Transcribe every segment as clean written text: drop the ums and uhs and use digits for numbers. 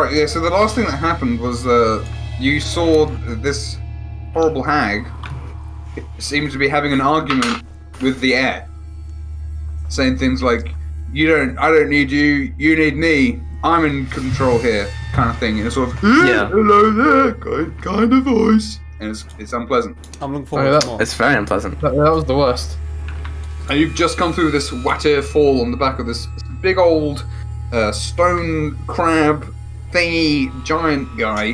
Right, yeah, so the last thing that happened was you saw this horrible hag seem to be having an argument with the air. Saying things like, I don't need you, you need me, I'm in control here, kind of thing, in a sort of, hello there, kind of voice. And it's unpleasant. I'm looking forward to more. It's very unpleasant. That was the worst. And you've just come through this water fall on the back of this big old stone crab thingy giant guy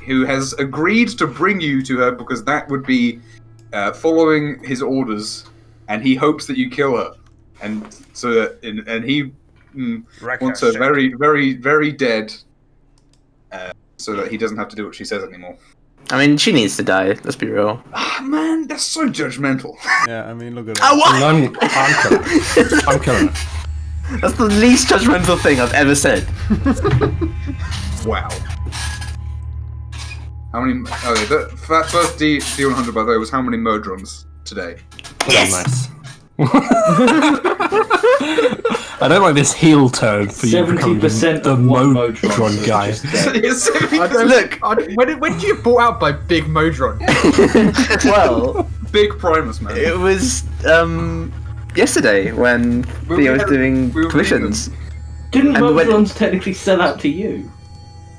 who has agreed to bring you to her because that would be following his orders, and he hopes that you kill her, and so that and he wants her very, very, very dead, so that he doesn't have to do what she says anymore. I mean, she needs to die. Let's be real. Ah, man, that's so judgmental. Yeah, I mean, look at I'm killing her. That's the least judgmental thing I've ever said. Wow. How many? Okay, that first D100, by the way, was how many Modrons today? Yes. Nice. I don't like this heel turn for you becoming the Modron guy. Look, when did you get bought out by Big Modron? well, Big Primus, man. it was yesterday when Theo was doing commissions. Didn't Modrons technically sell out to you?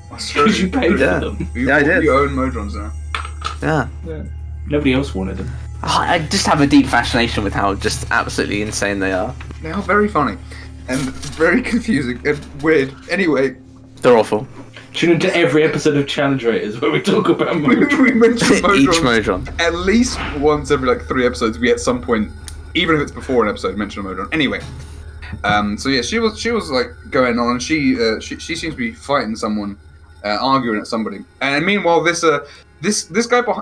Because you paid for them. I did. You own Modrons now. Yeah. Nobody else wanted them. I just have a deep fascination with how just absolutely insane they are. They are very funny and very confusing and weird. Anyway, They're awful. Tune into every episode of Challenge Raiders where we talk about Modrons. we mention Modrons Each Modron. at least once every 3 episodes. We at some point, even if it's before an episode, mention a Modron. Anyway, so yeah, she was like going on, and she seems to be fighting someone, arguing at somebody. And meanwhile, this guy,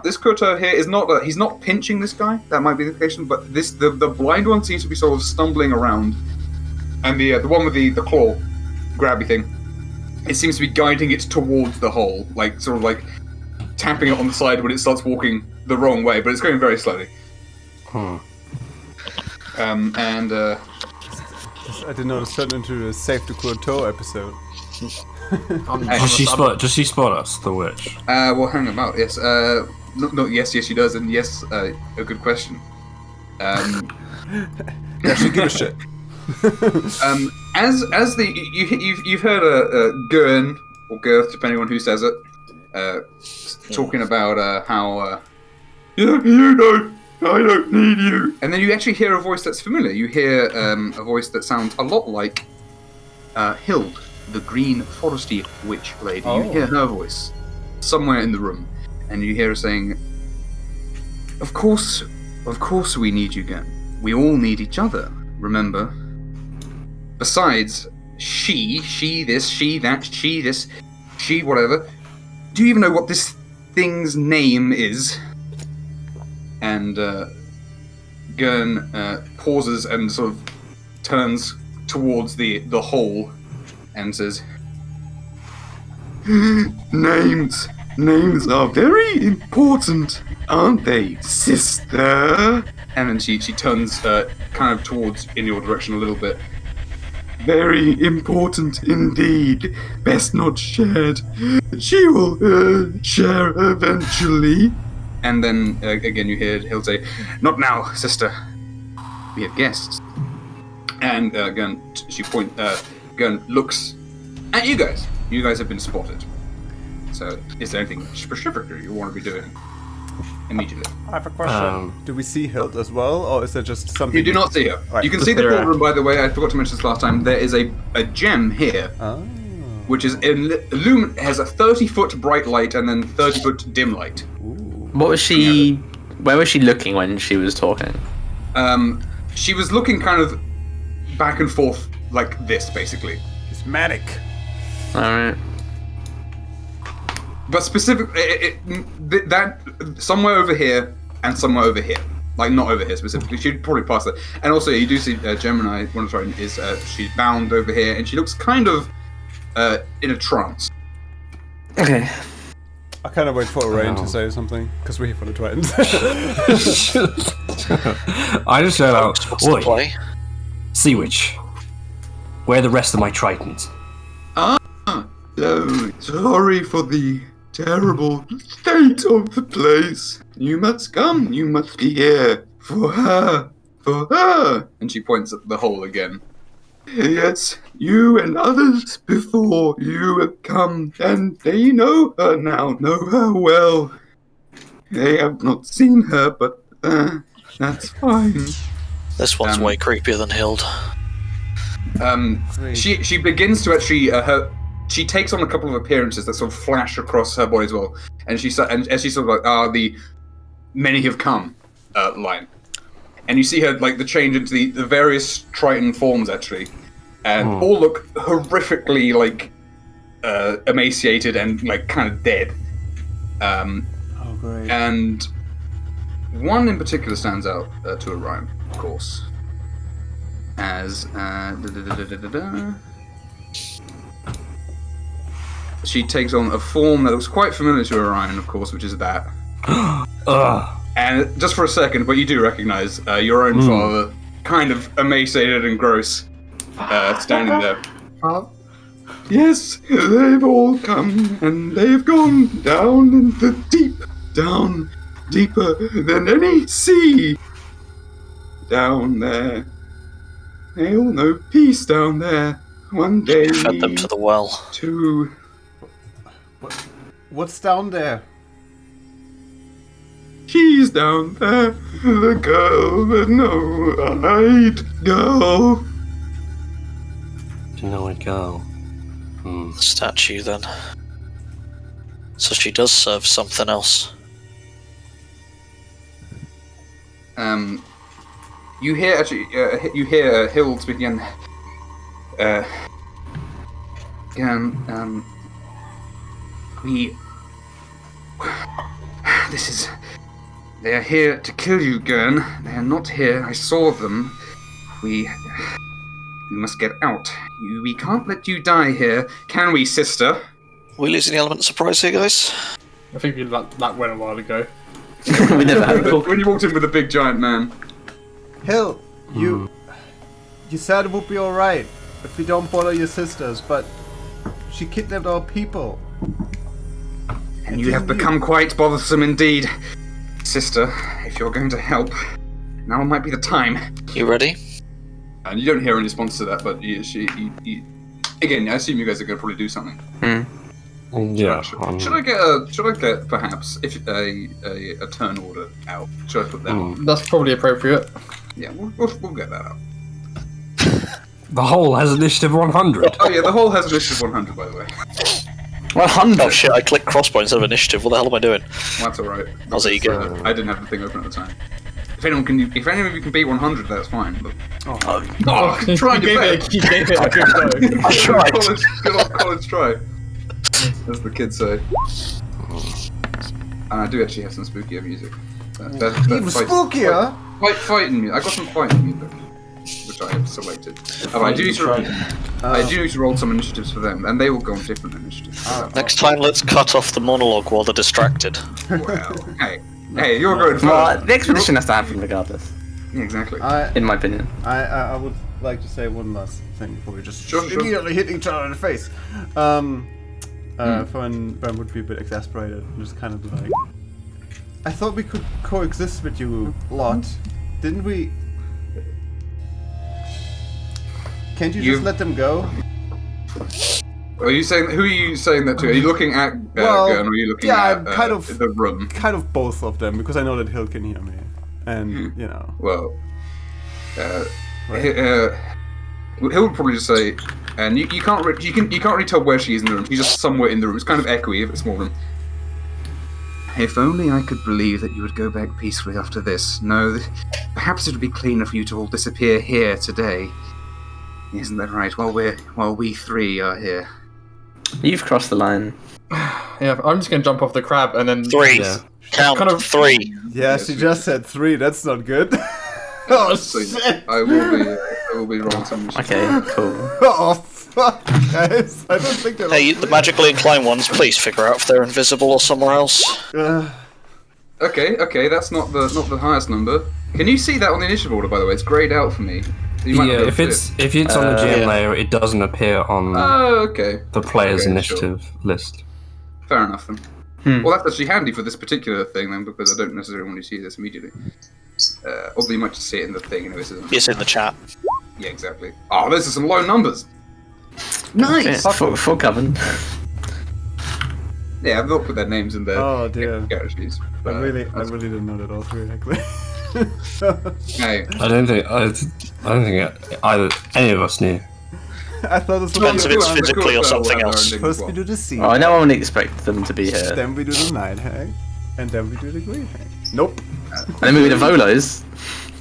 this Koto here is not. He's not pinching this guy. That might be the implication. But the blind one seems to be sort of stumbling around, and the one with the claw, grabby thing, it seems to be guiding it towards the hole, sort of tapping it on the side when it starts walking the wrong way. But it's going very slowly. I didn't know this turned into a Save the Koto episode. Does she spot us, the witch? Well, hang about. Yes. No. Yes, she does, and yes, a good question. Actually, give a shit. As you've heard Gurn or Girth, depending on who says it, talking about how you know I don't need you, and then you actually hear a voice that's familiar. You hear a voice that sounds a lot like Hild, the green foresty witch lady. You hear her voice somewhere in the room, and you hear her saying, Of course we need you, Gurn. We all need each other, remember? Besides, she this, she that, she this, she whatever. Do you even know what this thing's name is? And Gurn pauses and sort of turns towards the hole and says, Names are very important, aren't they, sister? And then she turns kind of towards in your direction a little bit. Very important indeed. Best not shared. She will share eventually. And then again you hear he'll say, Not now, sister. We have guests. And Gurn looks at you guys. You guys have been spotted. So, is there anything specific you want to be doing immediately? I have a question. Do we see Hild as well, or is there just something... You do not see her. Right. You can see the ballroom, by the way. I forgot to mention this last time. There is a gem here, which is has a 30-foot bright light and then 30-foot dim light. Ooh. What was she... Where was she looking when she was talking? She was looking kind of back and forth like this, basically. She's manic. Alright. But specifically, that somewhere over here and somewhere over here. Like, not over here specifically. She'd probably pass that. And also, you do see Gemini, one of the is she's bound over here, and she looks kind of in a trance. Okay. I kind of wait for Rain to say something, because we're here for the Titans. I just shout out, Oi, Sea Witch, where are the rest of my tritons? sorry for the terrible state of the place. You must come. You must be here for her. For her. And she points at the hole again. Yes, you and others before you have come, and they know her now, know her well. They have not seen her, but that's fine. This one's way creepier than Hild. She begins to actually she takes on a couple of appearances that sort of flash across her body as well, and she's sort of like the many have come line, and you see her like the change into the various Triton forms actually, and all look horrifically like emaciated and like kind of dead. Great. And one in particular stands out to Orion, of course, as she takes on a form that looks quite familiar to Orion, of course, which is that. And just for a second, but you do recognize your own father, kind of emaciated and gross, standing there. Yes, they've all come, and they've gone down into deep, down deeper than any sea. Down there. They all know peace down there. One day. Fed them to the well. What's down there? She's down there. The girl, the no-eyed girl. The no-eyed girl. The statue, then. So she does serve something else. You hear actually. You hear Hild speaking again. This is. They are here to kill you, Gurn. They are not here. I saw them. You must get out. We can't let you die here, can we, sister? Are we losing the element of surprise here, guys? I think that went a while ago. We never had it. When you walked in with a big giant man. Hill, you said it would be alright if we don't bother your sisters, but she kidnapped our people. And you have become quite bothersome indeed. Sister, if you're going to help, now might be the time. You ready? And you don't hear any response to that, but again, I assume you guys are going to probably do something. Yeah. Should I get perhaps a turn order out? Should I put that on? That's probably appropriate. Yeah, we'll get that out. The whole has initiative 100. Oh yeah, the whole has initiative 100, by the way. 100. Oh shit! I clicked crossbow instead of initiative. What the hell am I doing? Well, that's all right. I was eager. I didn't have the thing open at the time. If any of you can beat 100, that's fine. But try and get better. You gave it a good go. I tried. Good old college try, as the kids say. And I do actually have some spookier music. Even spookier? Fighting music. I got some fighting music, which I have selected. I do need to roll some initiatives for them, and they will go on different initiatives. Next time, let's cut off the monologue while they're distracted. Well, hey, you're going first. Well, the expedition has to happen regardless. Yeah, exactly. In my opinion. I would like to say one last thing before we just Sure. immediately hit each other in the face. Fern would be a bit exasperated and just kind of like, I thought we could coexist with you, lot, didn't we? Can't you just let them go? Are you saying? Who are you saying that to? Are you looking at Gurn, or are you looking at kind of the room? Kind of both of them, because I know that Hill can hear me, and you know. Well, he'll probably just say, and you can't really tell where she is in the room. She's just somewhere in the room. It's kind of echoey if it's a small room. If only I could believe that you would go back peacefully after this. No, perhaps it would be cleaner for you to all disappear here today. Isn't that right? While we three are here. You've crossed the line. Yeah, I'm just gonna jump off the crab and then 3. Yeah. Count Kind of 3. Yeah, she just said 3. That's not good. Oh So shit! I will be rolling some. Okay, cool. Oh fuck, guys! I don't think they're. Hey, the magically inclined ones, please figure out if they're invisible or somewhere else. Okay, that's not the highest number. Can you see that on the initiative order, by the way? It's grayed out for me. You might not be able if to it's on the GM yeah. layer, it doesn't appear on Oh, okay. the player's Okay, initiative list. Fair enough then. Well, that's actually handy for this particular thing then, because I don't necessarily want to see this immediately. Although you might just see it in the thing, this isn't. It's in the chat. Yeah, exactly. Oh, those are some low numbers. Nice. Full coven. Yeah, I've not put their names in there. Oh dear. Garage sheets, I but, really didn't know that all three actually. Hey, I don't think either any of us knew. I thought this Depends was if it's cool, physically cool, or something whatever, else. ending first as we do the sea. Oh, I know I wouldn't expect them to be here. Then we do the night hag, and then we do the green hag. Nope. And then we do the Volos.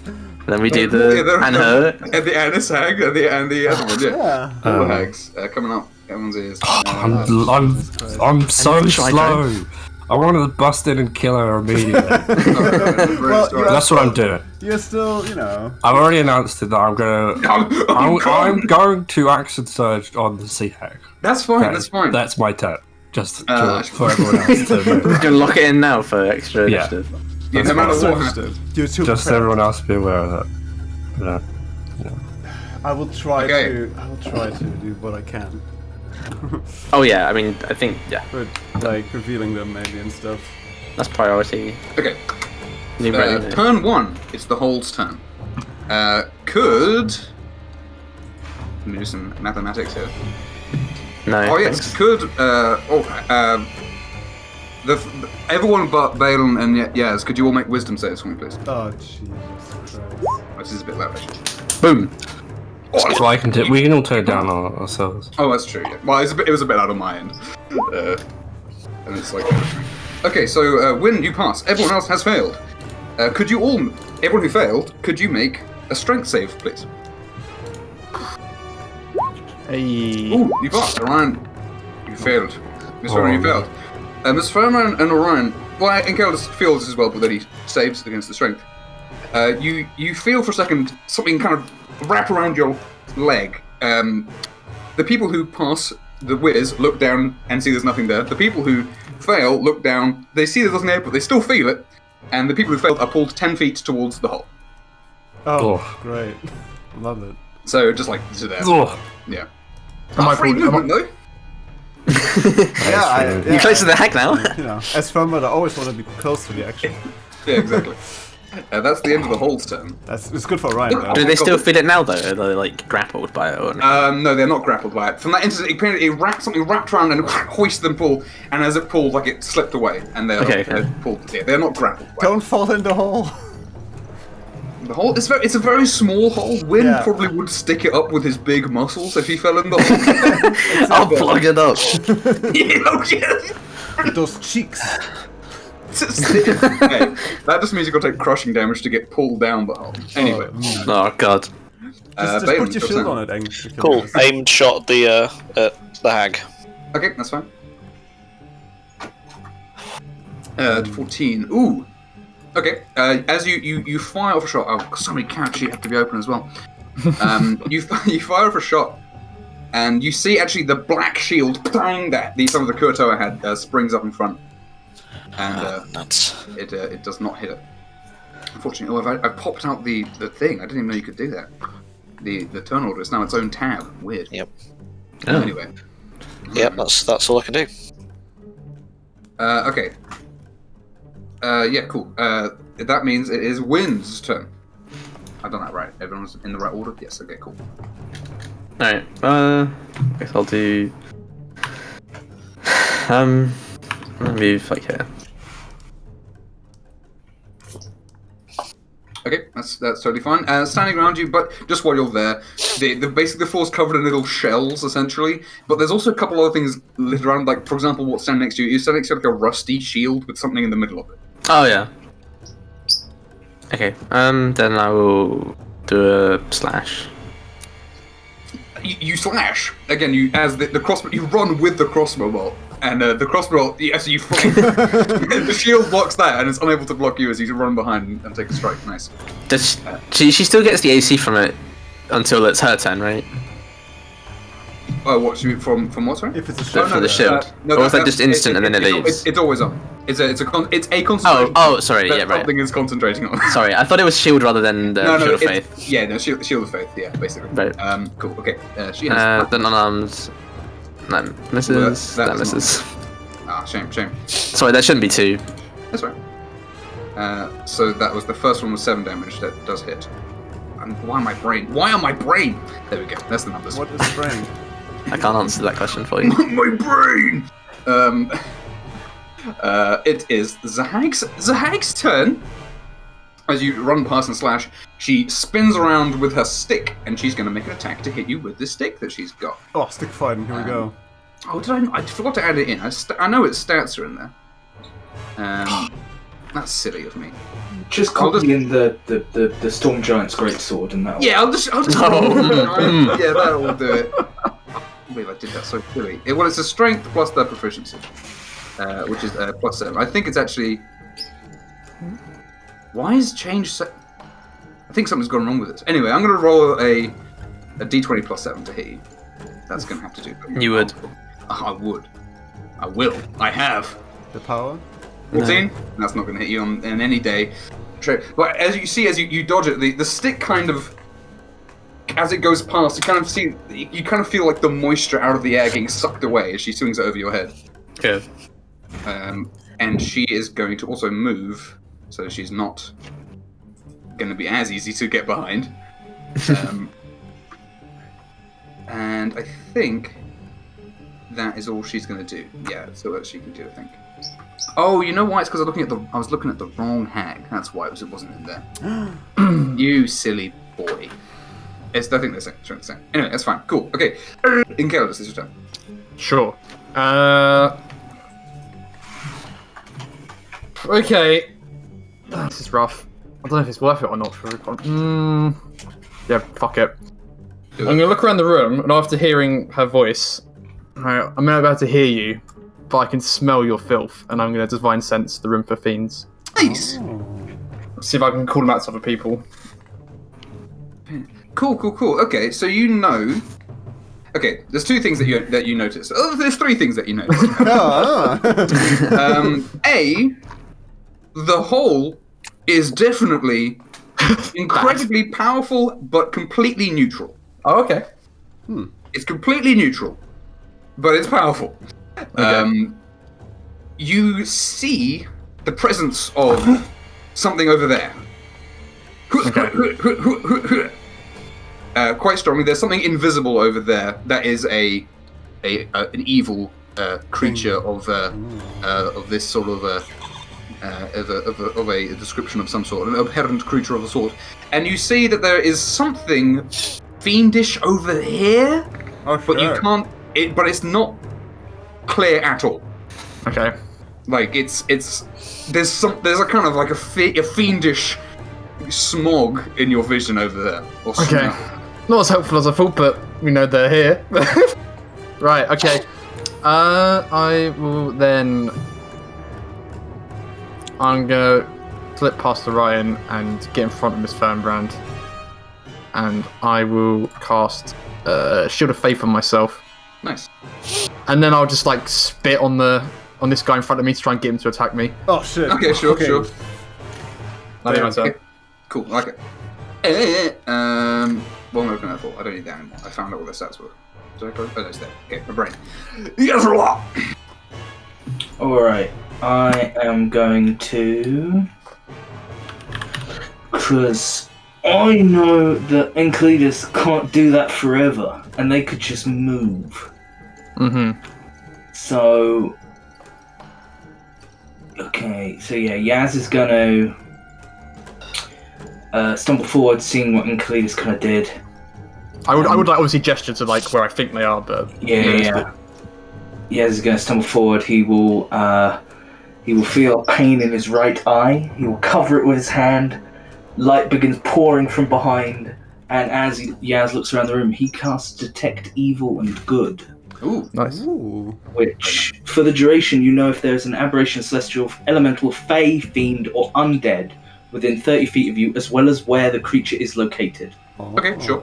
And then we do the and her. And the Annis hag, and the other one, yeah. Yeah. All the hags coming up. Everyone's ears. I'm so slow. I wanted to bust in and kill her immediately. Well, That's what I'm doing. You're still, you know. I've already announced it that I'm going to action surge on the Sea Hag. That's fine. That's fine. That's my turn. Just for everyone else to know. We're gonna lock it in now for extra Yeah. initiative. Yeah, no matter what happens. You're too Just prepared. everyone else be aware of that. Yeah. I will try Okay. to do what I can. Oh yeah, I mean, I think But like revealing them maybe and stuff. that's priority. Okay. New ready. Turn 1. It's the hold's turn. Could. Let me do some mathematics here. No. Oh yes, thanks. could. Everyone but Balin and Yaz, could you all make wisdom saves for me, please? Oh Jesus Christ. This is a bit loud, actually. Boom. So I can we can all turn it down ourselves. Oh, that's true. Yeah. Well, it was a bit out of my end. And it's like. Okay, so Win, you pass. Everyone else has failed. Could you all, everyone who failed, could you make a strength save, please? Hey. Ooh, you passed. Orion, you failed. Miss Fernbrand, you failed. Miss Fernbrand and Orion, well, Enceladus feels as well, but then he saves against the strength. You feel for a second something kind of wrap around your leg. The people who pass the whiz look down and see there's nothing there. The people who fail look down, they see there's nothing there, but they still feel it. And the people who failed are pulled 10 feet towards the hole. Oh, Oh. great. Love it. So just like to there. Oh. Yeah. Am I Free pulled- am I- movement though. Yeah, You're close to the hack now. You know, as Fernbrand, I always want to be close to the action. Yeah, exactly. That's the end of the hole's turn. It's good for Ryan though. Do they still feel it now though? Are they like grappled by it or not? No, they're not grappled by it. From that instant, it wrapped around and hoisted them pull, and as it pulled, like it slipped away, and they're pulled. Yeah, they're not grappled by Don't fall in the hole. it. The hole. It's a very small hole. Win Yeah. probably would stick it up with his big muscles if he fell in the hole. I'll plug it up. With those cheeks. Hey, that just means you've got to take crushing damage to get pulled down the hole. Anyway, Oh god. Just Balin, put your your shield turn. on it, Eng. Cool. Aimed shot at the hag. Okay, that's fine. 14. Ooh. Okay. As you fire off a shot. Oh, so many cat sheet have to be open as well. You fire off a shot, and you see actually the black shield bang, that some of the Kurtoa had springs up in front, and Nuts. it does not hit it. Unfortunately, I popped out the thing. I didn't even know you could do that. The turn order is now its own tab. Weird. Yep. Oh. Anyway. Yep, that's all I can do. Okay. Yeah, cool. That means it is Win's turn. I've done that right. Everyone's in the right order? Yes, okay, cool. Alright, I guess I'll do... I'll move like here. Okay, that's totally fine. Standing around you, but just while you're there, basically the floor's covered in little shells, essentially. But there's also a couple other things lit around, like, for example, what's standing next to you. You're standing next to like a rusty shield with something in the middle of it. Oh yeah. Okay, then I will do a slash. You slash again. You as the crossbow. You run with the crossbow bolt, and the crossbow bolt. As you fly, the shield blocks that, and it's unable to block you as you run behind and take a strike. Nice. Does she still gets the AC from it until it's her turn, right? Oh, what? From what? Sorry? If it's a For shield. the shield. No, Or is that just instant and then it leaves? It's always on. It's a concentration. Oh, sorry, that yeah, right. Something is concentrating on. Sorry, I thought it was shield rather than the shield of faith. Yeah, no, shield of faith. Yeah, basically. Right. Cool. Okay. She has. Then unarmed. No, misses. Well, that that's misses. Shame. Sorry, that shouldn't be 2. That's right. So that was the first one with 7 damage. That does hit. And why on my brain? There we go. That's the numbers. What is the brain? I can't answer that question for you. My brain. It is Zahag's turn. As you run past and slash, she spins around with her stick, and she's going to make an attack to hit you with the stick that she's got. Oh, stick fighting. Here we go. Oh, I forgot to add it in. I know its stats are in there. That's silly of me. Just copy in the Storm Giant's greatsword and that. Yeah, I'll just. Yeah, that will do it. I believe I did that so silly. It's a strength plus their proficiency, which is plus 7. I think it's actually. Why is change? I think something's gone wrong with it. Anyway, I'm going to roll a d20 plus 7 to hit you. That's going to have to do. You would. I would. I will. I have. The power? 14? No. That's not going to hit you on any day. But as you dodge it, the stick kind of, as it goes past, you kind of feel like the moisture out of the air getting sucked away as she swings it over your head. Good. And she is going to also move, so she's not going to be as easy to get behind. And I think that is all she's going to do. Yeah, that's all that she can do, I think. Oh, you know why? It's because I was looking at the wrong hag. That's why it wasn't in there. You silly boy. I think they're the same. Anyway, that's fine. Cool. Okay. In Chaos, this is your turn. Sure. Okay. This is rough. I don't know if it's worth it or not. Yeah, fuck it. I'm gonna look around the room, and after hearing her voice, I'm not about to hear you, but I can smell your filth, and I'm gonna divine sense the room for fiends. Nice. See if I can call them out to other people. Cool. Okay, so you know. Okay, there's 2 things that you notice. Oh, there's 3 things that you notice. A, the hole is definitely incredibly powerful, but completely neutral. Oh, okay. It's completely neutral, but it's powerful. Okay. You see the presence of something over there. Quite strongly. There's something invisible over there that is an evil creature of this sort of a description of some sort, an abhorrent creature of a sort. And you see that there is something fiendish over here, but you can't. But it's not clear at all. Okay. Like there's a kind of like a fiendish smog in your vision over there. Or Okay. Not as helpful as I thought, but we know they're here. Right. Okay. I will then. I'm gonna slip past Orion and get in front of Miss Fernbrand, and I will cast Shield of Faith on myself. Nice. And then I'll just like spit on this guy in front of me to try and get him to attack me. Oh shit. Okay, sure. That'll be my turn. Okay. Cool, I like it. Well, no, I thought I don't need that anymore. I found out what the stats were. Did I go? Oh, no, it's there. Okay, my brain. Yes, a lot. Alright, I am going to. Because I know that Enceladus can't do that forever, and they could just move. So. Okay, so yeah, Yaz is gonna stumble forward, seeing what Enceladus kind of did. I would like obviously gesture to like where I think they are, but Yeah. Yaz is gonna stumble forward. He will feel pain in his right eye. He will cover it with his hand. Light begins pouring from behind, and as Yaz looks around the room, he casts Detect Evil and Good. Ooh, nice. Ooh. Which, for the duration, you know if there's an aberration, celestial, elemental, fey, fiend, or undead within 30 feet of you, as well as where the creature is located. okay, sure.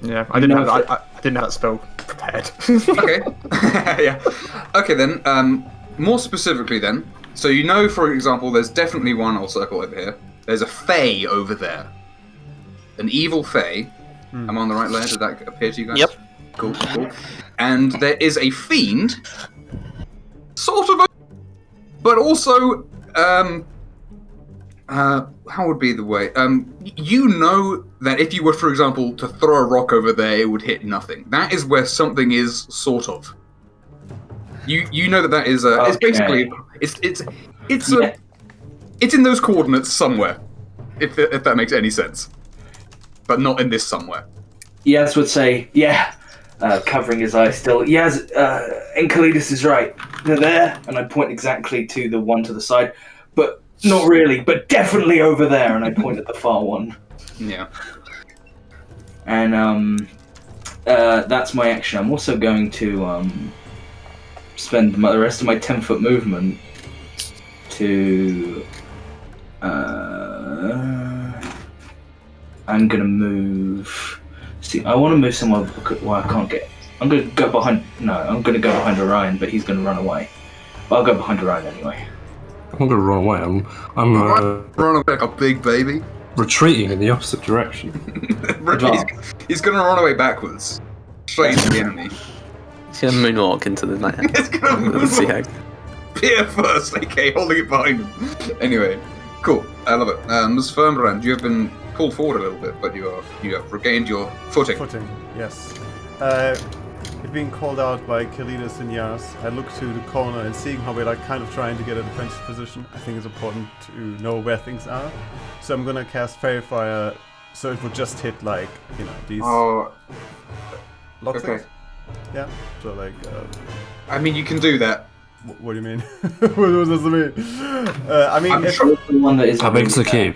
Yeah, I didn't have that. didn't have that spell prepared. Okay. Yeah. Okay then. More specifically then. So you know, for example, there's definitely one. I'll circle over here. There's a Fae over there. An evil Fae. Am I on the right layer? Did that appear to you guys? Yep. Cool. And there is a fiend. Sort of. But also, how would be the way? You know that if you were, for example, to throw a rock over there, it would hit nothing. That is where something is, sort of. You know that is it's basically it's in those coordinates somewhere, if that makes any sense, but not in this somewhere. Yaz would say, yeah, covering his eyes still. Yaz, Enceladus is right. They're there, and I point exactly to the one to the side, but not really, but definitely over there, and I point at the far one. Yeah. And that's my action. I'm also going to spend the rest of my 10-foot movement to. I'm gonna move. See, I want to move somewhere where I can't get. I'm gonna go behind. No, I'm gonna go behind Orion, but he's gonna run away. But I'll go behind Orion anyway. I'm gonna run away. I'm Run away like a big baby. retreating in the opposite direction. He's gonna run away backwards, straight into the enemy. He's gonna moonwalk into the night. It's gonna The sea hag. Peer first, okay, holding it behind him. Anyway, cool. I love it. Ms. Fernbrand, you have been pulled forward a little bit, but you have regained your footing. Footing, yes. It being called out by Kalidas and Yars, I look to the corner and seeing how we're like kind of trying to get a defensive position. I think it's important to know where things are. So I'm gonna cast Fairy Fire, so it would just hit like, you know, these Oh, lock okay. things. Yeah. So like. I mean, you can do that. What do you mean? What does this mean? I mean, I'm if, sure The one that is. How big's the cube?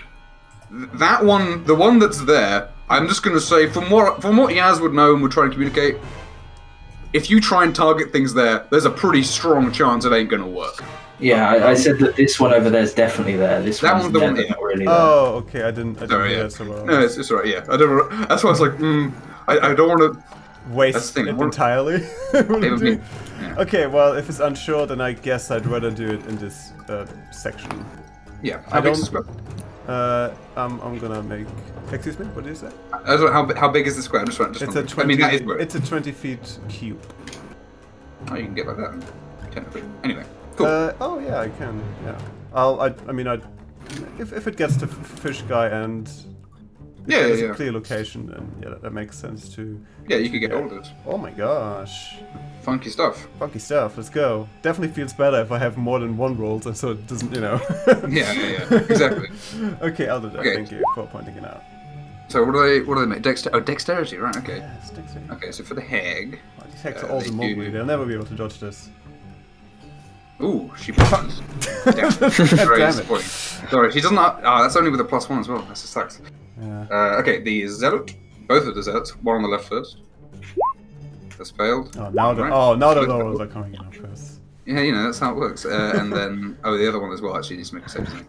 that one, the one that's there, I'm just gonna say, from what Yaz would know and would try and communicate, if you try and target things there's a pretty strong chance it ain't gonna work. Yeah, I said that this one over there is definitely there. This That one's one's the one, never yeah. not really there. oh, okay. I didn't Sorry, hear yeah. that so well. No, it's alright, yeah. I don't. That's why I was like, I don't want to. That's Waste the thing, it what- entirely. Yeah. Okay, well, if it's unsure, then I guess I'd rather do it in this section. Yeah. I How big don't- is the square? I'm gonna make. Excuse me. What did you say? I don't know, how big is the square? I'm just It's a wondering. 20. I mean, that is where. It's a 20 feet cube. Oh, you can get like that. Technically. Anyway, cool. Oh yeah, I can. Yeah. I mean, if it gets to fish guy and Yeah, there's yeah. a clear location, then yeah, that makes sense too. Yeah, you could get hold of it. Oh my gosh, Funky stuff. funky stuff. Let's go. Definitely feels better if I have more than one roll, so it doesn't, you know. Yeah, exactly. Okay, I'll do that. Okay. Thank you for pointing it out. So what do they make? Dexterity, right? Okay. Yeah, sticks in. Okay, so for the hag. Oh, these hacks are all they the do- mogul. They'll never be able to dodge this. Ooh, she buttons. Damn. Very Damn it. disappointing. Sorry, she doesn't. That's only with a +1 as well. That just sucks. Yeah. Okay, the zealot. Both of the zealots. One on the left first. That's failed. Oh, now the Right. now the Both laurels failed. are coming in first. Yeah, you know that's how it works. And then the other one as well actually needs to make a save. Doesn't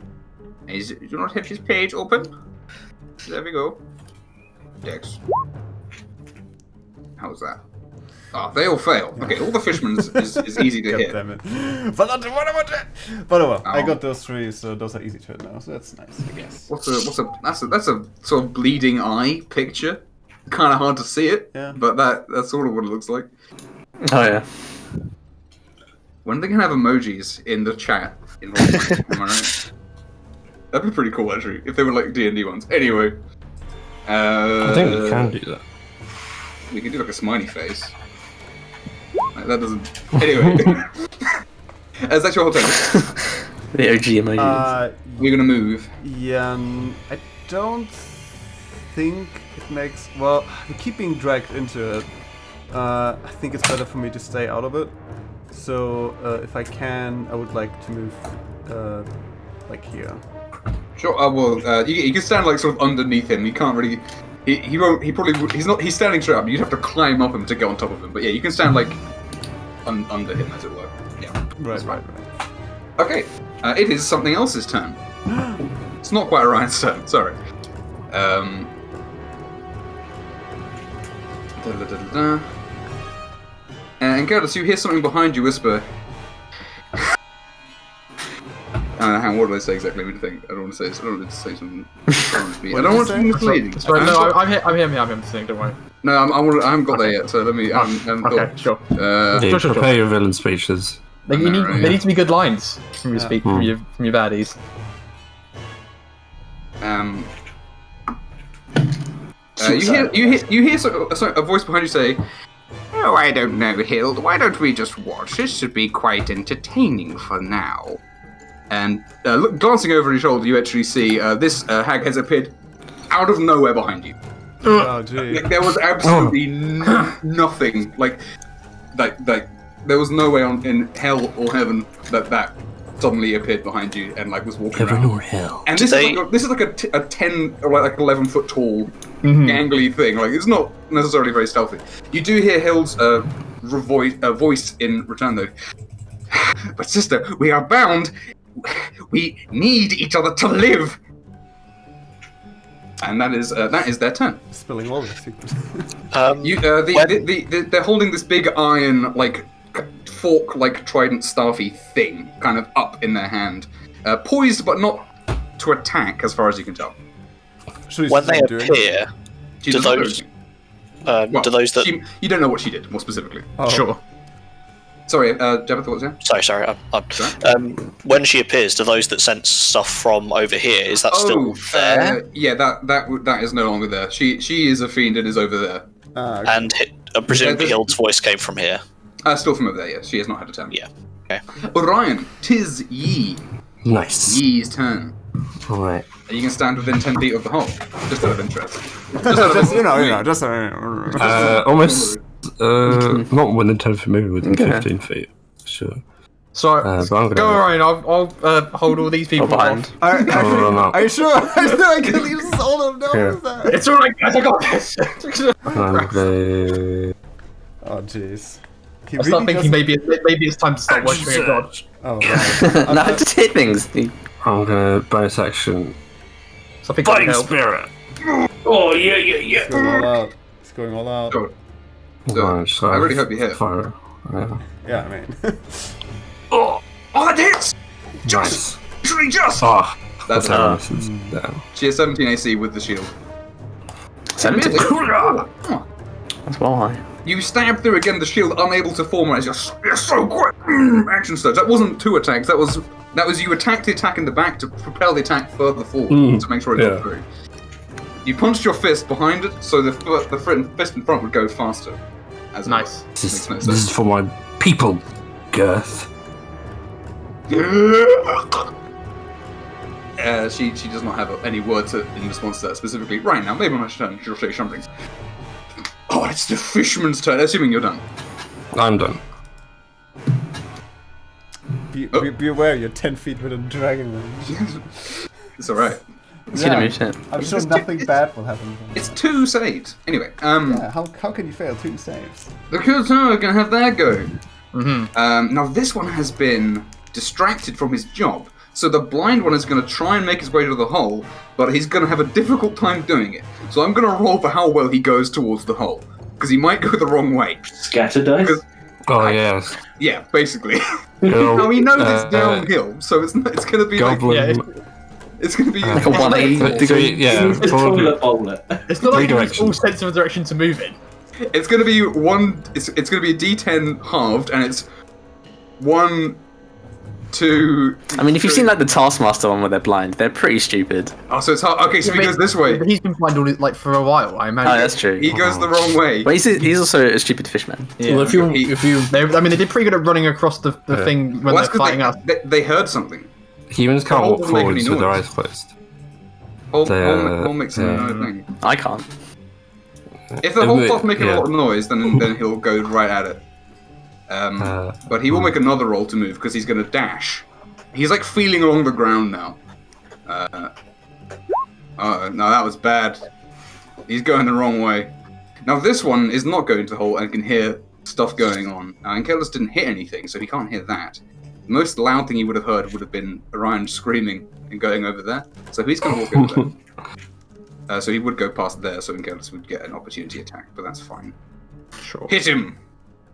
he? Do not have his page open. There we go. Dex. How's that? Ah, they all fail. Okay, all the fishermen is easy to God hit. damn it. But oh well, I Oh. got those three, so those are easy to hit now, so that's nice, I guess. That's a sort of bleeding eye picture. Kind of hard to see it, Yeah. but that's sort of what it looks like. Oh yeah. When they can have emojis in the chat, am I right? That'd be pretty cool actually if they were like D&D ones. Anyway, I think you can do that. We can do like a smiley face. Like, that doesn't. Anyway, that's actually your whole time. The OG emojis. We're gonna move. Yeah, I don't think it makes. Well, we keep being dragged into it. I think it's better for me to stay out of it. So, if I can, I would like to move, like here. Sure. You can stand like sort of underneath him. You can't really. He won't. He probably. He's not. He's standing straight up. You'd have to climb up him to get on top of him. But yeah, you can stand like under him, as it were. Yeah. Right. Okay. It is something else's turn. It's not quite Orion's turn. Sorry. Da-da-da-da-da. And Gerdas, you hear something behind you whisper. Hang on, what did I say exactly? Let me think. I don't want to say. I don't want to say something. I don't want to be misleading. Sorry, no, I'm here. I'm listening. Don't worry. No, I haven't got there yet. So let me. Okay, sure. Yeah, Sure. prepare your villain speeches. They need to be good lines from your from your baddies. You hear a voice behind you say, "Oh, I don't know, Hild. Why don't we just watch? This should be quite entertaining for now." And glancing over your shoulder, you actually see this hag has appeared out of nowhere behind you. Oh, gee. There was absolutely nothing. Like there was no way in hell or heaven that suddenly appeared behind you and was walking Heaven around. or hell. And this is like a 10 or like 11 foot tall, gangly thing. Like it's not necessarily very stealthy. You do hear Hild's voice in return though. But sister, we are bound. We need each other to live. And that is their turn. Spilling all the secrets. They're holding this big iron fork trident staffy thing kind of up in their hand, poised but not to attack as far as you can tell. When they appear, do those that you don't know what she did more specifically. Oh. Sure. Sorry, Jabba, what was that? Sorry. When she appears, do those that sense stuff from over here, is that still there? Yeah, that is no longer there. She is a fiend and is over there. Okay. And presumably Hild's voice came from here. Still from over there, yes. She has not had a turn. Yeah. Okay. Orion, 'tis ye. Nice. Ye's turn. Alright. You can stand within 10 feet of the hole. Just out of interest. Almost, not within 10 feet, maybe within 15 feet. Sure. So, but I'm go Orion, I'll hold all these people behind. off. Are you sure? I feel like I leave all of them. Yeah. It's alright, guys, I got this! Oh, jeez. I start thinking maybe it's time to start worshipping a god. Oh, right. Now just hit things. I'm gonna bonus action. Something Fighting help. spirit! Oh, yeah. It's going all out. It's going all out. Good. So, I really hope you hit. Fire. Yeah. Yeah, I mean. Oh, that hits! Nice. Literally just! Ah, That's that's down. She has 17 AC with the shield. 17. Come on. That's well high. You stab through again the shield, unable to form as you're so quick. Action surge. That wasn't 2 attacks. That was you attacked the attack in the back to propel the attack further forward to make sure it got through. You punched your fist behind it, so the fist in front would go faster. Nice. This is for my people, Girth. She does not have any words in response to that specifically right now. Maybe on her turn she'll say something. Oh, it's the fisherman's turn. Assuming you're done. I'm done. Be aware, you're 10 feet with a dragon. It's alright. I'm sure nothing bad will happen. It's 2 saves. Anyway, Yeah, how can you fail 2 saves? the Kurtar are gonna have their go. Now this one has been distracted from his job, so the blind one is gonna try and make his way to the hole, but he's gonna have a difficult time doing it. So I'm gonna roll for how well he goes towards the hole, because he might go the wrong way. Scatter dice? Oh, yes. Yeah, basically. Girl, Now we know it's downhill, so it's gonna be Goblin. it's gonna be Like a 180 degree. Yeah, It's probably. toilet bowler. It's not like Redirection. all sense of a direction to move in. It's gonna be it's gonna be a D10 halved, and it's 1, 2. I mean, if you've seen like the Taskmaster one where they're blind, they're pretty stupid. Oh, so it's hard. Okay, so he goes this way. But he's been blind all for a while, I imagine. Oh, that's true. He goes the wrong way. But he's also a stupid fishman. Yeah. Well, if you They did pretty good at running across the thing when Well, that's they're fighting us. because they heard something. humans can't Hole walk doesn't make any forwards with their noise. eyes closed. Hole makes no thing. I can't. If the hole starts making yeah. a lot of noise, then he'll go right at it. But he will make another roll to move because he's going to dash. He's like feeling along the ground now. No, that was bad. He's going the wrong way. Now this one is not going to the hole and can hear stuff going on. Ankelos didn't hit anything, so he can't hear that. The most loud thing he would have heard would have been Orion screaming and going over there. So he's going to walk over there. So he would go past there, so Ankelos would get an opportunity attack, but that's fine. Sure. Hit him.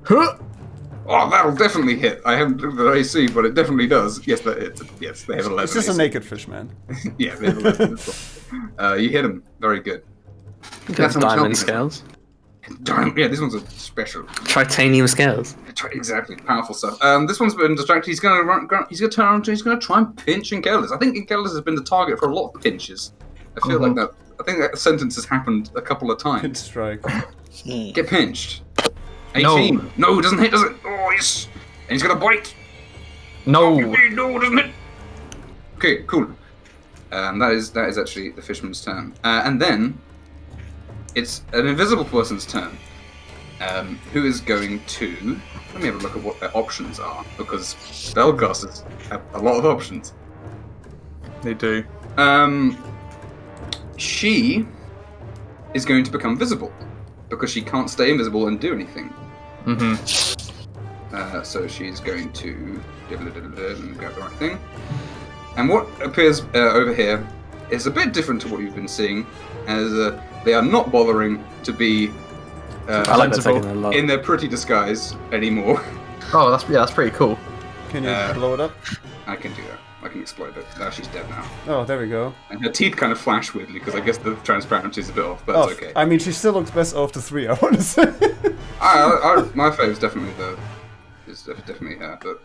Huh! Oh, that'll definitely hit. I haven't looked at the AC, but it definitely does. Yes, that hits. Yes, they have 11. It's just a AC. naked fish, man. Yeah, they have 11. You hit him. Very good. That's how much Diamond health he has. scales. Diamond. Yeah, this one's a special. Titanium scales. Exactly, powerful stuff. This one's been distracted. He's gonna run. He's gonna turn around. He's gonna try and pinch Enkeldis. I think Enkeldis has been the target for a lot of pinches. I feel like that. I think that sentence has happened a couple of Pinch times. strike. Get pinched. 18. No, it doesn't hit, does it? Oh, yes. And he's gonna bite. No. No, doesn't it? Okay, cool. That is actually the fisherman's turn. And then it's an invisible person's turn. Who is going to? Let me have a look at what their options are, because spellcasters have a lot of options. They do. She is going to become visible because she can't stay invisible and do anything. So she's going to let me grab the right thing. And what appears over here is a bit different to what you've been seeing, as they are not bothering to be I like that second a lot. in their pretty disguise anymore. Oh, that's pretty cool. Can you blow it up? I can do that. I can explode it. She's dead now. Oh, there we go. And her teeth kind of flash weirdly because I guess the transparency is a bit off, but it's okay. I mean, she still looks best of the three, I want to say. My favourite is definitely definitely her, but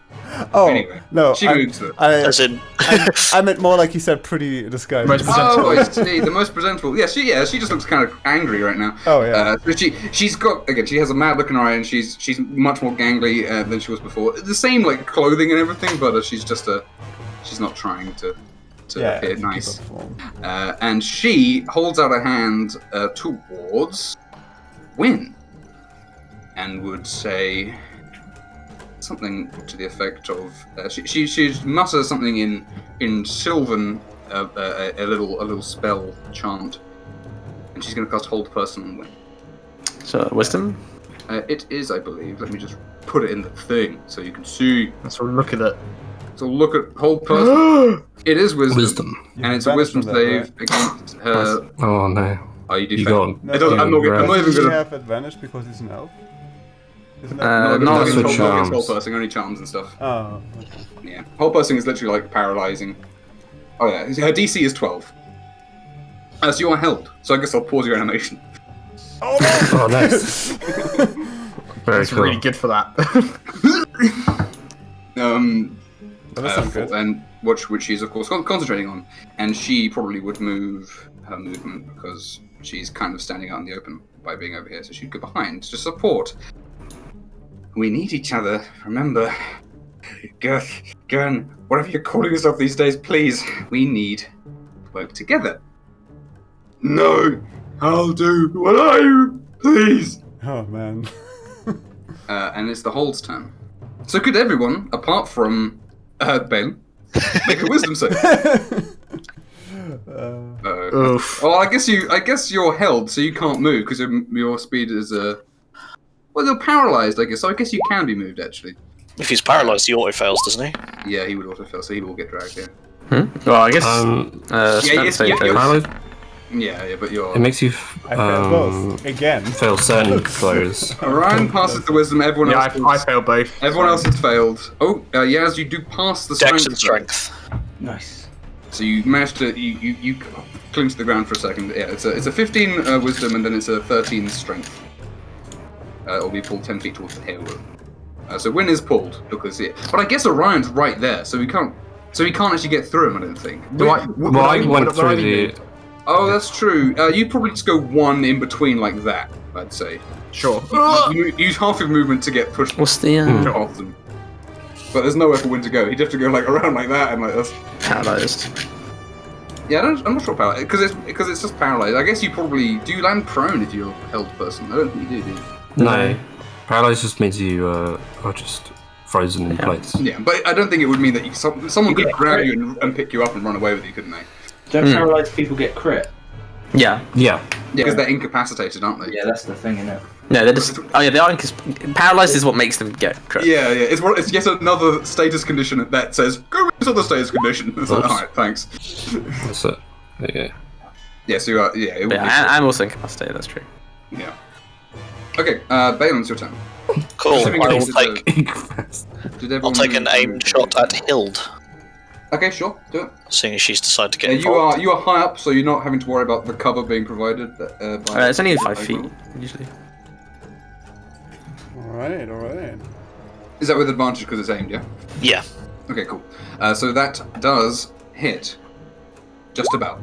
Oh, anyway, no. she moves it. As in, I meant more like you said, pretty disguised. Most Oh, I see. The most presentable. Yeah, she just looks kind of angry right now. Oh, yeah. But she's got again. She has a mad look in her eye, and she's much more gangly than she was before. The same like clothing and everything, but she's not trying to appear nice. And she holds out a hand towards Wynn, and would say something to the effect of she mutters something in Sylvan, a little spell chant, and she's going to cast Hold Person on Wynn. So, wisdom? It is, I believe. Let me just put it in the thing so you can see. Let's look at it. So look at Hold Person. It is wisdom. You And it's a wisdom banished from save against her. Oh no. Oh, you do You fail. gone. No, It doesn't- I'm not even Does he gonna. have advantage because he's an elf? Isn't No, that... no, not it's against for Hold charms. Person, only charms and stuff. Oh, okay. Yeah. Hold Person is literally like paralyzing. Oh yeah, her DC is 12. So you are held. So I guess I'll pause your animation. Oh nice. Very It's cool. really good for that. But that sounds good. And which she's of course concentrating on, and she probably would move her movement because she's kind of standing out in the open by being over here, so she'd go behind to support. We need each other, remember. Gurn, whatever you're calling yourself these days, please. We need to work together. No, I'll do what please. Oh, man. And it's the Hold's turn. So could everyone, apart from Bale, make a wisdom save? Oof. Well, I guess you're held, so you can't move because your speed is well, you're paralyzed, I guess. So I guess you can be moved actually. if he's paralysed, he auto fails, doesn't he? Yeah, he would also fail, so he will get dragged. Yeah. Well, I guess. yes, save yeah, goes. Paralyzed, Yeah, but you're. it makes you I failed both. Again. fail certain throws. Ryan passes the wisdom. Everyone Yeah, else. I failed both. Everyone else has failed. Oh, Yaz, you do pass the Dex strength. and strength. Nice. So you manage to you cling to the ground for a second. Yeah, it's a 15 wisdom and then it's a 13 strength. It'll be pulled 10 feet towards the hill. So Wynn is pulled because but I guess Orion's right there, so he can't actually get through him. I don't think. Well, I went through the. Oh, that's true. You probably just go one in between like that. I'd say. Sure. You use half your movement to get pushed What's the off them. But there's nowhere for Wynn to go. He'd have to go like around like that and like that's. paralyzed? Yeah, I'm not sure paralyzed because it's just paralyzed. I guess you probably do land prone if you're a held person. I don't think you do. No. Paralyzed just means you are just frozen in place. Yeah, but I don't think it would mean that someone could grab you and pick you up and run away with you, couldn't they? Don't paralyzed people get crit? Yeah. Yeah. Yeah, because they're incapacitated, aren't they? Yeah, that's the thing, isn't it? No, they're just. Oh yeah, they are. Paralyzed is what makes them get crit. Yeah. It's yet another status condition that says go with this other status condition. It's like, Oops. all right, thanks. That's it. Yeah. Yeah, so you are. Yeah, it would Yeah, I'm also incapacitated. That's true. be, yeah. Okay, Balin's your turn. Cool. Assuming I will it's, take. Did I'll everyone take an move? aimed shot at Hild, Okay, sure, do it. seeing as she's decided to get You involved. are high up, so you're not having to worry about the cover being provided. By It's only 5 feet, usually. Alright. Is that with advantage because it's aimed? Yeah. Yeah. Okay, cool. So that does hit. Just about.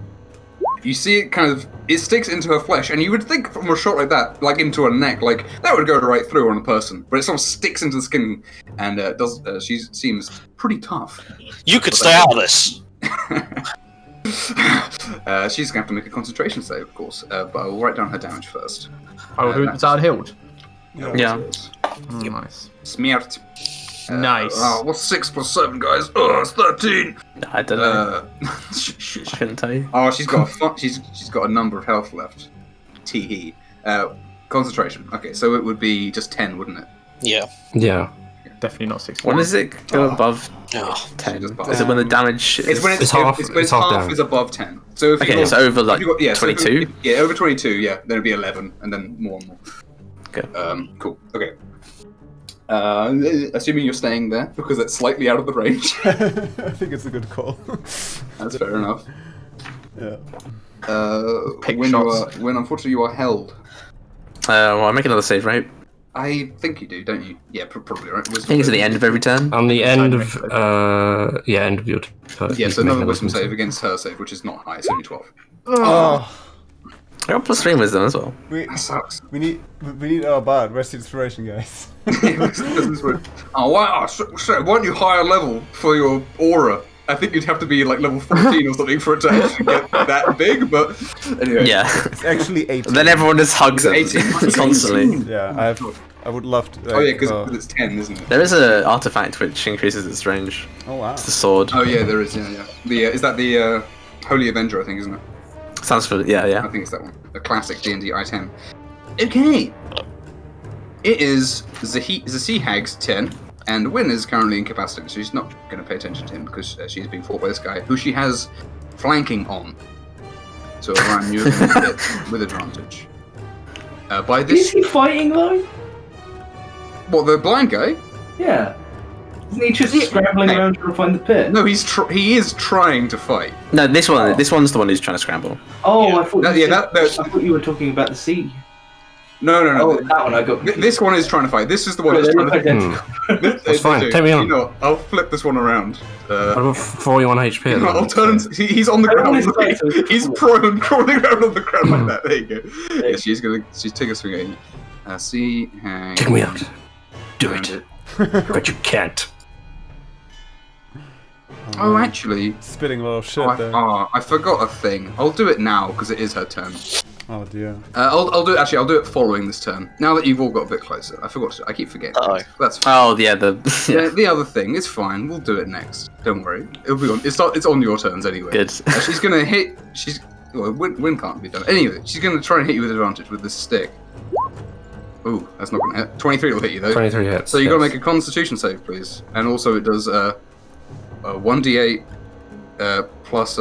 You see it it sticks into her flesh, and you would think from a shot like that, like into her neck, like that would go right through on a person, but it sort of sticks into the skin, and she seems pretty tough. You could stay out of this. She's going to have to make a concentration save, of course, but I'll write down her damage first. Oh, is that Hild? Yeah. Nice. Smeared. Nice. What's 6 plus 7, guys? Oh, it's 13. I don't know. I couldn't tell you. Oh, she's got she's got a number of health left. Tee. Concentration. Okay, so it would be just 10, wouldn't it? Yeah. Yeah. Definitely not 6. When does it go above Oh. 10? Just Is it when the damage It's when It's half- it's it's half half down. is above 10. So if you Okay, got, so over like if you got, yeah, so if 22? you- over 22, yeah, then it'd be 11, and then more and more. Okay. Cool. Okay. Assuming you're staying there because it's slightly out of the range. I think it's a good call. That's fair enough. Yeah. Pick when shots. when unfortunately you are held, Well, I make another save, right? I think you do, don't you? Yeah, probably right. I think it's at the end of every turn. On the end of end of your turn. Yeah, you so can make another wisdom wisdom save against her save, which is not high. It's only 12. Oh, I got plus 3 in wisdom as well. we That sucks. we need our bard. Where's the inspiration, guys? Oh wow! So why don't you higher level for your aura? I think you'd have to be like level 14 or something for it to actually get that big. But anyway, Yeah. It's actually 18. Then everyone just hugs him 18. constantly. Yeah, I would love to. Oh yeah, because it's 10, isn't it? There is an artifact which increases its range. Oh wow. It's the sword. Oh yeah, there is. Yeah. The is that the Holy Avenger? I think, isn't it? Sounds for yeah. I think it's that one. A classic D&D item. Okay. It is the Sea Hag's turn, and Wynn is currently incapacitated, so she's not going to pay attention to him because she's being fought by this guy, who she has flanking on. So around you with advantage. By Is this, he fighting though? what, the blind guy? Yeah. Isn't he just scrambling around trying to find the pit? No, he is trying to fight. No, this one's the one who's trying to scramble. Oh, Yeah. I thought. That- You yeah, said- that- I thought you were talking about the sea. No. Oh, that one I got. This one is trying to fight. This is the one Oh, that's they trying look to. identical. That's fine. They do. Take me on. You know, I'll flip this one around. I've got 41 HP. at the I'll moment, turn. so- He's on the Everyone is ground. trying to- He's prone, crawling around on the ground like that. There you go. Yeah, she's taking a swing at you. See, hang. Take me out. Do Found it. But you can't. Oh, actually, Spitting a lot of shit I, there. I forgot a thing. I'll do it now because it is her turn. Oh dear. I'll do it. Actually, I'll do it following this turn. Now that you've all got a bit closer, I forgot to. I keep forgetting. Uh-oh. That's fine. Oh yeah, The other thing, it's fine. We'll do it next. Don't worry. It'll be on. It's on your turns anyway. good. She's gonna hit. Well, win can't be done. Anyway, she's gonna try and hit you with advantage with this stick. Ooh, that's not gonna hit. 23 will hit you though. 23 hits. So you gotta yes. make a Constitution save, please. And also, it does 1d8 plus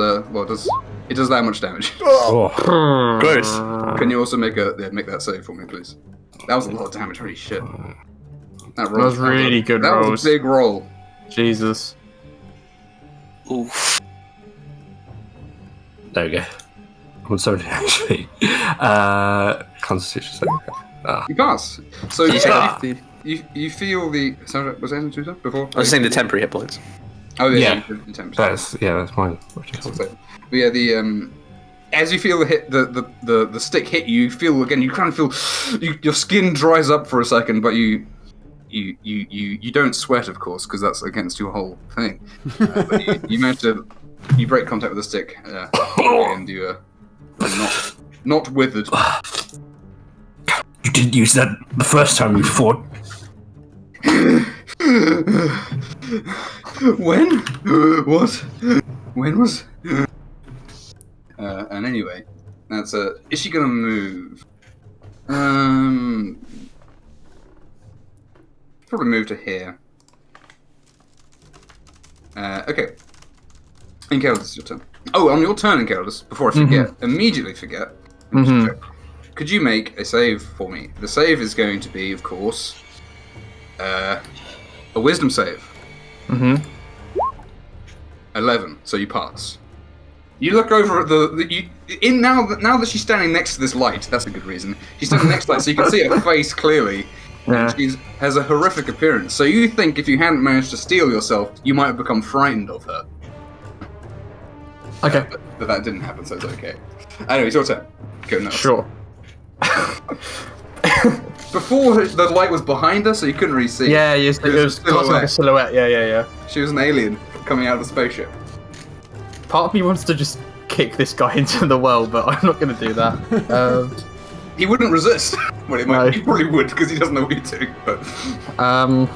it does that much damage. Oh. Gross. Can you also make that save for me, please? That was a lot of damage. Holy shit. That was really good That rolls. was a big roll. Jesus. Oof. There we go. I'm sorry, actually. Constitution save. You pass. So Yeah. you feel the. Sorry, was that anything to say before? I was saying the temporary hit points. Oh yeah, Yeah. you did the 10%. That's mine. But yeah, the as you feel the hit, the stick hit you, feel again. You kind of feel your skin dries up for a second, but you don't sweat, of course, because that's against your whole thing. But you manage to break contact with the stick, and you are not withered. You didn't use that the first time you fought. When? What? When was? And anyway, that's is she gonna move? Probably move to here. Okay. Enceladus, it's your turn. Oh, on your turn, Enceladus, before I forget, immediately forget. let me just check. Could you make a save for me? The save is going to be, of course, a wisdom save. Mm-hmm. 11, so you pass. You look over at now that she's standing next to this light. That's a good reason. She's standing next to the light, so you can see her face clearly. Yeah. She has a horrific appearance. So you think if you hadn't managed to steal yourself, you might have become frightened of her. Okay. But that didn't happen, so it's okay. Anyway, it's your turn. Go nuts. Sure. Before the light was behind her, so you couldn't really see. Yeah, it was like a silhouette. Yeah. She was an alien coming out of the spaceship. Part of me wants to just kick this guy into the well, but I'm not going to do that. He wouldn't resist. Well, he probably would because he doesn't know what you're doing. But I mean,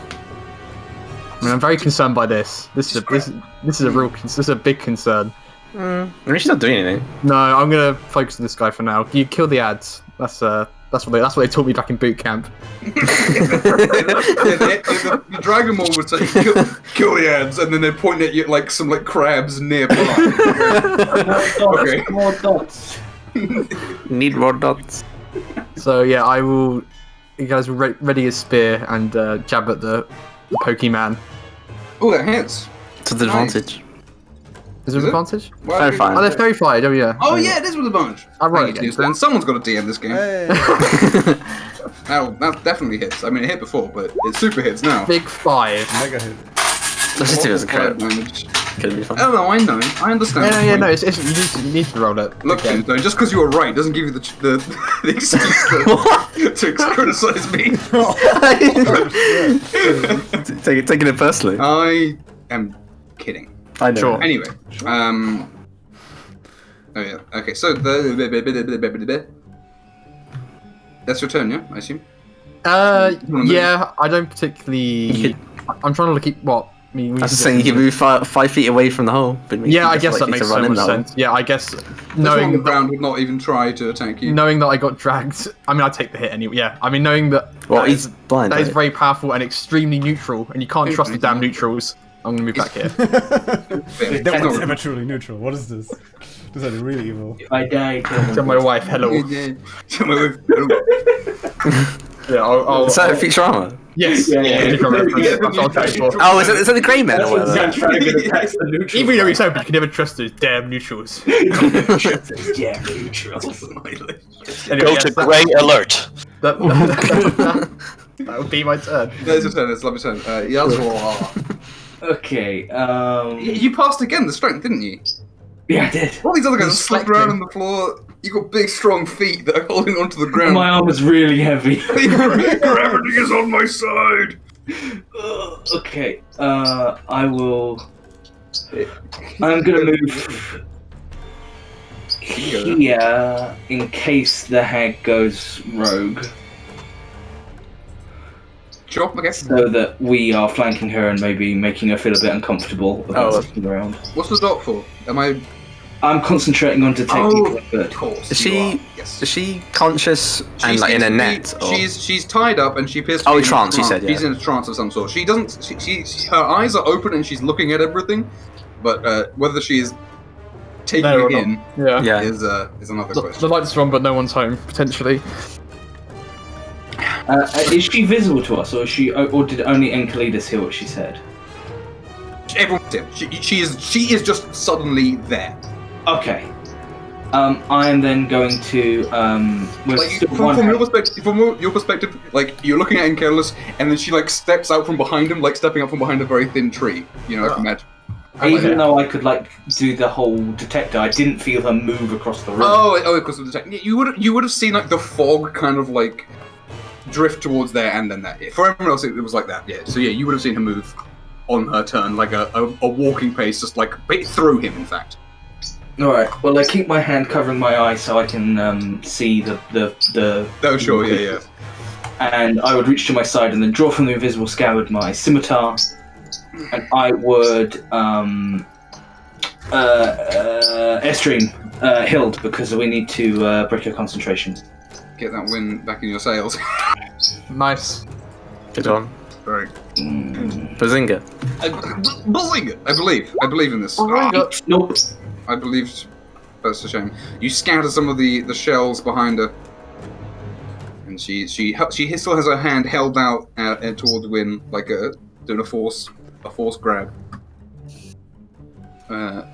I'm very concerned by this. This is a big concern. I mean, she's not doing anything. No, I'm gonna focus on this guy for now. You kill the ads. That's what they taught me back in boot camp. the Dragon Ball would say, kill the ads, and then they'd point at you like some crabs nearby. Okay. More dots. Need more dots. So yeah, I will. You guys will ready his spear and jab at the Pokemon. Oh, that hits. To the advantage. Is there an advantage? Well, Very fine. Oh, they're verified. Oh yeah. Oh yeah, it is with advantage. I'm right Thank you, again. Then someone's got to DM this game. Hey. That definitely hits. I mean, it hit before, but it super hits now. Big 5. Mega hit. Let's just do it as a crit. Advantage. Could be fun. Oh no, I know. I understand. Yeah, no. It's you need to roll it. Look, again. though, just because you were right doesn't give you the excuse to criticize me. Taking it personally. I am kidding. I know. Sure. Anyway, oh yeah. Okay, so that's your turn, yeah? I assume. Yeah. I don't particularly. I'm trying to look at what. I mean, I was just saying you can move 5 feet away from the hole. Yeah, I guess that makes so much sense. Yeah, I guess Knowing on knowing the ground would not even try to attack you. that I got dragged. I mean, I take the hit anyway. Yeah, I mean, knowing that. Well, that he's is- blind. That is right? very powerful and extremely neutral, and you can't trust the damn neutrals. I'm gonna move back here. That one's never truly neutral. What is this? This is really evil. If I die, Tell my wife hello. Yeah, I'll Is that a feature armor? yes. Yeah. That's what I'll go for. Oh, is that the grey men or whatever? Even though he's open, you can never trust those damn neutrals. Yeah, neutral. Anyway, Go yes, to grey alert. that would be my turn. There's your turn, it's lovely turn. Yazwar. Okay, You passed again the strength, didn't you? yeah, I did. All these other guys He's slipped reflecting. around on the floor. You got big, strong feet that are holding onto the ground. My arm was really heavy. Gravity is on my side. Okay, I'm gonna move here in case the hag goes rogue, Sure, okay. so that we are flanking her and maybe making her feel a bit uncomfortable about sitting around. What's the dot for? Am I? I'm concentrating on detecting her. Of course. Is you she? are. Yes. Is she conscious and like in a net? Or? She's tied up and she appears to Oh, be in trance, you said, yeah. She's in a trance of some sort. She doesn't. Her eyes are open and she's looking at everything, but whether she is taking There or it not. in Yeah. is another The question. lights are on, but no one's home potentially. Is she visible to us, or did only Enceladus hear what she said? Everyone's in. She is just suddenly there. Okay. I am then going to we're Like, still from your perspective, like you're looking at Enceladus, and then she like steps out from behind him, like stepping up from behind a very thin tree. You know, like imagine. Even though I could like do the whole detector, I didn't feel her move across the room. Oh, of course, the detect. You would have seen like the fog kind of like drift towards there, and then that. For everyone else, it was like that. Yeah. So yeah, you would have seen her move on her turn, like a walking pace, just like through him. In fact. All right. Well, I keep my hand covering my eye so I can see the. Oh sure, yeah. And I would reach to my side and then draw from the invisible scabbard my scimitar, and I would airstream Hild because we need to break her concentration. Get that wind back in your sails. Nice. Good on. Right. Bazinga. Bazinga! I believe in this. Nope. I believe. That's a shame. You scatter some of the shells behind her. and she still has her hand held out towards Wynn, like doing a force grab. You're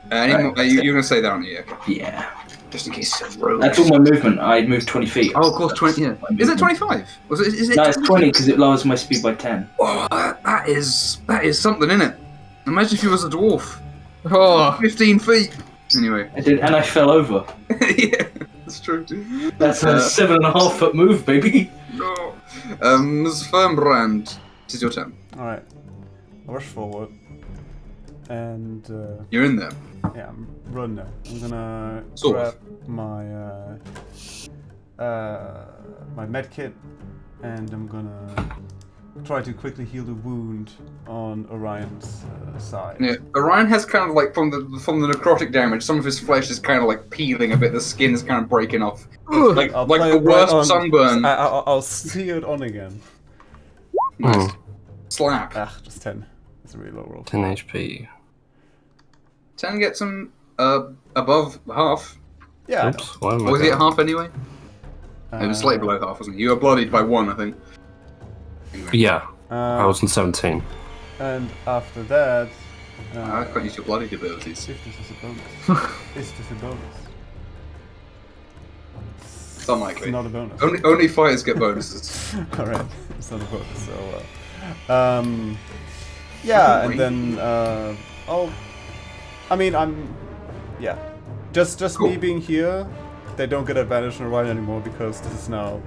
gonna say that, aren't you? Okay. Yeah. Just in case it's rogue. That's all my movement. I moved 20 feet. Oh, of course, 20. Yeah. Is it 25? Is it No, it's 20 because it lowers my speed by 10. Oh, that is something, isn't it? Imagine if you was a dwarf. Oh, 15 feet. Anyway. I did, and I fell over. Yeah, that's true. That's a 7.5 foot move, baby. No. Ms. Fernbrand, it is your turn. Alright. I'll rush forward. And, You're in there. yeah, I'm running now. I'm gonna Sort grab of. my, my med kit, and I'm gonna try to quickly heal the wound on Orion's side. Yeah, Orion has kind of like from the necrotic damage, some of his flesh is kind of like peeling a bit. The skin is kind of breaking off, like I'll the play it worst right on. sunburn. I'll see it on again. Nice. Slap. Just 10. That's a really low roll. 10 HP. 10 gets him above half. Yeah, I know. Oops, why am Or I was he at going? half anyway? It was slightly below half, wasn't he? You were bloodied by 1, I think. Anyway. Yeah, I was in 17. And after that... I can't use your bloodied abilities. If this is a bonus. Is this a bonus? It's unlikely. It's not a bonus. Only fighters get bonuses. Alright, it's not a bonus, so... yeah, and then... Yeah. Just Cool. me being here, they don't get advantage on Orion anymore because this is now...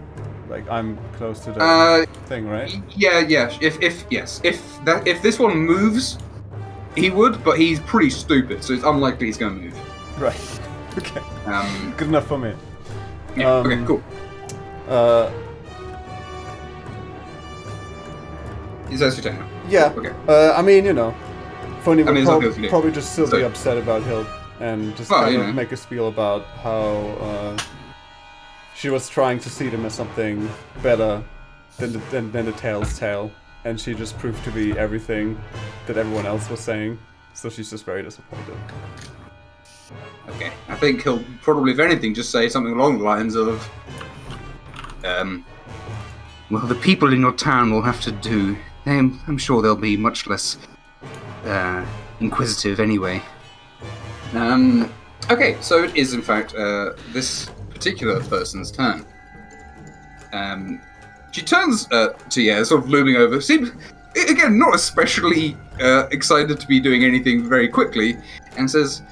Like, I'm close to the thing, right? Yeah. If this one moves, he would, but he's pretty stupid, so it's unlikely he's going to move. Right. Okay. Um, Good enough for me. yeah, okay, cool. Is that your turn now? Yeah. Okay. I mean, you know, Phony would it's not good for you. probably just still be So- upset about Hill and just Well, kind you of know. make a spiel about how she was trying to see them as something better than the Tail's Tale, and she just proved to be everything that everyone else was saying. So she's just very disappointed. Okay. I think he'll probably, if anything, just say something along the lines of, well, the people in your town will have to do. I'm sure they'll be much less inquisitive anyway. Okay, so it is in fact this particular person's turn. She turns to yeah, sort of looming over. Seems again not especially excited to be doing anything very quickly, and says,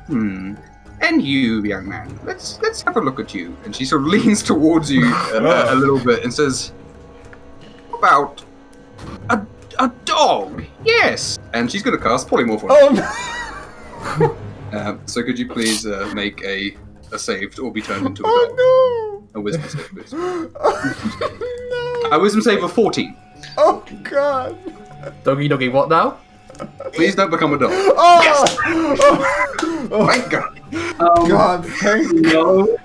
and you, young man, let's have a look at you. And she sort of leans towards you a little bit and says, about a dog, yes. And she's going to cast Polymorph on you. Oh no! So could you please make a save or be turned into a dog? Oh A wisdom save, please. no! Oh A wisdom save of 14. no! Oh god! doggy, what now? Please don't become a dog. Oh! Yes! Oh, Thank God. God, thank you. No.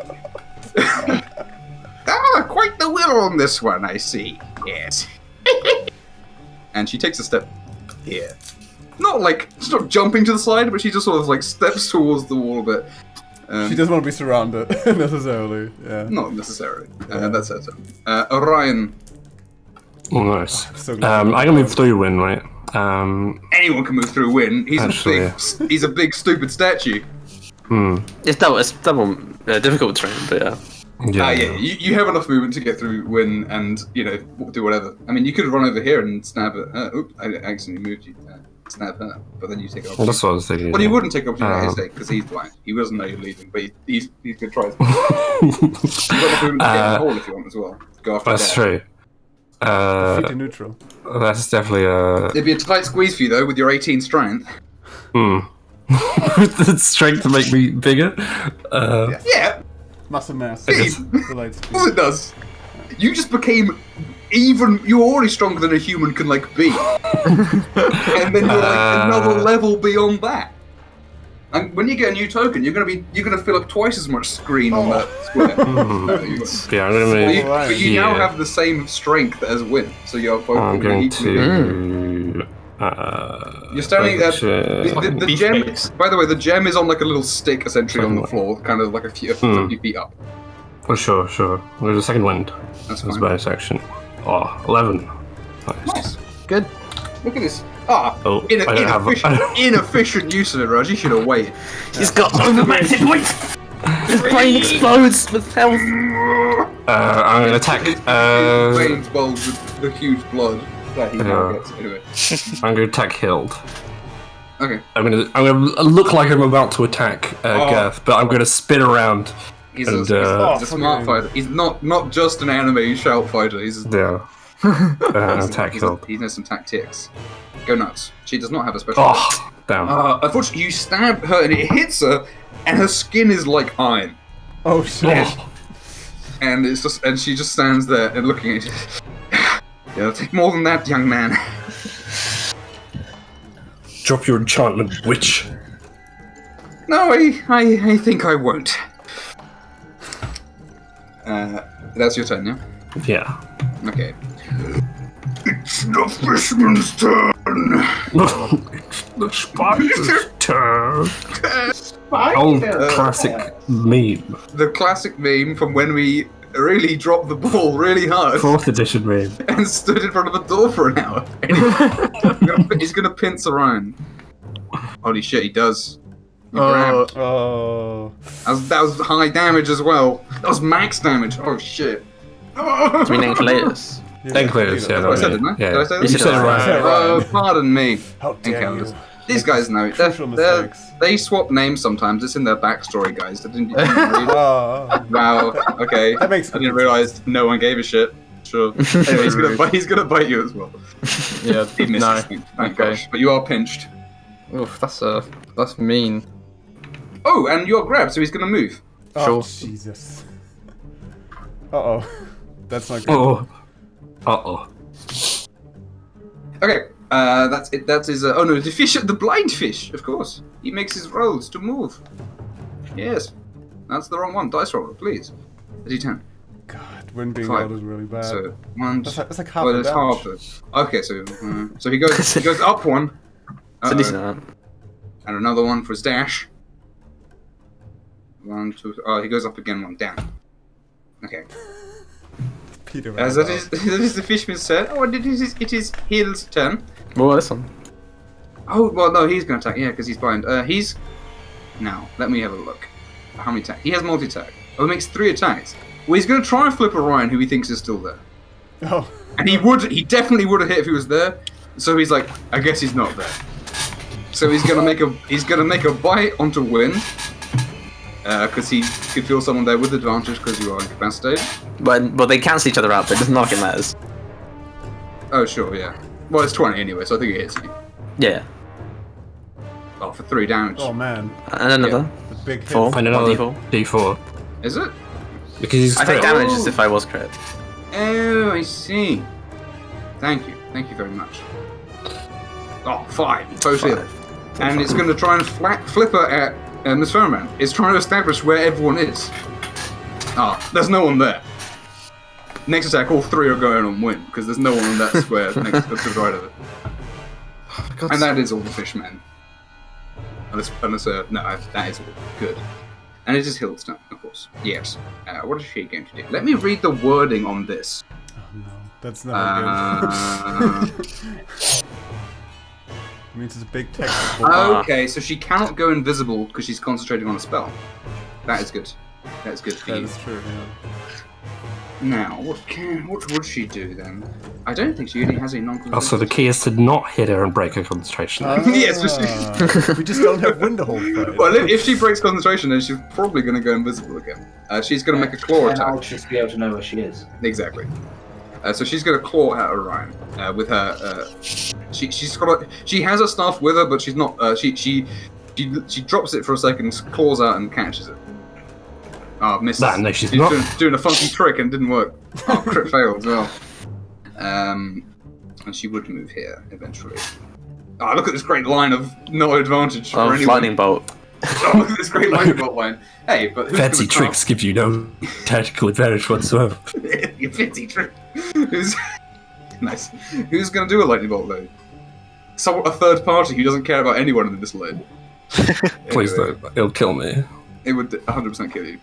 Quite the will on this one, I see. Yes. And she takes a step here. She's not jumping to the side, but she just sort of like steps towards the wall a bit. She doesn't want to be surrounded necessarily. Yeah. Not necessarily. That's her turn. Orion. Oh, nice. So glad I can move through Win, right? Anyone can move through a win. Actually, He's a big stupid statue. It's double difficult terrain, but yeah. Yeah. You have enough movement to get through win and do whatever. I mean, you could run over here and snap at her. Oops, I accidentally moved you. Snap her, but then you take Well, opportunity. that's what I was thinking. Well, yeah. he wouldn't take opportunity at his sake because he's blind. He doesn't know you're leaving, but he's going to try his best. You've got enough movement to get in the hole if you want as well. Go after That's that. true. Feet to neutral. That's definitely It'd be a tight squeeze for you though with your 18 strength. With the strength to make me bigger. Yeah, Muscle mass. Speed. Relates of course it does. You just became you're already stronger than a human can be. And then you're another level beyond that. And when you get a new token, you're gonna fill up twice as much screen on that square. Yeah, I'm gonna make. But you now have the same strength as Win, so you're both I'm going to. You're standing there. The Beef gem. cakes. By the way, the gem is on a little stick, essentially on the floor, kind of like a few 50 feet up. Oh, sure. There's a second wind. That's That's fine. bonus action. Oh, 11. Nice. Good. Look at this. Ah, Oh, I don't have- inefficient use of it, Raj. You should have waited. He's got overmated weight! His brain explodes with health! I'm gonna attack. Veins bulge with the huge blood that he now gets. Anyway. I'm gonna attack Hild. Okay. I'm gonna look like I'm about to attack Garth, but I'm gonna spin around. He's And, a smart fighter. He's not just an anime shout fighter. He's Yeah. Attack Hild. he knows some tactics. Go nuts. She does not have a special. Oh, damn. Unfortunately, you stab her and it hits her, and her skin is like iron. Oh shit! Oh. And it's just, and she just stands there and looking at you. Yeah, it'll take more than that, young man. Drop your enchantment, witch. No, I think I won't. That's your turn, yeah? Yeah. Okay. It's the fishman's turn. The spider's turn. Old classic meme. The classic meme from when we really dropped the ball really hard 4th edition meme. and stood in front of a door for an hour. He's gonna pinch around. Holy shit, he does. He grabbed. Oh. That was high damage as well. That was max damage. Oh shit. Do we name Cletus? Cletus, yeah. I said, didn't I? Yeah. Did I say that? You said it right. Oh, pardon me. How dare you? Encounters. These guys know. Crucial mistakes. They swap names sometimes. It's in their backstory, guys. Didn't you read? Oh. Wow. Okay. That makes I didn't realize no one gave a shit. Sure. Anyway, he's gonna bite you as well. Yeah. He misses. No. Thank Okay. gosh. But you are pinched. Oof, that's mean. Oh, and you're grabbed, so he's gonna move. Oh, Sure. Jesus. Uh-oh. That's not good. Uh-oh. Okay. That's it. That is. Oh no, the fish, the blind fish. Of course, he makes his rolls to move. Yes, that's the wrong one. Dice roller, please. A D10. God, wind being 5. out is really bad. So 1. That's like half Well, the it's damage. half it. Okay, so he goes up one. It's a decent Uh-oh. amount. And another one for his dash. 1, 2. Oh, he goes up again. 1 down. Okay. Peter. As that is the fishman's turn. Oh, it is Hill's turn. Well, this one. Oh, well, no, he's going to attack. Yeah, because he's blind. He's... Now, let me have a look. How many attacks? He has multi-attack. Oh, he makes 3 attacks. Well, he's going to try and flip Orion, who he thinks is still there. Oh. And he definitely would have hit if he was there. So he's like, I guess he's not there. So he's going to make a bite onto Wynn. Because he could feel someone there with advantage because you are incapacitated. But they cancel each other out, but it doesn't fucking matters. Oh, sure, yeah. Well, it's 20 anyway, so I think it hits you. Yeah. Oh, for 3 damage. Oh man. And another. The big hit. 4. Find Or another D4. D4. Is it? Because he's I take crit. damage as if I was crit. Oh, I see. Thank you. Thank you very much. Oh, 5. Totally. 5. And it's going to try and flip her at Miss Fernbrand. It's trying to establish where everyone is. Ah, there's no one there. Next attack, all 3 are going on Win, because there's no one on that square next to the right of it. And that is all the fishmen. Unless no, that is all good. And it is Hill's turn, of course. Yes. What is she going to do? Let me read the wording on this. Oh no. That's not good. It means it's a big text. Okay, so she cannot go invisible because she's concentrating on a spell. That is good. That's good for That you. is true, yeah. Now, what would she do then? I don't think she really has any non-concentration. Also, the key is to not hit her and break her concentration. Yes, We just don't have Winterhold fight. Well, if she breaks concentration, then she's probably going to go invisible again. She's going to make a claw And I'll attack. just be able to know where she is. Exactly. So she's going to claw at Orion with her. She has her staff with her, but she's not. She drops it for a second, claws out, and catches it. Oh, misses. No, she's not. Doing a funky trick and didn't work. Oh, crit failed as well. And she would move here eventually. Oh, look at this great line of no advantage for Oh, anyone. lightning bolt. Oh, look at this great lightning bolt line. Hey, but who's Fancy gonna tricks give you no tactical advantage whatsoever. Your fancy trick. Who's nice? Who's gonna do a lightning bolt though? A third party who doesn't care about anyone in this lane. Please Anyway, don't. It'll kill me. It would 100% kill you.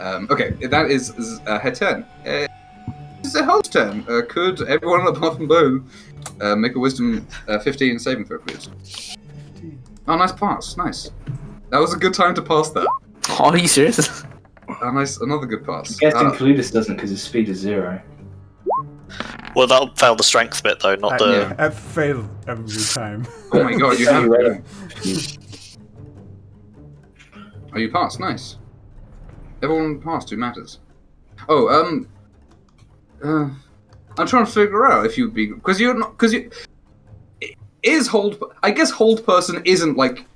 Okay, that is her turn. It's a host turn. Could everyone apart from Bo make a wisdom 15 saving throw, please? Oh, nice pass. Nice. That was a good time to pass that. Oh, are you serious? Nice, another good pass. I'm guessing Kaludis doesn't because his speed is 0. Well, that'll fail the strength bit though, not the. I fail every time. Oh my god, you have read it. Oh, you passed. Nice. Everyone passed. Who matters? Oh, I'm trying to figure out if you'd be because you're not because you is hold. I guess hold person isn't like.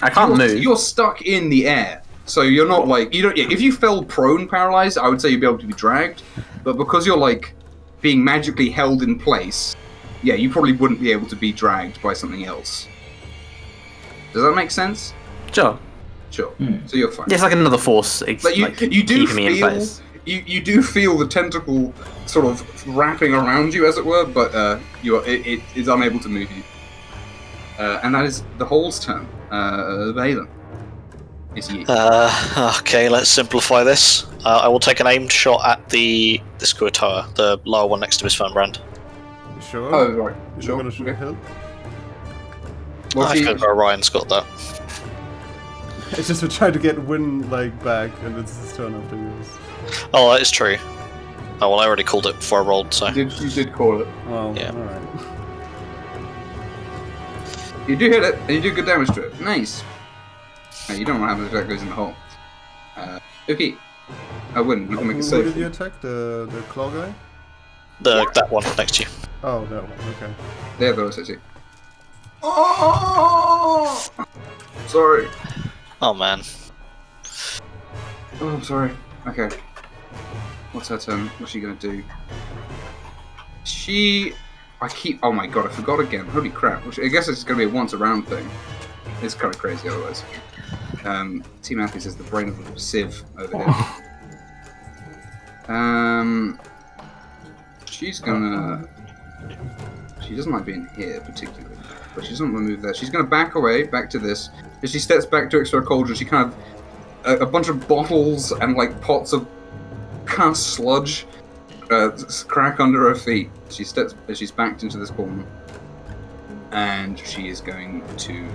I can't move. You're stuck in the air, so you're not like you don't. If you fell prone, paralyzed, I would say you'd be able to be dragged. But because you're like being magically held in place, yeah, you probably wouldn't be able to be dragged by something else. Does that make sense? Sure. Sure. So you're fine. Yeah, it's like another force. But you do keeping me in feel place. you do feel the tentacle sort of wrapping around you, as it were, but it is unable to move you. And that is the hole's turn. Valen. It's you. Okay, let's simplify this. I will take an aimed shot at the Kuatoa, the lower one next to Miss Fernbrand. Sure. Oh, right. You're Sure. gonna shoot Okay. help? Well, I think Orion's got that. It's just we tried to get Win back, and it's his turn after yours. Oh, that is true. Oh well, I already called it before I rolled, so. you did call it. Well, Yeah. alright. You do hit it, and you do good damage to it. Nice. You don't know how much that goes in the hole. Okay. I wouldn't. You can make a Who save. did you attack? The claw guy? That one next to you. Oh, that one. Okay. There goes it. Oh! Sorry. Oh man. Oh, sorry. Okay. What's her turn? What's she gonna do? Oh my god, I forgot again. Holy crap. I guess it's gonna be a once around thing. It's kind of crazy otherwise. T. Matthews is the brain of a sieve over here. She's gonna... She doesn't like being here particularly, but she doesn't want to move there. She's gonna back away, back to this. As she steps back to extra cauldron, she kind of... A bunch of bottles and pots of cast sludge crack under her feet. She steps as she's backed into this corner, and she is going to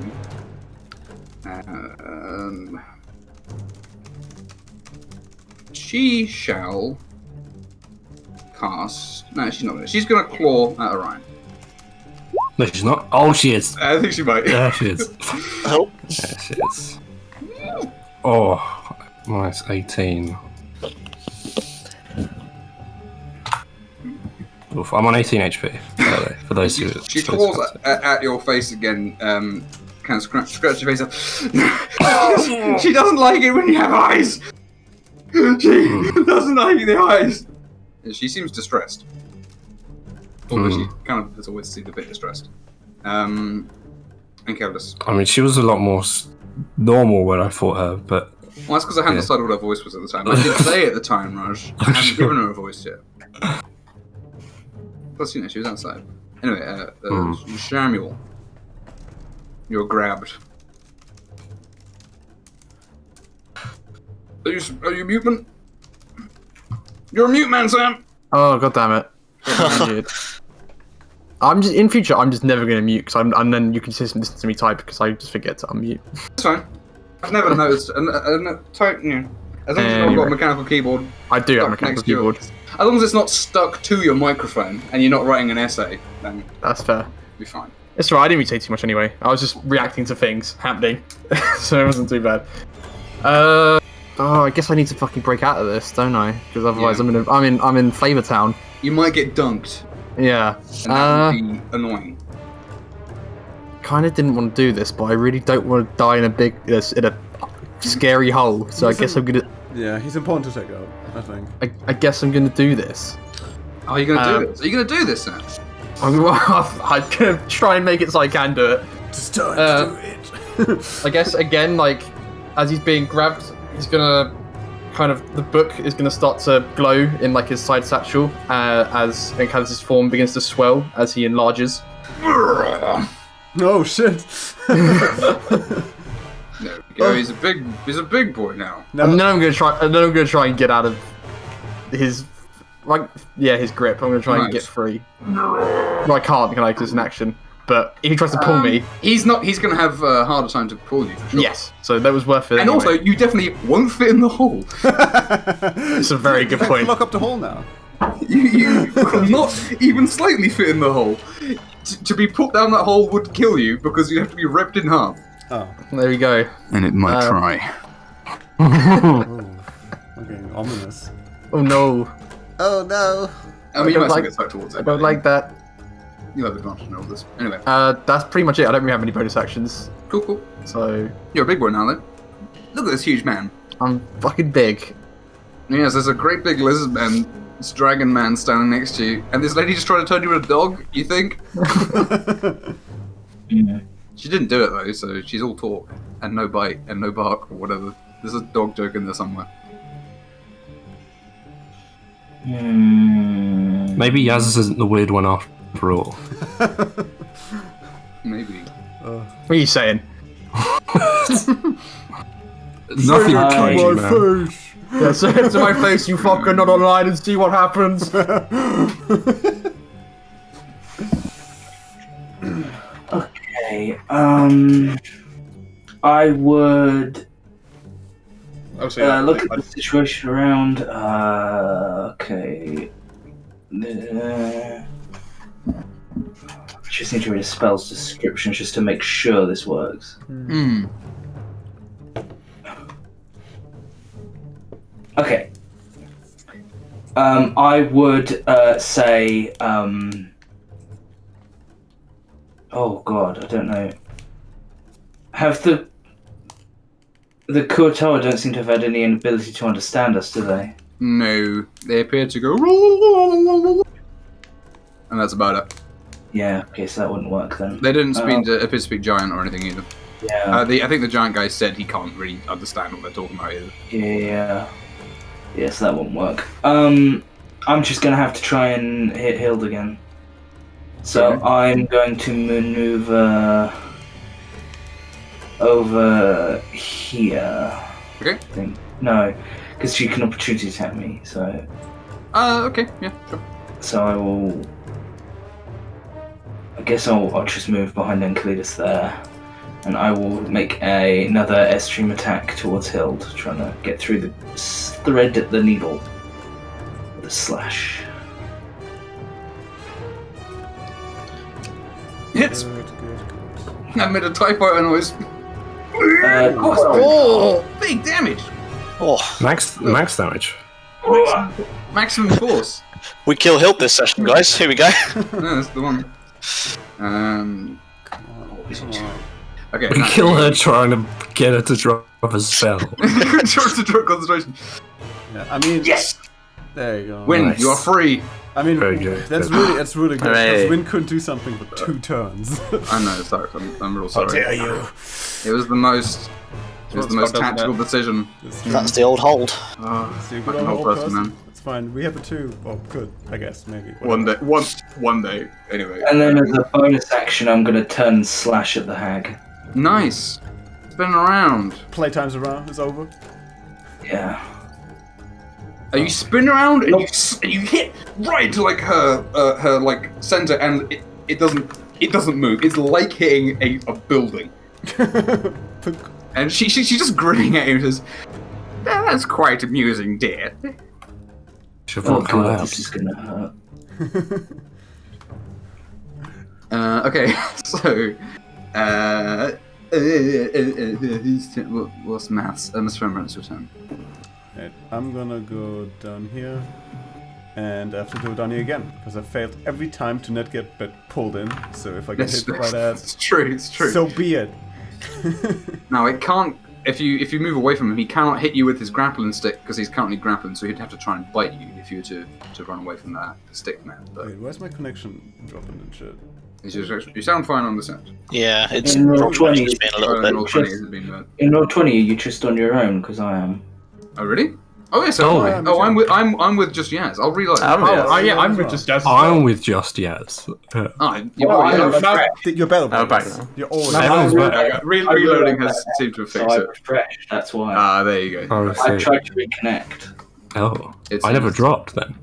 she shall cast. No, she's not gonna. She's gonna claw at Orion. No, she's not. Oh, she is. I think she might. Yeah, she is. Oh. Yeah, she is. Oh, nice 18. Oof, I'm on 18 HP, by the way, for those who... She claws at your face again, kind of scratch your face up. She doesn't like it when you have eyes! She doesn't like the eyes! She seems distressed. Although she kind of has always seemed a bit distressed. And Keldus. I mean, she was a lot more normal when I fought her, but... Well, that's because I hadn't decided what her voice was at the time. I did say at the time, Raj. I haven't given her a voice yet. Plus, she was outside. Anyway, Samuel. You're grabbed. Are you mute man? You're a mute man, Sam! Oh, god damn it. I'm just in future. I'm just never gonna mute and then you can just listen to me type because I just forget to unmute. It's fine. I've never noticed. Type, you know, as long as you've not got a mechanical keyboard. I do have a next mechanical to keyboard. As long as it's not stuck to your microphone and you're not writing an essay, then That's fair. you'll be fine. It's alright. I didn't mutate too much anyway. I was just reacting to things happening, so it wasn't too bad. Oh, I guess I need to fucking break out of this, don't I? Because otherwise, Yeah. I'm in Flavor Town. You might get dunked, Yeah. and that would be annoying. Kind of didn't want to do this, but I really don't want to die in a scary hole. So I guess I'm gonna. Yeah, he's important to take out, I think. I guess I'm gonna do this. Oh, you're gonna do this? Are you gonna do this, Sam? I'm gonna try and make it so I can do it. Just do it. I guess again, as he's being grabbed, he's gonna the book is gonna start to glow in his side satchel as his form begins to swell as he enlarges. No shit. There we go. He's a big boy now. No. And then I'm gonna try and get out of his his grip. I'm gonna try and get free. No, I can't, can I? Because it's an action. But if he tries to pull me, he's gonna have a harder time to pull you for sure. yes. So that was worth it. And anyway. also, you definitely won't fit in the hole. It's a very good point. Lock up the hole now. You will not even slightly fit in the hole. To be put down that hole would kill you because you have to be ripped in half. Oh. There we go. And it might try. Ooh. Okay, ominous. Oh no. Oh no. I mean, you don't might still like- get stuck towards it. I don't like that. You have advantage on all this. Anyway, That's pretty much it. I don't really have any bonus actions. cool. So You're a big boy now, then. Look at this huge man. I'm fucking big. Yes, there's a great big lizard man, this dragon man standing next to you, and this lady just tried to turn you into a dog, you think? Yeah. She didn't do it though, so she's all talk, and no bite, and no bark, or whatever. There's a dog joke in there somewhere. Maybe Yaz isn't the weird one after all. Maybe. What are you saying? Nothing Hi. changing, My man. face. Yeah, say it to my face, you fucker, not online, and see what happens. Okay. I would look at the situation around. Okay. Just need to read a spell's description just to make sure this works. Okay. I would say. Oh God, I don't know. Have the Kuotoa don't seem to have had any ability to understand us, do they? No, they appear to go, and that's about it. Yeah. Okay, so that wouldn't work then. They didn't appear to speak giant or anything either. Yeah. I think the giant guy said he can't really understand what they're talking about either. Yeah. Yes, that won't work. I'm just gonna have to try and hit Hild again. So Okay. I'm going to maneuver over here. Okay. I think. No, because she can opportunity attack me. So Okay, yeah, sure. I will. I guess I'll just move behind Enceladus there, and I will make another airstream attack towards Hild, trying to get through the thread at the needle. The slash. Hits! Good. I made a TIE fighter noise. Well, Big damage! Oh, Max damage. Maximum force. we kill Hilt this session, guys. Here we go. No, that's the one. Okay. We kill her trying to get her to drop a spell. Tries to drop concentration. Yeah, I mean, Yes! there you go. Win, Nice. you are free. I mean, Very good. that's really good. Hooray. Because Win couldn't do something for 2 turns. I know, sorry, I'm real sorry. you? It was the most tactical decision. That's the old hold. Oh, So you fucking got a whole whole person, man. It's fine. We have a 2. Oh, good. I guess maybe. One day, one day. Anyway, and then as a bonus action, I'm going to turn and slash at the hag. nice. Spin around. Playtime's around. It's over. Yeah. You spin around and you hit right to like her like center, and it doesn't move. It's like hitting a building. And she's just grinning at you and says, "That's quite amusing, dear." Should Oh have come God, out. this is going to hurt. Okay, so what's maths? Miss Fernbrand, it's your turn. Right, I'm gonna go down here. And I have to go down here again. Because I failed every time to not get pulled in. So if I get hit by that, It's true. It's true. so be it. Now it can't. If you move away from him, he cannot hit you with his grappling stick because he's currently grappling. So he'd have to try and bite you if you were to run away from that stick man. But Wait, where's my connection dropping and shit? you sound fine on this end. Yeah, it's In roll probably 20, just being a little Roll bit. 20 has been bad. In roll 20, you're just on your own, because I am. Oh really? Oh yeah, so Oh. I'm with just Yaz. I'll reload. I'm with just Jazz. I'm with just Yaz. You're better. I'm back now. You're always. Everyone's back. Reloading has seemed to have So fixed I it. refreshed, that's why. There you go. Oh, I I see. tried to reconnect. Oh, It's I never easy. dropped then.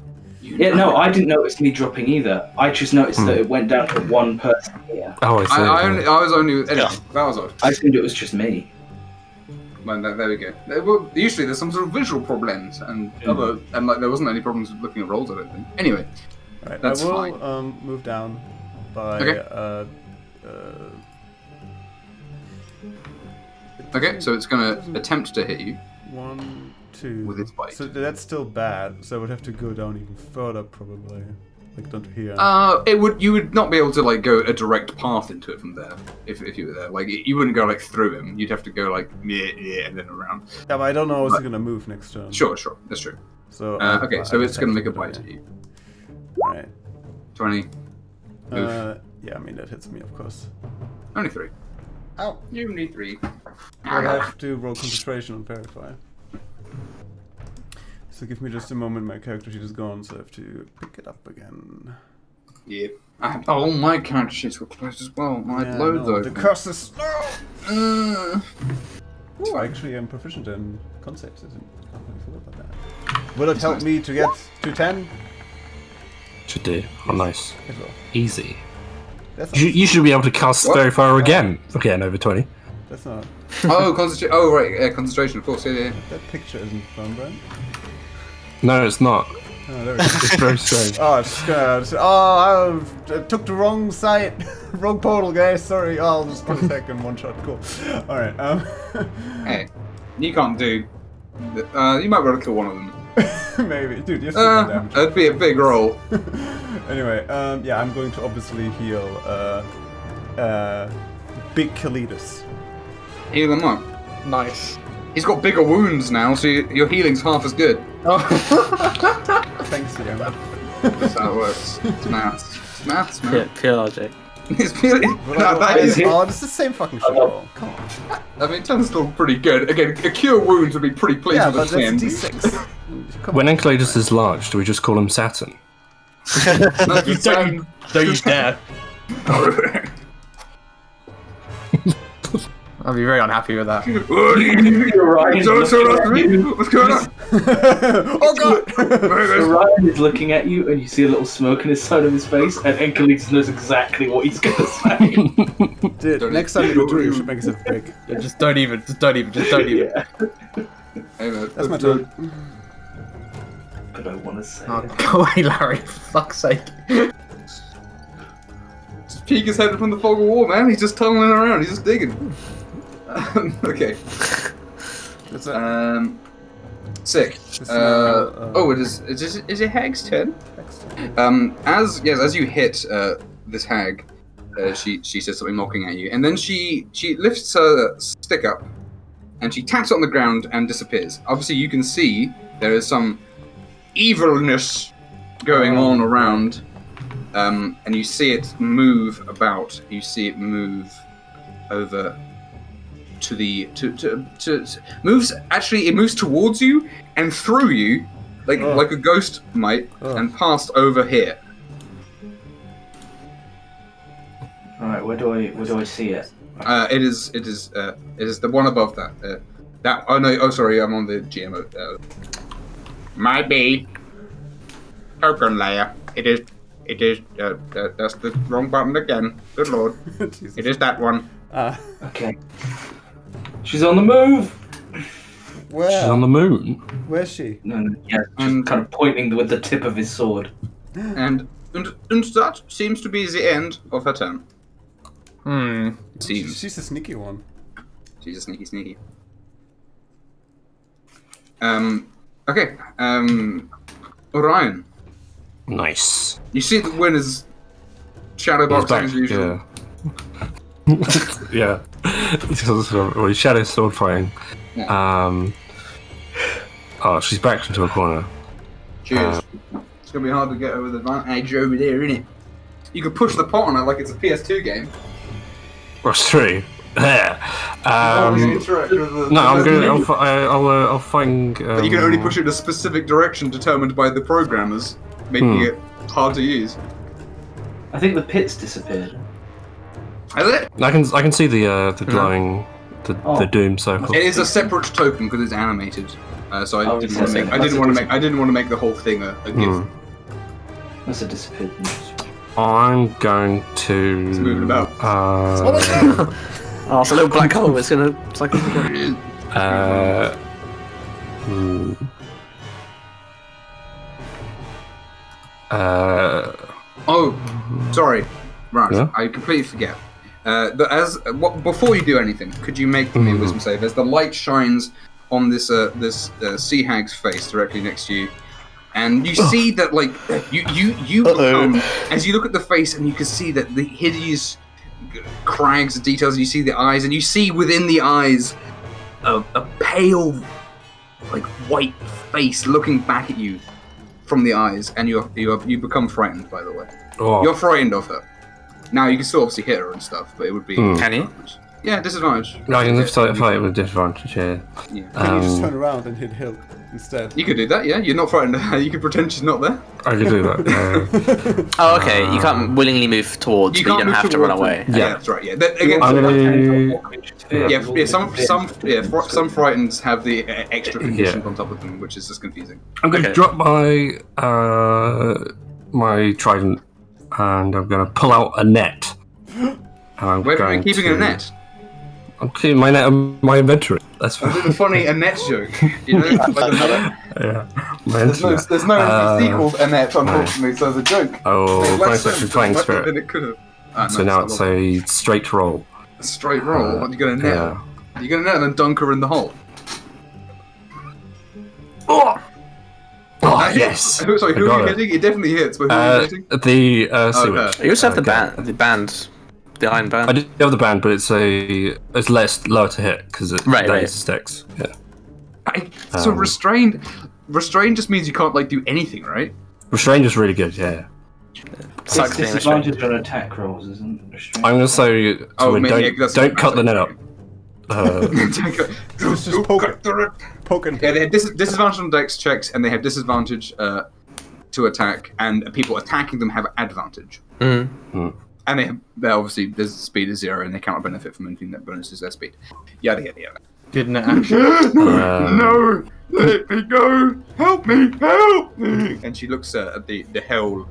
Yeah, no, I didn't notice me dropping either. I just noticed that it went down to one person here. Oh, I see. I was only anyway. Yeah. That was odd. I assumed it was just me. Well, there we go. Well, usually there's some sort of visual problems, and like there wasn't any problems with looking at rolls. I don't think. Anyway, Right, That's I will fine. move down by. Okay. Okay, so it's gonna attempt to hit you. 1, 2. With its bite. So that's still bad. So I would have to go down even further, probably. Like down to here. You would not be able to like go a direct path into it from there if you were there. Like you wouldn't go like through him. You'd have to go like yeah, and then around. Yeah, but I don't know if it's gonna move next turn. Sure, that's true. So. Okay, so it's gonna make a bite at at you. Right. 20. Yeah, I mean that hits me, of course. Only 3. Ow. You need 3. I have to roll concentration and verify. So give me just a moment. My character sheet is gone, so I have to pick it up again. Yeah. My character sheets were closed as well. My Yeah, loads no, open. the curses. Uh, Ooh, I actually am proficient in concepts. I completely forgot about that. Will it help me to get to 10? Should do. Oh, nice. It will. Easy. That's You should be able to cast What? Verifire again. Okay, over 20. That's not. concentration. Oh, right. Yeah, concentration, of course. Yeah. That picture isn't Fernbrand. No, it's not. Oh, there it is. It's very strange. Oh, I took the wrong site, wrong portal, guys. Sorry. Oh, I'll just kill a tech in one shot. Cool. All right. Hey, you can't do. You might be able to kill one of them. Maybe, dude. You're still damage. That'd be a big roll. Anyway, yeah, I'm going to obviously heal Big Kalidas. Heal him up. Nice. He's got bigger wounds now, so your healing's half as good. Thanks, Ian. That's how it works. It's maths. Maths, man. Yeah, pure logic. It's purely. That is is. it. Oh, it's the same fucking shit roll. Come on. I mean, 10's still pretty good. Again, a cure wounds would be pretty pleased Yeah, with but a that's 10. D6. Come When Enceladus is large, do we just call him Saturn? You don't you dare. I'd be very unhappy with that. What's going on? Oh god! Ryan is looking at you, and you see a little smoke in his side of his face, and Enkelix knows exactly what he's gonna say. Dude, next time you do it, you should make it big. Yeah, just don't even. Yeah. Hey, man, That's my turn. But I want to say Oh, it. go away, Larry, for fuck's sake. Just peek his head from the fog of war, man. He's just tunneling around. He's just digging. Okay. That's it. Sick. Just, Is it Hag's turn? As you hit this hag, she says something mocking at you, and then she lifts her stick up, and she taps it on the ground and disappears. Obviously, you can see there is some evilness going on around, and you see it move about. You see it move over to the moves. Actually, it moves towards you and through you, like a ghost might, and passed over here. All right, where do I see it? It is the one above that. Sorry, I'm on the GM. Might be token layer. It is. That's the wrong button again. Good lord. It is that one. Okay. She's on the move. Where? She's on the moon. Where's she? No, yeah, just kind of pointing with the tip of his sword. And that seems to be the end of her turn. Seems. She's a sneaky one. She's a sneaky. Okay. Orion. Nice. You see the winner's shadow box as usual. Yeah. Well, shadow sword fighting. Yeah. She's backed into a corner. Cheers. It's gonna be hard to get over the advantage over there, isn't it? You could push the pot on her like it's a PS2 game. That's true. There. interact with the. No, I'll find. But you can only push it in a specific direction determined by the programmers, making it hard to use. I think the pit's disappeared. Has it? I can see the glowing, the doom circle. It is a separate token because it's animated. So I didn't want to make the whole thing a GIF. That's a disappeared. I'm going to. It's moving about. Oh, it's a little black hole. It's gonna. It's like. Oh, sorry, Raj. Yeah? I completely forget. Before you do anything, could you make me a wisdom save? As the light shines on this sea hag's face directly next to you, and you see that like you become, as you look at the face, and you can see that the hideous crags and details, and you see the eyes, and you see within the eyes a pale, like white face looking back at you from the eyes, and you become frightened. By the way, you're frightened of her. Now you can still obviously hit her and stuff, but it would be. Can you? Yeah, disadvantage. No, I can fight with disadvantage. Yeah. Can you just turn around and hit Hill instead? You could do that. Yeah, you're not frightened. You could pretend she's not there. I could do that. Oh, okay. You can't willingly move towards, but you don't have to run away. Yeah, that's right. Yeah. Again, some frightened have the extra condition on top of them, which is just confusing. I'm going to drop my my trident, and I'm going to pull out a net. Where are you keeping a net? I'm keeping my net in my inventory. That's fine. It's a funny Annette joke. You know, like another. Yeah. There's no NPC called Annette, unfortunately, so it's a joke. Oh, bonus action flying Than spirit. it could have. So now it's a straight roll. A straight roll. What, you gonna net? Yeah. You're gonna net and then dunk her in the hole. Oh, yes! Sorry, who are you hitting? It definitely hits, but who are you hitting? The sewage. You also have the iron band. I did have the band, but it's lower to hit because it dangers sticks. Yeah. So restrained just means you can't like do anything, right? Restrained is really good. Yeah. Sucks being restrained. Disadvantage on attack rolls, isn't restrained? I'm gonna say don't cut the net up. Just poke and Yeah, they have disadvantage on dex checks, and they have disadvantage to attack, and people attacking them have advantage. And they obviously, their speed is 0, and they cannot benefit from anything that bonuses their speed. Yada yada yada. Good net action. No, let me go. Help me, help me. And she looks at the hell.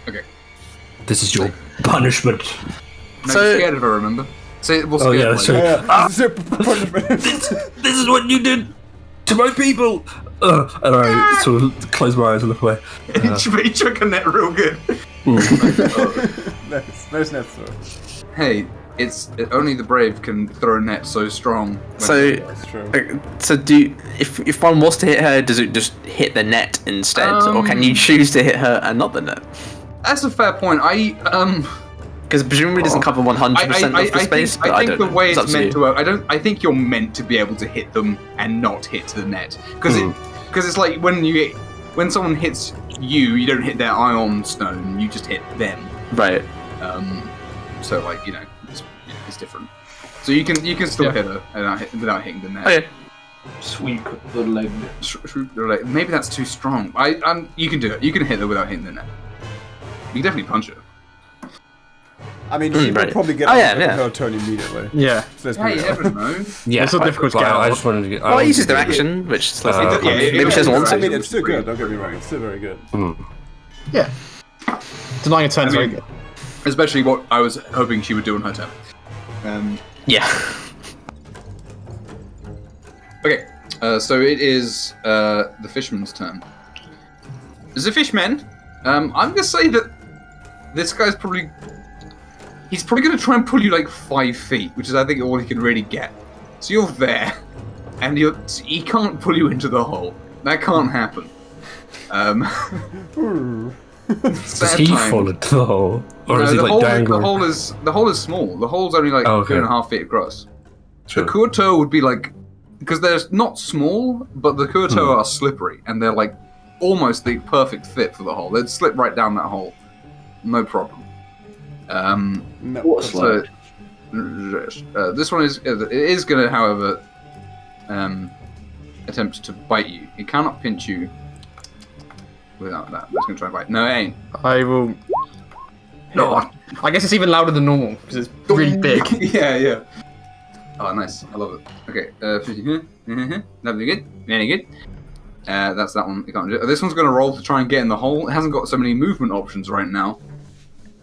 Okay. This is your punishment. No, you're scared of her, remember? Say it was scared. This is what you did to my people. And I sort of close my eyes and look away. He took a net real good. Nice net throw. Hey, only the brave can throw a net so strong. That's true. So if one was to hit her, does it just hit the net instead, or can you choose to hit her and not the net? That's a fair point. Because presumably it doesn't cover 100% of the space, but I don't know. The way it's meant to work, I think you're meant to be able to hit them and not hit the net. Because it's like when someone hits you, you don't hit their ion stone, you just hit them. Right. So like, it's different. So you can still hit her without hitting the net. Okay. Sweep the leg. Maybe that's too strong. You can do it. You can hit her without hitting the net. You can definitely punch her. I mean, she will probably get her turn immediately. Yeah. So you never know. Yeah, it's so difficult to get out. I just wanted to get. Well, it uses their action, which is less. Maybe she doesn't want to. I mean, it's still good. Don't get me wrong. It's still very good. Yeah. Denying a turn is very good. Especially what I was hoping she would do on her turn. Yeah. Okay, so it is the fisherman's turn. The fishman, I'm gonna say that this guy's he's probably gonna try and pull you like 5 feet, which is I think all he can really get. So you're there, and he can't pull you into the hole. That can't happen. Does he fall into the hole, or is he like dangling? The hole is small. The hole's only like 2.5 feet across. Sure. The Kurto would be like, because they're not small, but the Kurto are slippery, and they're like almost the perfect fit for the hole. They'd slip right down that hole, no problem. What slide? This one is going to, however, attempt to bite you. It cannot pinch you without that. It's going to try and bite. No, it ain't. I will. No. I guess it's even louder than normal because it's really big. Yeah. Oh, nice. I love it. Okay. Lovely, good. Very good. That's that one. You can't do it. This one's going to roll to try and get in the hole. It hasn't got so many movement options right now.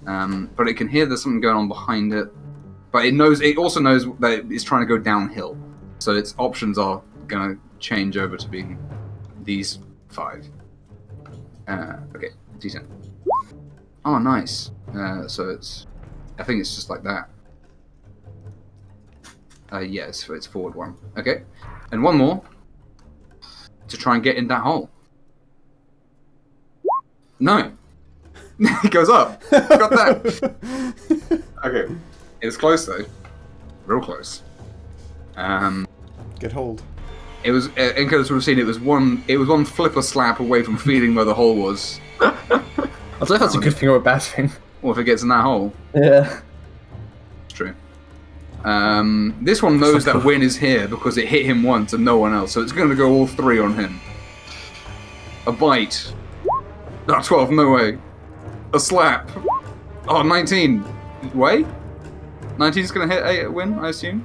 But it can hear there's something going on behind it. But it also knows that it's trying to go downhill. So its options are going to change over to being these 5. Okay, D10. Oh, nice. So I think it's just like that. Yes, it's forward 1. Okay. And one more to try and get in that hole. No. It goes up. Got that. Okay. It's close though. Real close. Get hold. It was Enco's would have seen it was one flipper slap away from feeling where the hole was. I don't know if that's a good thing or a bad thing. Or if it gets in that hole. Yeah. It's true. This one knows that Win is here because it hit him once and no one else, so it's going to go all 3 on him. A bite. Oh, 12, no way. A slap. Oh, 19. Way? 19's going to hit Win, I assume.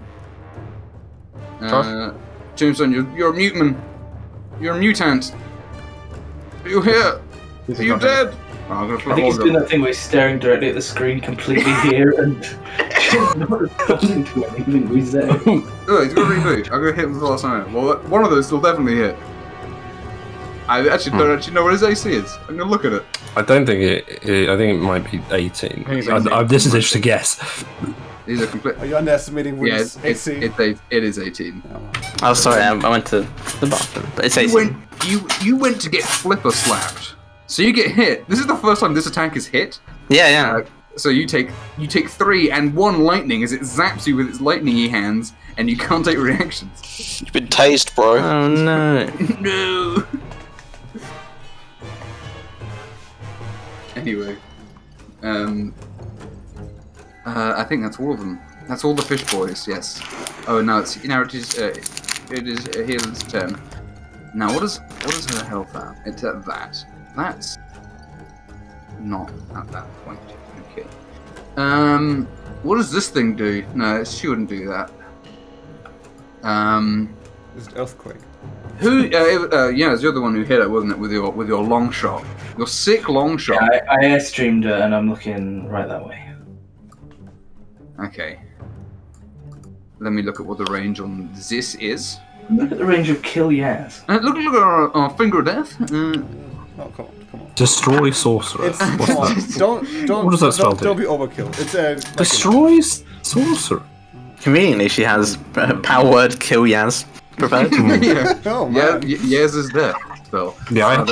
Tombstone, you're a mutant. You're a mutant. You're here. Are you dead? Oh, I'm gonna I think he's doing that thing where he's staring directly at the screen, completely here, and not responding to anything we say. Oh, he's got to reboot. I'm gonna hit him for the last time. Well, one of those will definitely hit. I actually don't actually know what his AC is. I'm gonna look at it. I don't think I think it might be 18. This is just a guess. These are complete. Are you underestimating Win's AC? It is 18. Oh, sorry, I went to the bathroom, but it's 18. You went to get flipper slapped, so you get hit. This is the first time this attack is hit. Yeah. So you take 3 and 1 lightning as it zaps you with its lightningy hands, and you can't take reactions. You've been tased, bro. Oh no. No. Anyway, I think that's all of them. That's all the fish boys. Yes. Oh, now it is Helen's turn. Now, what is her health at? It's at that. That's not at that point. Okay. What does this thing do? No, she wouldn't do that. Is it earthquake? Who? Yes, you're the one who hit it, wasn't it? With your long shot, your sick long shot. Yeah, I airstreamed it, and I'm looking right that way. Okay. Let me look at what the range on this is. Look at the range of kill Yaz. Look at our finger of death. Oh, come on. Destroy sorcerer. It's, come on. Don't. What does that spell do? Don't be overkill. It's a Destroy sorcerer. Conveniently, she has power word kill Yaz prepared. Yeah. Oh man. Yaz's death spell. Yeah, I have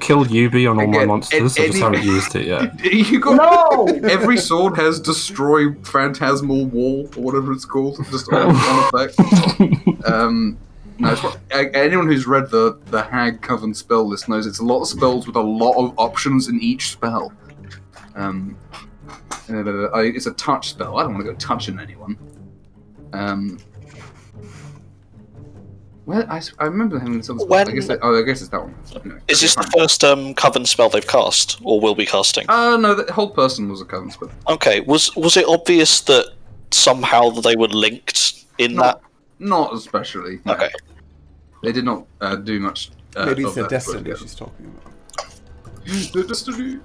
killed Yubi on all my monsters. I just haven't used it yet. You got every sword has destroy phantasmal wall or whatever it's called. Just on effect. No, anyone who's read the Hag Coven spell list knows it's a lot of spells with a lot of options in each spell. It's a touch spell. I don't want to go touching anyone. Well, I remember having some. I guess it's that one. No. Is this the first Coven spell they've cast, or will be casting? No, the whole person was a Coven spell. Okay, was it obvious that somehow they were linked in that? Not especially. No. Okay. They did not do much. Maybe it's the destiny she's talking about. The destiny.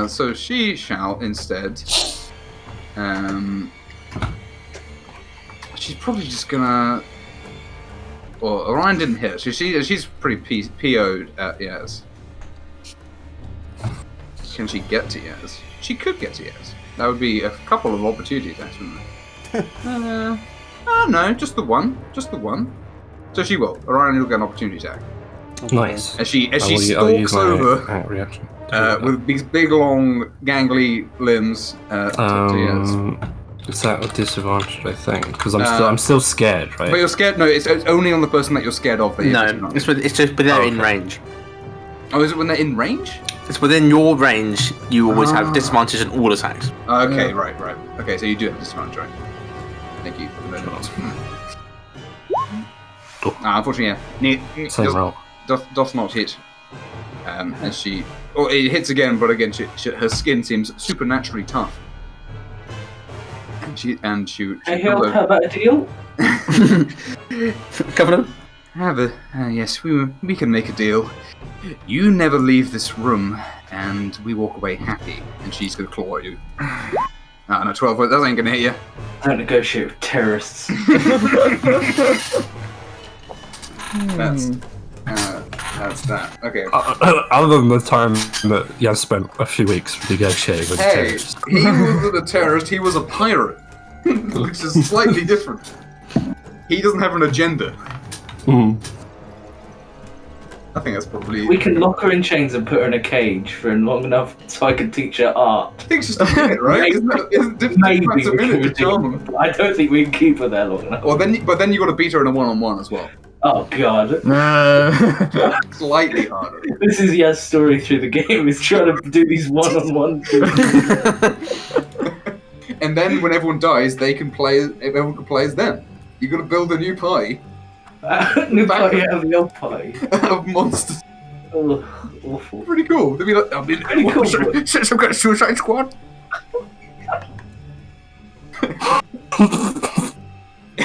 So she shall instead. She's probably just gonna. Well, Orion didn't hit. She's pretty PO'd at Yaz. Can she get to Yaz? She could get to Yaz. That would be a couple of opportunity attacks, wouldn't it? No, just the one. Just the one. So she will. Orion will get an opportunity attack. Nice. As she stalks over reaction. with these big, long, gangly limbs to Yaz. Is that a disadvantage? I think because I'm still scared, right? But you're scared. No, it's only on the person that you're scared of. No, it's just when they're in range. Oh, is it when they're in range? it's within your range. You always have disadvantage on all attacks. Okay, right. Okay, so you do have disadvantage, right? Thank you. Unfortunately, yeah. Same roll. Does not hit. And she... Oh, it hits again, but again, her skin seems supernaturally tough. And she Hey, how about a deal? Covenant? Yes, we can make a deal. You never leave this room, and we walk away happy. And she's gonna claw at you. No, 12. That ain't gonna hit you. I don't negotiate with terrorists. That's that. Okay. Other than the time that Yaz spent a few weeks negotiating with terrorists. He wasn't a terrorist, he was a pirate. Which is slightly different. He doesn't have an agenda. I think that's probably... We can lock her in chains and put her in a cage for long enough so I can teach her art. I think she's just a minute, right? Maybe a minute to charm him. I don't think we can keep her there long enough. Well, but then you got to beat her in a one-on-one as well. Oh god. Slightly harder. This is Yaz's story through the game, is trying to do these one-on-one things. And then when everyone dies, everyone can play as them. You got to build a new party. New party out of the old party. Of monsters. Oh, awful. Pretty cool. They'd be like, Pretty cool. Some kind of Suicide Squad.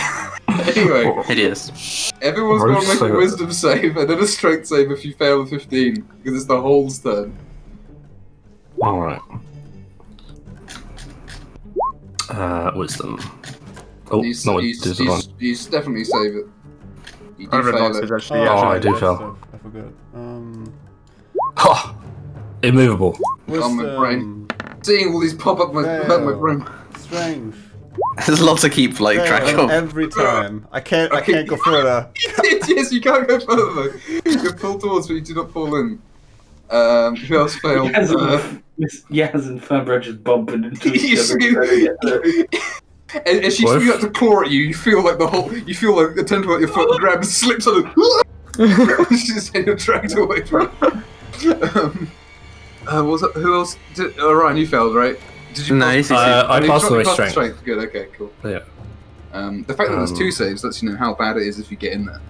Anyway, Hideous. everyone's got to make a wisdom save and then a strength save if you fail a 15, because it's the hole's turn. Alright. Wisdom. Oh, You definitely save it. You do I have fail advantage it. actually. Oh, Yeah, I do fail. I forgot. Ha! Immovable. On my brain. Seeing all these pop up my brain. Strength. There's a lot to keep track of. Every time. I can't go further. Yes, you can't go further. You pull towards, but you do not fall in. Who else failed? Yaz and Fernbrand just bumping into You each other. As she swings up to claw at you, you feel like the tentacle at your foot grabs, slips on it. She's getting dragged away from it. Who else? Ryan, you failed, right? Did you? No, I passed my the strength. Good. Okay. Cool. Yeah. The fact that there's 2 saves lets you know how bad it is if you get in there.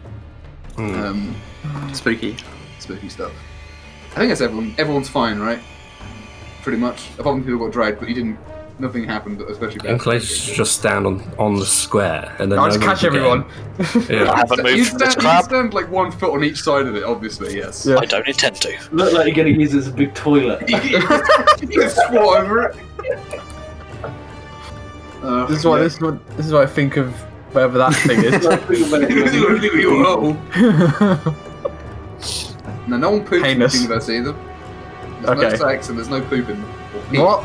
Spooky. Spooky stuff. I think that's everyone. Everyone's fine, right? Pretty much. Apart from people got dragged, but nothing happened, especially. And Clay's just stand on the square and then. I'll just catch everyone. Yeah. I haven't moved from this crab. You stand like 1 foot on each side of it, obviously. Yes. Yeah. I don't intend to. Look like you're going to use it as a big toilet. You squat over it. This is what I think of whatever that thing is. No, no one poops in the Heinous. universe either. There's no Okay. sex and there's no pooping. What?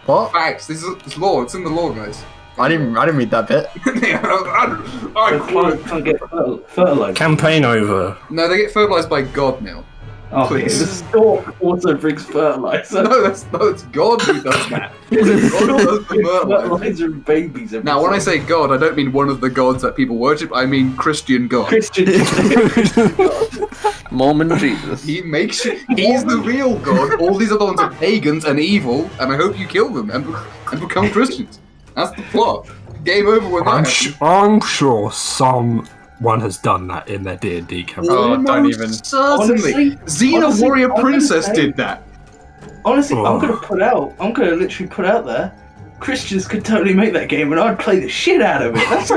What? Facts. It's law. It's in the law, guys. I didn't read that bit. I quote. Can't get fertilized. Campaign over. No, they get fertilized by God, Neil. Oh, Please. the storm also brings fertilizer. No, it's God who does that. God does the fertilizer. Fertilizer babies. every Now, when I time. say God, I don't mean one of the gods that people worship. I mean Christian God. Christian. Mormon Jesus. He's the real God. All these other ones are pagans and evil, and I hope you kill them and become Christians. That's the plot. Game over when that happens. I'm sure someone has done that in their D&D campaign. Oh, don't even. Certainly. Xena honestly, Warrior I'm gonna Princess say- did that. Honestly, Oh. I'm gonna literally put out there, Christians could totally make that game and I'd play the shit out of it. That's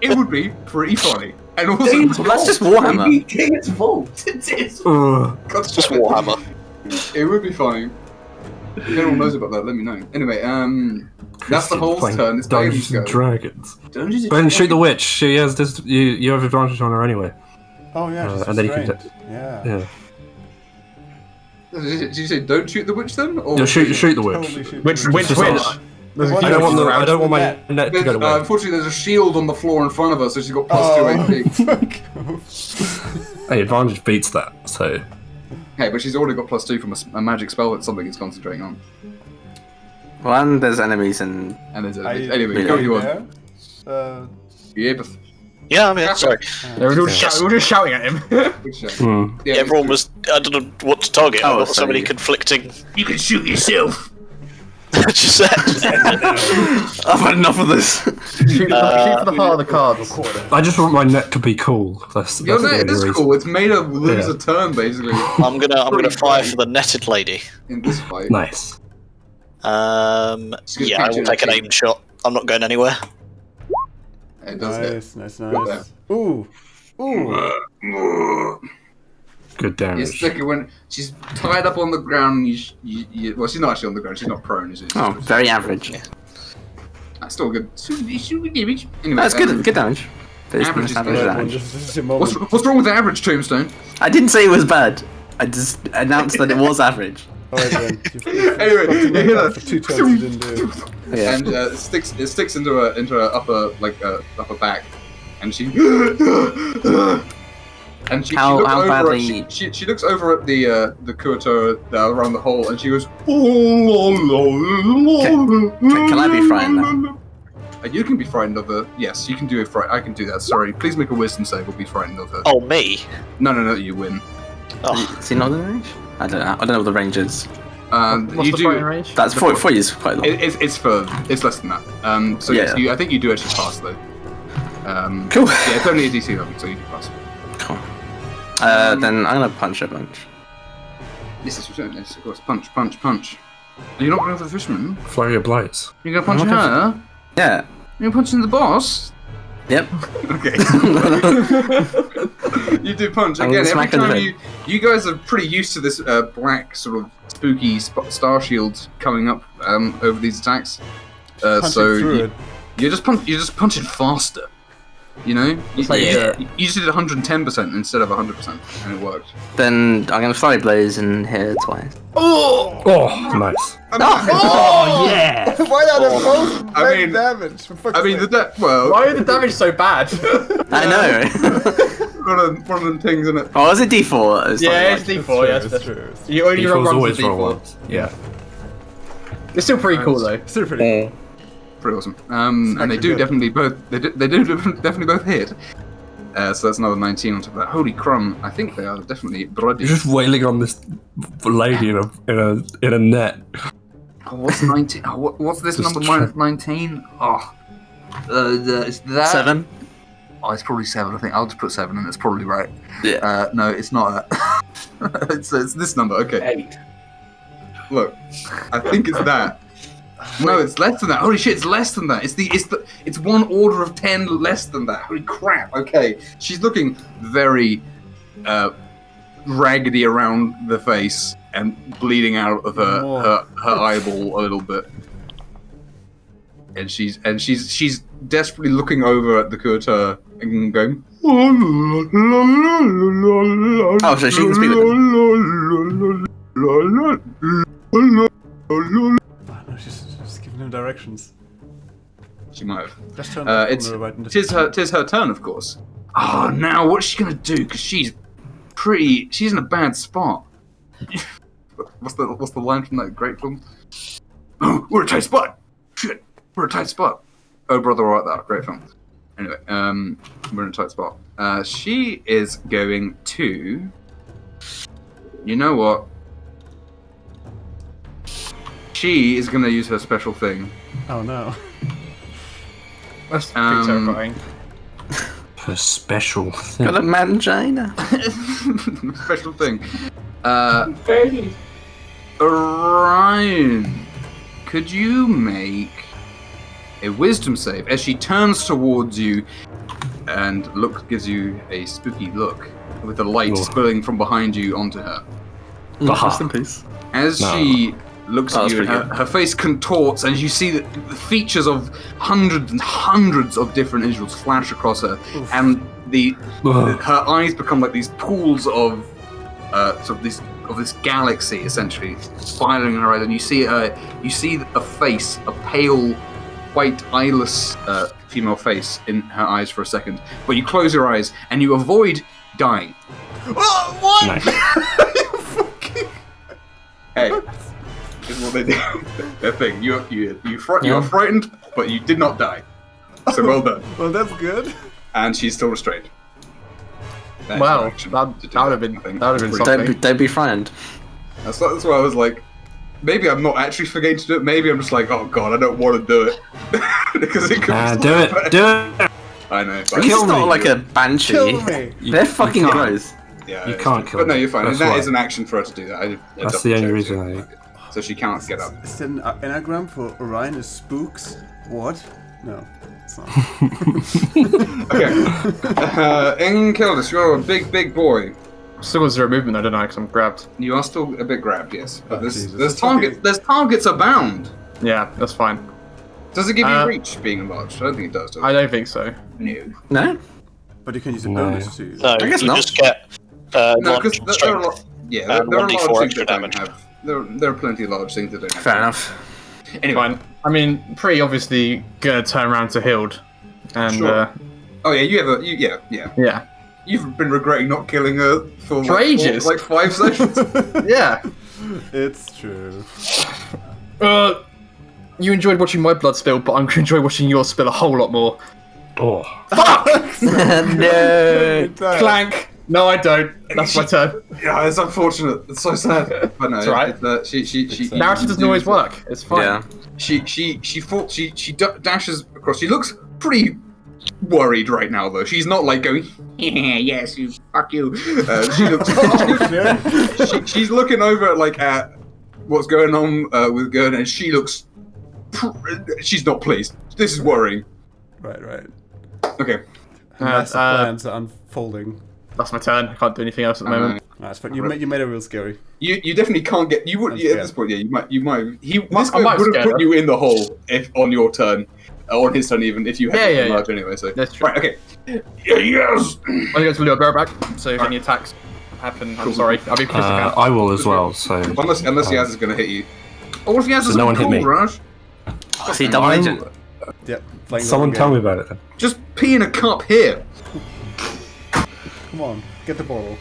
It would be pretty funny. And also, Dang, it's That's just Warhammer. Dang, it's Vault. it is. It's just Warhammer. It would be funny. If anyone knows about that, let me know. Anyway, that's the whole Playing turn. It's Dungeons Bailey's go. and Dragons. Dungeons and Ben, shoot the Dragons. witch. She has this. You have advantage on her anyway. Oh yeah, she's and then you can. restrained. Yeah. Yeah. Did you say don't shoot the witch then? Or Yeah, shoot the Totally witch. shoot Which the which Just which? not- There's a I few I don't want witches the. I around. don't want my net. net to go to There's, waste. unfortunately, there's a shield on the floor in front of her, so she's got +2 AP. Hey, advantage beats that. So Hey, but she's already got +2 from a magic spell that something is concentrating on. Well, and there's enemies and And there's Are you anyway, Yeah. go you on. there? Yeah, but Yeah, I'm here. Sorry. They were all just shouting at him. Good show. Yeah, Everyone was. I don't know what to target. I've got so sorry. many conflicting. You can shoot yourself. Just said. I've had enough of this. Shoot for the heart of the cards. I just want my net to be cool. That's Your the net only is reason. cool. It's made a lose a turn basically I'm gonna fire for the netted lady. in this fight. Nice. Yeah, I will take an aimed shot. I'm not going anywhere. It does hit. Nice. Ooh. Good You damage. stick it when she's tied up on the ground. Well, she's not actually on the ground. She's not prone, is she? Oh, very average. That's still good. Anyway, That's good. Good damage. But it's Average not is average good. damage. This is your moment. what's wrong with the average Tombstone? I didn't say it was bad. I just announced that it was average. Alright then. You've Anyway, got to you make hear up that? for 2 turns you didn't do. Yeah. And it sticks into her upper back, and she and she How looks over badly- at, she looks over at the Kuatora around the hole, and she goes. Can I be frightened now? You can be frightened of her. Yes, you can do a fright. I can do that. Sorry, please make a wisdom save or be frightened of her. Oh, me? No, you win. Oh, Is he not in the range? I don't know. I don't know what the range is. What's You the do. fighting range? That's 4 years quite long. It's less than that. So Yeah. yes, I think you do actually pass though. Cool. Yeah, it's only a DC 11, so you do pass. Cool. Then I'm gonna punch a bunch. Yes, that's what yes, of course. Punch. You're not going for the fisherman. Flurry of blades. You're gonna punch I'm not her. Yeah. You're punching the boss. Yep. Okay. You do punch I'm again. gonna Every smack in the time you guys are pretty used to this black sort of spooky star shield coming up over these attacks. Punching So through it. you're just punching faster. You know, you how you do it. just did 110% instead of 100%, and it worked. Then I'm gonna flurry blaze in here twice. Oh, nice. Oh yeah! Why are they both I mean- damage? For fuck's I mean, sake. Why are the damage so bad? I know. one of them things in it. Oh, is it D4? It's Yeah, not it's like- D4. Yeah, It's true. You only roll D4's runs always with roll D4. ones. Yeah. It's still pretty cool though. Still pretty. Pretty awesome. And they do good. definitely both. They do definitely both hit. So that's another 19 on top of that. Holy crumb! I think they are definitely bloody. You're just wailing on this lady in a net. Oh, what's 19? Oh, what's this Just number try- minus 19? Oh, is that 7? Oh, it's probably 7. I think I'll just put 7, and it's probably right. Yeah. No, it's not that. it's this number. Okay. 8. Look, I think it's that. No, it's less than that. Holy shit, it's less than that. It's one order of 10 less than that. Holy crap. Okay, she's looking very raggedy around the face and bleeding out of her eyeball a little bit. And she's desperately looking over at the Kuatora and going. Oh, so she can speak with them. No, she's giving him directions. She might have. Just turn the It's corner right and tis her turn, of course. Oh, now what's she gonna do? Because she's in a bad spot. What's the line from that great film? Oh, we're in a tight spot. Shit, we're in a tight spot. Oh, brother, all right, that great film. Anyway, we're in a tight spot. She is going to. You know what? She is going to use her special thing. Oh no. That's pretty terrifying. Her special thing. Got a mangina. Special thing. Orion, could you make a wisdom save as she turns towards you and gives you a spooky look with the light Oh. spilling from behind you onto her. Rest in peace. As No. she looks Oh, at that's you, pretty good. her face contorts, and you see the features of hundreds and hundreds of different individuals flash across her, and Ugh. her eyes become like these pools of sort of this galaxy, essentially, spiraling in her eyes, and you see a face, a pale, white, eyeless female face in her eyes for a second, but you close your eyes and you avoid dying. Oh, what? Nice. Hey, this is what they do. Their thing. You are frightened, but you did not die. So well done. Well, that's good. and she's still restrained. That is Wow, her action that to do would have been I think. something. Don't be frightened. That's why I was like, maybe I'm not actually forgetting to do it. Maybe I'm just like, oh god, I don't want to do it because it could. Do it. Do it. I know. At least it's not like a banshee. Kill me. They're fucking can't. gross. Yeah, You it's can't true. kill But no, them. you're fine. That's That why. is an action for her to do that. I That's the only double-checked reason it. So she can't get up. Is that an anagram for Orion is spooks? What? No, it's not. Okay. Enkildis, you're a big boy. Still got 0 movement, I don't know, because I'm grabbed. You are still a bit grabbed, yes. But Oh, there's Jesus. there's It's targets. okay. There's targets abound. Yeah, that's fine. Does it give you Uh, reach being enlarged? I don't think it does. I don't think so. No. No? But you can use a No. bonus too. No, I guess you not. just get No, one because there are a strength. lot. Yeah, there And are a 1d4 lot of things extra that don't damage. have. There are plenty of large things that don't have. Fair enough. Anyway. Fine. I mean, pretty obviously gonna turn around to Hild. And, Sure. Oh yeah, yeah. yeah. You've been regretting not killing her for For ages. like 5 sessions. Yeah. It's true. You enjoyed watching my blood spill, but I'm gonna enjoy watching yours spill a whole lot more. Oh. No. Clank! No, I don't. That's my turn. Yeah, it's unfortunate. It's so sad. But no, It's alright. She Narrative doesn't always work. It's fine. Yeah. She dashes across. She looks pretty worried right now, though. She's not like going, yeah, yes, you fuck you. She looks. She's looking over at what's going on with Gurn, and she looks. She's not pleased. This is worrying. Right. Okay. Master plans are unfolding. That's my turn. I can't do anything else at the moment. That's fine. You made it real scary. You definitely can't get. You would I'm yeah, at scared. this point. Yeah, you might. This I guy might would have scare put her. you in the hole if on your turn, on his turn even if you hadn't Yeah, been yeah. large anyway. So That's true. right, okay. Yeah, yes. I'm going to do a bareback, so if any attacks happen, I'm sorry. I'll be quick as I will as well. So. Unless Yaz is going to hit you. Oh, what if Yaz So is no one hit me. Raj? See, double agent. Yep. Playing Someone the tell game. me about it then. Just pee in a cup here. Come on, get the bottle.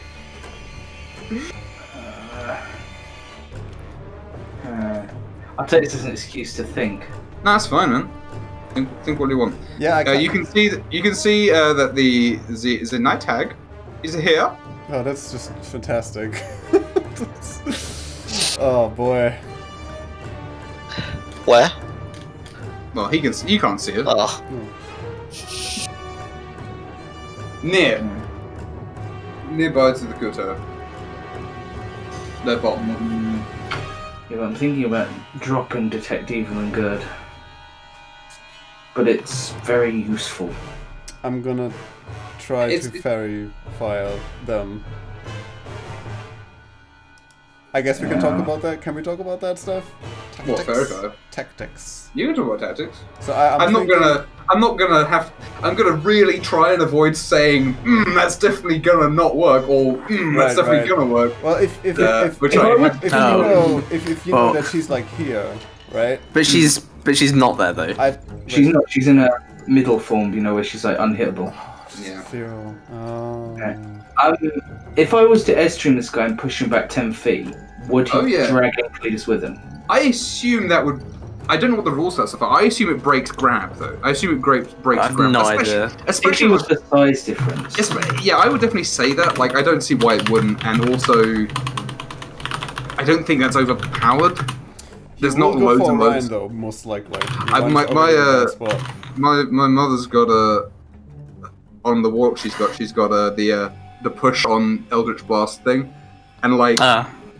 I'll take this as an excuse to think. No, that's fine, man. Think what you want. Yeah, You can see that the night tag is here. Oh, that's just fantastic. Oh boy. Where? Well, he can. You can't see it. Oh, Nearby to the Kuto. The bottom. Yeah, but I'm thinking about dropping Detect Evil and Good. But it's very useful. I'm gonna try It's- to fairy file them. I guess we can talk about that. Can we talk about that stuff? What, fairy fire? Tactics. You can talk about tactics. So I'm not gonna really try and avoid saying, that's definitely gonna not work, or that's Right, definitely right. gonna work. Well, if which you I- know if you know Oh. that she's like here, right? But she's not there though. She's not. She's in a middle form, where she's like unhittable. Yeah. Zero. Oh. Okay. If I was to S-stream this guy and push him back 10 feet, would he Oh, yeah. drag Cletus with him? I assume that would. I don't know what the rules are so far. I assume it breaks grab though. I assume it breaks I have grab. no especially, idea. I think Especially it with was the size difference. yeah, I would definitely say that. Like, I don't see why it wouldn't, and also, I don't think that's overpowered. There's not We'll go loads for and Orion, loads. though, most likely. my- Orion's my, already in that spot. My mother's got on the walk. She's got the push on Eldritch Blast thing, and like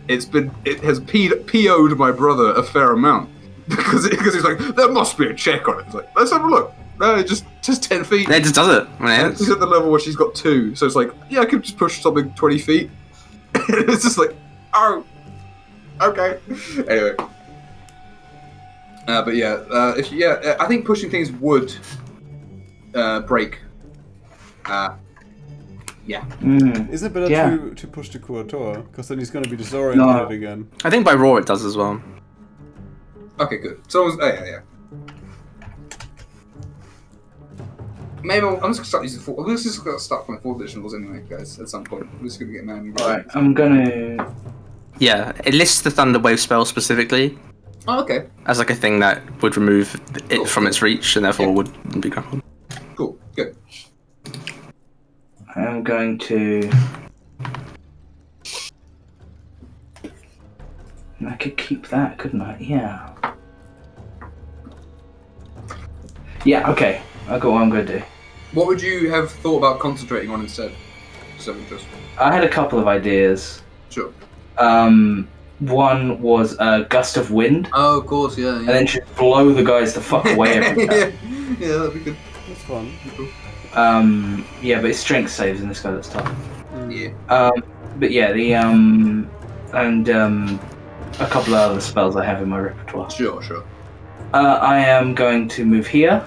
it has PO'd my brother a fair amount because he's like, there must be a check on it. It's like, let's have a look. No, just 10 feet. It just does it when it hits. He's at the level where she's got 2, so it's like, yeah, I could just push something 20 feet. It's just like, oh, okay. Anyway. But yeah, I think pushing things would break. Yeah. Is it better Yeah. to push the Curator? Because then he's going to be disoriented again. I think by raw it does as well. Okay, good. So, yeah. Maybe I'm just gonna start using let's just start playing 4th edition rules anyway, guys. At some point, we're just gonna get mad. Alright, I'm gonna. Yeah, it lists the Thunder Wave spell specifically Oh, okay. as like a thing that would remove it from its reach and therefore Yeah. wouldn't be grappled. Cool. Good. I am going to... I could keep that, couldn't I? Yeah. Yeah, okay. I got what I'm going to do. What would you have thought about concentrating on instead? Just out of interest. I had a couple of ideas. Sure. One was a gust of wind, Oh, of course, yeah. and then just blow the guys the fuck away every time. Yeah, that'd be good. That's fun. Yeah, but it's strength saves, and this guy looks tough. Yeah. But yeah, and a couple of other spells I have in my repertoire. Sure. I am going to move here,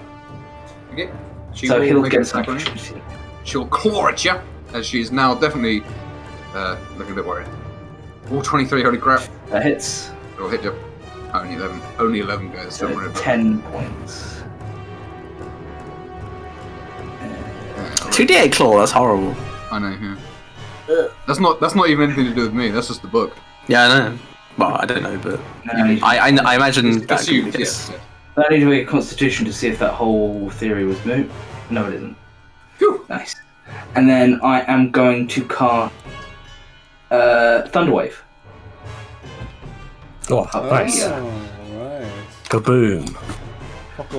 Okay. She so will he'll make get an some attack on you. opportunity. She'll claw at you, as she is now definitely looking a bit worried. All 23, holy crap. That hits. It'll hit you. Only 11. Only 11, guys. Don't worry So about 10 points. it. 2d8 claw, that's horrible. I know, yeah. That's not even anything to do with me, that's just the book. Yeah, I know. Well, I don't know, but No, I imagine that could be Assumed, the case. yes. I need to make a constitution to see if that whole theory was moot. No, it isn't. Phew. Nice. And then I am going to cast Thunderwave. Oh, nice. yeah. Right. Kaboom.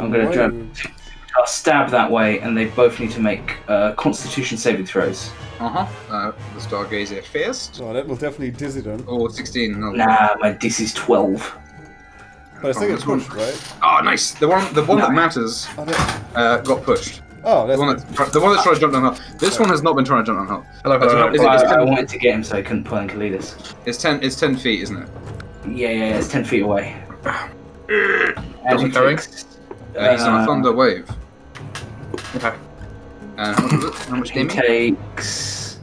I'm going to I'll stab that way, and they both need to make Constitution saving throws. The Stargazer first. So that will definitely dizzy them. Or 16. No. Nah, my DC is 12. But I still get pushed, right? Oh, nice. The one that matters Oh, that- got pushed. oh The that's one that's trying to jump downhill. This one has not been trying to jump downhill. Hello. Is it- I wanted to get him so I couldn't pull in Kalidas. It's 10 feet, isn't it? Yeah, it's 10 feet away. Double he carrying? takes, He's on a thunder wave. Okay. How much He damage? takes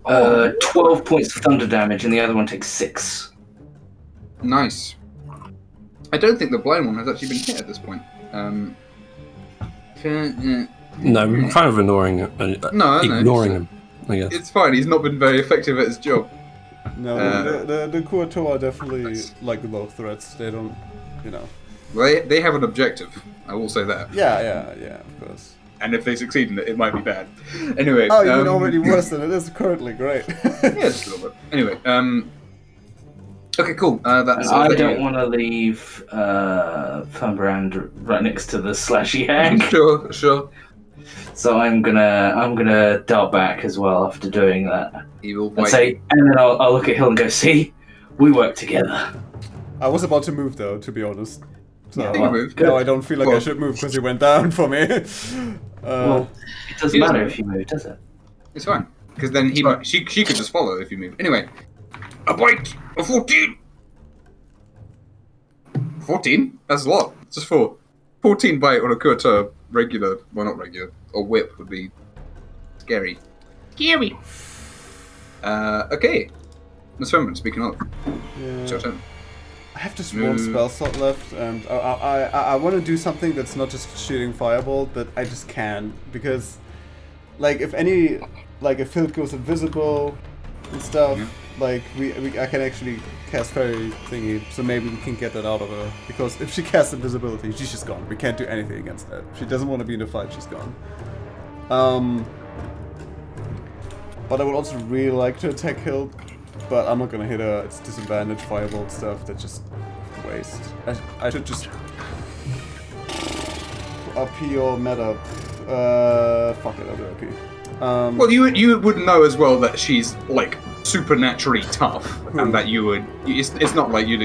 12 points of thunder damage, and the other one takes 6. Nice. I don't think the blind one has actually been hit at this point. No, I'm kind of ignoring him. No, ignoring him, I guess. It's fine. He's not been very effective at his job. No, the Kuato are definitely like the low threats. They don't, you know. They have an objective. I will say that. Yeah, of course. And if they succeed in it, it might be bad. Anyway. Oh, you mean already worse than it is currently. Great. Yeah, just a little bit. Anyway. Okay, cool. That's. I don't want to leave Fernbrand right next to the slashy hag. Sure. So I'm gonna dart back as well after doing that. He will And bite. say, and then I'll look at Hill and go, see, we work together. I was about to move though, to be honest. So Yeah, you move. no, I don't feel like I Well- should move because he went down for me. Well, it doesn't matter if you move, does it? It's fine. Because then she could just follow if you move. Anyway. A bite! A 14! 14? That's a lot. It's just 4. 14 bite on a Kurta regular. Well, not regular. Or whip would be scary. Scary! Okay. Miss Fernbrand, speaking of. It's your turn. I have just one spell slot left, and I want to do something that's not just shooting fireball, but I just can because, like, if Hild goes invisible and stuff, like I can actually cast fairy thingy, so maybe we can get that out of her. Because if she casts invisibility, she's just gone. We can't do anything against that. If she doesn't want to be in the fight, she's gone. But I would also really like to attack Hild. But I'm not gonna hit her, it's disadvantage, fireball stuff, that's just waste. I should just RP or meta. Fuck it, I'll do RP. Well, you would know as well that she's, like, supernaturally tough, and that you would... It's not like you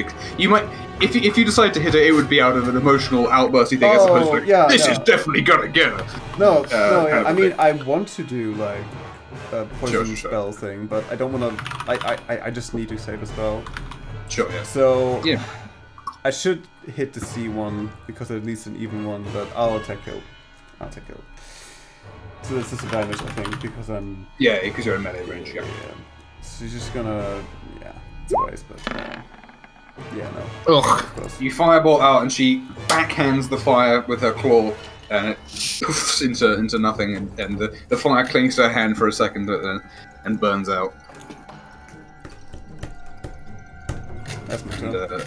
might... If you decide to hit her, it would be out of an emotional outbursty thing as opposed to, like, this is definitely gonna get her. No, kind of I mean, thing. I want to do, like, a poison Sure. spell thing, but I don't want to... I just need to save a spell. Sure, yeah. So... Yeah. I should hit the C one, because at least an even one, but I'll attack Hild. So that's disadvantage, I think, because I'm... Yeah, because you're in melee range, yeah. So she's just gonna... Yeah, it's a waste, but... yeah, no. Ugh. Of course. You fireball out, and she backhands the fire with her claw, and it poofs into nothing, and the fire clings to her hand for a second and burns out. That's my And, turn.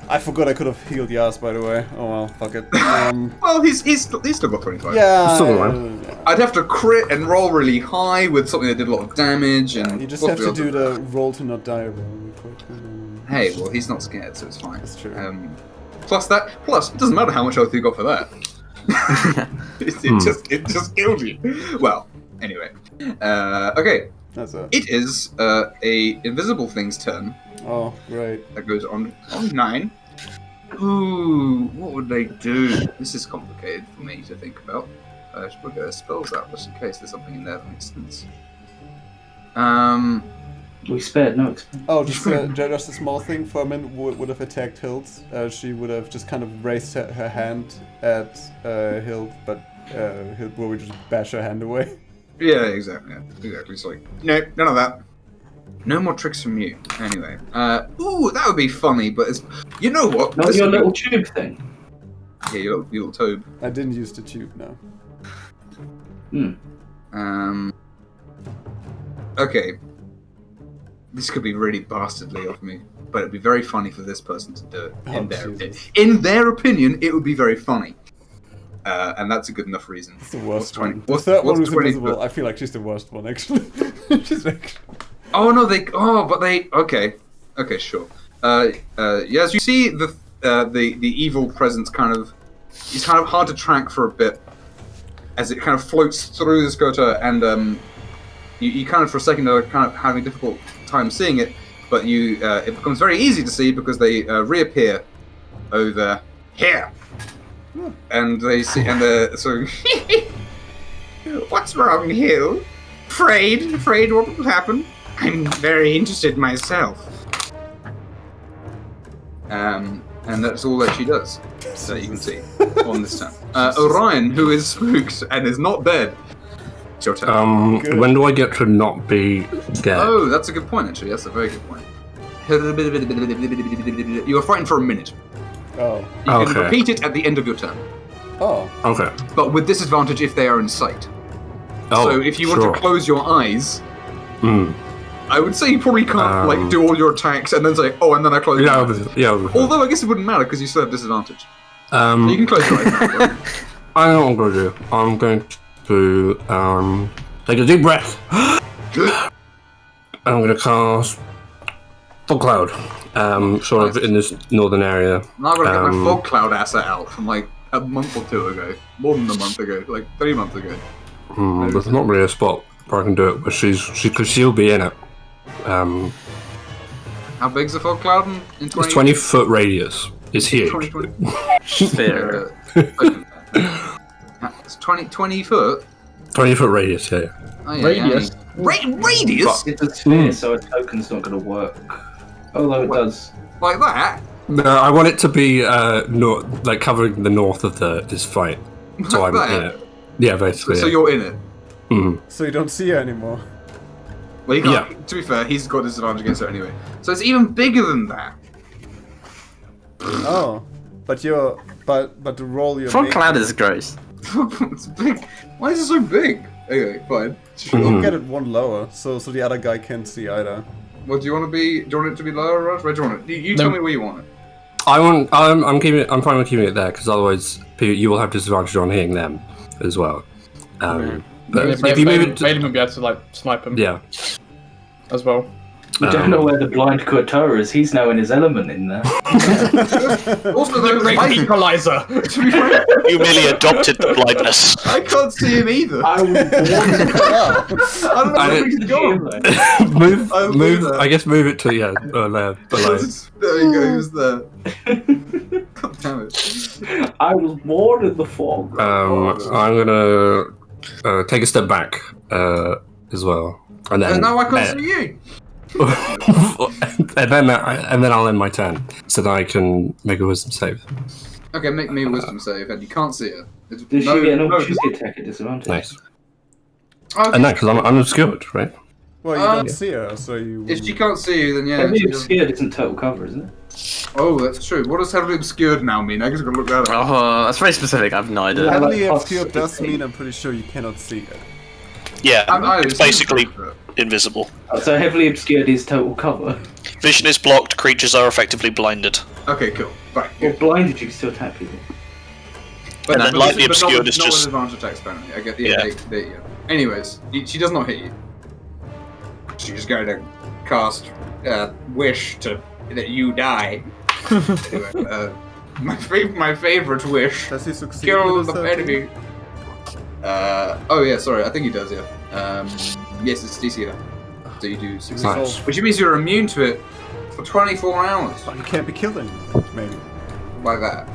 I forgot I could have healed Yas, by the way. Oh well, fuck it. well, he's still got 25. Yeah. Still around. Yeah. I'd have to crit and roll really high with something that did a lot of damage, and You just have to do the roll to not die roll. Hey, well, he's not scared, so it's fine. That's true. Plus, it doesn't matter how much health you got for that. it just killed you. Well, anyway. Okay. That's it. It is a invisible thing's turn. Oh, right. That goes on 9. Ooh, what would they do? This is complicated for me to think about. I should look at their spells out just in case there's something in there that makes sense. We spared no expense. Oh, just a small thing. Furman would have attacked Hild. She would have just kind of raised her hand at Hild, but Hild would just bash her hand away. Yeah, exactly. It's like, no, none of that. No more tricks from you. Anyway, ooh, that would be funny, but it's, you know what? Not your little tube thing. Yeah, your little tobe. I didn't use the tube, no. Okay. This could be really bastardly of me, but it'd be very funny for this person to do it. In their opinion, it would be very funny. And that's a good enough reason. It's the worst one. What's The third one was 20 invisible. I feel like she's the worst one, actually. She's like... Oh no, okay, sure. Yeah, as you see, the evil presence it's kind of hard to track for a bit, as it kind of floats through the Skirter, and you kind of for a second are kind of having a difficult time seeing it, but it becomes very easy to see because they reappear over here, and they see, and so what's wrong, Hill? Afraid what will happen? I'm very interested myself. And that's all that she does, that you can see on this turn. Orion, who is spooked and is not dead. It's your turn. When do I get to not be dead? Oh, that's a good point, actually. That's a very good point. You are frightened for a minute. Oh. You can repeat it at the end of your turn. Oh. Okay. But with disadvantage if they are in sight. So if you want to close your eyes, I would say you probably can't do all your attacks and then say, oh, and then I close my eyes. Yeah. Although I guess it wouldn't matter because you still have disadvantage. So you can close your eyes. I know what I'm going to do. I'm going to take a deep breath. And I'm going to cast Fog Cloud, sort of in this northern area. Now I've got to get my Fog Cloud asset out from like a month or two ago. More than a month ago, like 3 months ago. There's not really a spot where I can do it, but she'll be in it. How big's the Fog Cloud in 20? It's 20-foot radius. It's huge. 20. Sphere. It's 20 foot? 20-foot radius, yeah. Oh, yeah, Radius? Radius? It's a sphere, so a token's not going to work. Although it does. Like that? No, I want it to be covering the north of this fight. So I'm in it. Yeah, basically. So you're in it? So you don't see her anymore. Well, you can't. To be fair, he's got disadvantage against her anyway. So it's even bigger than that. Oh. But the roll you're Fog making... Cloud is gross. It's big. Why is it so big? Okay, fine. We'll get it one lower, so the other guy can't see either. Well, do you want it to be lower, Rush? Where do you want it? You tell me where you want it. I'm keeping it. I'm fine with keeping it there because otherwise you will have disadvantage on hitting them as well. But if you move it, Bailey would be able to like snipe him. Yeah. As well. We don't know where the blind Kurtora is. He's now in his element in there. Also, The great equalizer! to be fair, You merely adopted the blindness. I can't see him either. I was I don't know where he's gone. move. I guess move it to there, below. There you go. He was there. God damn it. I was born in the fog. I'm gonna take a step back as well, and then Now I can't see you. and then I'll end my turn, so that I can make a wisdom save. Okay, make me a wisdom save, and you can't see her. Does she get an opportunity attack at disadvantage? Nice. Okay. And no, because I'm obscured, right? Well, you don't see her, so you... If she can't see you, then yeah. Heavily obscured isn't total cover, isn't it? Oh, that's true. What does heavily obscured now mean? I guess I'm gonna look that up. Oh, that's very specific. I have no idea. Heavily like obscured does mean I'm pretty sure you cannot see her. Yeah, it's basically invisible. So heavily obscured is total cover. Vision is blocked, creatures are effectively blinded. Okay, cool. Right. Well, blinded you can still attack people. And then lightly but obscured not is with just- advantage attacks, apparently. I get Yeah. there you go. Anyways, she does not hit you. She's going to cast wish to that you die. Anyway, my favorite wish. Does he succeed? Kill with the his 13? enemy. Oh yeah, sorry. I think he does. Yeah. Yes, it's DC then. So you do succeed, Nice. which means you're immune to it for 24 hours. But he can't be killed anymore, maybe. By that.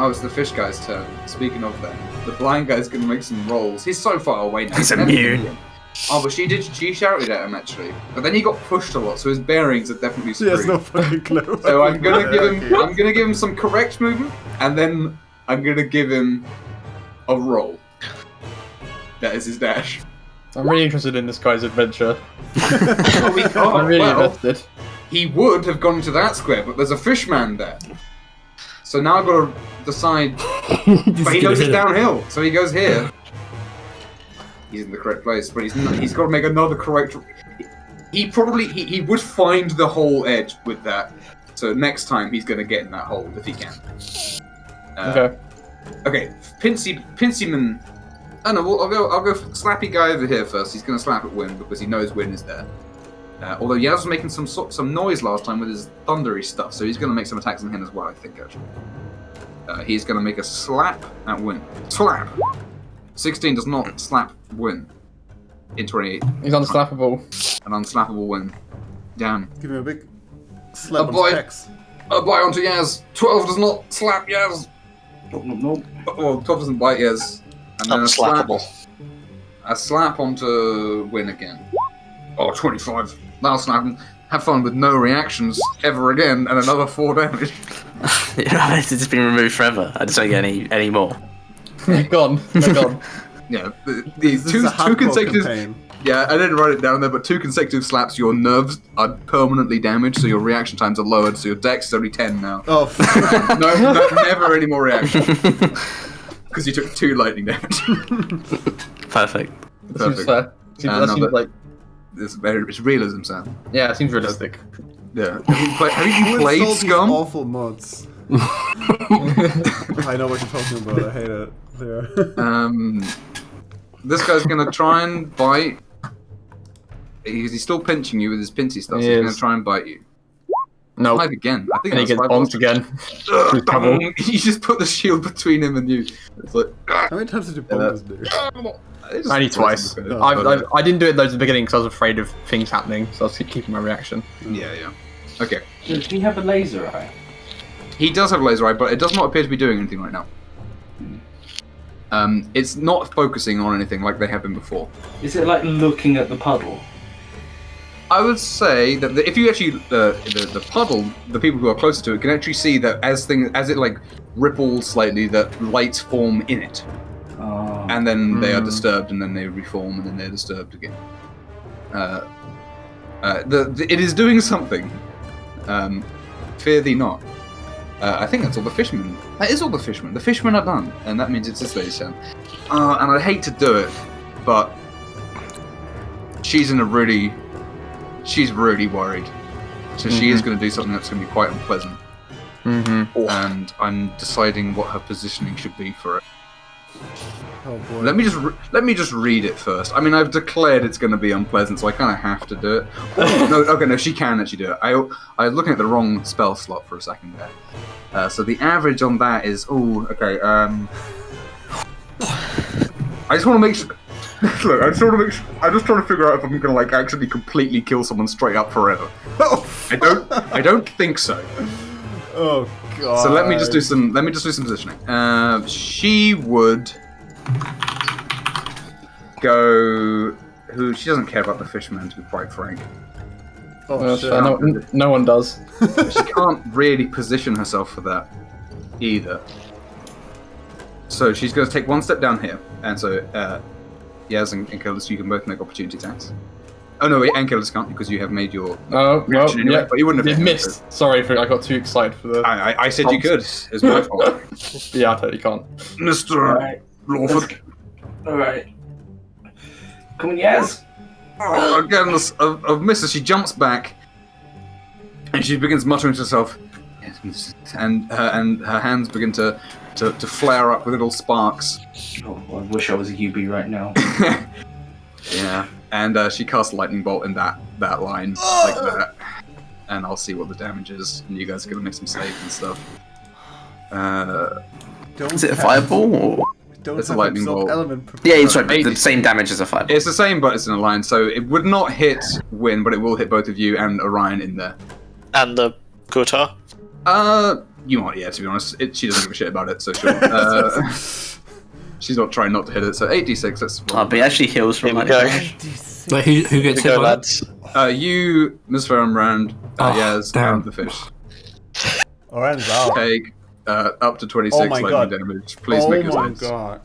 Oh, it's the fish guy's turn. Speaking of that, the blind guy's gonna make some rolls. He's so far away now. He's Never gonna immune. get him. Oh, but she shouted at him actually. But then he got pushed a lot, so his bearings are definitely He screwed. has no fucking clue. So I'm gonna give him. Okay. I'm gonna give him some correct movement, and then I'm gonna give him a roll. That is his dash. I'm really interested in this guy's adventure. Oh, I'm really well, invested. he would have gone to that square, but there's a fishman there. So now I've got to decide. But he knows it's downhill, so he goes here. He's in the correct place, but he's got to make another correct. He would find the whole edge with that. So next time he's going to get in that hole if he can. Okay. Okay, Pincyman. Oh no, well, I'll go slappy guy over here first. He's going to slap at Win because he knows Win is there. Although Yaz was making some noise last time with his thundery stuff, so he's going to make some attacks on him as well, I think, actually. He's going to make a slap at Win. Slap! 16 does not slap Win in 28. He's unslappable. An unslappable Win. Damn. Give him a big slap Oh, on boy. his pecs. A bite onto Yaz. 12 does not slap Yaz. Nope. Well, 12 doesn't bite Yaz. And then Unslappable. a slap onto Win again. Oh, 25. That'll slap him. Have fun with no reactions ever again, and another 4 damage. It's just been removed forever. I just don't get any more. They're gone. They're gone. Yeah, This is a two hardcore consecutive. campaign. Yeah, I didn't write it down there, but 2 consecutive slaps, your nerves are permanently damaged, so your reaction times are lowered. So your dex is only 10 now. Oh, No, never any more reaction because you took 2 lightning damage. Perfect. That seems fair. That no, seems but- like, It's realism, Sam. yeah, it seems realistic. Yeah. Have you who played installed these Scum? awful mods? I know what you're talking about. I hate it. Yeah. This guy's gonna try and bite. He's still pinching you with his pincy stuff, so He he's gonna is. try and bite you. No. 5 again. I think And he that's gets 5 bonked again. Ugh, Double. you just put the shield between him and you. It's like. How many times did you bonus do? Only twice. I didn't do it loads at the beginning because I was afraid of things happening, so I was keeping my reaction. Yeah. Okay. Does he have a laser eye? He does have a laser eye, but it does not appear to be doing anything right now. It's not focusing on anything like they have been before. Is it like looking at the puddle? I would say that if you actually the puddle, the people who are closer to it can actually see that as it like ripples slightly, that lights form in it, Oh. and then they are disturbed, and then they reform, and then they're disturbed again. It is doing something. Fear thee not. I think that's all the fishermen. That is all the fishermen. The fishermen are done, and that means it's this lady's turn. And I hate to do it, but she's really worried. So she is going to do something that's going to be quite unpleasant. Mm-hmm. And I'm deciding what her positioning should be for it. Oh boy. Let me just read it first. I mean, I've declared it's going to be unpleasant, so I kind of have to do it. No, she can actually do it. I was looking at the wrong spell slot for a second there. So the average on that is okay. I just want to make sure. Look, I'm just trying to figure out if I'm going to actually completely kill someone straight up forever. I don't think so. Oh god. So let me just do some positioning. She would go. She doesn't care about the fisherman, to be quite frank. Oh, That's fair. No one does. She can't really position herself for that either. So she's going to take 1 step down here, and so Yaz and Kelis, you can both make opportunity attacks. Oh no, wait, and Kelis can't because you have made your Oh, well, reaction anyway, yeah. but you wouldn't have You've hit missed. Sorry, I got too excited for the. I said you could. It's my fault. Yeah, I totally can't. Mr. Alright. Lawford. Alright. Come on, yes! Oh, again, of misses, she jumps back and she begins muttering to herself, "Yes, and her hands begin to flare up with little sparks. Oh, I wish I was a UB right now. Yeah, and she casts lightning bolt in that line like that, and I'll see what the damage is. And you guys are gonna make some saves and stuff. Is it a fireball? Or? It's a lightning bolt. Yeah, it's right. The same damage as a fireball. It's the same, but it's in a line, so it would not hit Win, but it will hit both of you and Orion in there. And the Kuotar? You might, yeah, to be honest. She doesn't give a shit about it, so sure. She's not trying not to hit it, so 8d6, that's Oh, but it actually heals from Here we lightning go. damage. Wait, who gets Here we hit go, by lads. you, Ms. Fernbrand, Yaz, damn. and the fish. Orion's out. Take up to 26 Oh my lightning god. damage. Please make your Oh my saves. god.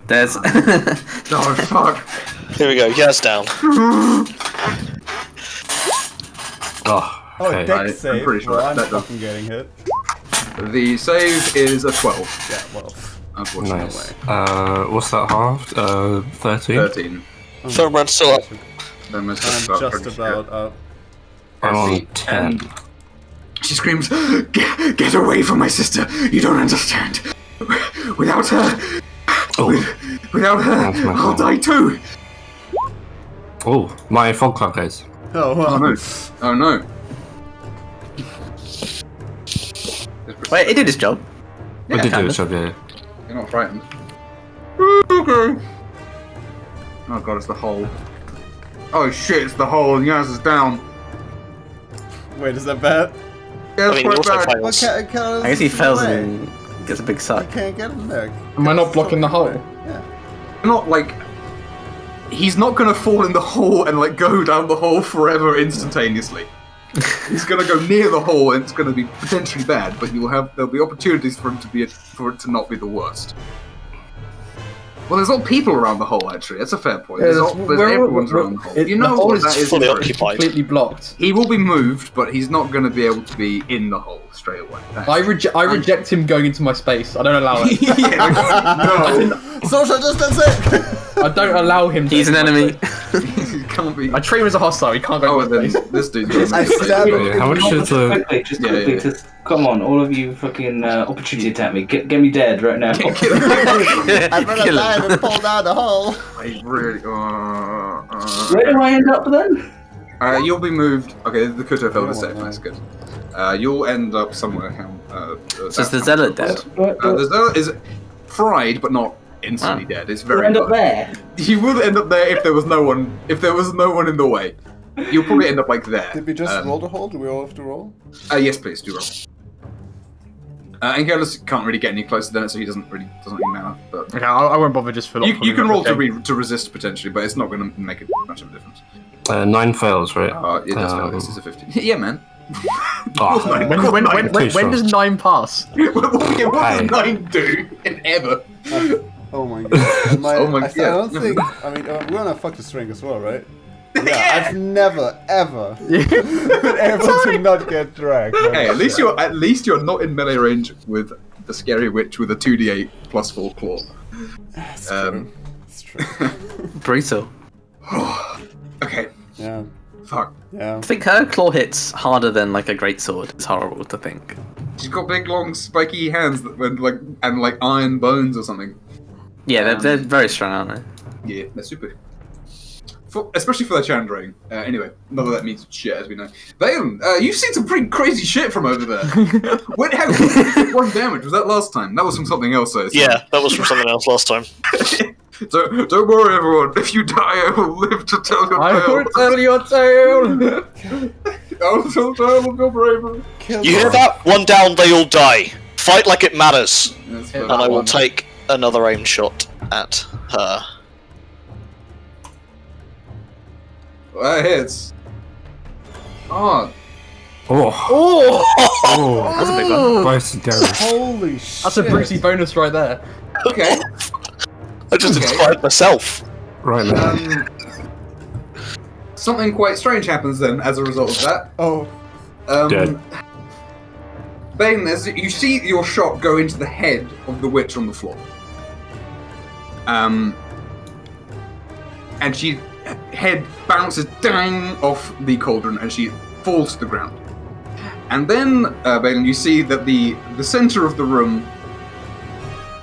There's. Oh, fuck. Here we go. Yaz down. Oh, Oh, okay. dex I'm save. pretty sure well, I'm that does- fucking getting hit. The save is a 12, Yeah, well. unfortunately. Nice. What's that halved? 13? 13. Fernbrand's still up. Then Ms. I'm Fernbrand just pretty about up. I'm on Perfect. 10. She screams, get away from my sister! You don't understand! Without her, Oh, without her, That's my I'll fault. die too! oh, my fog cloud guys. Oh, well. Oh no. Oh no. Wait, it did its job. We did do kinda. it, so yeah. You're not frightened. Okay. Oh god, it's the hole. Oh shit, it's the hole and Yaz is down. Wait, is that bad? Yeah, I it's mean, he quite also bad. fails. I I guess he fails and gets a big suck. I can't get him there. Am I not blocking the hole? Yeah. Not like... He's not gonna fall in the hole and like go down the hole forever instantaneously. He's gonna go near the hole and it's gonna be potentially bad, but there'll be opportunities for it to not be the worst. Well, there's not people around the hole actually. That's a fair point. There's everyone's around the hole. You know the hole what is that is? fully Very- occupied. Completely blocked. He will be moved, but he's not going to be able to be in the hole straight away. I reject him going into my space. I don't allow it. Yeah, no, Social distancing! I don't allow him. To He's an go into my enemy. space. he can't be. I treat him as a hostile. He can't go Oh, into and my then space. this dude's going I to stab him. Wait, how much is the... Quickly, just quickly, yeah. just come on, all of you fucking opportunity attack me. Get me dead right now. I'm gonna Kill die him. and fall down the hole. I really. Where do I end up then? You'll be moved. Okay, the Kuto failed is Oh, safe. no. That's good. You'll end up somewhere. So is the zealot dead? The zealot is fried, but not instantly dead. It's You very. end up low. there. You would end up there if there was no one. If there was no one in the way. You'll probably end up like there. Did we just roll the hole? Do we all have to roll? Yes, please do roll. And Careless can't really get any closer than it, so he doesn't really matter. But Okay, I won't bother just for. you can roll to resist potentially, but it's not going to make much of a difference. 9 fails, right? It does fail. This is a 15. Yeah, man. Oh, When does 9 pass? What Hey. does 9 do? If ever. Oh my god. Oh my I don't God. think. I mean, we're gonna fuck the string as well, right? Yeah, I've never, ever been able to not get dragged. Hey, at least you're not in melee range with the scary witch with a 2d8 plus 4 claw. It's Um, true. It's true. Brutal. Okay. Yeah, Fuck. yeah. I think her claw hits harder than like a great sword. It's horrible to think. She's got big, long, spiky hands that went like iron bones or something. Yeah, they're very strong, aren't they? Yeah, they're super. Especially for their Chandrain. Anyway, none of that means shit, as we know. Valen, you've seen some pretty crazy shit from over there. When how did you take 1 damage? Was that last time? That was from something else, I assume. Yeah, that was from something else last time. Don't worry, everyone. If you die, I will live to tell your I tale. will tell your tale. I will tell tale of your bravery. Kill You hear that? 1 down, they all die. Fight like it matters. That's Yeah, fair. And I will one. take another aim shot at her. That hits. Oh, oh, Oh, oh, That's a big one. Christ, Darren. Holy shit. that's a Brucey bonus right there. okay. I just Okay. inspired myself. Right now. Something quite strange happens then as a result of that. Oh, Dead. Bane, you see your shot go into the head of the witch on the floor. And she head bounces down off the cauldron and she falls to the ground. And then, Balin, you see that the center of the room,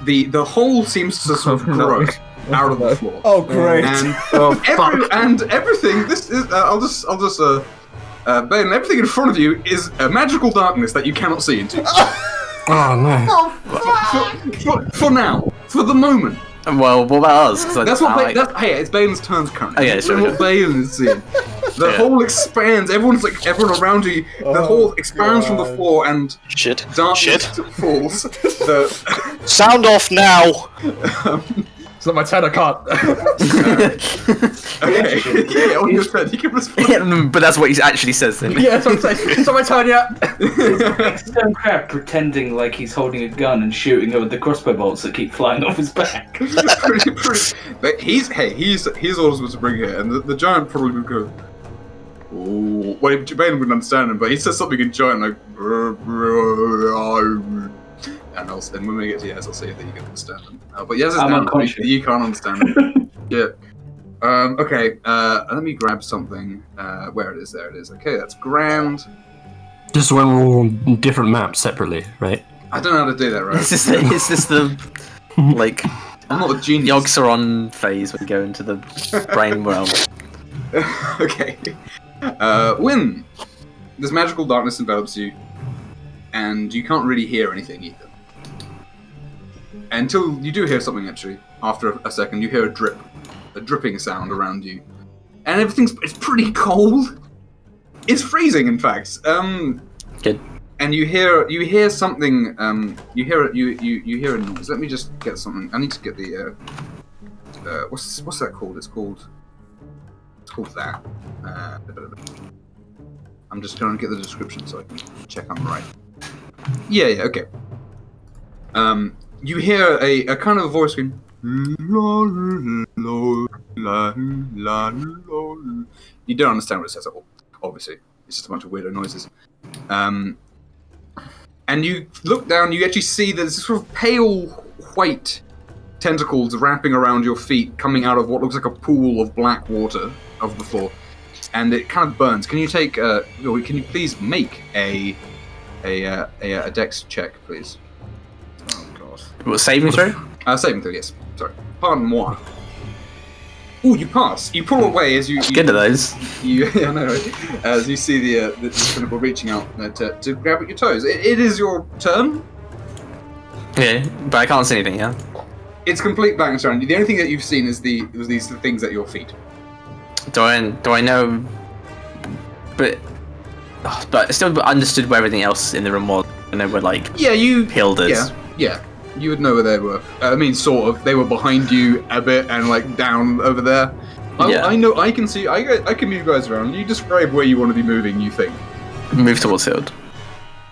the hole seems to sort of grow out of the floor. Oh, great. And, fuck. and everything, this is, Balin, everything in front of you is a magical darkness that you cannot see into. Oh no. For now. For the moment. Well, what about us? 'Cause That's what hey, it's Balin's turns currently. Okay, That's sure. what Balin is seeing. The Yeah. hole expands. Everyone around you. The hole expands from the floor, and Shit. darkness falls. Sound off now! It's not my turn, I can't. Okay, yeah, on your turn, you can respond. But that's what he actually says then. Yeah, that's what I'm saying. It's not my turn yet. Stone Crab pretending like he's holding a gun and shooting over the crossbow bolts that keep flying off his back. pretty. But his orders was to bring it, and the giant probably would go. Oh, well, Balin wouldn't understand him, but he says something in giant like. And when we get to Yaz, I'll see if you can understand them. But Yaz is I'm down. unconscious. You can't understand them. Yeah. Okay. Let me grab something. Where it is? There it is. Okay, that's grand. Just when we're all on different maps separately, right? I don't know how to do that, right? Is this the like I'm not a genius. Yogg-Saron phase when you go into the brain realm? Okay. When this magical darkness envelops you, and you can't really hear anything either. Until you do hear something, actually. After a second, you hear a dripping sound around you. And it's pretty cold. It's freezing, in fact. Good. And you hear something, you hear a noise. Let me just get something. I need to get the, what's that called? It's called that. I'm just going to get the description so I can check I'm right. Yeah, okay. You hear a kind of voice going, la, la, la, la, la. You don't understand what it says at all, obviously. It's just a bunch of weirdo noises. And you look down, you actually see there's sort of pale white tentacles wrapping around your feet, coming out of what looks like a pool of black water of the floor. And it kind of burns. Can you take, can you please make a dex check, please? Oh, God. What, saving throw? Saving throw, yes. Sorry. Pardon moi. Ooh, you pass. You pull away as you Good at those. yeah, I know, right? As you see the tentacle reaching out to grab at your toes. It is your turn. Yeah, but I can't see anything, yeah? It's complete blackness around you. The only thing that you've seen is these things at your feet. Do I know? But I still understood where everything else in the room was. And they were like Hilda's. Yeah. You would know where they were. I mean, sort of. They were behind you a bit and like down over there. I know. I can see. I can move you guys around. You describe where you want to be moving. You think? Move towards Hild.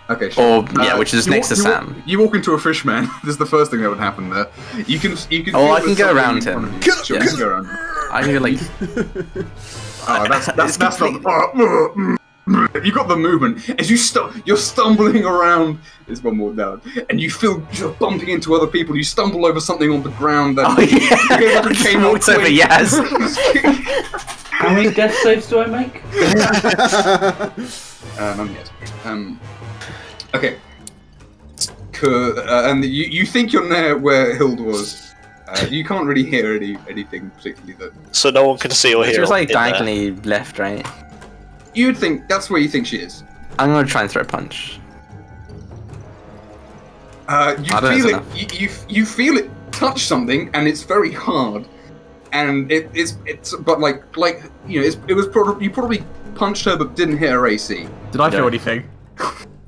Okay. Sure. Or which is next to Sam. You walk into a fish man. This is the first thing that would happen there. You can. Oh, I can go around him. Sure, you can go around him. I can go like. Oh, that's not. You got the movement as you're stumbling around. There's one more down, and you feel you're bumping into other people. You stumble over something on the ground. That Came walks over Yaz. How many death saves do I make? None yet. Okay. And you think you're near where Hild was. You can't really hear anything particularly that. So no one can see or hear. She was like in there. diagonally left, right? You'd think that's where you think she is. I'm gonna try and throw a punch. You feel it touch something, and it's very hard, and it's but like you know it was probably you probably punched her but didn't hit her AC. Did I feel anything?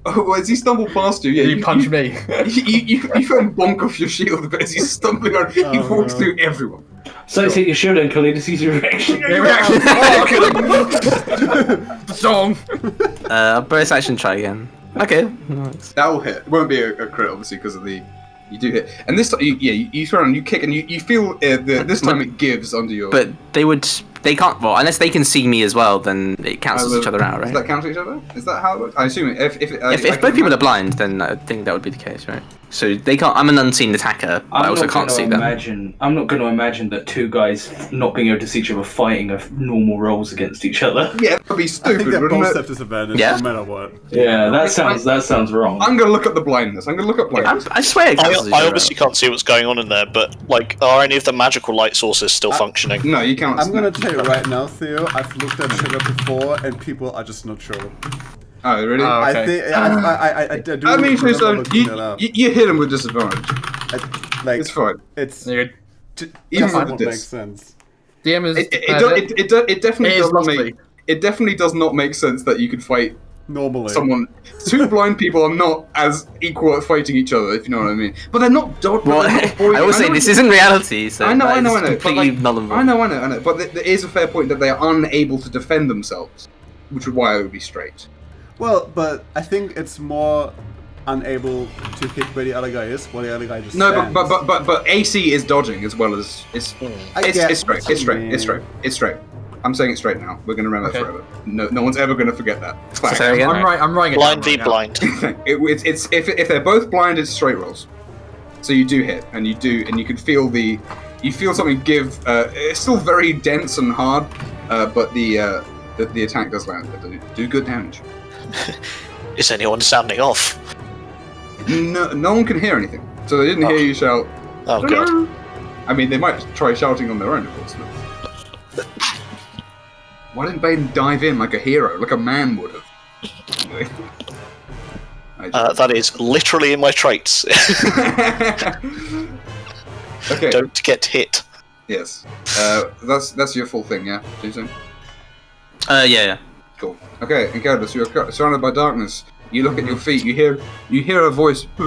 Oh, well, as he stumbled past you, yeah, You punched me. You felt bonk off your shield, but as he's stumbling around, he walks through everyone. So it's hit your shield and Khalid to see your reaction. Song. Bonus action, try again. Okay. Nice. That will hit. It won't be a crit, obviously, because of the. You do hit, and this time, you throw and you kick, and you feel this time it gives under your. But they can't. Well, unless they can see me as well, then it cancels each other out, right? Does that cancel each other? Is that how it works? I assume if If both people are blind, then I think that would be the case, right? So they can't. I'm an unseen attacker, but I also can't see them. I'm not going to imagine that two guys not being able to see each other fighting are normal rolls against each other. Yeah, that'd be I stupid, think they wouldn't both it? have disadvantage Yeah. no matter what. Yeah, that sounds wrong. I'm gonna look at the blindness. I'm gonna look at blindness. I swear. It cancels each I other obviously out. can't see what's going on in there, but like, are any of the magical light sources still functioning? No, you can't. I'm gonna tell you right now, Theo, I've looked at Shiver before, and people are just not sure. Oh, really? Oh, I okay. think I do. I mean, remember so looking it up. you hit him with disadvantage. Like It's fine. it's You're Even that with would the make dis. sense. DM is. It definitely It is doesn't lusty. make. It definitely does not make sense that you could fight Normally, someone. Two blind people are not as equal at fighting each other, if you know what I mean. But they're not dog. Well, I will say this isn't reality, so I know. that is But completely like, null and void. I know. But there is a fair point that they are unable to defend themselves, which is why I would be straight. well, but I think it's more unable to hit where the other guy is, while the other guy just No, stands. but AC is dodging as well as it's get straight. what It's you straight. mean. It's straight. It's straight. I'm saying it straight now. We're gonna remember that Okay. forever. No one's ever gonna forget that. Fact. Say again? I'm writing it Blind down v right now. blind. It's if they're both blind, it's straight rolls. So you do hit, and you can feel something give. It's still very dense and hard, but the attack does land. Do good damage. Is anyone sounding off? No one can hear anything, so they didn't hear you shout. Oh god. I mean, they might try shouting on their own, of course. But... Why didn't Baden dive in like a hero, like a man would have? That is literally in my traits. Okay. Don't get hit. Yes. That's your full thing, yeah, Jason? Yeah. Cool. Okay, Encounter, so you're surrounded by darkness. You look at your feet, you hear a voice. You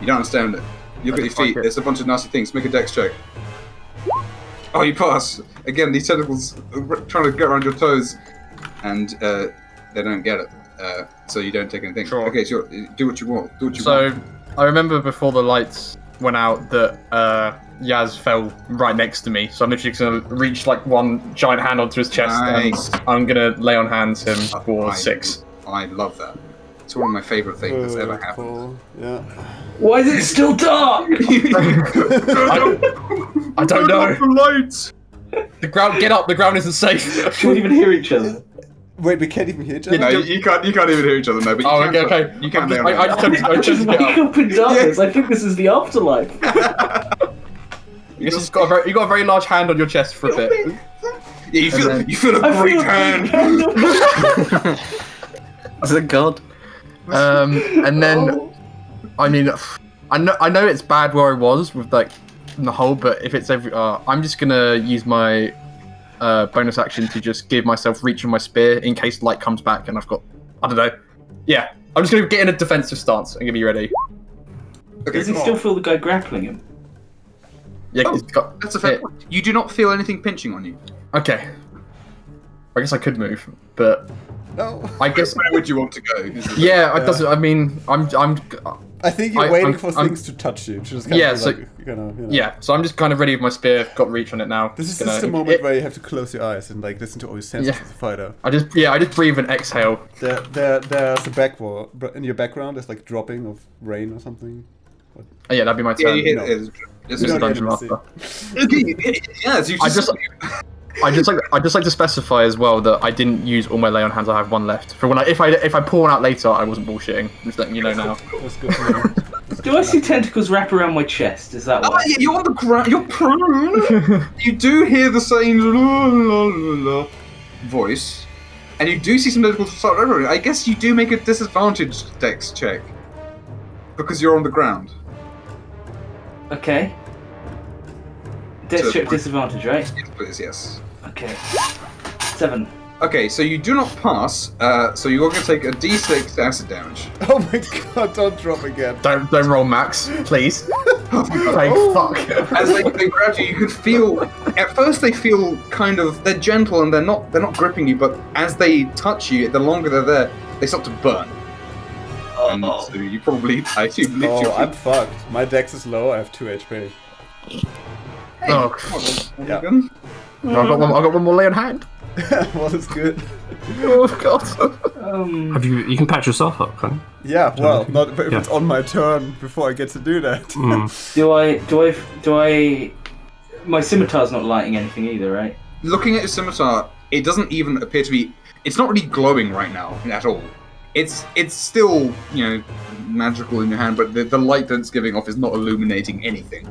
don't understand it. You look at your feet, there's a bunch of nasty things. Make a dex check. Oh, you pass! Again, these tentacles are trying to get around your toes, and they don't get it. So you don't take anything. Sure. Okay, so do what you want. So I remember before the lights went out that Yaz fell right next to me. So I'm literally just gonna reach like one giant hand onto his chest, Nice. and I'm gonna lay on hands him for 6. I love that. It's one of my favourite things that's ever happened. Cool. Yeah. Why is it still dark? I don't know. Lights. The ground, get up. The ground isn't safe. We can't even hear each other. Wait, we can't even hear each other. No, you can't even hear each other. No, but you Oh, can. okay. You can. I just Wake get up. up in darkness. I think this is the afterlife. You just got a very large hand on your chest for a bit. Yeah, you feel a great hand. Is it God? And then, I mean, I know it's bad where I was with like in the hole, but if it's I'm just gonna use my bonus action to just give myself reach on my spear in case light comes back and I've got, I don't know. Yeah, I'm just gonna get in a defensive stance and get me ready. Okay, Does he still feel the guy grappling him? Yeah, Oh, he's got. that's a fair point. You do not feel anything pinching on you. Okay. I guess I could move, but No. I guess. Where would you want to go? Yeah, it doesn't. I mean, I'm. I think you're I'm- waiting for I'm- things to touch you. Just kind Yeah, of so- like, you know. Yeah, so I'm just kind of ready with my spear. Got reach on it now. This is Gonna- just the moment where you have to close your eyes and like listen to all your senses Yeah. as a fighter. I just breathe and exhale. There's a back wall in your background. There's like dropping of rain or something. Oh, yeah, that'd be my Yeah, turn. you hit no. it. This You is don't Dungeon get to Master. Okay, yes, you I just. I just like to specify as well that I didn't use all my lay on hands. I have one left for when if I pull one out later, I wasn't bullshitting. Just letting you know now. That's good to know. Do I see tentacles wrap around my chest? Is that Oh, what? yeah, you're on the ground. You're prone. You do hear the same la, la, la, la voice, and you do see some tentacles start everywhere. I guess you do make a disadvantage dex check because you're on the ground. Okay. Dex So- check disadvantage, right? Yes, please. Yes. Okay. 7. Okay, so you do not pass. So you're going to take a d6 acid damage. Oh my god! Don't drop again. Don't roll max, please. Thank fuck. As they grab you, you can feel. At first, they feel kind of. They're gentle and they're not gripping you. But as they touch you, the longer they're there, they start to burn. And so you probably, I assume, lift Oh, your I'm feet. fucked. My dex is low. I have 2 HP. Oh, Yeah. Again. I got one more lay on hand. Well, that's good. Oh god. Have you? You can patch yourself up, can't you? Yeah, well, not if Yeah. it's on my turn before I get to do that. Do I? My scimitar's not lighting anything either, right? Looking at your scimitar, it doesn't even appear to be. It's not really glowing right now at all. It's still, magical in your hand, but the light that it's giving off is not illuminating anything.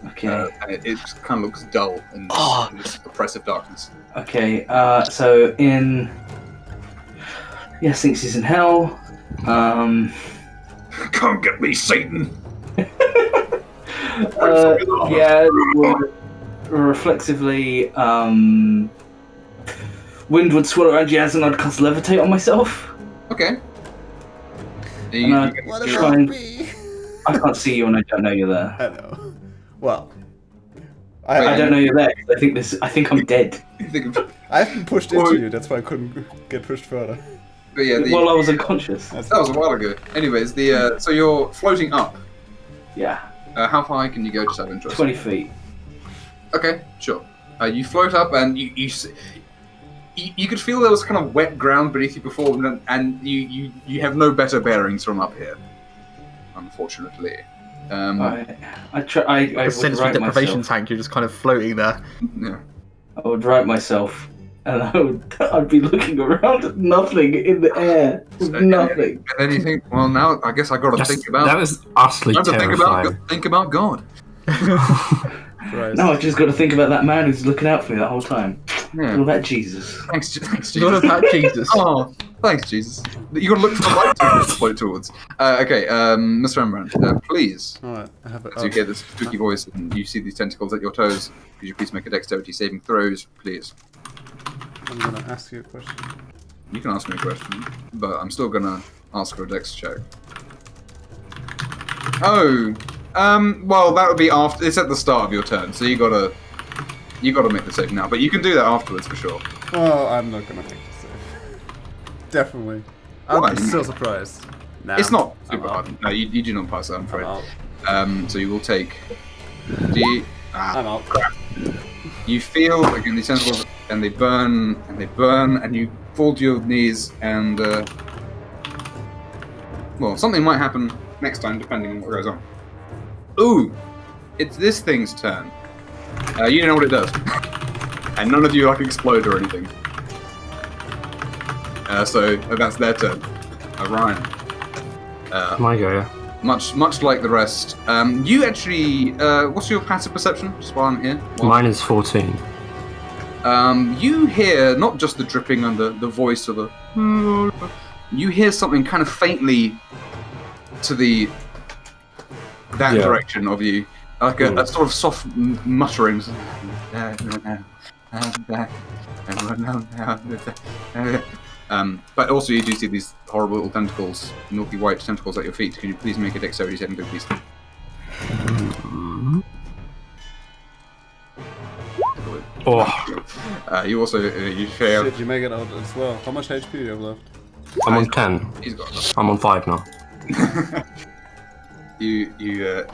Okay. And it kind of looks dull in this oppressive darkness. Okay. So in. Yes, thinks he's in hell. Come get me, Satan! Yeah. Reflexively, wind would swirl around you and I'd cast levitate on myself. Okay. And I'd What try about and- me? I can't see you and I don't know you're there. I know. Well, I don't know you're there. 'Cause I think I'm dead. I've been pushed into you. That's why I couldn't get pushed further. But yeah, Well, I was unconscious. That's that was a while ago. Anyways, so you're floating up. Yeah, How high can you go, just out of interest? 20 feet. Okay, sure. You float up, and you could feel there was kind of wet ground beneath you before, and you have no better bearings from up here, unfortunately. I would Sensory right deprivation myself. tank, you're just kind of floating there. Yeah. I would right myself, and I'd be looking around at nothing in the air. Nothing. And then you think, well, now I guess I got to think about. That was utterly I have to terrifying. think about God. Christ. No, I've just got to think about that man who's looking out for me the whole time. Yeah. What about Jesus? Thanks, Jesus. What about Jesus? Oh, thanks, Jesus. You got to look for the light to float towards. Okay, Mr. Fernbrand, please. Alright, I have it. As you hear this spooky voice and you see these tentacles at your toes, could you please make a dexterity saving throws, please? I'm gonna ask you a question. You can ask me a question, but I'm still gonna ask for a dex check. Oh, well, that would be after. It's at the start of your turn, so you gotta make the save now. But you can do that afterwards for sure. Oh, I'm not gonna make the save. Definitely. I'll Why? be so surprised. Nah, It's not I'm super out. hard. No, you do not pass that, I'm afraid. I'm out. So you will take I'm out. You feel again these tentacles, and they burn, and you fall to your knees, and well, something might happen next time depending on what goes on. Ooh, it's this thing's turn. You don't know what it does, and none of you explode or anything. So that's their turn. Ryan. My go, yeah. Much like the rest, you actually. What's your passive perception? Just while I'm here. Mine is 14. You hear not just the dripping and the voice of the. You hear something kind of faintly to that Yeah. direction of you, like a sort of soft muttering. But also you do see these horrible little tentacles, milky white tentacles at your feet. Can you please make a dexterity saving throw, please? Oh, You also you fail. Shit, you make it out as well. How much HP do you have left? I'm on 10. He's got enough. I'm on 5 now. You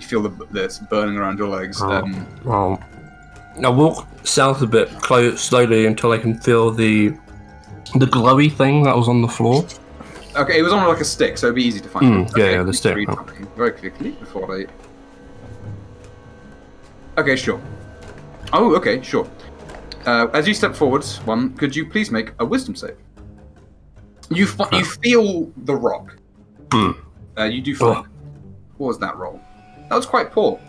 feel this burning around your legs. Well, I walk south a bit, slowly until I can feel the glowy thing that was on the floor. Okay, it was on like a stick, so it'd be easy to find. Yeah, the stick. Read something very quickly before they. Okay, sure. Oh, okay, sure. As you step forwards, could you please make a wisdom save? You feel the rock. You do find. What was that roll? That was quite poor.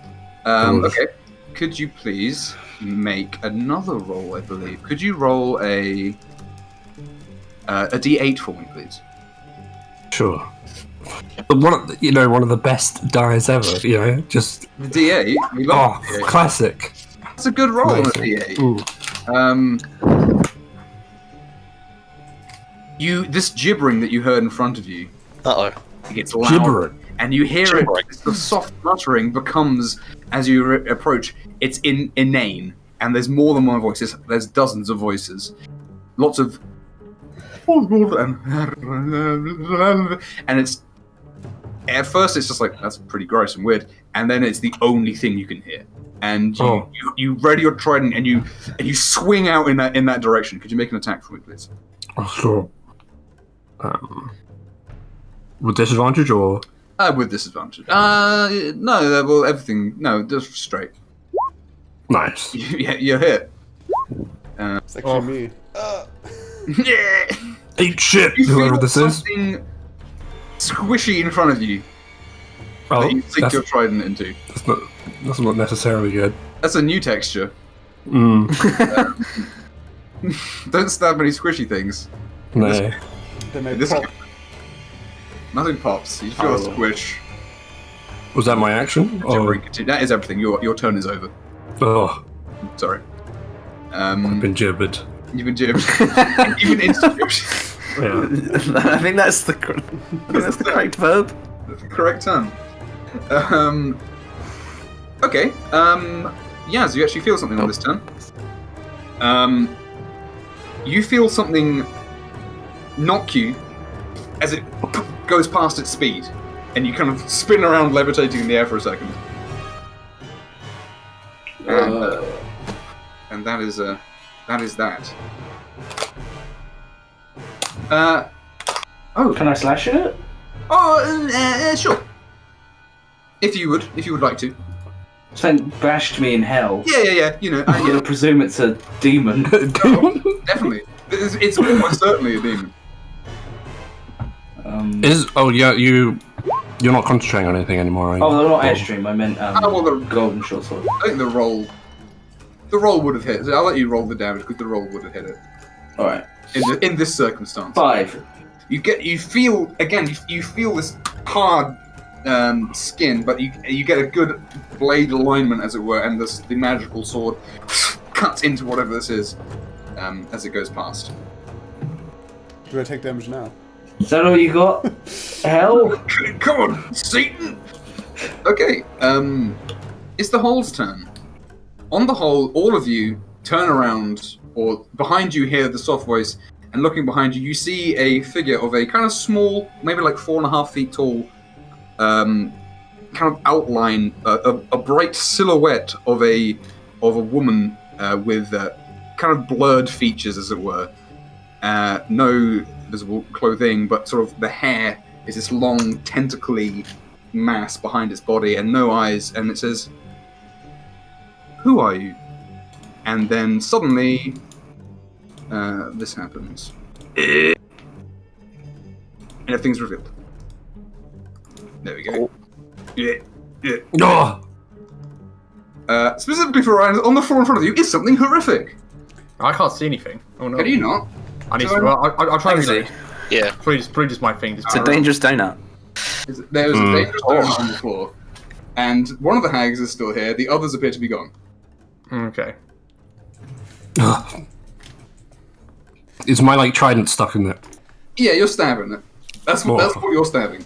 Okay, could you please make another roll? I believe. Could you roll a D8 for me, please? Sure. But one of the best dies ever. Just The D8. We love the D8. classic. That's a good roll on a Amazing. D8. Ooh. This gibbering that you heard in front of you, Uh-oh. it gets loud, Gibbering. and you hear Gibbering. it. The soft muttering becomes, as you approach, it's inane, and there's more than one voice. There's dozens of voices, lots of, and it's at first it's just like that's pretty gross and weird, and then it's the only thing you can hear. And you ready your trident and you swing out in that direction. Could you make an attack for me, please? Oh, sure. With disadvantage or? With disadvantage. No, well, everything. No, just straight. Nice. Yeah, you're hit. It's actually me. Yeah! Eat shit, You whoever feel this is. something squishy in front of you Oh, that you sink your trident into. that's not necessarily good. That's a new texture. Mm. Don't stab many squishy things. No. Then I This pop. Nothing pops. You feel a squish. Was that my action? Gibbering. That is everything. Your turn is over. Oh, Sorry. I've been gibbered. You've been jibbed. You've been insta-jibbed. Yeah. I think that's the correct verb. That's the correct term. Okay. Yaz, you actually feel something on this turn. You feel something knock you as it goes past its speed, and you kind of spin around, levitating in the air for a second. And that is that. Can I slash it? Sure. If you would like to. Sven bashed me in hell. Yeah. You know, I'm gonna presume it's a demon. definitely. It's almost certainly a demon. You're not concentrating on anything anymore, are you? Oh, no, not airstream. I meant the golden short sword. I think the roll would have hit. So I'll let you roll the damage because the roll would have hit it. All right. In this circumstance. 5. You feel this hard skin, but you get a good blade alignment, as it were, and the magical sword cuts into whatever this is as it goes past. Do I take damage now? Is that all you got? Hell? Come on, Satan! Okay, it's the Hole's turn. On the Hole, all of you turn around, or behind you hear the soft voice, and looking behind you, you see a figure of a kind of small, maybe like 4.5 feet tall, kind of outline, a bright silhouette of a woman with kind of blurred features, as it were. No visible clothing, but sort of the hair is this long, tentacly mass behind its body, and no eyes. And it says, "Who are you?" And then suddenly, this happens, and everything's revealed. There we go. Oh! Specifically for Ryan, on the floor in front of you is something horrific. I can't see anything. Oh no. Can you not? I need to. Well, I'll try and Easy. reload. Yeah. Please just my thing. It's a dangerous donut. There was a dangerous donut on the floor, and one of the hags is still here. The others appear to be gone. Okay. Is my trident stuck in there? Yeah, you're stabbing it. That's what you're stabbing.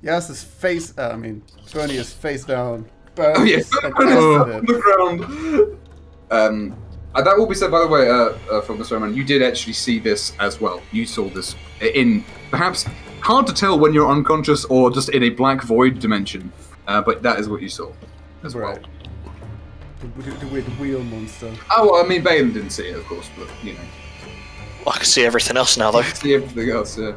Yes, his face. Bernie is face down. Burns Oh yeah, and on twisted. the ground. That will be said, by the way, from the sermon. You did actually see this as well. You saw this in perhaps hard to tell when you're unconscious or just in a black void dimension, but that is what you saw as well. Right. The weird wheel monster. Oh, well, I mean, Balin didn't see it, of course, but you know. Well, I can see everything else now, though. See everything else, yeah.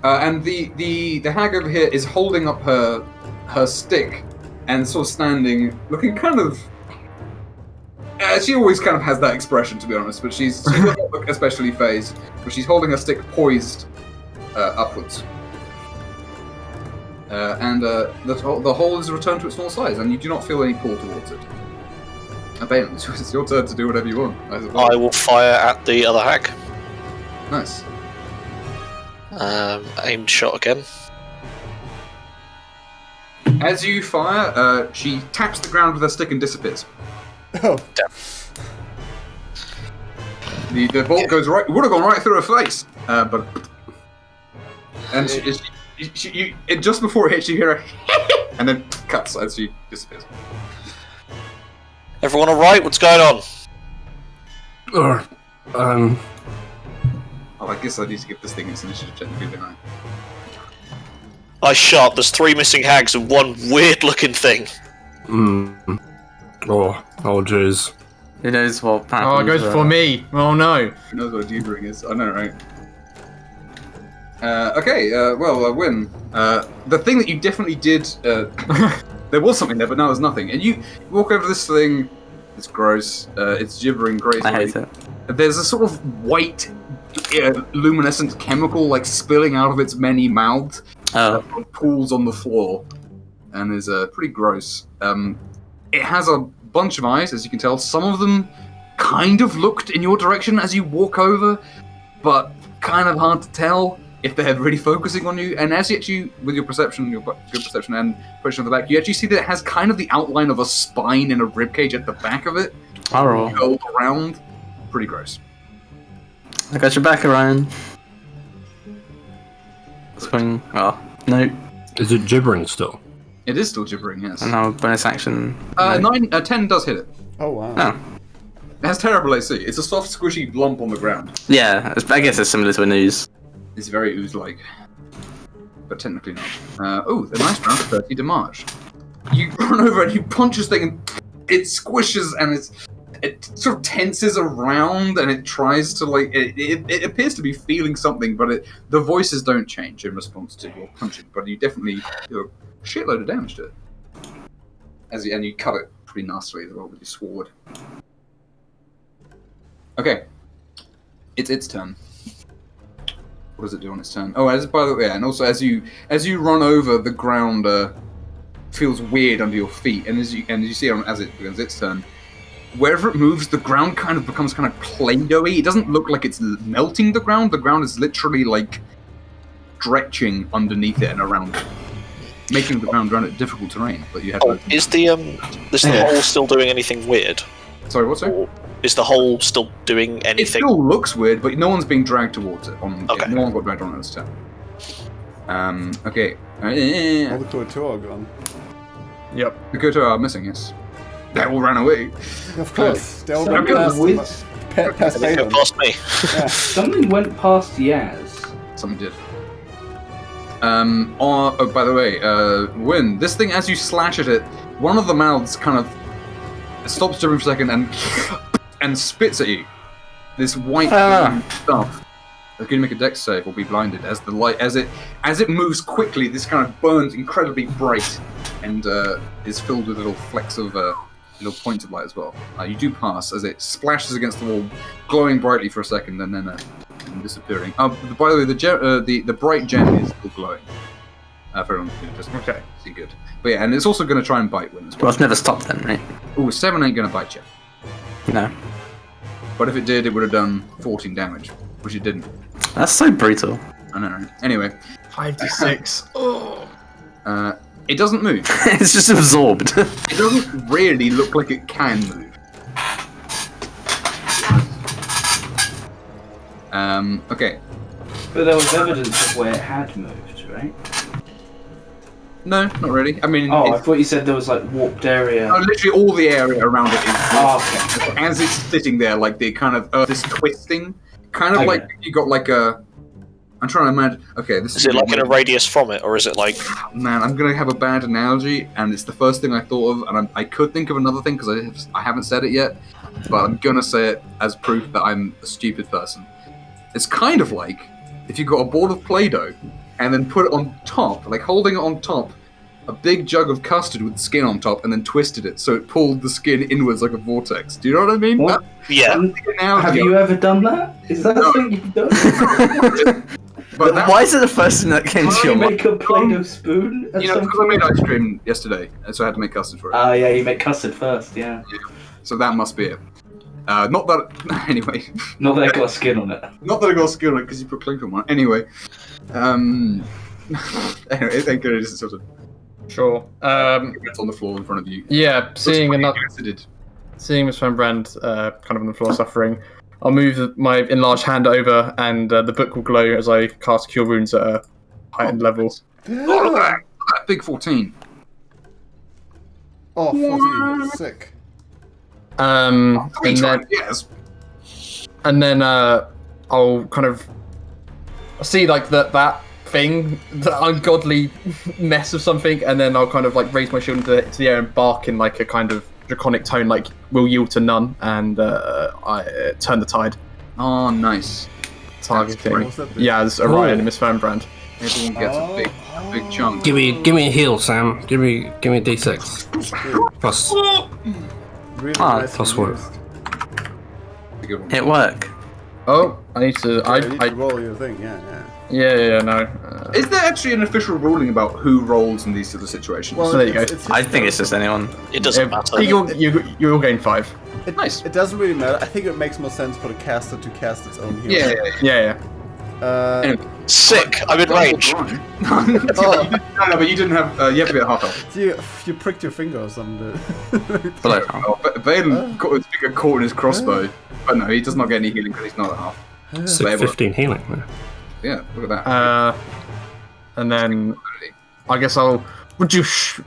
And the hag over here is holding up her stick and sort of standing, looking kind of. She always kind of has that expression, to be honest, but she doesn't look especially phased. But she's holding her stick poised upwards, and the hole is returned to its normal size, and you do not feel any pull towards it. Balin, it's your turn to do whatever you want. I will fire at the other hag. Nice. Aimed shot again. As you fire, she taps the ground with her stick and disappears. Oh. Damn. The bolt goes right. Would have gone right through her face, but and just before it hits, you hear her, and then cuts as she disappears. Everyone all right? What's going on? Oh, I guess I need to give this thing its initiative check, don't I? I shot. There's 3 missing hags and 1 weird-looking thing. Oh jeez. Who knows what happens? Oh, it goes for me. Oh no. Who knows what gibbering is? I know, right? Win. The thing that you definitely did, there was something there, but now there's nothing. And you walk over this thing, it's gross, it's gibbering greatly. I hate it. There's a sort of white, luminescent chemical like spilling out of its many mouths. Pools on the floor, and is pretty gross. It has a bunch of eyes, as you can tell. Some of them kind of looked in your direction as you walk over, but kind of hard to tell if they're really focusing on you. And as you actually, with your perception, your good perception and pushing on the back, you actually see that it has kind of the outline of a spine and a ribcage at the back of it. All around. Pretty gross. I got your back, Orion. Swing. Oh, no. Is it gibbering still? It is still gibbering, yes. No, bonus action. 10 does hit it. Oh wow. Oh. It has terrible AC. It's a soft, squishy lump on the ground. Yeah, I guess it's similar to an ooze. It's very ooze-like. But technically not. A nice round of 30 damage. You run over and you punch this thing and it squishes and it sort of tenses around and it tries to it appears to be feeling something, but the voices don't change in response to your punching, but you definitely do a shitload of damage to it. And you cut it pretty nastily as well with your sword. Okay. It's its turn. What does it do on its turn? Oh, by the way, and also as you run over, the ground feels weird under your feet, and as you see as it begins its turn, wherever it moves, the ground kind of becomes kind of Play-Doh-y. It doesn't look like it's melting the ground. The ground is literally like stretching underneath it and around it, making the ground around it difficult terrain. But you have. Is the hole still doing anything weird? Sorry, what's that? Or is the hole still doing It anything? still looks weird, but no one's being dragged towards it. Okay. No one got dragged on this turn. Okay. All the Kotor are gone. Yep. The Kotor are missing, yes. They all ran away. Of course. They all So went good. past They go Balin. past me. Yeah. Something went past Yaz. Something did. By the way, Win, this thing, as you slash at it, one of the mouths kind of stops gibbering for a second and spits at you. This white stuff. Can you make a dex save or be blinded as the light as it moves quickly? This kind of burns incredibly bright and is filled with little flecks of little points of light as well. You do pass as it splashes against the wall, glowing brightly for a second and then disappearing. By the way, the bright gem is still glowing. For everyone who just see good. But yeah, and it's also going to try and bite Win as well. Well, it's never stopped then, right? Ooh, 7 ain't going to bite you. No. But if it did, it would have done 14 damage, which it didn't. That's so brutal. I know, right? Anyway. 5d6. Oh. It doesn't move. It's just absorbed. It doesn't really look like it can move. Okay. But there was evidence of where it had moved, right? No, not really. I mean, I thought you said there was like warped area. no, literally all the area around it is. Oh, As it's sitting there, like the kind of earth is twisting, kind of Okay. like you got like a. I'm trying to imagine. Okay, this Is it like in a radius from it, or is it like? Man, I'm gonna have a bad analogy, and it's the first thing I thought of, and I could think of another thing because I haven't said it yet, but I'm gonna say it as proof that I'm a stupid person. It's kind of like if you got a ball of Play-Doh and then put it on top, like holding it on top, a big jug of custard with skin on top, and then twisted it so it pulled the skin inwards like a vortex. Do you know what I mean? What? Yeah. That's the analogy. Have you ever done that? Is that No. something you've done? But that, Why is it the first thing that came to Did your you mind? make a Play-Doh spoon at you know, some because I made point? ice cream yesterday, and so I had to make custard for it. Yeah, you make custard first, yeah. So that must be it. Not that. Anyway. Not that it got skin on it. Not that I got skill on it because you put clink on one. Anyway. Anyway, thank goodness it's sort of. Sure. It's on the floor in front of you. Yeah, seeing Miss Fernbrand kind of on the floor suffering, I'll move my enlarged hand over, and the book will glow as I cast Cure Wounds at a heightened level. Oh, look at that big 14. Oh, 14. Sick. Yes. And then I'll kind of see like that thing, that ungodly mess of something, and then I'll kind of like raise my shield into the air and bark in like a kind of draconic tone, like, will yield to none, and I turn the tide. Oh, nice. Targeting. What's that bit? Yeah, there's Orion and Miss Fernbrand. Everyone gets a big chunk. Give me a heal, Sam. Give me a D6. Plus. Really Ah, nice plus and what? used. A good one. Hit work. Oh, I need to. Yeah, you need to roll your thing, yeah. Yeah, no. Is there actually an official ruling about who rolls in these sort of situations? So there you go. I think it's just anyone. It doesn't matter. You all gain 5. Nice. It doesn't really matter. I think it makes more sense for the caster to cast its own heal. Yeah. Sick. I'm in range. No, but you didn't have. You have to be at half health. You pricked your finger or something. Below. Oh, Valen got his finger caught in his crossbow. But no, he does not get any healing because he's not at half. 15 healing. There. Yeah, look at that. And then I guess I'll badoosh.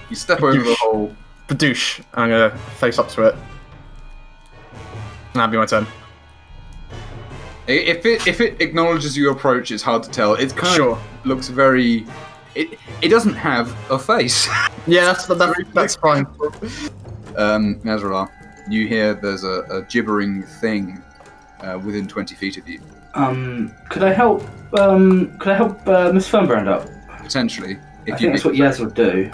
You step over the hole. Badoosh. I'm gonna face up to it. And that'll be my turn. If it acknowledges your approach, it's hard to tell. It kind Sure. of looks very. It doesn't have a face. Yeah, that's fine. Nazrallah, you hear there's a gibbering thing within 20 feet of you. Could I help? Miss Fernbrand up? Potentially, I think that's what Yaz would do.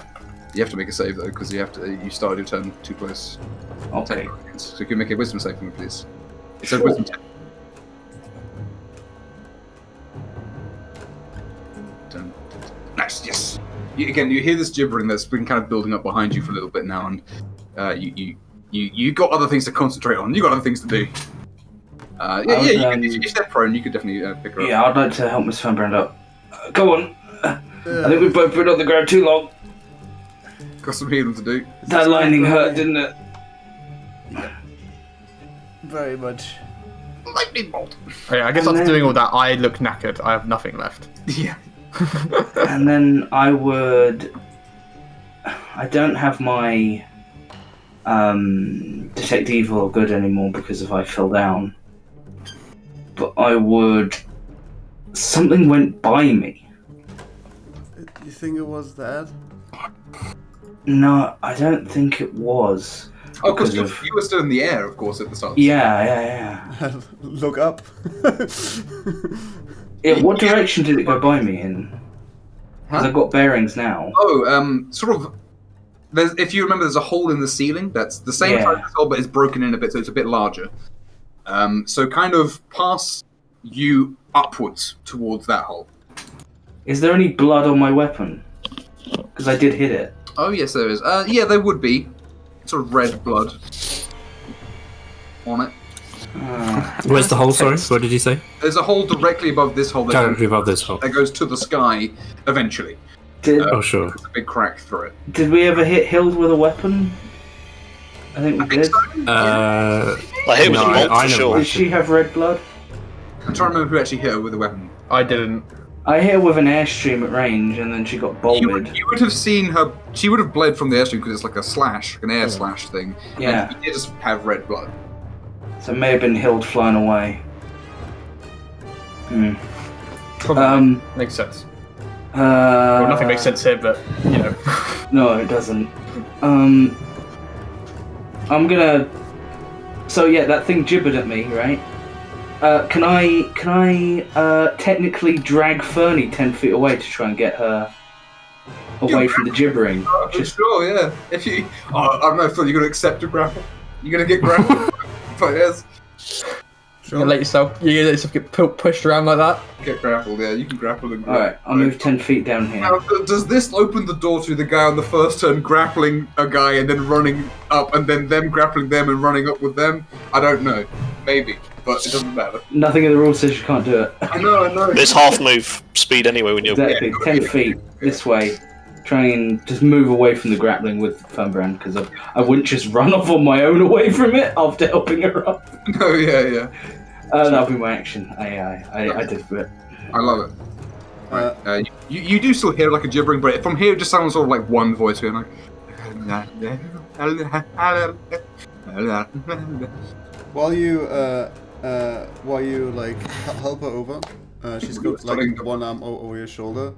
you have to make a save though, because you started your turn too close. Okay. So you can make a wisdom save for me, please. It's a Sure. wisdom save. Nice, yes. You hear this gibbering that's been kind of building up behind you for a little bit now, and you got other things to concentrate on. You got other things to do. If they're prone, you could definitely pick her up. Yeah, I'd like to help Miss Fernbrand up. Go on. I think we've both been on the ground too long. Got some healing to do. That lightning hurt, didn't it? Very much. Lightning bolt. Oh, yeah, I guess after doing all that, I look knackered. I have nothing left. Yeah. And then I would. I don't have my detect evil or good anymore because if I fell down. But I would. Something went by me. You think it was that? No, I don't think it was. Oh, because Because you were still in the air, of course, at the start. Yeah. Look up. Yeah, what direction did it go by me in? Because I've got bearings now. Oh, sort of. If you remember, there's a hole in the ceiling that's the same size as this hole, but it's broken in a bit, so it's a bit larger. So kind of past you upwards towards that hole. Is there any blood on my weapon? Because I did hit it. Oh yes, there is. Yeah, there would be sort of red blood on it. Where's the hole, sorry? What did you say? There's a hole directly above this hole Directly above this hole. that goes to the sky eventually. Oh, sure. There's a big crack through it. Did we ever hit Hild with a weapon? I think we did. I hit with a bolt I for know sure. Did she have red blood? I'm trying to remember who actually hit her with a weapon. I didn't. I hit her with an airstream at range and then she got bolted. You would have seen her. She would have bled from the airstream because it's like a slash, an air slash thing. Yeah. And you just have red blood. So it may have been Hild flying away. Probably makes sense. Well, nothing makes sense here, but you know. No, it doesn't. I'm gonna. So yeah, that thing gibbered at me, right? Can I technically drag Fernie 10 feet away to try and get her away from the gibbering? Sure, yeah. If you, I don't know, Phil, you're gonna accept a grapple. You're gonna get grappled. But yes, You're gonna let yourself get pushed around like that. get grappled. Yeah, you can grapple and. All right, I'll move 10 feet down here. Now, does this open the door to the guy on the first turn grappling a guy and then running up, and then them grappling them and running up with them? I don't know. Maybe, but it doesn't matter. Nothing in the rules says you can't do it. I know. It's half move speed anyway when you're. Exactly, 10 feet this way. Try and just move away from the grappling with Fernbrand because I wouldn't just run off on my own away from it after helping her up. No, yeah. That'll be my action. I did it. I love it. You do still hear like a gibbering, but from here it just sounds sort of like one voice going like. While you like help her over, she's got like one arm over your shoulder.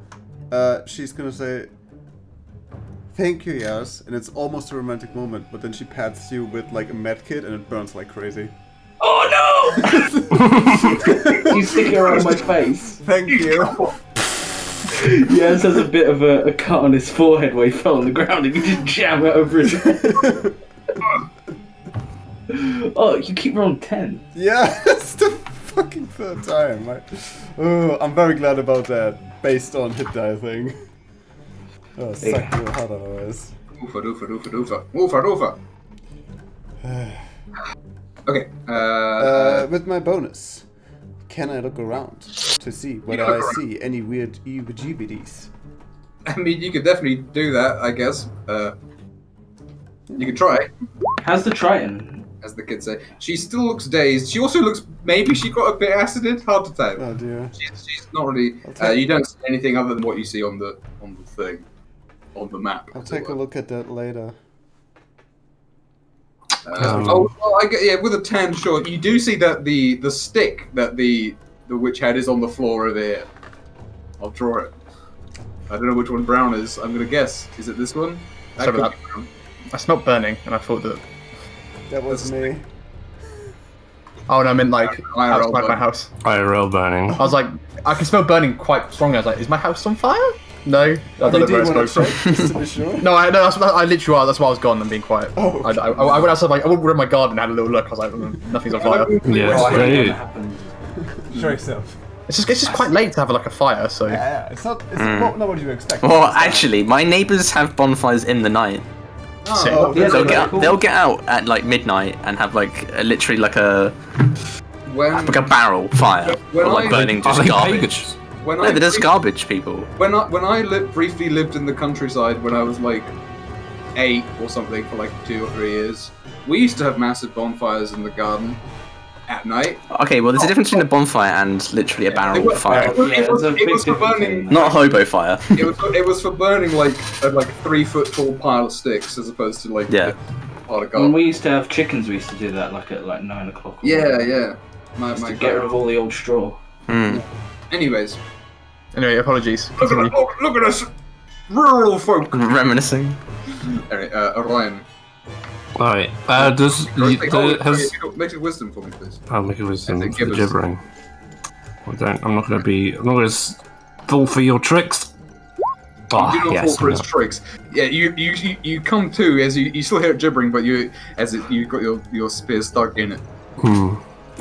She's gonna say, Thank you, yes. And it's almost a romantic moment, but then she pats you with like a med kit and it burns like crazy. Oh no! You stick it around my face. Thank you. Yes has a bit of a cut on his forehead where he fell on the ground and you just jam it over his head. Oh, you keep rolling 10. Yeah, it's the fucking third time. I'm very glad about that, based on hit die thing. Oh, sucked real hard otherwise. Oofa. Okay. With my bonus, can I look around to see whether I see any weird EVGBDs? I mean, you could definitely do that, I guess. You could try, How's the Triton? as the kids say. She still looks dazed. She also looks, maybe she got a bit acided. Hard to tell. Oh dear. She's not really. You don't see anything other than what you see on the thing, on the map. I'll take a look at that later. With a 10, sure. You do see that the stick that the witch had is on the floor over here. I'll draw it. I don't know which one brown is. I'm gonna guess. Is it this one? Sorry could about be brown. I smelled burning, and I thought that. That was me. Oh no, I meant like IRL outside my burning. house. IRL burning. I was like, I can smell burning quite strongly. I was like, is my house on fire? No, I don't know Do where you it's want going to from. check, just to be sure? No, I literally was. That's why I was gone and being quiet. Oh, okay. I went outside, like I went around my garden and had a little look. I was like, nothing's on fire. Yeah, Oh, I hate when great. that happens. Show yourself. It's just quite late to have like a fire, so. Yeah, it's not what you expect. Well, actually, my neighbours have bonfires in the night. Sick. Oh, Yeah, They'll that's get cool. they'll get out at like midnight and have like literally like a barrel fire, When or like I- burning just Are they garbage. pagans? When No, they're just garbage people. When I briefly lived in the countryside when I was like 8 or something for like 2 or 3 years, we used to have massive bonfires in the garden at night. Okay, well, there's a difference between a bonfire and literally a barrel fire. It was, Yeah, there's a big it was for difference burning. in- Not a hobo fire. It was for burning like a 3 foot tall pile of sticks as opposed to like Yeah. a pile of When garden. we used to have chickens, we used to do that like at like 9 o'clock. Yeah. Just to get rid of all the old straw. Hmm. Anyways, Anyway, apologies. look at us, rural folk. Reminiscing. Anyway, Orion. Alright, Make it wisdom for me, please. I'll make it wisdom Give for the us- gibbering. I'm not gonna fall for your tricks. Oh, You do not yes. fall for its tricks. Yeah, you come to as you still hear it gibbering, but you've got your spear stuck in it.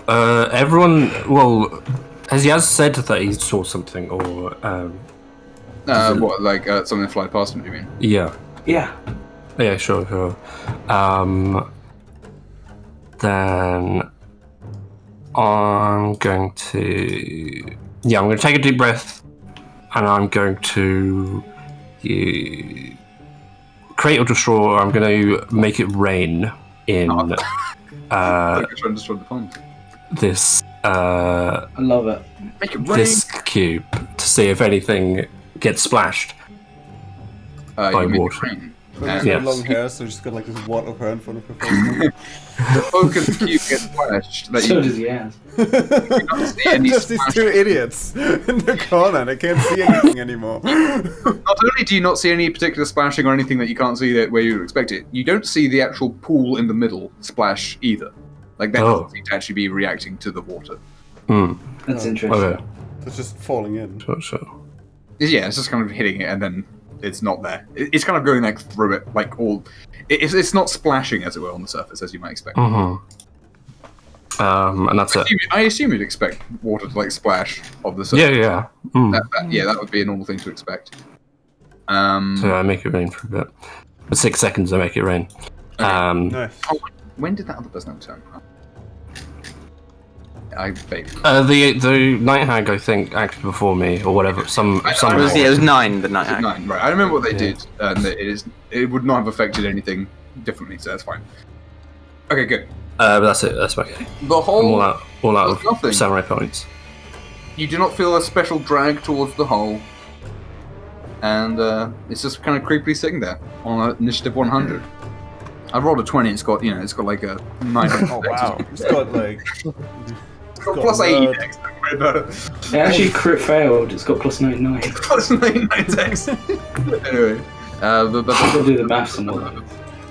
Everyone, well, has Yaz said that he saw something, or, What, like something fly past him? You mean? yeah. Yeah. Yeah, sure. Then I'm going to take a deep breath, and I'm going to create or destroy. I'm going to make it rain in Like trying to destroy the pond. this I love it. Make it this cube to see if anything gets splashed. by by water. She's Yes. got long hair, so she's got like this wad of hair in front of her face. The focus cube gets splashed. That So you does Yaz. don't see any Just these splash. two idiots in the corner. They can't see anything anymore. Not only do you not see any particular splashing or anything that you can't see that where you would expect it, you don't see the actual pool in the middle splash either. Like that doesn't seem to actually be reacting to the water. That's Oh, interesting. Okay. It's just falling in. So. Yeah, it's just kind of hitting it and then it's not there. It's kind of going like through it, like all. It's not splashing as it were on the surface as you might expect. And that's it. I assume you'd expect water to like splash off the surface. Yeah. That would be a normal thing to expect. So I make it rain for a bit. For 6 seconds, I make it rain. Nice. When did that other person turn up? I vaguely. The night hag, I think, acted before me, or whatever. Some. It was 9 the night act. 9, right? I remember what they did, and it would not have affected anything differently, so that's fine. Okay, good. But that's it. That's okay. The I'm hole. all out There's nothing. of samurai points. You do not feel a special drag towards the hole, and it's just kind of creepily sitting there on initiative 100. I rolled a 20. It's got like a 9. Oh wow. It's got like. It's got plus 80 dex. Don't worry about it. It actually crit failed. It's got plus 99. Plus 99 dex. Anyway, I'll do the maths and all that.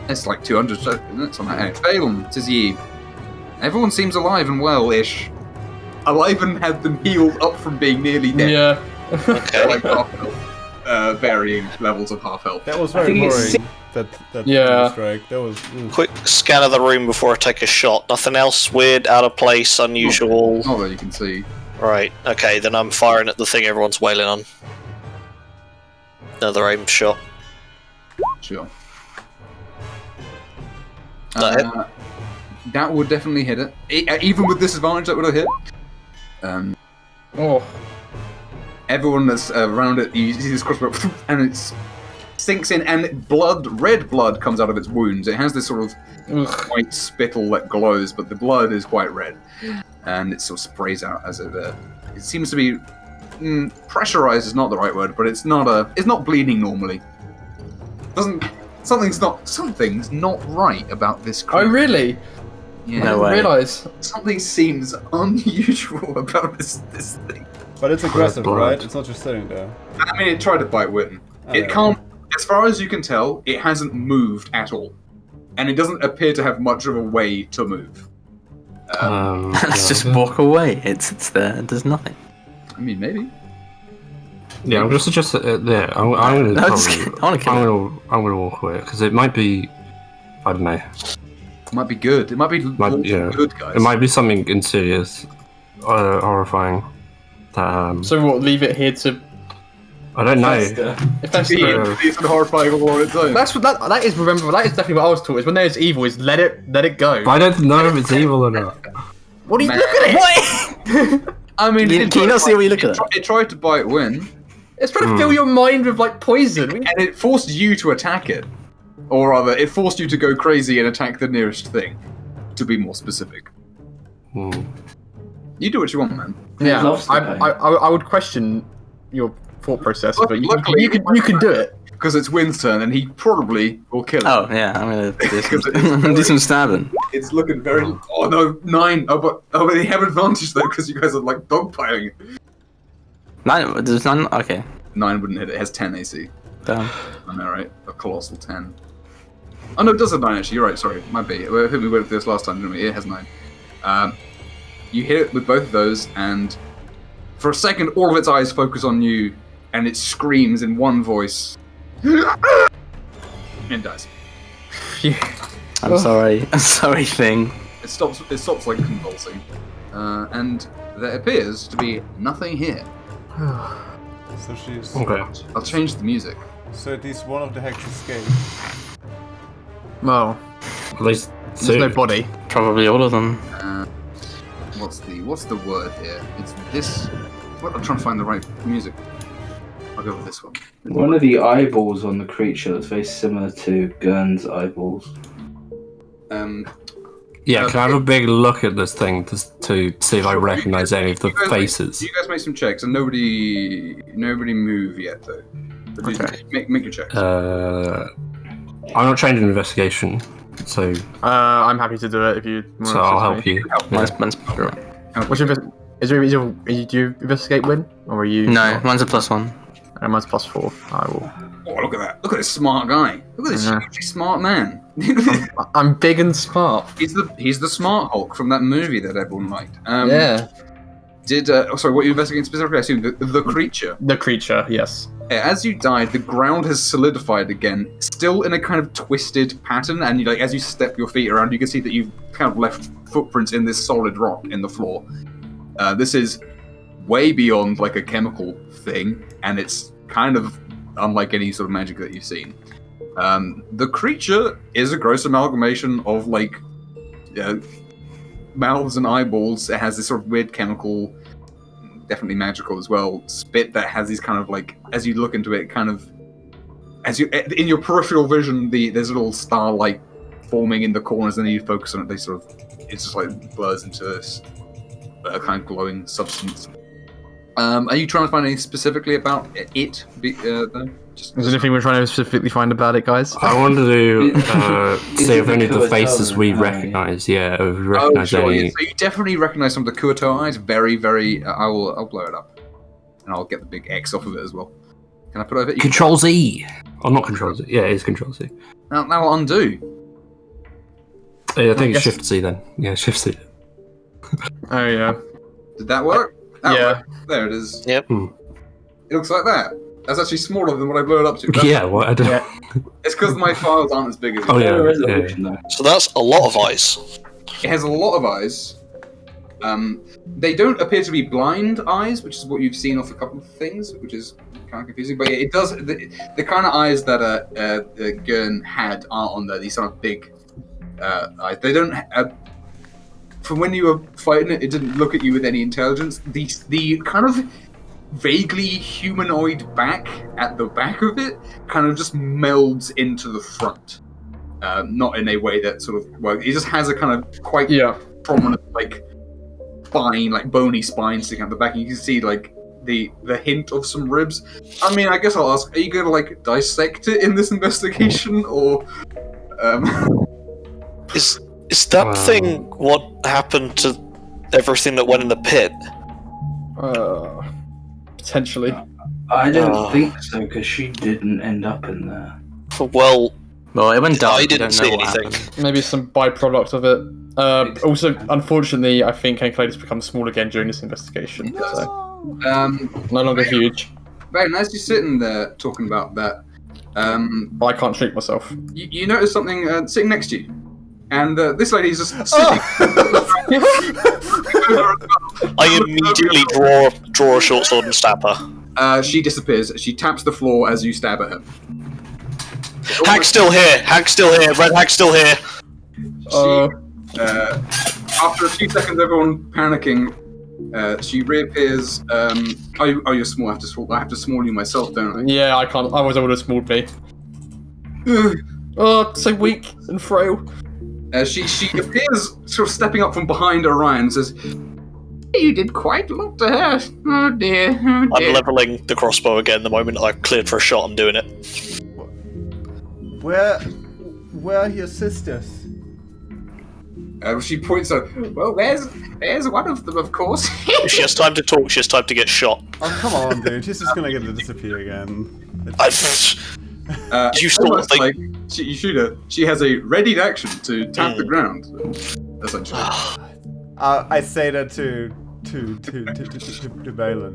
It's like 200 isn't it? Balaam, 'tis ye. Everyone seems alive and well-ish. Alive and had them healed up from being nearly dead. Yeah. Okay. Like half health. Varying levels of half health. That was I very think it's boring. That Yeah. strike. That was. Quick scan of the room before I take a shot. Nothing else weird, out of place, unusual. Not that you can see. Right. Okay, then I'm firing at the thing everyone's wailing on. Another aim shot. Sure. That hit? That would definitely hit it. Even with disadvantage, that would have hit. Oh. Everyone that's around it, you see this crossbow, and it sinks in, and red blood comes out of its wounds. It has this sort of white spittle that glows, but the blood is quite red, and it sort of sprays out as it seems to be pressurized is not the right word, but it's not bleeding normally. Something's not right about this Oh, creature. really? Yeah. No way. I didn't realise. Something seems unusual about this thing. But it's aggressive, blood. right? It's not just sitting there. I mean, it tried to bite Witten. It yeah. can't, as far as you can tell, it hasn't moved at all. And it doesn't appear to have much of a way to move. Let's just walk away. It sits there and does nothing. I mean, maybe. Yeah, I'm gonna suggest that there. I'm gonna No, just probably. kidding. I wanna kill it. I'm gonna walk away because it might be. I don't know. It might be good. It might be Yeah. good, guys. It might be something insidious, horrifying. That, So what? Leave it here to. I don't know. If that's Be evil. decent horrifying all on its own. That's what that is. Remember, that is definitely what I was taught. Is when there's evil, is let it go. But I don't know if it's evil or not. What are you Man. look at it? I mean, Can you not see what you look at? It tried to bite Win, It's trying to fill your mind with like poison. and it forced you to attack it. Or rather, it forced you to go crazy and attack the nearest thing. To be more specific. Hmm. You do what you want, man. Yeah, loves the pain. I would question your thought process, but Luckily- you can do it. Because it's Win's turn, and he probably will kill it. Oh yeah, I'm gonna do some, Because it's do some stabbing. It's looking very. Oh no, 9. But they have advantage though because you guys are like dogpiling. 9. There's none. Okay. 9 wouldn't hit it. It has 10 AC. Damn. I know, right? A colossal 10. Oh no, it does have 9 actually. You're right. Sorry, might be. I think we went for this last time, didn't we? It has 9. You hit it with both of those, and for a second, all of its eyes focus on you, and it screams in one voice, and dies. I'm sorry. I'm sorry, thing. It stops like convulsing, and there appears to be nothing here. So she's. Okay. I'll change the music. So at least one of the hacks escaped. Well, At least there's two. no body. Probably all of them. What's the word here? It's this. What, I'm trying to find the right music. I'll go with this one. One of the eyeballs on the creature that's very similar to Gurn's eyeballs. Yeah, can I have a big look at this thing to see if I recognize any of the You guys faces? You guys make some checks, and nobody move yet though. But Okay. Make your checks. I'm not trained in investigation, so I'm happy to do it if you. Want so I'll help you. Mine's What's your do you investigate win or are you? no, mine's a +1. Mine's +4. I will. Oh, look at that! Look at this smart guy! Look at this Yeah. hugely smart man! I'm big and smart. he's the smart Hulk from that movie that everyone liked. Yeah. Sorry, what are you investigating specifically? I assume the creature. The creature, yes. As you died, the ground has solidified again, still in a kind of twisted pattern, and as you step your feet around, you can see that you've kind of left footprints in this solid rock in the floor. This is way beyond like a chemical thing, and it's kind of unlike any sort of magic that you've seen. The creature is a gross amalgamation of mouths and eyeballs. It has this sort of weird chemical, definitely magical as well, spit that has these kind of as you look into it, kind of in your peripheral vision, there's a little star-like forming in the corners, and then you focus on it, it just like blurs into this kind of glowing substance. Are you trying to find anything specifically about it? Though? Is there anything we're trying to specifically find about it, guys? I wanted to Is see it if the any of the Kuatoa faces we eye? recognize. Yeah, if we Oh, recognize sure. any. So you definitely recognize some of the Kuatoa eyes. Very, very. I'll blow it up, and I'll get the big X off of it as well. Can I put it over? Control Z. Oh, not Control Z. Yeah, it is Control Z. Now undo. Yeah, I think it's Shift C then. Yeah, Shift C. Oh yeah. Did that work? That Yeah. worked. There it is. Yep. It looks like that. That's actually smaller than what I blew it up to. Yeah, what? I don't know. It's because my files aren't as big as it. Oh, yeah. Lower resolution, though. So that's a lot of eyes. It has a lot of eyes. They don't appear to be blind eyes, which is what you've seen off a couple of things, which is kind of confusing. But yeah, it does. The kind of eyes that Gurn had are on there. These sort of big eyes. They don't. From when you were fighting it, it didn't look at you with any intelligence. The kind of vaguely humanoid back at the back of it kind of just melds into the front. Not in a way that sort of works. It just has a kind of quite prominent spine, like bony spine sticking out the back, and you can see like the hint of some ribs. I mean, I guess I'll ask: are you going to dissect it in this investigation, or? Is that thing what happened to everything that went in the pit? Potentially. I don't think so, because she didn't end up in there. Well, it went dark. I didn't see what anything. happened. Maybe some byproduct of it. Also, unfortunately, I think MacLeod has become small again during this investigation. So no longer huge. Ben, as you're sitting there talking about that, But I can't treat myself. you notice something sitting next to you, and this lady's just sitting. I immediately draw a short sword and stab her. She disappears. She taps the floor as you stab at her. Hag's still here. Hag's still here. Red Hag's still here. After a few seconds, everyone panicking, she reappears. You're small. I have to small you myself, don't I? Yeah, I can't. I was able to small me. So weak and frail. She appears, sort of stepping up from behind Orion, and says, "You did quite a lot to her. Oh dear, oh dear." I'm leveling the crossbow again. The moment I've cleared for a shot, I'm doing it. Where are your sisters? She points out. Well, there's one of them, of course. If she has time to talk, she has time to get shot. Oh, come on, dude. She's just gonna get to disappear again. You saw almost the like you shoot her. She has a readied action to tap the ground, essentially. I say that to Balin.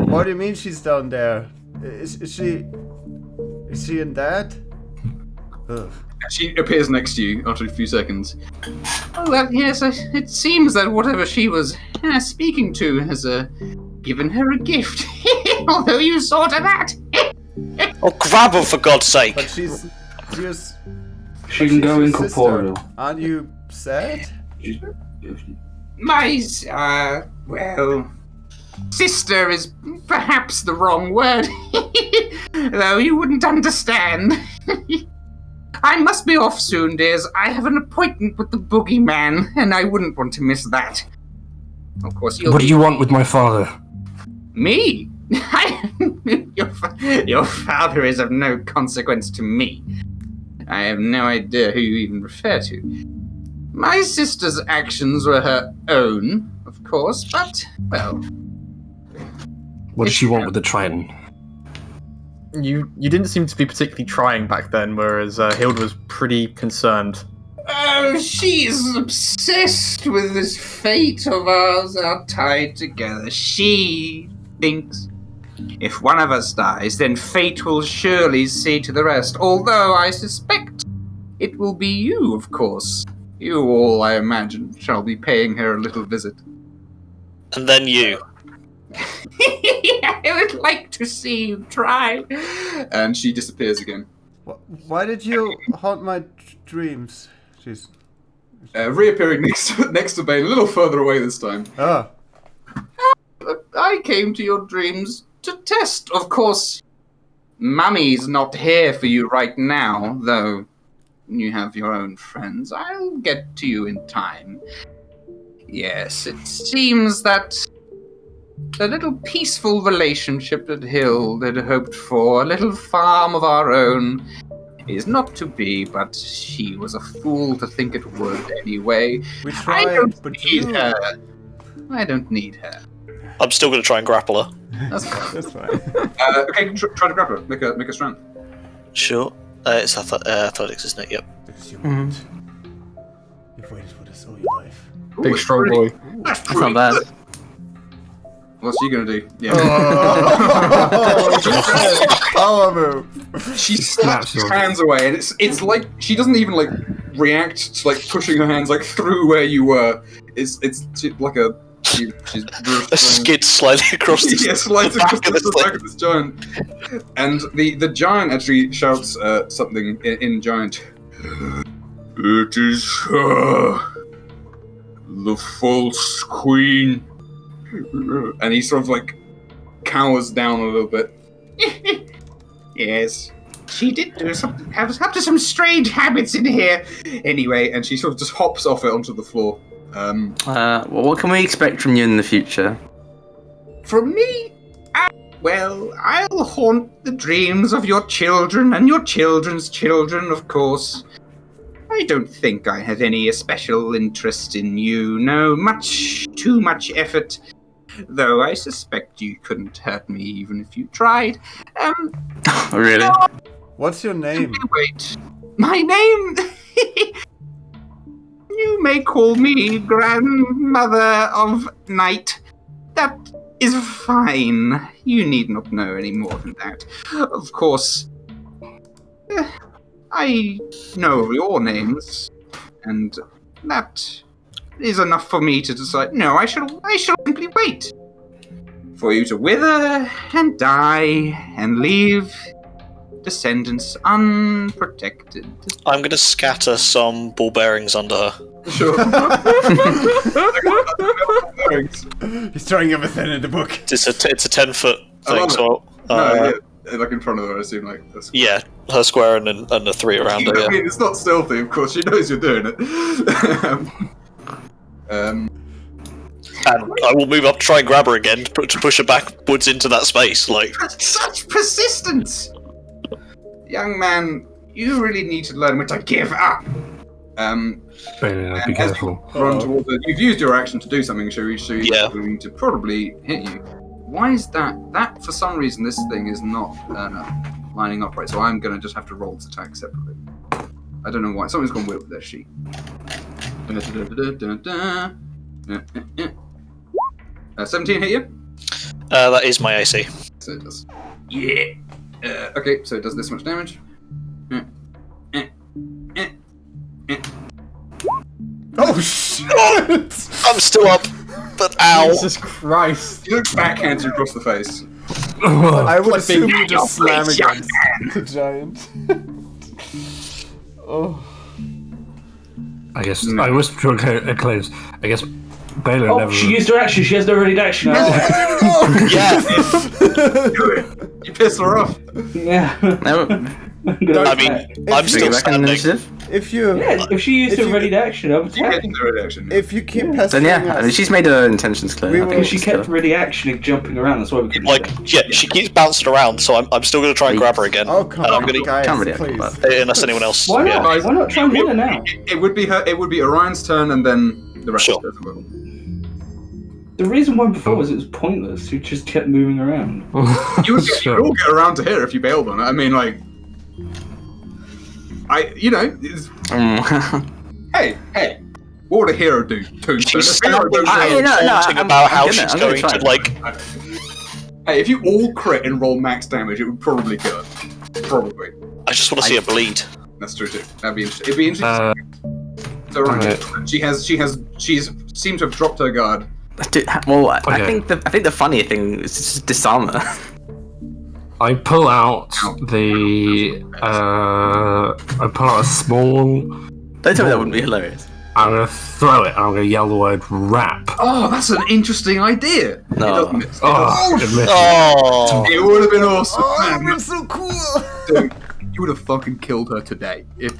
What do you mean she's down there? Is she in that? Ugh. She appears next to you after a few seconds. Oh, yes, it seems that whatever she was speaking to has given her a gift. Although you saw to that. Oh, grab her for God's sake! But she can go incorporeal. Aren't you sad? My, sister is perhaps the wrong word. Though you wouldn't understand. I must be off soon, dears. I have an appointment with the boogeyman, and I wouldn't want to miss that. Of course, What do you want with my father? Me? Your father is of no consequence to me. I have no idea who you even refer to. My sister's actions were her own, of course, but, well... What does she want with the Triton? You didn't seem to be particularly trying back then, whereas Hilda was pretty concerned. She's obsessed with this fate of ours, our tied together. She thinks if one of us dies, then fate will surely see to the rest. Although I suspect it will be you, of course. You all, I imagine, shall be paying her a little visit. And then you. I would like to see you try. And she disappears again. Why did you haunt my dreams? She's reappearing next to Bane, a little further away this time. Ah. I came to your dreams to test. Of course, Mummy's not here for you right now, though you have your own friends. I'll get to you in time. Yes, it seems that the little peaceful relationship that Hild had hoped for, a little farm of our own, is not to be, but she was a fool to think it would anyway. We tried, I don't but need her. I don't need her. I'm still going to try and grapple her. That's fine. That's fine. Okay, try to grab her. Make a strength. Sure. It's athletics, isn't it? Yep. Because you waited. You've waited for this all your life. Ooh, Big it's strong pretty- boy. That's That's not pretty bad. good. What's she gonna do? Yeah. Power move. She slaps his hands away, and it's like she doesn't even like react to like pushing her hands like through where you were. It's like she's A skid slightly across the yeah, slides across back of this the back of this giant, and the giant actually shouts something in giant. It is her, the false queen. And he sort of like cowers down a little bit. Yes, she did do something. Have up to some strange habits in here. Anyway, and she sort of just hops off it onto the floor. Well, what can we expect from you in the future? From me, well, I'll haunt the dreams of your children and your children's children, of course. I don't think I have any special interest in you. No, too much effort. Though I suspect you couldn't hurt me even if you tried. Really? What's your name? Wait. My name? You may call me Grandmother of Night. That is fine. You need not know any more than that. Of course, I know your names, and that is enough for me to decide. No, I shall simply wait for you to wither and die and leave descendants unprotected. I'm going to scatter some ball bearings under her. Sure. He's throwing everything in the book. It's a 10-foot I love thing, so No, yeah, like in front of her, I assume like that's. yeah, her square and the 3 around her. I Yeah. mean, it's not stealthy, of course. She knows you're doing it. And I will move up to try and grab her again to push her backwards into that space. Like, Such persistence, young man. You really need to learn when to give up. Bailey, be and as careful. you run towards her, you've used your action to do something, so Yeah. going to probably hit you. Why is that? That for some reason this thing is not lining up right. So I'm gonna just have to roll its attack separately. I don't know why. Something's gone weird with their sheet. 17 hit you? that is my AC. So it does. Yeah. Okay, so it does this much damage. Oh shit! I'm still up, but ow. Jesus Christ. You look backhands you across the face. I would Like assume being- you just slam Please, young against the giant. Oh. I guess I whispered to her close. I guess Baylor Oh, never. she used her action. She has no ready action. Yeah. You pissed her off. Yeah. No, I'm gonna I attack. mean, I'm If still bring it back in standing. initiative. If you Yeah, if she used If her you- ready to action, I would You attack. get the reaction. if you keep Then pestering yeah, I mean, us, she's made her intentions clear. We I will- think Because she it's kept good. ready actioning, jumping around. That's why we couldn't. Like, yeah, she keeps bouncing around, so I'm still going to try and grab her again. oh come And I'm on, gonna- guys, Can't really please. act like Unless anyone else. Why Yeah. not? Why not try and win her now? It would be Orion's turn, and then the rest Sure. of it will. The reason why before was it was pointless. You just kept moving around. You would Sure. you'll get around to here if you bailed on it. I mean, like, it's, hey, what would a hero do? She's A hero don't I- roll. no, taunting I'm about how gonna- she's I'm gonna going try to, it. like, Hey, if you all crit and roll max damage, it would probably kill her. Probably. I just want to see her bleed. That's true too. That'd be interesting. It'd be interesting. So right, she's seemed to have dropped her guard. Well, I Okay. think the funnier thing is just disarm her. I pull out the. I pull out a small. Don't tell me that wouldn't be hilarious. I'm gonna throw it and I'm gonna yell the word rap. Oh, that's an interesting idea. No. It doesn't miss. Oh, it missed. Oh, It would have been awesome. Oh, Man, that's so cool! dude, you would have fucking killed her today. If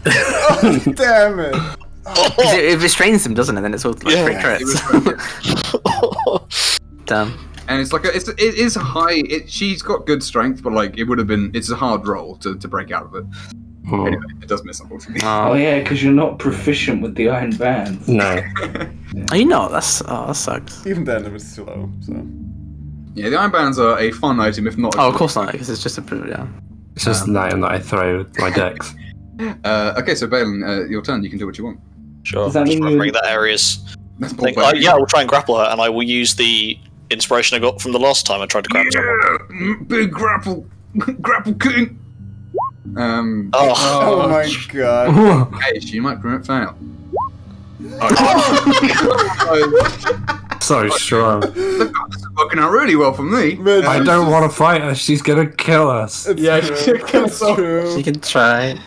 Damn it! 'Cause it restrains them, doesn't it? Then it's all like Yeah. straight it was crits. Damn. And it's like it is high. She's got good strength, but like it would have been. It's a hard roll to break out of it. Hmm. Anyway, it does miss unfortunately. Oh yeah, because you're not proficient with the iron bands. No. Are you not? That sucks. Even then, it was too low. So Yeah, the iron bands are a fun item, if not. Oh, of course not, because it's just a yeah. It's just an item that I throw with my decks. Okay, so Balin, your turn. You can do what you want. Sure. Does that mean Remembering you- that area's. That's Yeah, I will try and grapple her, and I will use the inspiration I got from the last time I tried to grab someone. Big grapple, grapple king. Oh. Oh my god. Hey, she might permit fail. So strong. This is working out really well for me. Man, I don't want to fight her. She's gonna kill us. Yeah, it's true. She can try.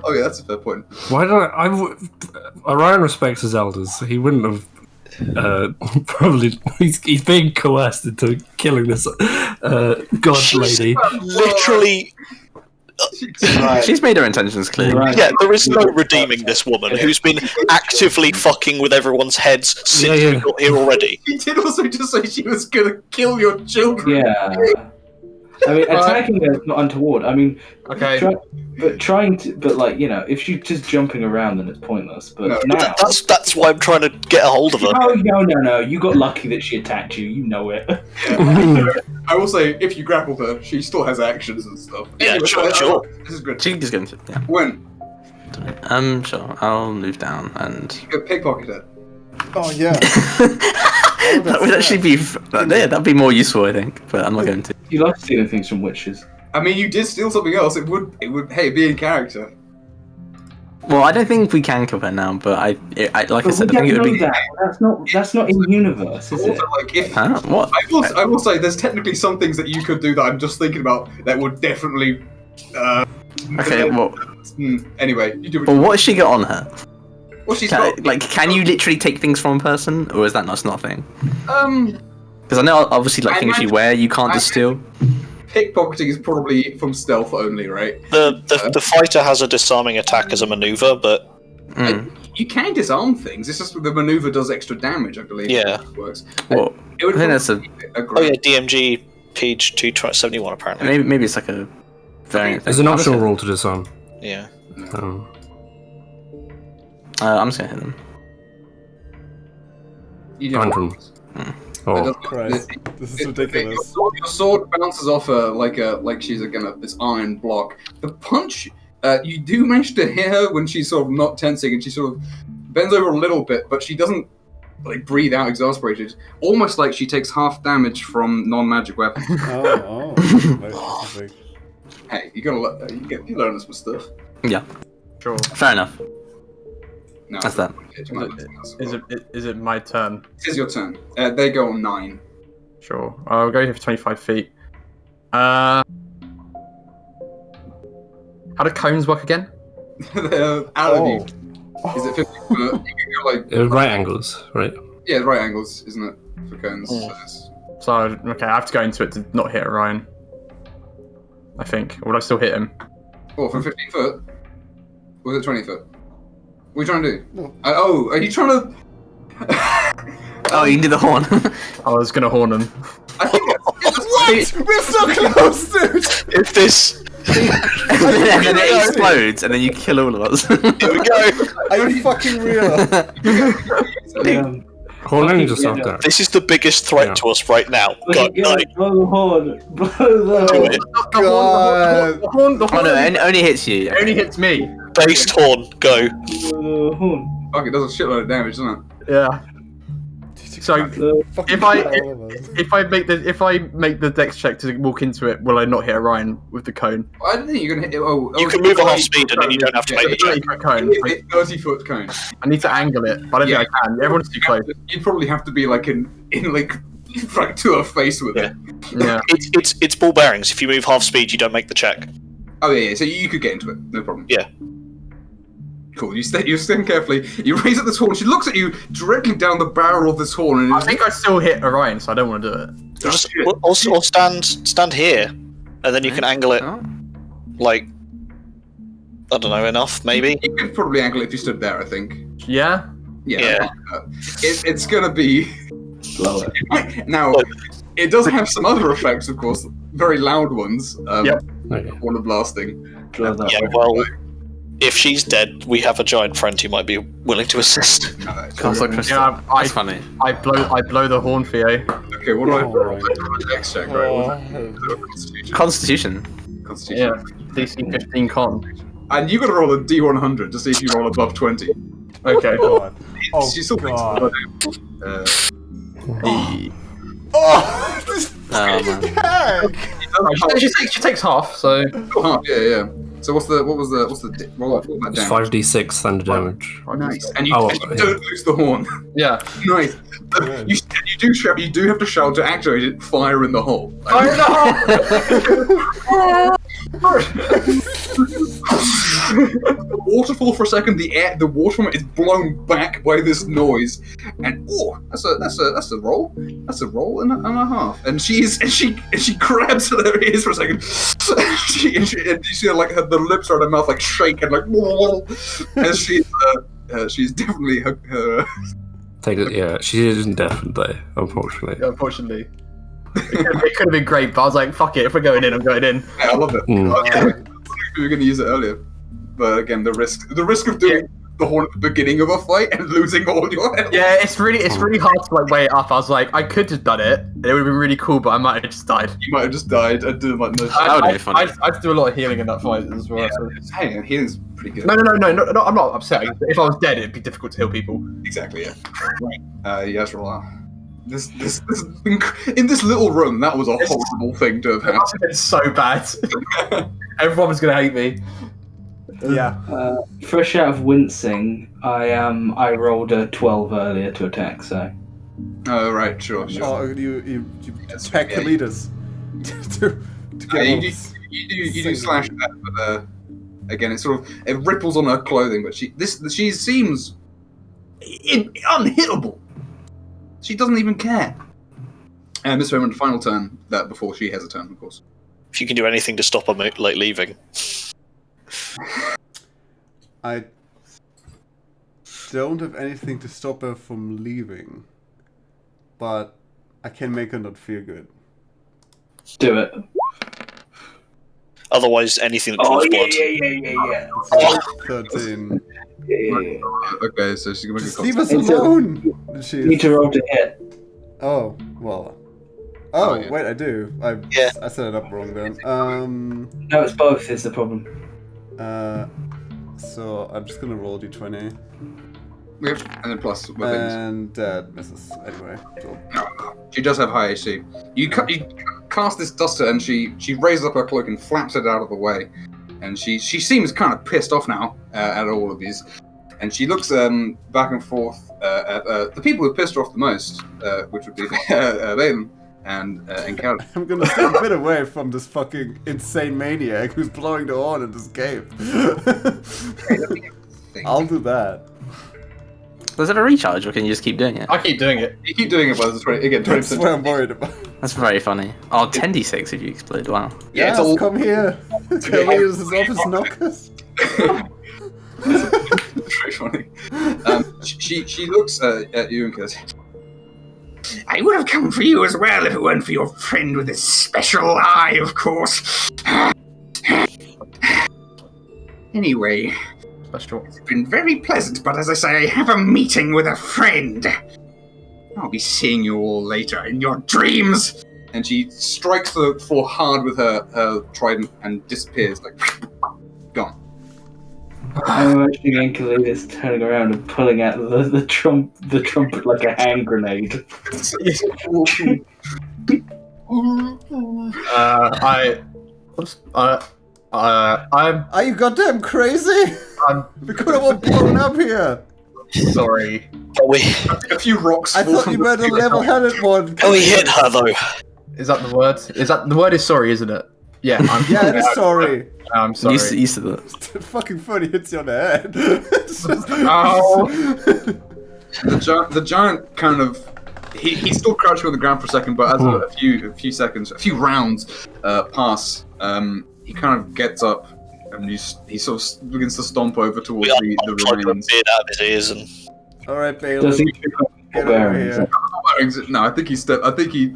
Oh yeah, that's a fair point. Why don't Orion respects his elders. He wouldn't have. Probably he's being coerced into killing this god She's lady. literally. Right. She's made her intentions clear. Right. Yeah, there is no redeeming this woman who's been actively fucking with everyone's heads since Yeah. we got here already. He did also just say she was gonna kill your children. Yeah. I mean, attacking her is not untoward. I mean, Okay. but like, you know, if she's just jumping around, then it's pointless. But No, now, That's why I'm trying to get a hold of her. oh no! You got lucky that she attacked you. You know it. I will say, if you grappled her, she still has actions and stuff. Yeah, sure. This is good. She just going to. Yeah. When Sure. I'll move down and. you go pickpocket her. Oh yeah. That would actually be. Yeah, that'd be more useful, I think. But I'm not going to. You like stealing things from witches. I mean, you did steal something else. It would. Hey, be in character. Well, I don't think we can kill her now, but I like I But said, we I think it don't would know be. that. That's not in universe, is it? Also, like, if Huh? What? I will say, there's technically some things that you could do that I'm just thinking about that would definitely. Okay. Well, Anyway, you do. well, what has she got on her? Well, she's got. Can you literally take things from a person, or is that not a thing? Because I know obviously like I things you imagine- wear you can't just steal. Pickpocketing is probably from stealth only, right? The fighter has a disarming attack as a maneuver, but You can disarm things. It's just the maneuver does extra damage, I believe. Yeah. It works. Well, It would I think that's a oh yeah, DMG page 271 apparently. maybe it's like a variant. There's an optional rule to disarm. Yeah. I'm just gonna hit them. You don't Tantrum. want- Oh, Christ. This is ridiculous. Your sword bounces off her like she's this iron block. The punch, you do manage to hit her when she's sort of not tensing, and she sort of bends over a little bit, but she doesn't like breathe out exasperated. Almost like she takes half damage from non-magic weapons. Oh. Very specific. Hey, you learn this with stuff. Sure. Fair enough. No, That's that. Is it my turn? It is your turn. They go on 9. Sure. I'll go here for 25 feet. How do cones work again? They're out of you. Is it 50 foot? You can go like right angles, right? yeah, right angles, isn't it? For cones. So, okay, I have to go into it to not hit Orion. I think. Or would I still hit him? Oh, from 15 foot? Or was it 20 foot? What are you trying to do? Are you trying to... Oh, you can do the horn. I was gonna horn him. I think What? We're so close, dude! If this and then it explodes, and then you kill all of us. here we go. Are you fucking real? Horning yourself down. This is the biggest threat to us right now. God, like, Blow the horn. Blow the do horn. it. God. The horn, Oh no, it only hits you. It only hits me. Based horn, go. Blow the horn. Fuck, it does a shitload of damage, doesn't it? Yeah. So Fucking if I kill all of us. if I make the dex check to walk into it, will I not hit Orion with the cone? I don't think you're gonna hit... You can move at half speed and then you don't have to make the check. 30-foot cone. Hit 30-foot cone. I need to angle it, but I don't think I can. Everyone's too close. You'd probably have to be like in like right to her face with it. Yeah. It's ball bearings. If you move half speed, you don't make the check. Oh yeah, so you could get into it, no problem. Yeah. Cool. You stand carefully. You raise up this horn. She looks at you directly down the barrel of this horn, and I think I still hit Orion, so I don't want to do it. Just or stand here, and then you can angle it like I don't know enough maybe. you could probably angle it if you stood there. I think. Yeah. Yeah. It's gonna be. Blow it. Now, it does have some other effects, of course, very loud ones. Yep. Okay. One of blasting. Blow that Yeah, horn. well, if she's dead, we have a giant friend who might be willing to assist. Yeah, That's funny. I blow the horn for you. Okay, what do I roll? Dex check, right? Constitution. Constitution. Yeah, DC 15 con. And you got to roll a D100 to see if you roll above 20. Okay. God. Oh, She still thinks God. This man. heck! She takes half, so Yeah. So what was the roll that It's down? 5d6 thunder damage. Nice. And you, Oh, and you yeah. don't lose the horn. yeah. Nice. You do shout. You do have to shout to activate it. Fire in the hole. The waterfall for a second. The water from it is blown back by this noise, and that's a roll. That's a roll and a half. And she grabs her ears for a second. and you see like the lips are in her mouth like shaking like. And she's definitely her. Take it, yeah, she isn't definitely, unfortunately. Unfortunately. It could have been great, but I was like, fuck it, if we're going in, I'm going in. Yeah, I love it. We were going to use it earlier, but again, the risk of doing the horn at the beginning of a fight and losing all your health. Yeah, it's really hard to like weigh it up. I was like, I could have done it, and it would have been really cool, but I might have just died. You might have just died and did like no. That would be funny. I'd do a lot of healing in that fight as well. So. Hey, healing's pretty good. No, I'm not upset. If I was dead, it'd be difficult to heal people. Exactly. Yeah. Right. Yes, Rolla. This in this little room, that was a horrible thing to have It must have been so bad. Everyone was gonna hate me. Yeah. Fresh out of wincing, I rolled a 12 earlier to attack, so. Oh right, sure. Oh, you attack the leaders to get You do slash that, but again, it ripples on her clothing. But she seems unhittable. She doesn't even care. And Miss Fernbrand, final turn. That before she has a turn, of course. If you can do anything to stop her leaving. I don't have anything to stop her from leaving, but I can make her not feel good. Do it. Otherwise, anything that draws blood. Yeah. It's 13. Yeah. Okay, so she's gonna make Just a leave us It's a- alone! You need to roll to hit. Oh, well. Oh, yeah. Wait, I do. I set it up wrong then. No, it's both is the problem. So I'm just gonna roll d20. Yep, and then plus weapons. And that misses anyway. So. She does have high AC. You cast this duster, and she raises up her cloak and flaps it out of the way. And she seems kind of pissed off now at all of these. And she looks back and forth at the people who pissed her off the most, which would be Valen and Calvin. I'm gonna stay a bit away from this fucking insane maniac who's blowing the horn in this cave. I'll do that. Does it have a recharge, or can you just keep doing it? I keep doing it. You keep doing it, but it's 20, again, That's 20%. what I'm worried about. That's very funny. Oh, 10d6 if you explode, wow. Yeah, it's Yes, all come here. Cornelius is off his knockers. very funny. She looks at you and goes, I would have come for you as well if it weren't for your friend with his special eye, of course. Anyway, it's been very pleasant, but as I say, I have a meeting with a friend. I'll be seeing you all later in your dreams. And she strikes the floor hard with her trident and disappears, like, gone. I'm imagining Ankylotus turning around and pulling out the trumpet like a hand grenade. Are you goddamn crazy? We could have all blown up here. Sorry. A few rocks. I thought you were the level-headed one. Can we hit her though? Is that the word? The word is sorry, isn't it? Yeah. Yeah, it is sorry. I'm sorry. You said that. It fucking funny hits you on the head. It's just- Ow. The giant kind of he's still crouching on the ground for a second, but as a few rounds pass, he kind of gets up and he sort of begins to stomp over towards the remains. Beard out of his ears and All right, Does Bailey. he pick up Get the over bearings? here. No, I think he stepped. I think he.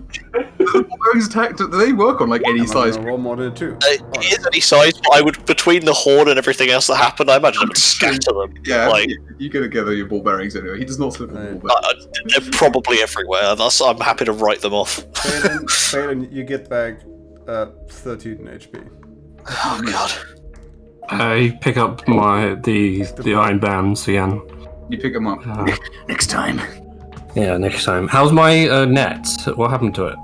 The bearings attack? Do they work on like any I'm size? gonna roll more than 2. It is any size, but I would, between the horn and everything else that happened, I imagine it would scatter them. Yeah, Like, you gotta gather your ball bearings anyway. He does not slip on ball bearings. they're probably everywhere. Thus, I'm happy to write them off. Phelan, you get back 13 HP. Oh god. I pick up the iron bands again. You pick them up. Next time. Yeah, next time. How's my net? What happened to it?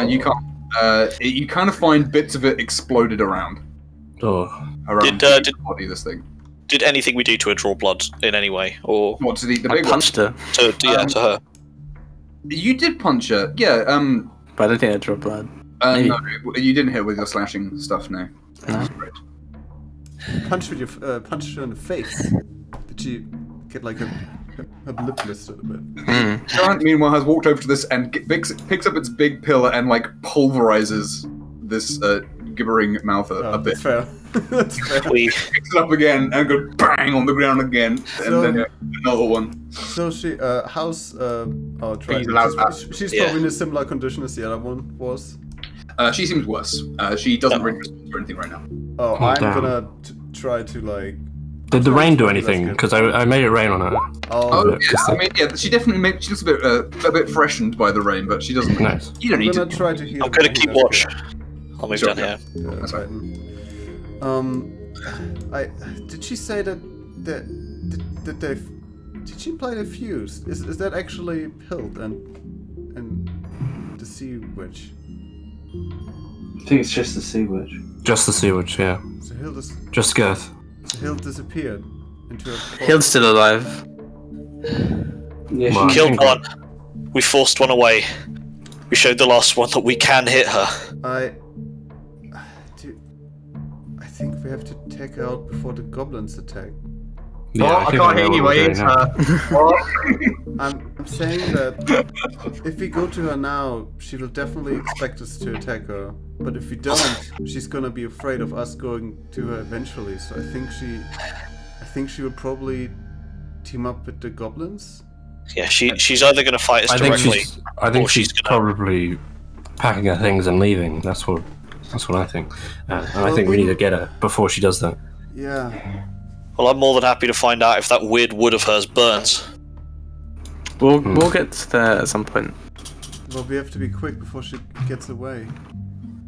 You can't. You kind of find bits of it exploded around. Oh. Around the body, this thing. Did anything we do to her draw blood in any way, or What, to the I big one? punched her, to her? You did punch her. Yeah, but I don't think I drew blood. no, you didn't hit with your slashing stuff, no. No. Punched her in the face. Did she get like her lip blistered a bit? Giant, meanwhile, has walked over to this and picks up its big pillar and, like, pulverizes this gibbering mouth a bit. That's fair. That's fair. Picks it up again and goes bang on the ground again, and then another one. So she, how's our He's allowed that. She's probably in a similar condition as the other one was. She seems worse. She doesn't really respond to anything right now. Oh, I'm damn. gonna try to like. Did the rain do anything? Because I made it rain on her. Oh, yeah, yeah, I mean, yeah, she definitely she looks a bit freshened by the rain, but she doesn't. Nice. You don't I'm need gonna to. try to heal. I'm gonna her. keep watch. I'll move Sure, down here. Yeah, That's right. Did she say that they did she play the fuse? Is that actually Hilt and the Sea Witch? I think it's just the sea witch. Just the sewage, yeah. So Hilt is Just Girth. Hilt disappeared into a Hild's still alive. Yeah, Wow. she Killed one. We forced one away. We showed the last one that we can hit her. I think we have to take her out before the goblins attack. Yeah, I think can't know hear what you, we're Wade. doing now. I'm saying that if we go to her now, she will definitely expect us to attack her. But if we don't, she's gonna be afraid of us going to her eventually. So I think she will probably team up with the goblins. Yeah, she's either going to fight us I think directly. she's she's gonna- probably packing her things and leaving. That's what I think. And I think we need to get her before she does that. Yeah. Well, I'm more than happy to find out if that weird wood of hers burns. We'll get there at some point. Well, we have to be quick before she gets away.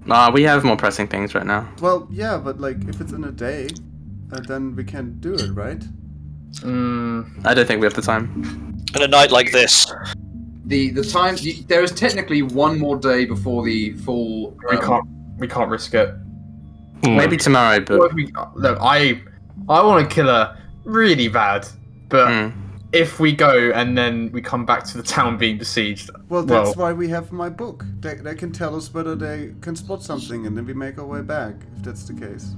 Nah, we have more pressing things right now. Well, yeah, but like if it's in a day, then we can do it, right? I don't think we have the time. In a night like this, The time there is technically one more day before the full. We can't risk it. Maybe tomorrow, but Look, I want to kill her really bad, but if we go and then we come back to the town being besieged, Well, that's why we have my book. They can tell us whether they can spot something, and then we make our way back, if that's the case.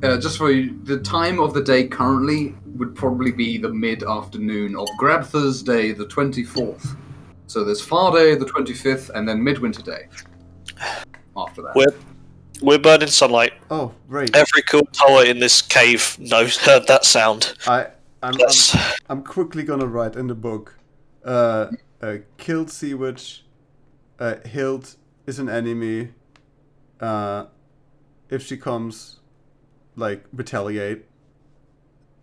Just for you, the time of the day currently would probably be the mid-afternoon of Grab Thursday, the 24th. So there's Far Day, the 25th, and then Midwinter Day. After that. we're burning sunlight. Oh, right. Every cool tower in this cave heard that sound. I'm quickly gonna write in the book. Killed Sea Witch. Hilt is an enemy. If she comes, like, retaliate.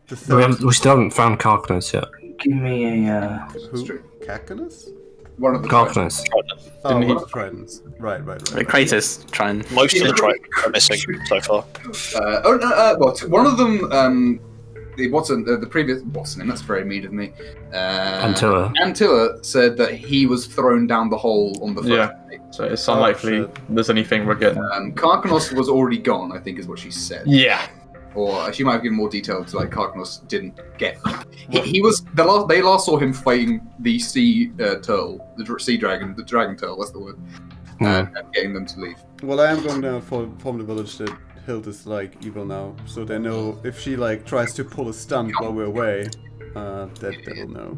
We still haven't found Carcanos yet. give me a. Who? Cacanus? One of the Carcanos. Oh, he- Tridents. Right. Kratos trying. Most of the tribes are missing so far. One of them. The previous what's his name? That's very mean of me. Antilla said that he was thrown down the hole on the first day. So it's unlikely there's anything we're getting. Karkanos was already gone, I think is what she said. Yeah. Or she might have given more detail to like Karkanos didn't get. He was they last saw him fighting the sea turtle, the sea dragon, the dragon turtle. That's the word. And getting them to leave. Well, I am going to inform the village that Hilt is like evil now, so they know if she like tries to pull a stunt while we're away, that they'll know.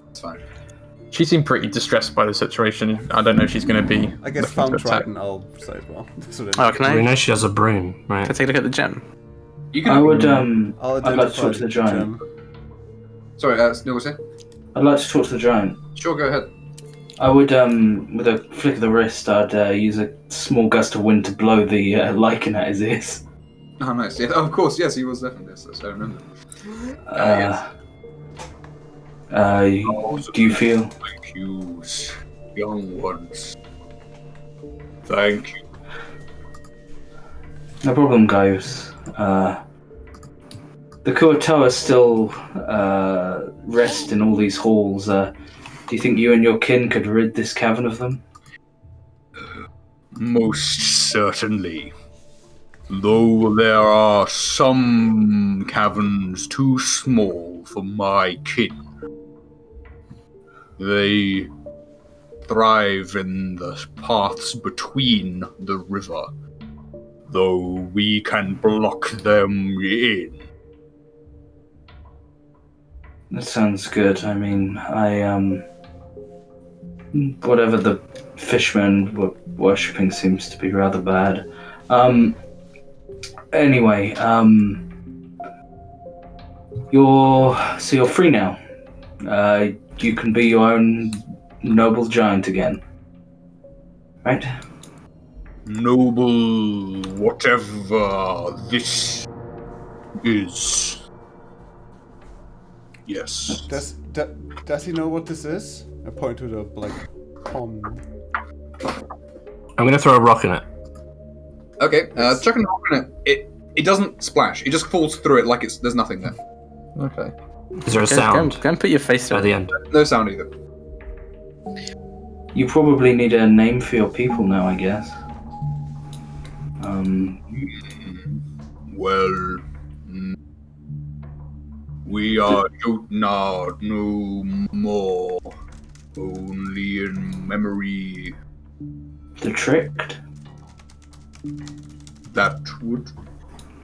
It's fine. She seemed pretty distressed by the situation. I don't know if she's going to be. I guess looking found to attack. Triton, I'll say as well. So they Oh, can We I know she has a broom, right? take a look at the gem? You can. I would I'll I'd like to talk to the giant. Sorry, no, what's it? I'd like to talk to the giant. Sure, go ahead. I would, with a flick of the wrist, I'd use a small gust of wind to blow the lichen at his ears. Oh, nice. Yeah, of course, yes, he was definitely this, so I remember. Do you feel? Thank you, young ones. Thank you. No problem, guys. The Kuatoa still rest in all these halls. Do you think you and your kin could rid this cavern of them? Most certainly. Though there are some caverns too small for my kin. They thrive in the paths between the river, though we can block them in. That sounds good. I mean, whatever the fishmen were worshipping seems to be rather bad. Anyway, you're free now. You can be your own noble giant again. Right? Noble whatever this is. Yes. Does he know what this is? I point to the pond. I'm gonna throw a rock in it. Okay, chucking a rock in it. It doesn't splash. It just falls through it like there's nothing there. Okay. Is there a sound Go and put your face at on the end? No sound either. You probably need a name for your people now, I guess. Well, we are not no more. Only in memory. The Tricked? That would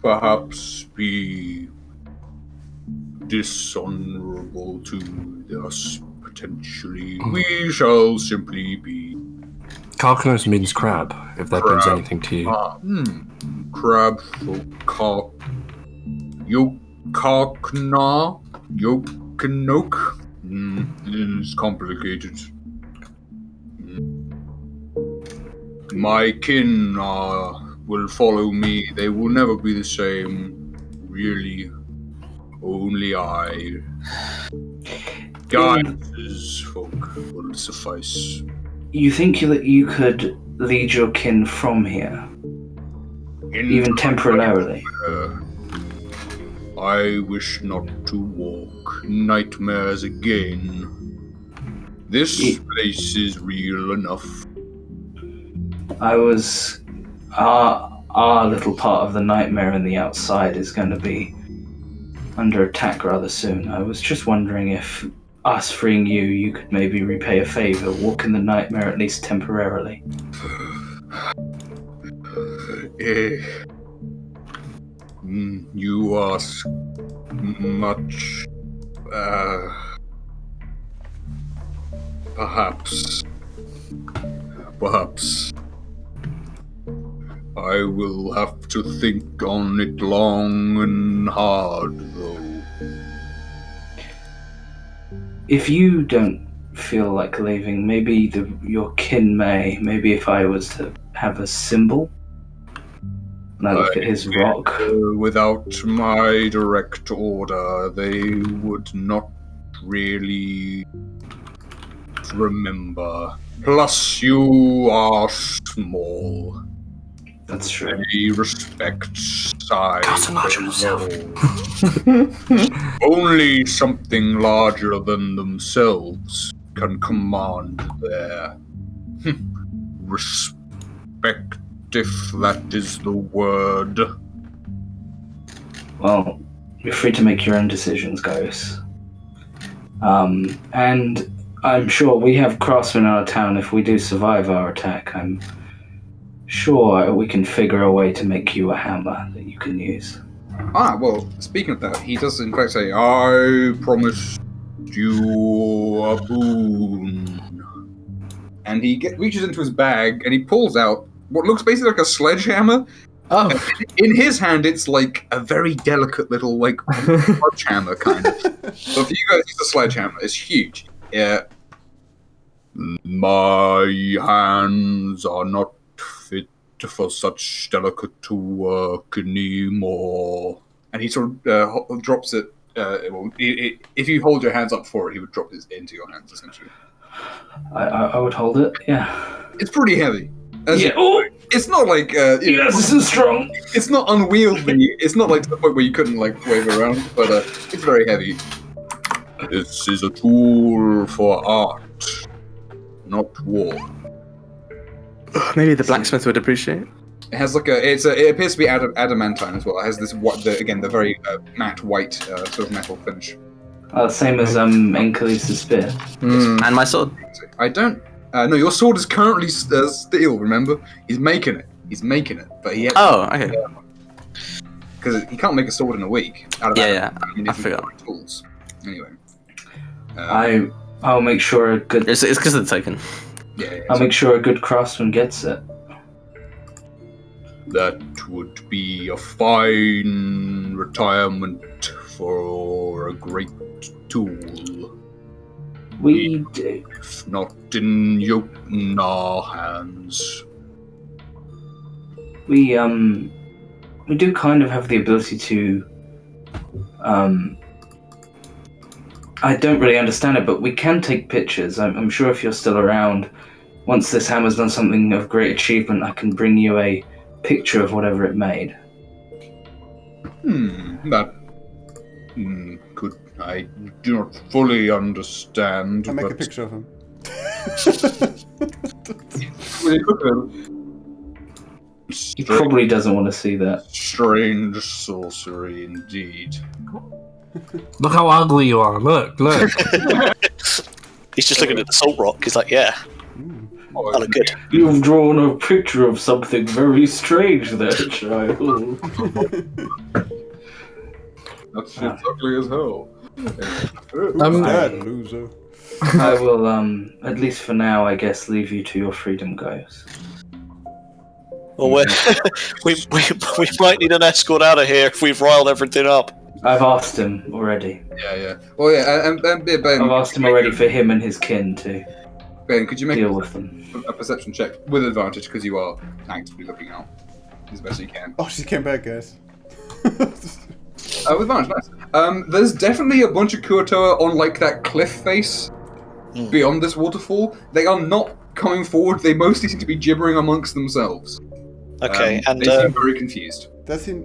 perhaps be dishonorable to us, potentially. We shall simply be... Karkanos means crab, if that means anything to you. Crab for Yokarkna? Yokanok? It's complicated. My kin will follow me. They will never be the same. Really. Only I. Guides folk will suffice. You think that you could lead your kin from here? Even temporarily? I wish not to walk nightmares again. This place is real enough. Our little part of the nightmare in the outside is going to be under attack rather soon. I was just wondering if us freeing you could maybe repay a favor, walk in the nightmare at least temporarily. You ask much. Perhaps. I will have to think on it long and hard, though. If you don't feel like leaving, maybe your kin may. Maybe if I was to have a symbol, and I look at his rock. Without my direct order, they would not really remember. Plus, you are small. That's true. They respect size. Castle larger himself. Only something larger than themselves can command their respect, if that is the word. Well, you're free to make your own decisions, guys. And I'm sure we have craftsmen in our town. If we do survive our attack, I'm sure we can figure a way to make you a hammer that you can use. Well, speaking of that, he does in fact say, I promised you a boon. And he reaches into his bag and he pulls out what looks basically like a sledgehammer, Oh, In his hand, it's like a very delicate little like sledgehammer kind of. So for you guys, it's a sledgehammer. It's huge. Yeah. My hands are not fit for such delicate work anymore. And he sort of drops it. If you hold your hands up for it, he would drop it into your hands, essentially. I would hold it. Yeah. It's pretty heavy. It's not like Yes, this is strong. It's not unwieldy. It's not like to the point where you couldn't like wave it around, but it's very heavy. This is a tool for art, not war. Maybe the blacksmith would appreciate. It has like it appears to be adamantine as well. It has this the very matte white sort of metal finish. Same as Enkelis's spear. And my sword. I don't. No, your sword is currently steel. Remember, he's making it. But he. Oh, okay. Because he can't make a sword in a week. I forgot. Tools. Anyway. I'll make sure a good. It's because of the token. Yeah. I'll make sure a good craftsman gets it. That would be a fine retirement for a great tool. We do. If not in our hands. We do kind of have the ability to. I don't really understand it, but we can take pictures. I'm sure if you're still around, once this hammer's done something of great achievement, I can bring you a picture of whatever it made. Could I do not fully understand. I make a picture of him. When you look at him, He probably doesn't want to see that. strange sorcery indeed. Look how ugly you are. Look. He's just looking at the salt rock. He's like, yeah, I look good. You've drawn a picture of something very strange there, child. That shit's ugly as hell. That loser. I will, at least for now, I guess, leave you to your freedom, guys. Well, we might need an escort out of here if we've riled everything up. I've asked him already. Yeah. Well, yeah, and Ben, I've asked him already for him and his kin to Ben, could you make deal with them. a perception check with advantage because you are actively looking out as best you can? Oh, she came back, guys. With advantage, nice. There's definitely a bunch of Kuotoa on like that cliff face beyond this waterfall. They are not coming forward. They mostly seem to be gibbering amongst themselves. Okay, and they seem very confused. Does he?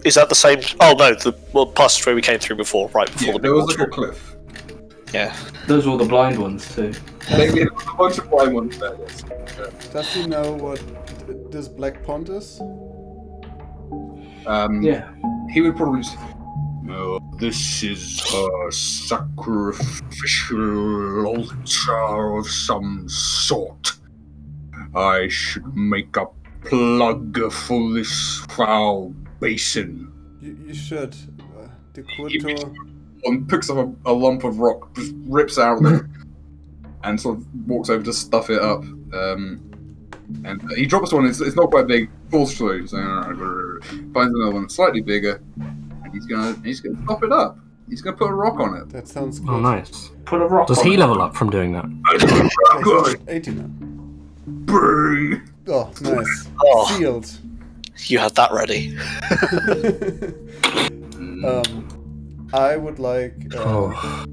is that the same? Oh no, past where we came through before, right before the big there was like a waterfall. cliff. Yeah. Those were all the blind ones, too. There was a bunch of blind ones there. Yes. Does he know what this black pond is? Yeah. He would probably just. No, this is a sacrificial altar of some sort. I should make a plug for this foul basin. You should. The Kuotoa. One picks up a lump of rock, just rips out of it, and sort of walks over to stuff it up. And he drops one. It's not quite big. Falls through. So, finds another one slightly bigger, and he's gonna top it up. He's gonna put a rock on it. That sounds good. Oh, nice. Put a rock Does on he it. level up from doing that? Okay, so 18 now. Bang! Oh, nice. Oh. Sealed. You had that ready. I would like,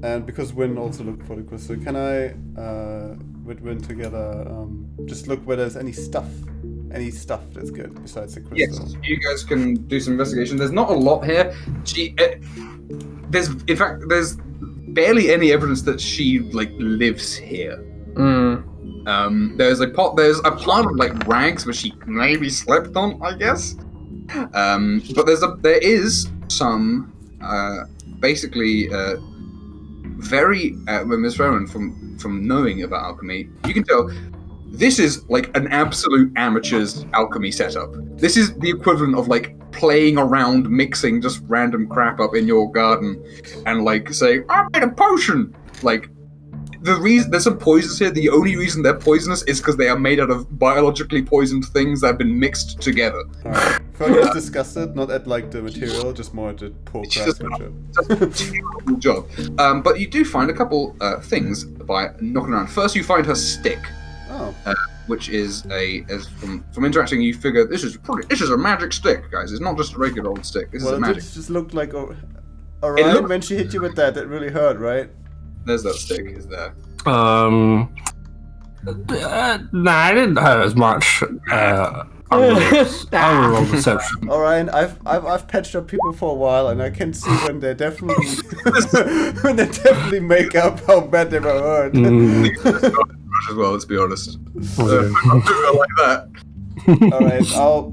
and because Win also looked for the crystal, can I, with Win together, just look whether there's any stuff that's good besides the crystal? Yes, you guys can do some investigation. There's not a lot here. There's barely any evidence that she like lives here. There's a pile of like rags which she maybe slept on, I guess. But there is some basically very Ms. Rowan from knowing about alchemy, you can tell this is like an absolute amateur's alchemy setup. This is the equivalent of like playing around mixing just random crap up in your garden and like saying, I made a potion. Like the reason there's some poisons here. The only reason they're poisonous is because they are made out of biologically poisoned things that have been mixed together. Alright. Fergus disgusted, not at like the material, just more at the poor craftsmanship. Terrible job. But you do find a couple things by knocking around. First, you find her stick. Oh. Which is from interacting, you figure this is a magic stick, guys. It's not just a regular old stick. This is a magic. It just looked like Orion when she hit you with that. It really hurt, right? There's that stick. Is there? Nah, I didn't hurt as much. I will roll deception. Orion, I've patched up people for a while, and I can see when they definitely make up how bad they were hurt. As well, let's be honest. I'm doing it like that. Alright, I'll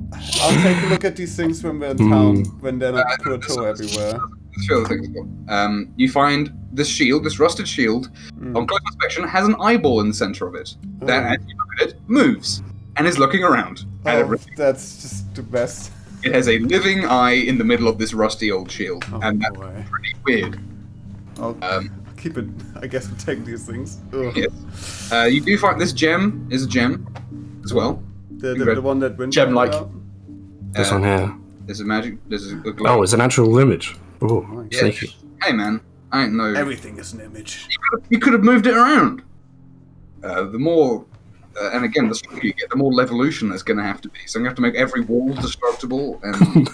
take a look at these things when we're in town, when they're not put everywhere. Let's show the things as well. You find this shield, this rusted shield, on close inspection, has an eyeball in the center of it. That, as you look at it, moves and is looking around. That's just the best. It has a living eye in the middle of this rusty old shield, and that's pretty weird. I'll keep it. I guess we're taking these things. Ugh. Yes. You do find this gem is a gem as well. The one that went gem-like. This one here. There's a glow. Oh, it's an actual image. Oh, sneaky. Hey man, I ain't know. Everything is an image. You could have moved it around. The more, and again, the stronger you get, the more levolution there's going to have to be. So I'm going to have to make every wall destructible. And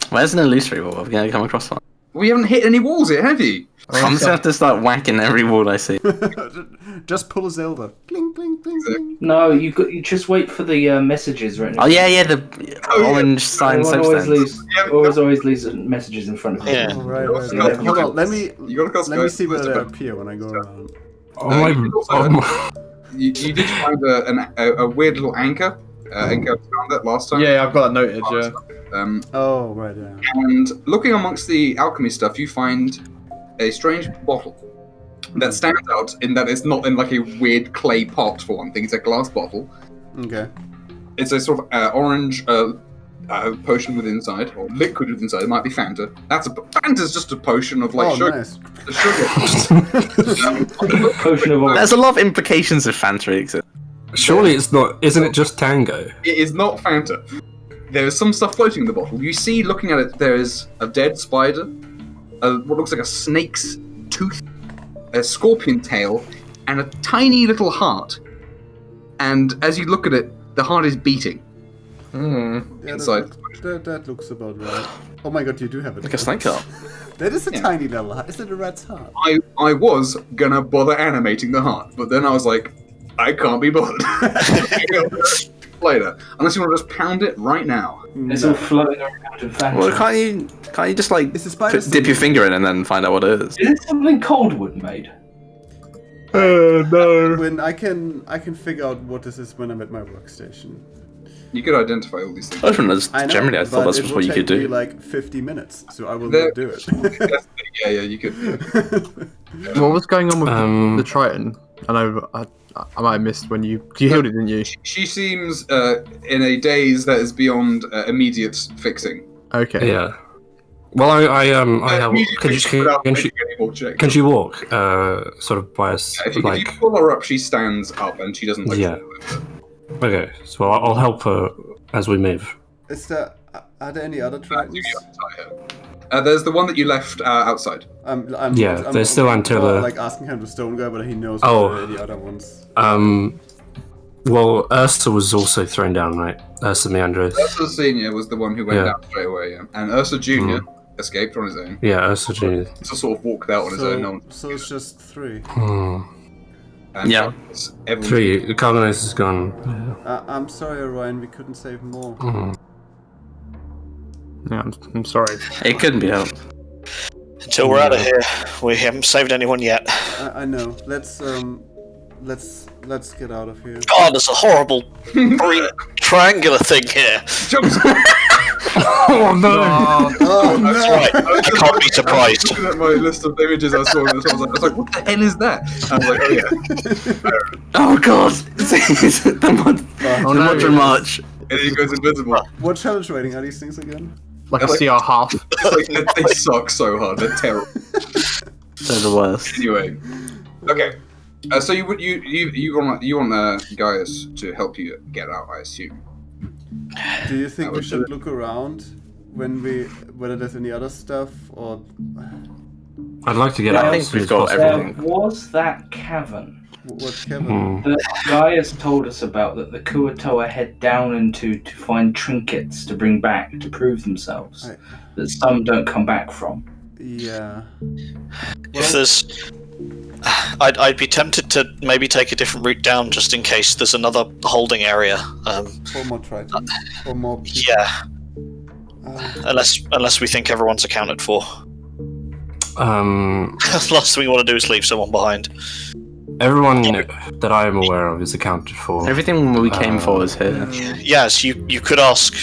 Where's an illusory wall? I've going to come across one. We haven't hit any walls yet, have you? I'm just going to have to start whacking every wall I see. Just pull a Zelda. Bling, bling, bling, bling. No, you just wait for the messages right now. Oh yeah, the orange sign always leaves messages in front of you. Yeah. Right. Hold on, let me see where they appear when I go around. You did find a weird little anchor. I think I found that last time. Yeah, I've got that noted, yeah. Right, yeah. And looking amongst the alchemy stuff, you find a strange bottle that stands out in that it's not in like a weird clay pot for one thing. It's a glass bottle. Okay. It's a sort of orange potion with inside, or liquid with inside. It might be Fanta. Fanta's just a potion of like sugar. Nice. Sugar. Potion of orange. There's a lot of implications of Fanta exist. Surely it's not. Isn't it just Tango? It is not Fanta. There is some stuff floating in the bottle. You see, looking at it, there is a dead spider, what looks like a snake's tooth, a scorpion tail, and a tiny little heart. And as you look at it, the heart is beating. Inside. That looks about right. Oh my god, you do have it. Like a snake heart. That is a tiny little heart. Is it a rat's heart? I was gonna bother animating the heart, but then I was like, I can't be bothered. Later, unless you want to just pound it right now. It's all floating around in Fanta. Well, can't you just like dip your finger in and then find out what it is? Is it something Coldwood made? No. When I can figure out what this is when I'm at my workstation. You could identify all these things. I thought that's what you could do. It will take me like 50 minutes, so I will not do it. Yeah, you could. What was going on with the Triton? I know I might have missed when you healed it, didn't you? She seems in a daze that is beyond immediate fixing. Okay. Yeah. Well, I help. Can she walk? Sort of by us. If you pull her up, she stands up and she doesn't. Okay, so I'll help her as we move. Are there any other Tritons? There's the one that you left outside. I'm there's still Antilla. Like asking him the stone guy, but he knows the other ones. Well, Ursa was also thrown down, right? Ursa Meandros. Ursa Senior was the one who went down straight away, and Ursa Junior escaped on his own. Yeah, Ursa Junior. So sort of walked out on his own. So it's just 3. And 3. The Carbonace is gone. I'm sorry, Orion. We couldn't save more. Yeah, I'm sorry. It couldn't be helped. Until we're out of here, we haven't saved anyone yet. I know. Let's get out of here. God, there's a horrible green triangular thing here. Oh no! That's right. I can't be surprised. Looking at my list of images I saw, I was like, what the hell is that? I was like, oh yeah. Oh god! The Modern March. And then he goes invisible. What challenge rating are these things again? Like a CR half. They suck so hard. They're terrible. They're the worst. Anyway, okay. So you want Gaius to help you get out, I assume. Do you think That we would should do it. look around whether there's any other stuff or? I'd like to get Yeah, out I as think soon we've as got possible. everything. There was that cavern What Kevin? Hmm. that Gaius told us about that the Kuatoa head down into to find trinkets to bring back to prove themselves. Right. That some don't come back from. Yeah. If there's, I'd be tempted to maybe take a different route down just in case there's another holding area. Or more Triton. Or more people. Yeah, Uh, unless we think everyone's accounted for. The last thing we want to do is leave someone behind. Everyone that I am aware of is accounted for. Everything we came for is here. Yes, you could ask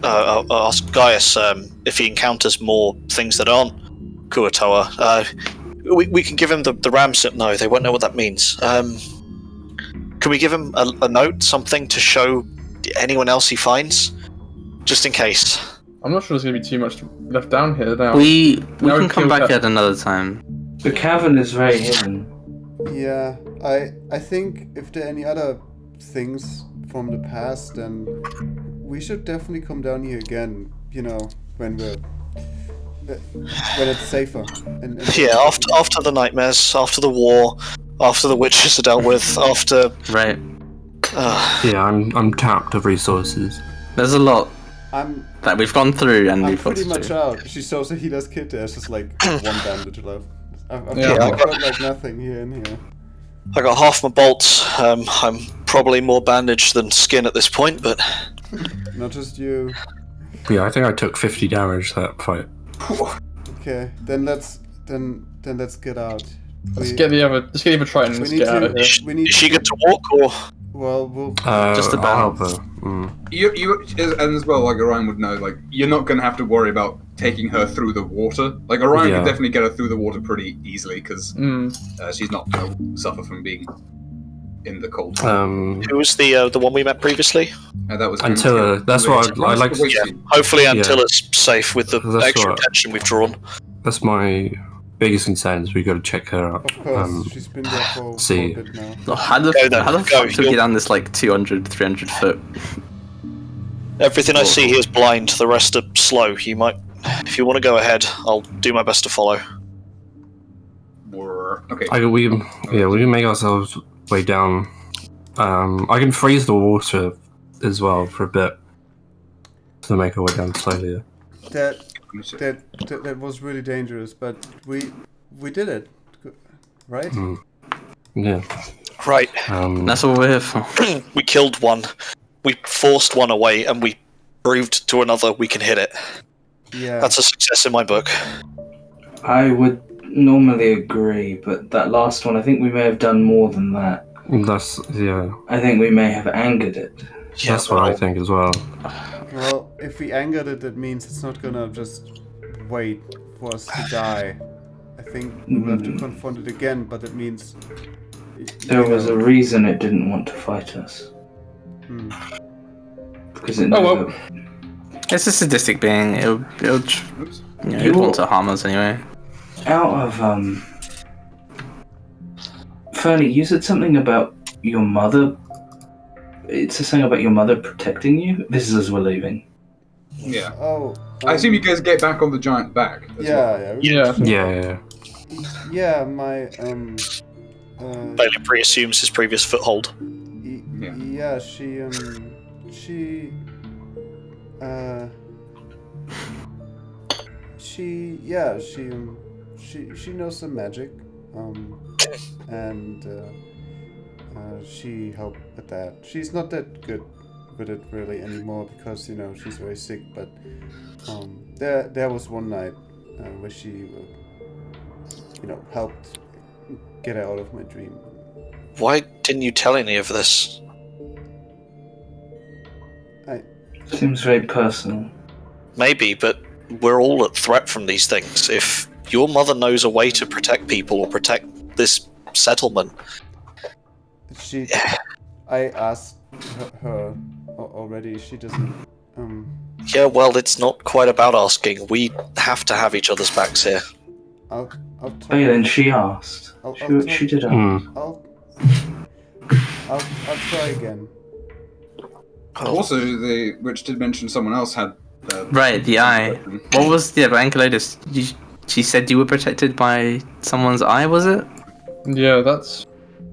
ask Gaius if he encounters more things that aren't Kuatoa. We can give him the ram sim. No, they won't know what that means. Can we give him a note, something to show anyone else he finds, just in case? I'm not sure there's gonna be too much left down here now. We Now can we've come killed back that- at another time. The cavern is very hidden. yeah. I think if there are any other things from the past, then we should definitely come down here again. You know, when it's safer. And Yeah, after the nightmares, after the war, after the witches are dealt with, after. Right. Yeah, I'm tapped of resources. There's a lot I'm that we've gone through and I'm we've got pretty to much do. out. She shows a healer's kit. There's just like one bandage left. I've Yeah. got like nothing here in here. I got half my bolts. I'm probably more bandaged than skin at this point, but Not just you. Yeah, I think I took 50 damage that fight. Okay, then let's get out. Let's get the other Triton and We let's need get out to. of here. We need. is she good to walk or? Well, we'll. Just I'll about. help her. Mm. You and as well, like Orion would know, like you're not gonna have to worry about taking her through the water. Like Orion Yeah. could definitely get her through the water pretty easily because Mm. she's not gonna suffer from being in the cold. Who was the one we met previously? That was Antilla, that's what I'd like to- Wait, Yeah. Hopefully Yeah. Antilla's safe with the That's extra what- attention we've drawn. That's my biggest concern. Is we got to check her out. Of course, she's been there for see. a bit now. Oh, how the Go then, how the go, fuck do we you'll- get down this like 200, 300 foot? Everything I see here is blind. The rest are slow. You might, if you want to go ahead, I'll do my best to follow. Okay. We can make ourselves way down. I can freeze the water as well for a bit to make our way down slowly. That was really dangerous, but we did it, right? Yeah. Right. That's what we're here for. We killed one. We forced one away, and we proved to another we can hit it. Yeah. That's a success in my book. I would normally agree, but that last one, I think we may have done more than that. Yeah. I think we may have angered it. Yeah, That's what I think as well. Well, if we angered it, that means it's not gonna just wait for us to die. I think we'll have to confront it again, but it means There was a reason it didn't want to fight us. Because it knew well. that It's a sadistic being. It'd want to harm us anyway. out of Fernie, you said something about your mother. It says something about your mother protecting you. This is as we're leaving. Yeah. Oh. I assume you guys get back on the giant back. as well. Yeah. Yeah. Yeah, my Bailey pre-assumes his previous foothold. yeah, she knows some magic, and she helped with that. She's not that good with it really anymore because she's very sick. But there was one night where she helped get out of my dream. Why didn't you tell any of this? Seems very personal. Maybe, but we're all at threat from these things. If your mother knows a way to protect people or protect this settlement, I asked her already. She doesn't. yeah, well, it's not quite about asking. We have to have each other's backs here. I'll Balin, she asked. She did ask. I'll try again. Also, which did mention someone else had. Right, the eye. What was the Ankylodus? She said you were protected by someone's eye, was it? Yeah, that's.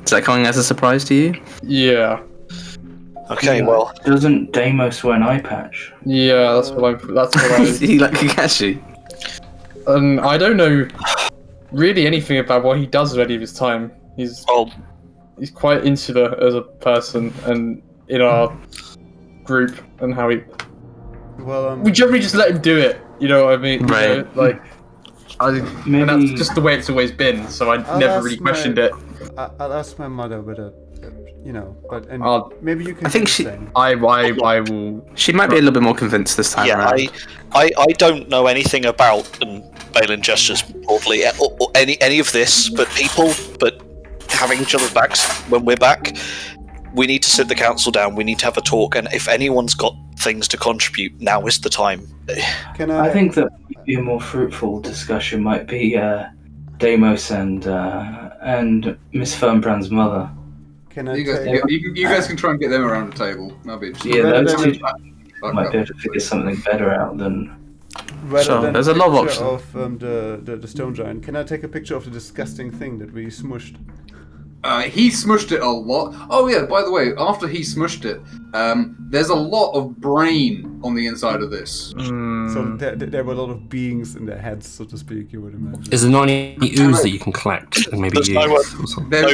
Is that coming as a surprise to you? Yeah. Okay, well, Doesn't Deimos wear an eye patch? Yeah, that's what I. Is he like Kakashi? I don't know really anything about what he does with any of his time. He's quite insular as a person and in our group and how he. Well, we generally just let him do it. You know what I mean? Right. You know, and that's just the way it's always been. So I never really questioned it. I'll ask my mother whether, but maybe you can. I think she. I will. She might be a little bit more convinced this time around. I don't know anything about, and Balin gestures broadly, or any of this, but having each other's backs when we're back, we need to sit the council down. We need to have a talk, and if anyone's got things to contribute, now is the time. I think that a more fruitful discussion might be Deimos and Miss Fernbrand's mother. You guys can try and get them around the table. That'll be interesting. Yeah, those two might be able to figure something better out than. There's a lot of options. Of the stone giant. Can I take a picture of the disgusting thing that we smushed? He smushed it a lot. Oh yeah, by the way, after he smushed it, there's a lot of brain on the inside of this. So there were a lot of beings in their heads, so to speak, you would imagine. Is there not any ooze that you can collect and maybe use? There's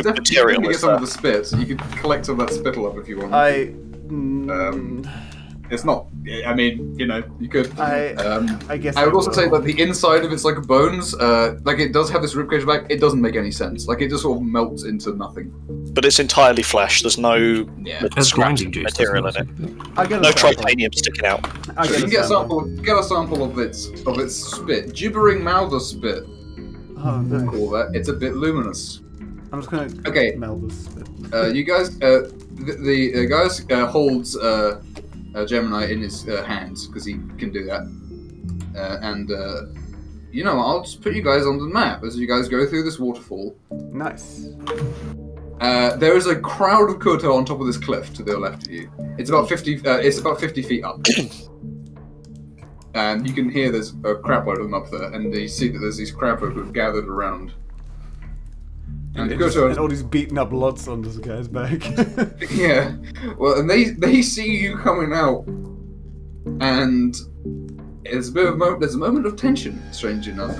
definitely you can get some of the spit. You can collect some of that spittle up if you want. It's not. I mean, you could. I guess. I would also say that the inside of it's like bones. Like it does have this ribcage back. It doesn't make any sense. Like it just sort of melts into nothing. But it's entirely flesh. There's no scraps material in it. No titanium sticking out. You can get a sample of its spit. Gibbering Mouther spit. Oh, nice. Call that. It's a bit luminous. I'm just gonna meld this spit. You guys, the guy holds Gemini in his hands because he can do that, and I'll just put you guys on the map as you guys go through this waterfall. Nice. There is a crowd of Koto on top of this cliff to the left of you. It's about 50. It's about 50 feet up, and you can hear there's a crab load of them up there, and you see that there's these crab folk who have gathered around. And all these beaten up lots on this guy's back. Yeah, well, and they see you coming out, and there's a moment of tension, strange enough.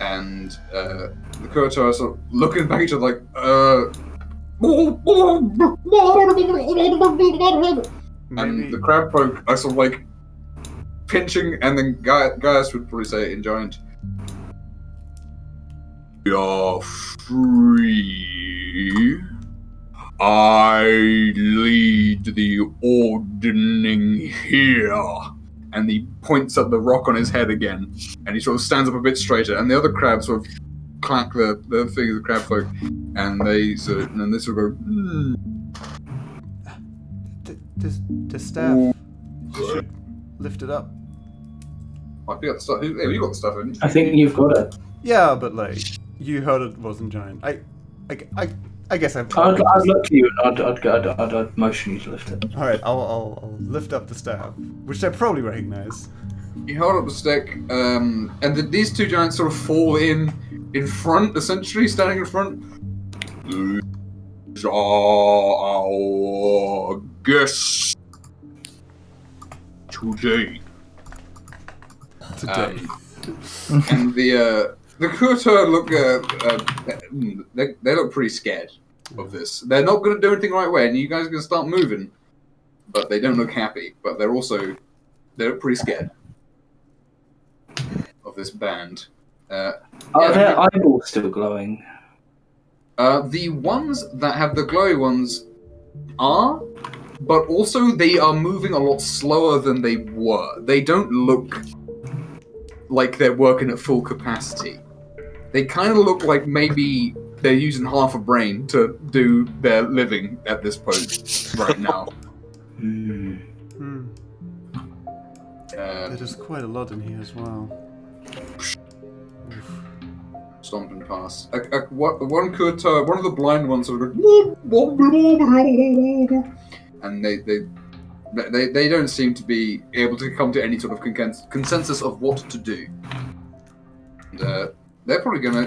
And the Koto are sort of looking back at each other like, and the crab folk are sort of like pinching, and then Gaius would probably say it in giant. You're free. I lead the ordning here. And he points at the rock on his head again. And he sort of stands up a bit straighter. And the other crabs sort of clack the thing of the crab folk. And they sort of, and this will go, The staff should lift it up. Oh, you got the stuff. You got the stuff, haven't you? I think you've got it. Yeah, but you heard it wasn't giant. I guess I'd look to you and I'd motion you to lift it. All right, I'll lift up the staff, which they probably recognize. You hold up the stick, and these two giants sort of fall in front, essentially, standing in front. These are our guests today. And the Koto look, they look pretty scared of this. They're not going to do anything right away, and you guys are going to start moving, but they don't look happy. But they look pretty scared of this band. Are their eyeballs still glowing? The ones that have the glowy ones are, but also they are moving a lot slower than they were. They don't look like they're working at full capacity. They kind of look like maybe they're using half a brain to do their living at this point right now. There's quite a lot in here as well. stomping past. One could, one of the blind ones sort of and they don't seem to be able to come to any sort of consensus of what to do. And you're probably gonna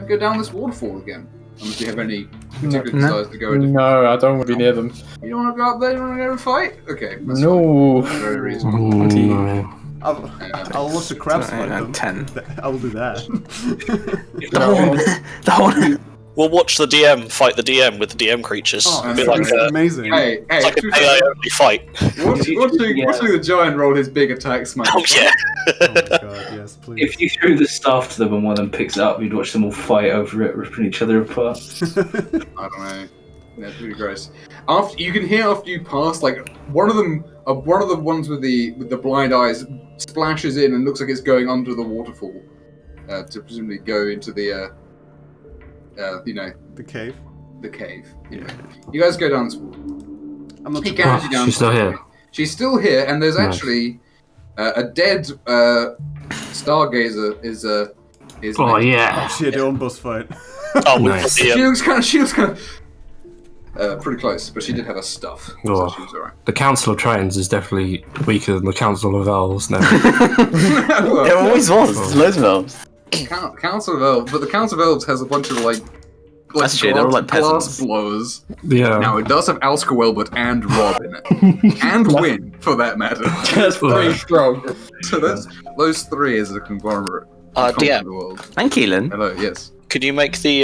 go down this waterfall again, unless you have any particular desires to go into. No, I don't want to be near them. You don't want to go up there? You want to go and fight? Okay. That's No. fine. Very reasonable. I'll watch the crabs fight them. 10. I will do that. The whole. We'll watch the DM fight the DM with the DM creatures. Oh, It'll be that's like amazing. Hey, it's like an AI only fight. watching the giant roll his big attack smash. Oh yeah. Oh my god, yes, please. If you threw the staff to them and one of them picks it up, you'd watch them all fight over it, ripping each other apart. I don't know. That's really gross. After you can hear after you pass, like one of the ones with the blind eyes splashes in and looks like it's going under the waterfall to presumably go into the The cave. the cave. You know, you guys go down this wall. I'm not He surprised. carries you down. She's still here. She's still here, and there's Nice. actually a dead stargazer is Oh next. yeah. She had her own boss fight. Oh, with Nice. the, She looks kind of pretty close, but she did have her stuff, so Oh. she was alright. The Council of Tritons is definitely weaker than the Council of Elves now. It always was. There's loads of elves. Council of Elves, but the Council of Elves has a bunch of like That's true, they're all like glass peasants. blowers. Yeah. Now it does have Alska Welbert and Rob in it, and Win for that matter. That's pretty strong. So those three is a conglomerate. DM. The world. And Keelan. Hello, yes. Could you make the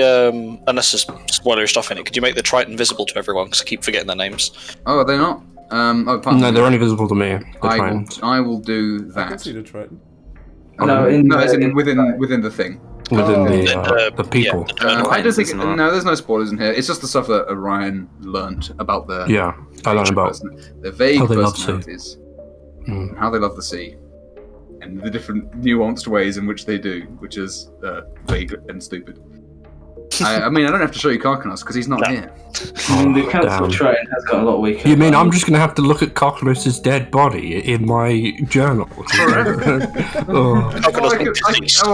unless there's spoiler stuff in it? Could you make the Triton visible to everyone? Because I keep forgetting their names. Oh, are they not? Pardon No, me. they're only visible to me. The I Tritons. will do I can that. see the Triton. No, as in within the thing. Within Oh. the people. Yeah, I don't think Titans, isn't it? no. There's no spoilers in here. It's just the stuff that Orion learnt about the Yeah, I learned about. their vague how they love sea. personalities, Mm. and how they love the sea, and the different nuanced ways in which they do, which is vague and stupid. I mean, I don't have to show you Karkanos because he's not here. The Council of Triton has got a lot weaker. You mean I'm just going to have to look at Cocklus's dead body in my journal? Oh.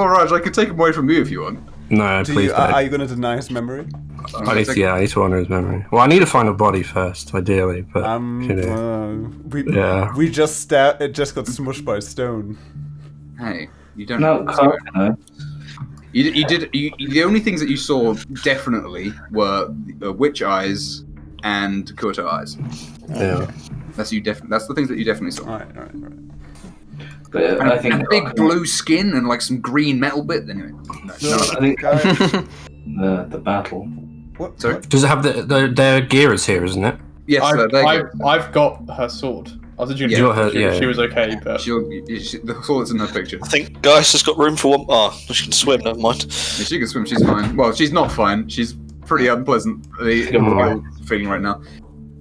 Raj, I could take him away from you if you want. No, please Are don't. you going to deny his memory? I need to honour his memory. Well, I need to find a body first, ideally, but you know. We just got smushed by a stone. Hey, you don't. No, Karkanos. You did. The only things that you saw definitely were witch eyes and Koto eyes. Yeah. That's the things that you definitely saw. Alright. But And I think big blue skin and like some green metal bit. Anyway, no, none of that. I think Guys, the battle. what? Sorry. Does it have their gear is here, isn't it? Yes, I've got her sword. I was Yeah. she, You got her- she, yeah. she was okay, but the sword's in her picture. I think Gaius has got room for one. Oh, she can swim. Never mind. Yeah, she can swim. She's fine. Well, she's not fine. She's pretty unpleasant feeling right now.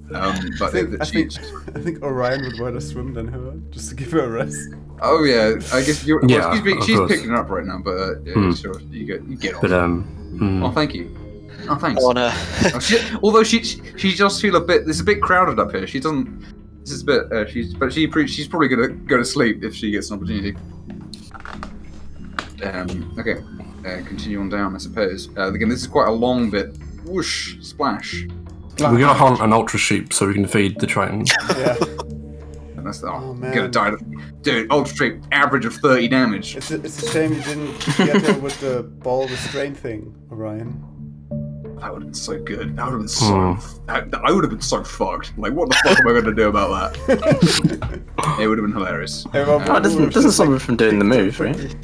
But I think Orion would rather swim than her, just to give her a rest. oh yeah, I guess you're. Yeah, Well, of she's course. picking her up right now, but sure, you get off. But Oh, thank you. Oh, thanks. Oh no. Although she does feel a bit. It's a bit crowded up here. She doesn't. This is a bit. She's probably gonna go to sleep if she gets an opportunity. Okay. Continue on down, I suppose. Again, this is quite a long bit. Whoosh, splash. we're gonna hunt an ultra sheep so we can feed the Tritons. Yeah. And that's Oh, man. gonna die. Dude, ultra straight average of 30 damage. It's a shame you didn't get her with the ball restraint thing, Orion. That would have been so good. That would have been so. I would have been so fucked. Like, what the fuck am I gonna do about that? It would have been hilarious. Oh, it doesn't stop her from doing the move, right?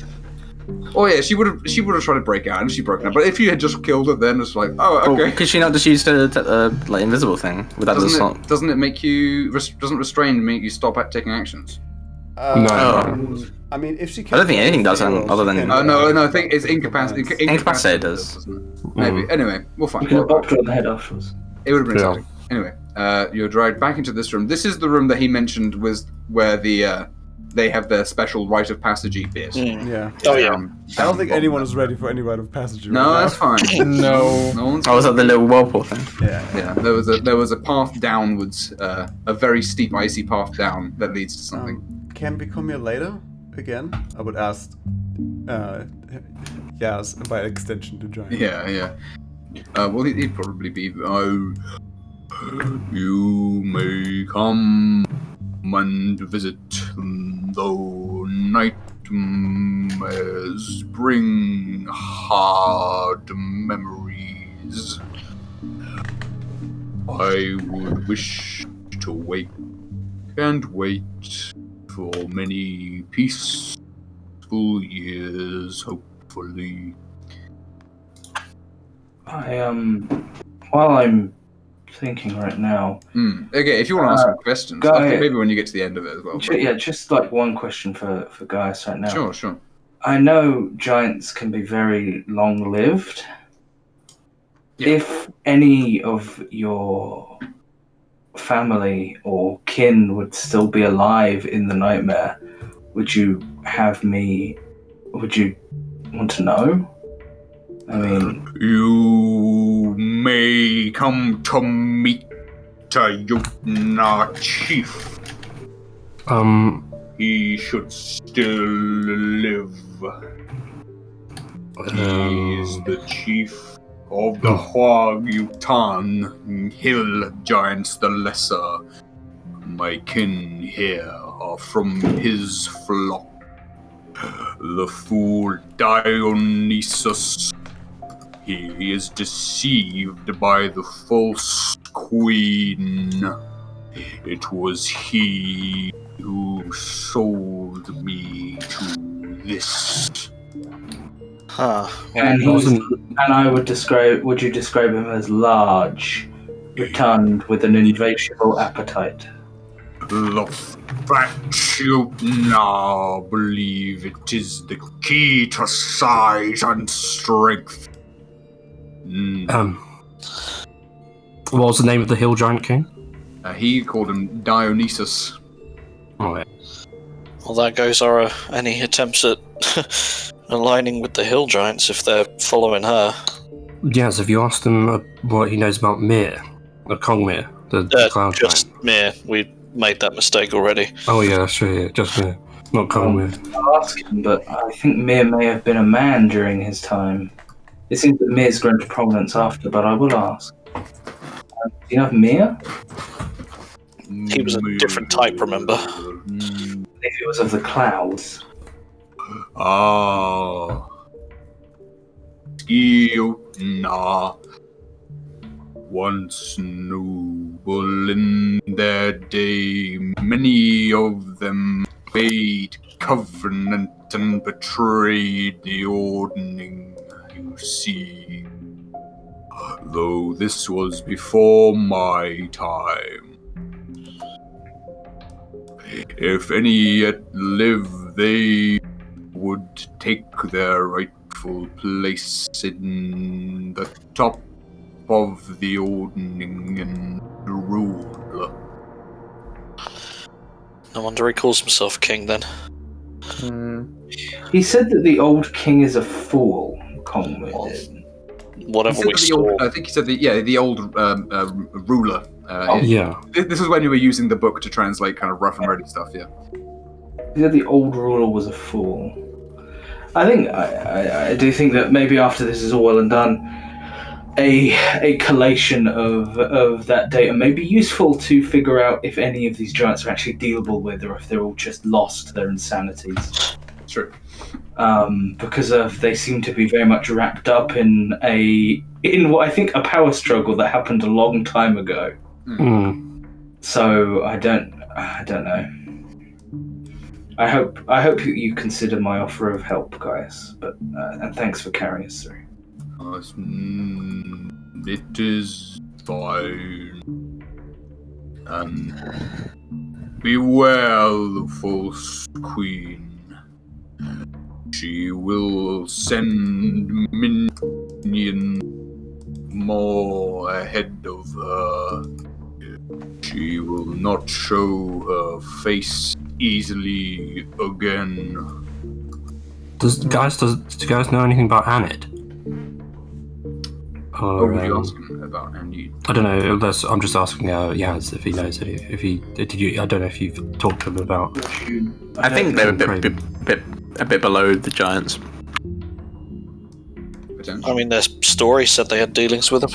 Oh yeah, she would have tried to break out, and she broke out. But if you had just killed her, then it's like, oh okay. Could she not just use the like invisible thing? Would that just not? Doesn't it make you doesn't restrain make you stop at taking actions? No. I mean, if she. I don't think anything does other than- No, I think it's incapacitated. Incapacitated does. doesn't it? Maybe. Anyway, we'll find. You could have bopped her on the head afterwards. It would have been Yeah. exciting. Anyway, you're dragged back into this room. This is the room that he mentioned was where the they have their special rite of passage bit. Yeah. Oh yeah. I don't think anyone is ready for any rite of passage. No, right that's fine. no. No one's. Oh, was that the little whirlpool thing? Yeah. Yeah, there was a path downwards, a very steep, icy path down that leads to something. Can we come here later? Again? I would ask. Yaz, and by extension to Giant. Yeah. Well, he'd probably be. Oh, you may come and visit, though nightmares bring hard memories. I would wish to wake and wait for many peaceful years, hopefully. While I'm thinking right now. Okay, if you want to ask some questions, maybe when you get to the end of it as well. Yeah, just like one question for Gaius right now. Sure. I know giants can be very long-lived. Yeah. If any of your family or kin would still be alive in the nightmare, would you want to know? I mean... You may come to meet Yutna Chief. He should still live. He is the chief of the Huag-Yutan Hill Giants the Lesser. My kin here are from his flock. The fool Dionysus. He is deceived by the false queen. It was he who sold me to this. And would you describe him as large, rotund, with an insatiable appetite? The fact you now believe it is the key to size and strength. What was the name of the hill giant king? He called him Dionysus. Oh, yeah. Well, that goes our any attempts at aligning with the hill giants if they're following her. Yes, have you asked him what he knows about Mir? Or Kongmir, the cloud just giant? Mir. We made that mistake already. Oh yeah, that's true, yeah. Just Mir, not Kongmir. I'll ask him, but I think Mir may have been a man during his time. It seems that Mir's grown to prominence after, but I will ask. Do you know Mir? He was a different type, remember? If he was of the clouds. Yutna. Once noble in their day, many of them made covenant and betrayed the ordning, you see. Though this was before my time. If any yet live, they would take their rightful place in the top of the ordning and rule. No wonder he calls himself king then. He said that the old king is a fool, Kongmir did. Whatever we saw. I think he said the old ruler. Yeah. This is when you were using the book to translate kind of rough and ready stuff, yeah. He said the old ruler was a fool. I do think that maybe after this is all well and done, a collation of that data may be useful to figure out if any of these giants are actually dealable with, or if they're all just lost to their insanities. Sure. Because they seem to be very much wrapped up in what I think a power struggle that happened a long time ago. So I don't know. I hope you consider my offer of help, Gaius. But and thanks for carrying us through. It is fine. Beware the false queen. She will send minions more ahead of her. She will not show her face easily again. Do you guys know anything about Anid? What were you asking about Anid? I don't know. I'm just asking Yaz if he knows any. I don't know if you've talked to him about. I think they're a bit below the giants. potentially. I mean, their story said they had dealings with him.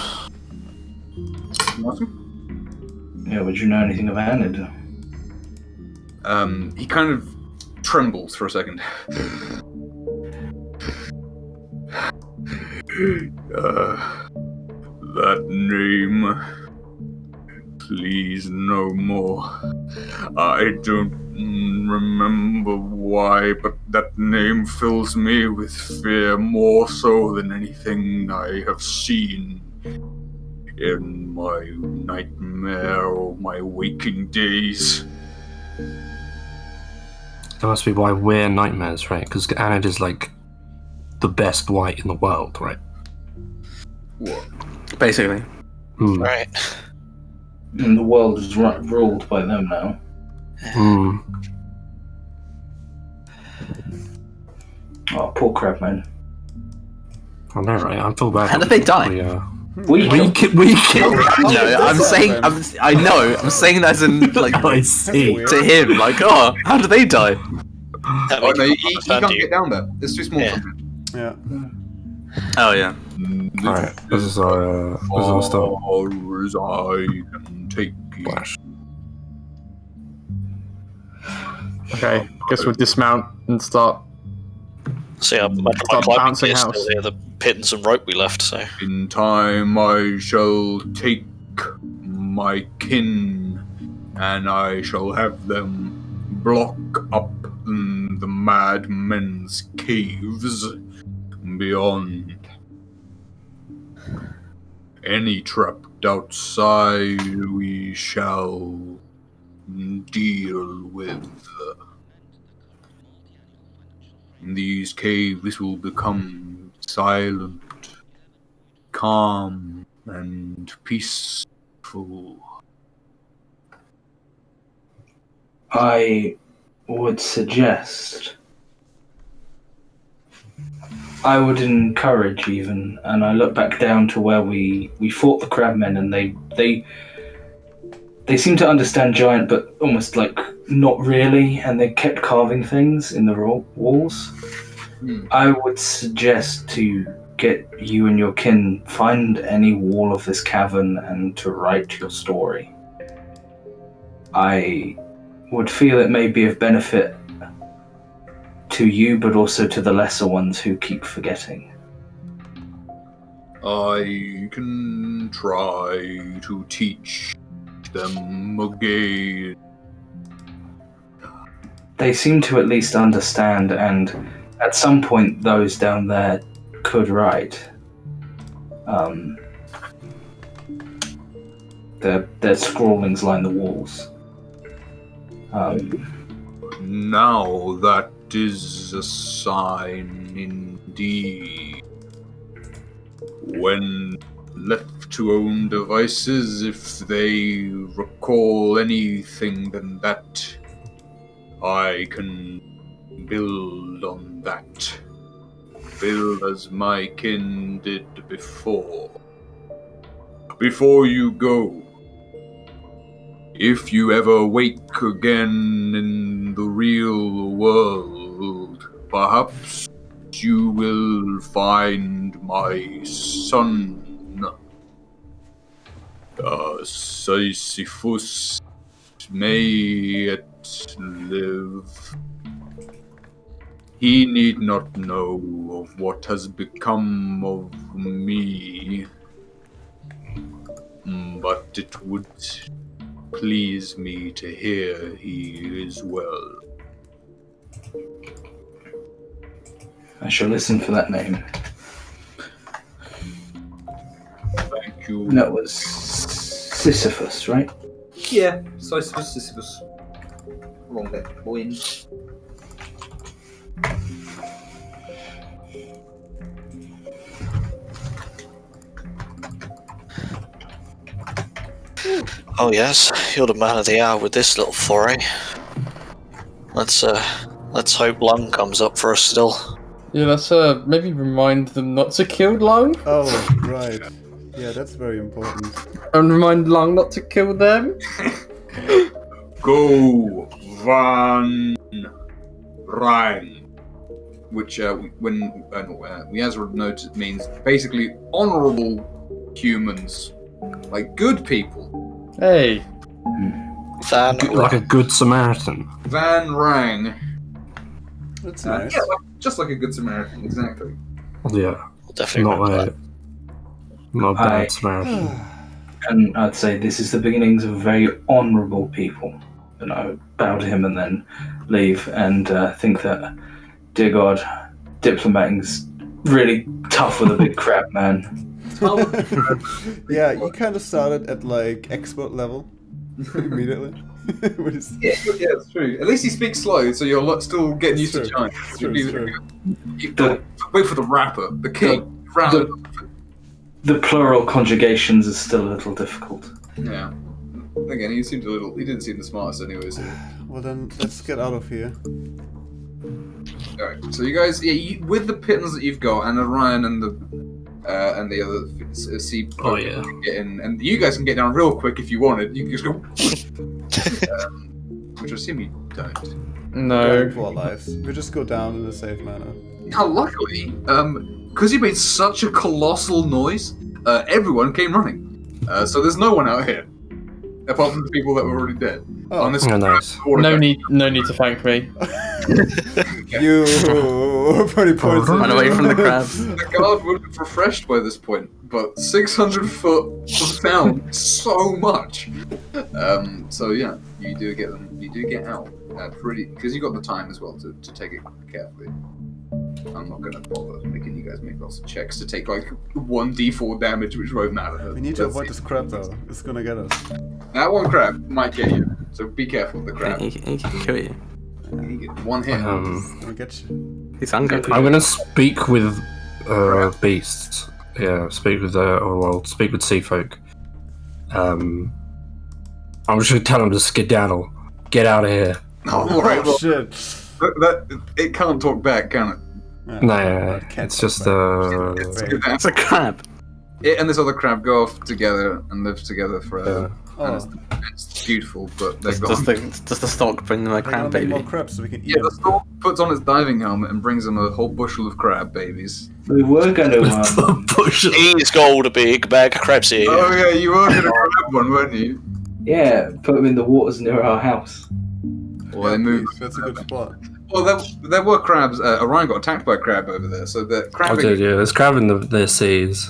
Yeah, would you know anything of Anid? He kind of trembles for a second. That name. Please, no more. I don't remember why, but that name fills me with fear more so than anything I have seen in my nightmare or my waking days. That must be why we're nightmares, right? Because Anid is like the best white in the world, right? What? Basically. Right. And the world is ruled by them now. Oh, poor Crabman. I know, right? I feel bad. How did they die? We killed. No, I'm saying. I know. I'm saying that as in like I see. to him. Like, oh, how did they die? Oh no, he can't get down there. It's too small for him. Yeah. Oh yeah. Right. This is our start. Far as I can take you. Okay, guess we'll dismount and start. See, my Start climbing bouncing gear's house. still there, the pit and some rope we left, so... In time I shall take my kin, and I shall have them block up the madmen's caves beyond. Any trapped outside we shall deal with. These caves will become silent, calm, and peaceful. I would suggest, I would encourage even, and I look back down to where we fought the crabmen, and they seem to understand giant, but almost like not really, and they kept carving things in the walls. I would suggest to get you and your kin, find any wall of this cavern and to write your story. I would feel it may be of benefit to you, but also to the lesser ones who keep forgetting. I can try to teach them again. They seem to at least understand, and at some point those down there could write. Their scrawlings line the walls. Now that is a sign indeed. When left to own devices, if they recall anything, then that I can build on that. Build as my kin did before. Before you go, if you ever wake again in the real world, perhaps you will find my son. Sisyphus may yet live. He need not know of what has become of me, but it would please me to hear he is well. I shall listen for that name. Thank you. That was Sisyphus, right? Yeah, Sisyphus. Wrong bit. Point. Oh yes, you're the man of the hour with this little foray. Let's hope Lung comes up for us still. Yeah, let's maybe remind them not to kill Lung, Oh, right. Yeah, that's very important. and remind Lung not to kill them. Go Van Rang. which Yazra noted means basically honorable humans, like good people. Hey. Like a good Samaritan. Van Rang. That's nice. Yeah, just like a good Samaritan, exactly. Yeah. Definitely Not a bad Samaritan. And I'd say this is the beginnings of very honourable people. And I would bow to him and then leave and think that, dear God, diplomating's really tough with a big crab, man. Yeah, you kind of started at like expert level immediately. Yeah, it's true. At least he speaks slow, so you're still getting used to giants. Wait for the rapper, the king. The plural conjugations is still a little difficult. Yeah. Again, he didn't seem the smartest anyway, so. Well then, let's get out of here. Alright, so you guys, with the pittance that you've got, and Orion and the other sea get in, and you guys can get down real quick if you wanted. You can just go, which I assume you don't. No. For our lives, we just go down in a safe manner. Now, luckily, because you made such a colossal noise, everyone came running. So there's no one out here, apart from the people that were already dead. Oh, nice. No need to thank me. You pretty poison. Run away from the crabs. The guard would have refreshed by this point, but 600 foot of sound, so much. So yeah, you do get them. You do get out pretty, because you got the time as well to take it carefully. I'm not gonna bother making you guys make lots of checks to take like 1d4 damage, which won't matter. We need to avoid this crab though. It's gonna get us. That one crab might get you, so be careful with the crab. He can kill you. You get one hit. I'll get you. He's hungry. I'm gonna speak with beasts. Yeah, speak with sea folk. I'm just gonna tell them to skedaddle. Get out of here. All right. Oh shit. It can't talk back, can it? Yeah, No, it's just It's a crab. It and this other crab go off together and live together forever. Oh. It's beautiful, but they're Does gone. the stock bring them a We're gonna crab make baby? more crabs so we can eat Yeah, the stork puts on its diving helmet and brings them a whole bushel of crab babies. We were going to. He's got a big bag of crabs here. Oh yeah, you were gonna grab one, weren't you? Yeah, put them in the waters near our house. Well, they moved. Please, that's a good spot. Well, there were crabs. Orion got attacked by a crab over there, so the I crabbing. did, yeah. There's crab in the seas.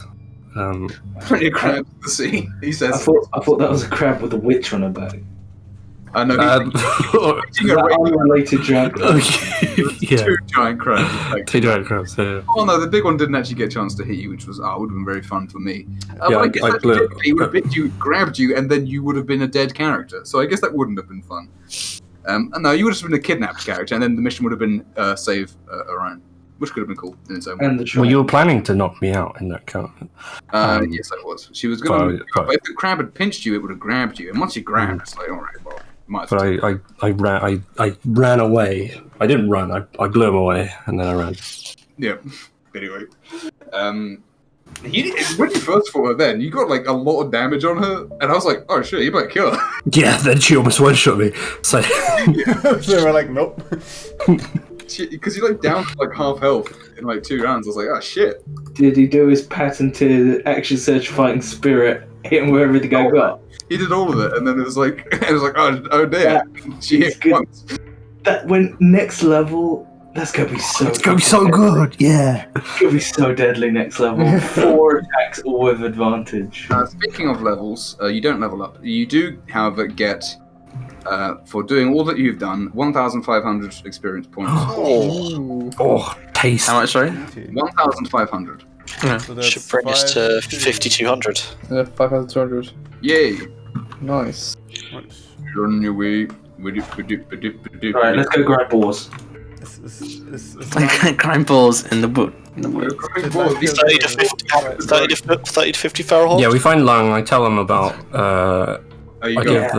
Plenty of crabs in the sea. He says. I thought that was a crab with a witch on her back. I know. Is that unrelated giant crab? yeah. Two giant crabs. Like, Two giant crabs, yeah. oh no, the big one didn't actually get a chance to hit you, which was would have been very fun for me. Yeah, but I guess I blew- he would have bit you, grabbed you, and then you would have been a dead character. So I guess that wouldn't have been fun. And no, you would have been a kidnapped character, and then the mission would have been save Orion, which could have been cool in its own way. And the Well, you were planning to knock me out in that count. Yes, I was. She was going to. But- But if the crab had pinched you, it would have grabbed you. And once you grabbed, it's like, all right, well, might as well. But I ran away. I didn't run. I blew him away, and then I ran. Yeah. Anyway, when you first fought her, then you got like a lot of damage on her, and I was like, oh shit, you better kill her. Yeah, then she almost one-shot me. So So we're like, nope. Because you're like down to like half health in like 2 rounds. I was like, oh shit. Did he do his patented action search fighting spirit, hit him wherever the guy got? He did all of it, and then it was like, oh dear. She hit good. once. That went next level. That's gonna be so. it's gonna be so good. Yeah. It's gonna be so deadly next level. 4 attacks all with advantage. Speaking of levels, you don't level up. You do, however, get for doing all that you've done 1,500 experience points. Oh, taste. How much, sorry? 1,500. So that's Should bring us to 5,200. 5,200. Yay! Nice. On your way. Right, let's go grab boars. Crime balls in the boot. 30 to 50 feral horse? Yeah, we find Lung. I tell him about. I give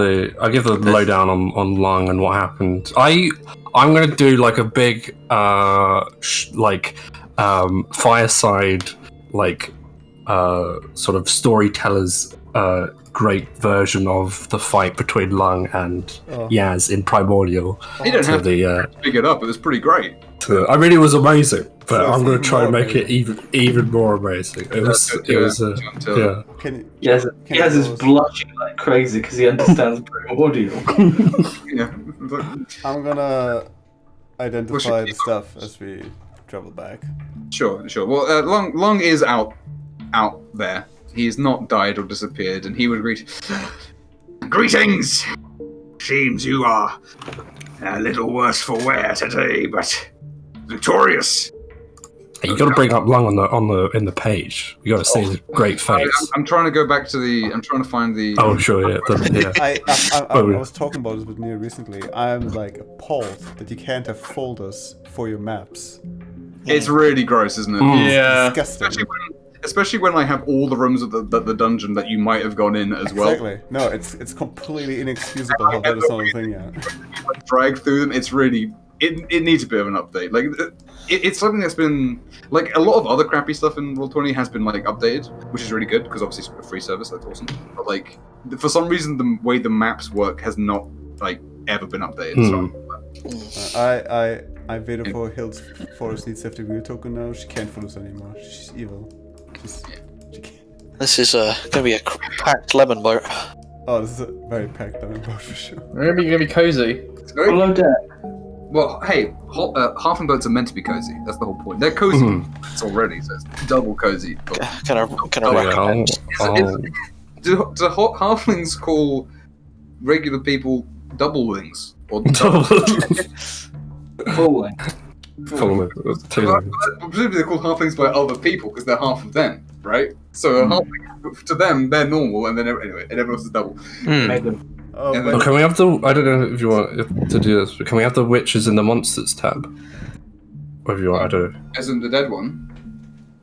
the lowdown on Lung and what happened. I'm gonna do like a big fireside sort of storyteller's great version of the fight between Lung and Yaz in Primordial. You don't to have the to pick it up. It was pretty great. So I mean, it was amazing, but So I'm it's going to even try and more make it even more amazing. It was, yeah. Can Yes, can Yaz is you- blushing like crazy because he understands primordial. Yeah. But- I'm gonna identify Well, the stuff as we travel back. Sure. Well, Long is out there. He's not died or disappeared, and he would greet. Greetings. Seems you are a little worse for wear today, but victorious. You got to bring up Lung in the page. You got to see his great face. I'm trying to go back to the. I'm trying to find the. Oh, sure, yeah, yeah. I was talking about this with Neil recently. I'm like appalled that you can't have folders for your maps. It's really gross, isn't it? Yeah. Disgusting. Especially when I have all the rooms of the dungeon that you might have gone in as well. Exactly. No, it's completely inexcusable how that is not a thing yet. Drag through them. It's really. It needs a bit of an update. Like it's something that's been like a lot of other crappy stuff in Roll20 has been like updated, which is really good because obviously it's a free service. That's awesome. But like for some reason the way the maps work has not like ever been updated. I voted for Hills Forest needs 50 wheel token now. She can't follow us anymore. She's evil. She can't. This is gonna be a packed lemon boat. Oh, this is a very packed down boat for sure. We're gonna be cozy. It's very Hello, Deck. well. Hey, half and boats are meant to be cozy. That's the whole point. They're cozy. It's already, so it's double cozy. But Can I recommend? do halflings call regular people double wings or Falling. presumably they're called halflings by other people because they're half of them, right? So a halfling, to them, they're normal, and then anyway, and everyone else is double. Megan. Oh, And but Oh, can we have the? I don't know if you want to do this, but can we have the witches and the monsters tab? Or if you want, I don't know. As in the dead one,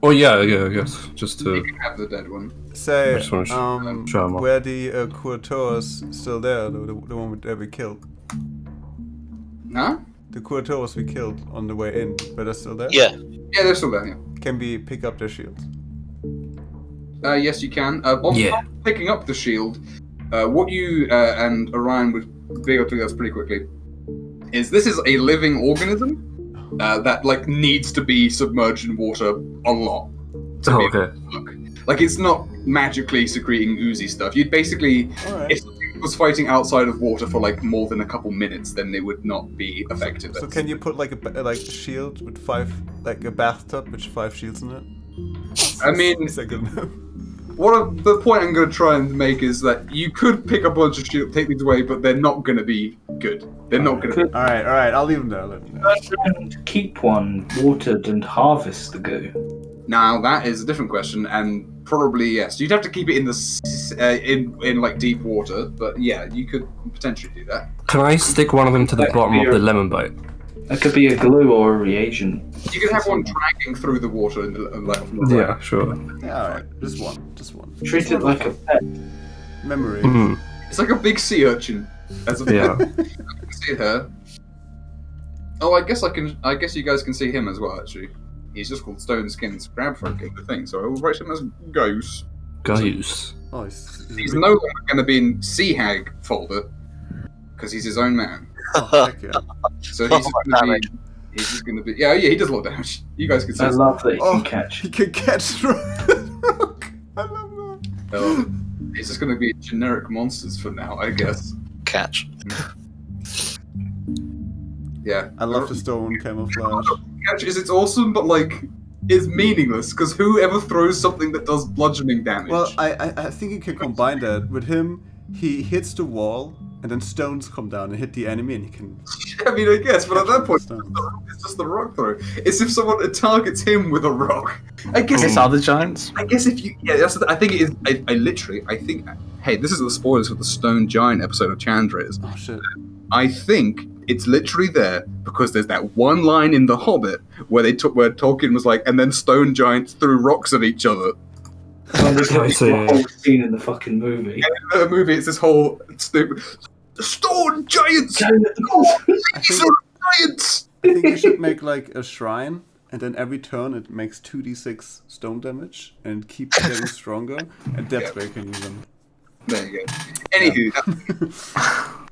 Oh yeah, I guess just you to. can have the dead one. say, I just wanna show 'em off. were the Curators still there? The one that we killed? Huh? The Curators we killed on the way in, but they're still there? Yeah. Yeah, they're still there. Yeah. Can we pick up their shields? Yes, you can. On Yeah. picking up the shield, what you and Orion would be able to do this pretty quickly is this is a living organism that like needs to be submerged in water a lot to Oh, be able okay. to work. Like it's not magically secreting oozy stuff. You'd basically, Alright. if something was fighting outside of water for like more than a couple minutes, then they would not be effective. So can you put like a shield with 5, like a bathtub with 5 shields in it? I mean, Is that good enough? the point I'm going to try and make is that you could pick up a bunch of shields, take these away, but they're not going to be good. They're not going to be. Alright, I'll leave them there. Let them there. And keep one watered and harvest the goo. Now that is a different question, and probably yes. You'd have to keep it in the in like deep water, but yeah, you could potentially do that. Can I stick one of them to the bottom of the lemon boat? That could be a glue or a reagent. You could have one dragging through the water in the left. Yeah, sure. Yeah, alright. Just one. Treat it like a pet. Memory. Mm. It's like a big sea urchin. As a Yeah. I can see her. Oh, I guess I can. I guess you guys can see him as well. Actually, he's just called Stone Skin's Crabfolk in the thing, so I will write him as Goose. Goose. Oh, he's He's no longer going to be in Sea Hag folder because he's his own man. Oh, heck yeah. So he's just going to be. Yeah, he does a lot of damage. You guys can see. I love that you Oh, can catch. he can catch rock. I love that. He's just going to be generic monsters for now, I guess. Catch. Yeah. I love the stone camouflage. Catch is it's awesome, but like it's meaningless because whoever throws something that does bludgeoning damage. Well, I think you can combine that with him. He hits the wall, and then stones come down and hit the enemy, and he can. I mean, I guess, but at that point, Stones. it's just the rock throw. It's if someone targets him with a rock. I guess. Is this other giants? I guess if you, yeah, that's. I think it is. I think. Hey, this is the spoilers for the Stone Giant episode of Chandra's. Oh shit! I think it's literally there because there's that one line in The Hobbit where where Tolkien was like, and then stone giants threw rocks at each other. And there's I see. a whole scene in the fucking movie. And in the movie, it's this whole stupid stone giants. I These think, are giants. I think you should make like a shrine, and then every turn it makes 2d6 stone damage, and it keeps getting stronger, and that's where you can use them. There you go. Anywho,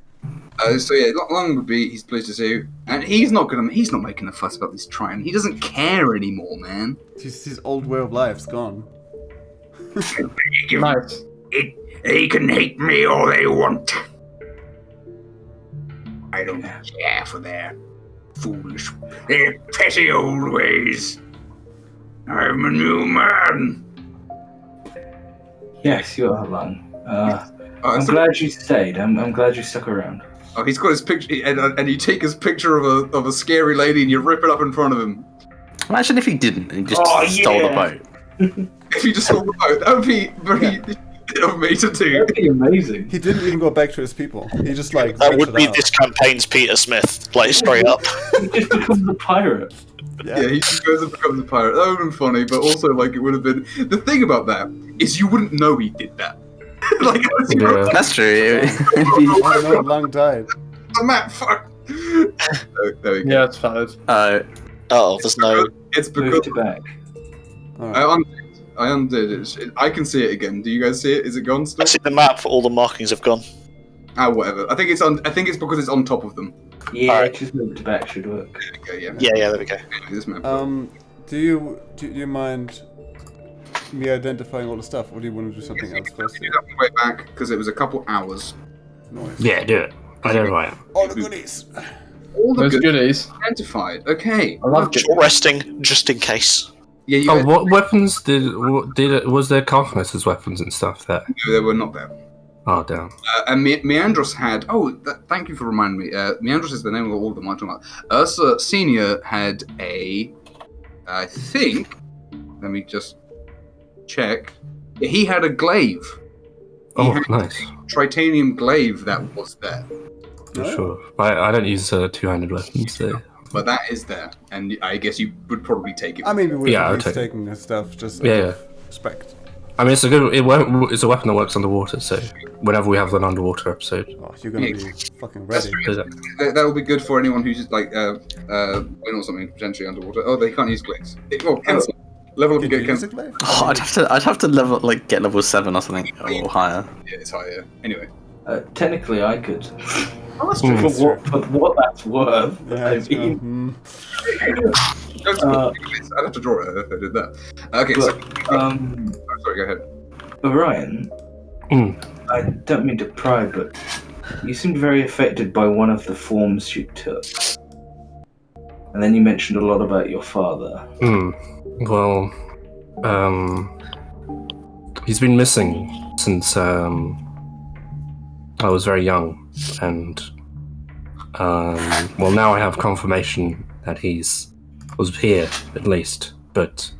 So yeah, Long would be. He's pleased to see you, and he's not making a fuss about this Triton. He doesn't care anymore, man. His old way of life's gone. Nice. They can hate me all they want. I don't care for their foolish, their petty old ways. I'm a new man. Yes, you are, Lung. I'm so- glad you stayed. I'm glad you stuck around. Oh, he's got his picture, and you take his picture of a scary lady and you rip it up in front of him. Imagine if he didn't and he just stole the boat. If you just stole the boat, that would be very of me to do. That'd be amazing. He didn't even go back to his people. He just like That would ventured be out. this campaign's Peter Smith, like straight up. He just becomes a pirate. Yeah, he just goes and becomes a pirate. That would have been funny, but also like it would have been. The thing about that is you wouldn't know he did that. Like Yeah. That's true. Oh no, Lung died. the map. Fuck. There we go. Yeah, it's valid. Oh, there's no. It's because Moved it back. I undid it. I can see it again. Do you guys see it? Is it gone I still? see the map. All the markings have gone. Whatever. I think it's because it's on top of them. Yeah, Alright. just moved it back should work. There we go. Yeah. Yeah, there we go. Anyway, this map. Do you mind me identifying all the stuff, or do you want to do something else first? Speed up the way back because it was a couple hours. Noise. Yeah, do it. I know who I am. All the goodies. All the Those good goodies. identified. Okay. I love it. Short resting, just in case. Yeah, you Oh, guys, what weapons was there Carconis's weapons and stuff there? they were not there. Oh, damn. And Meandros had. Thank you for reminding me. Meandros is the name of all of them I'm talking about. Ursa Senior had a. I think. Let me just check. Yeah, he had a glaive. Oh, had nice. Tritanium glaive that was there, Sure. I don't use two-handed weapons, so... but that is there, and I guess you would probably take it. I mean, we would Yeah, have I'll at least take it. taken his stuff just Yeah, out yeah. of respect. I mean, it's a weapon that works underwater, so whenever we have an underwater episode... Oh, you're gonna be fucking ready. does it- That will be good for anyone who's just like win or something potentially underwater. Oh, they can't use glaives. Cancel. Level up and Did get you use a cancel. glaive? Oh, I'd have to get level 7 or something or higher. Yeah, it's higher. Anyway. Technically, I could. Oh, that's Mm. true. For what that's worth. Yeah, I it's true. mean, I'd have to draw it if I did that. Okay, so sorry, go ahead. Orion, I don't mean to pry, but you seemed very affected by one of the forms you took. And then you mentioned a lot about your father. Well, he's been missing since I was very young, and well, now I have confirmation that was here at least. But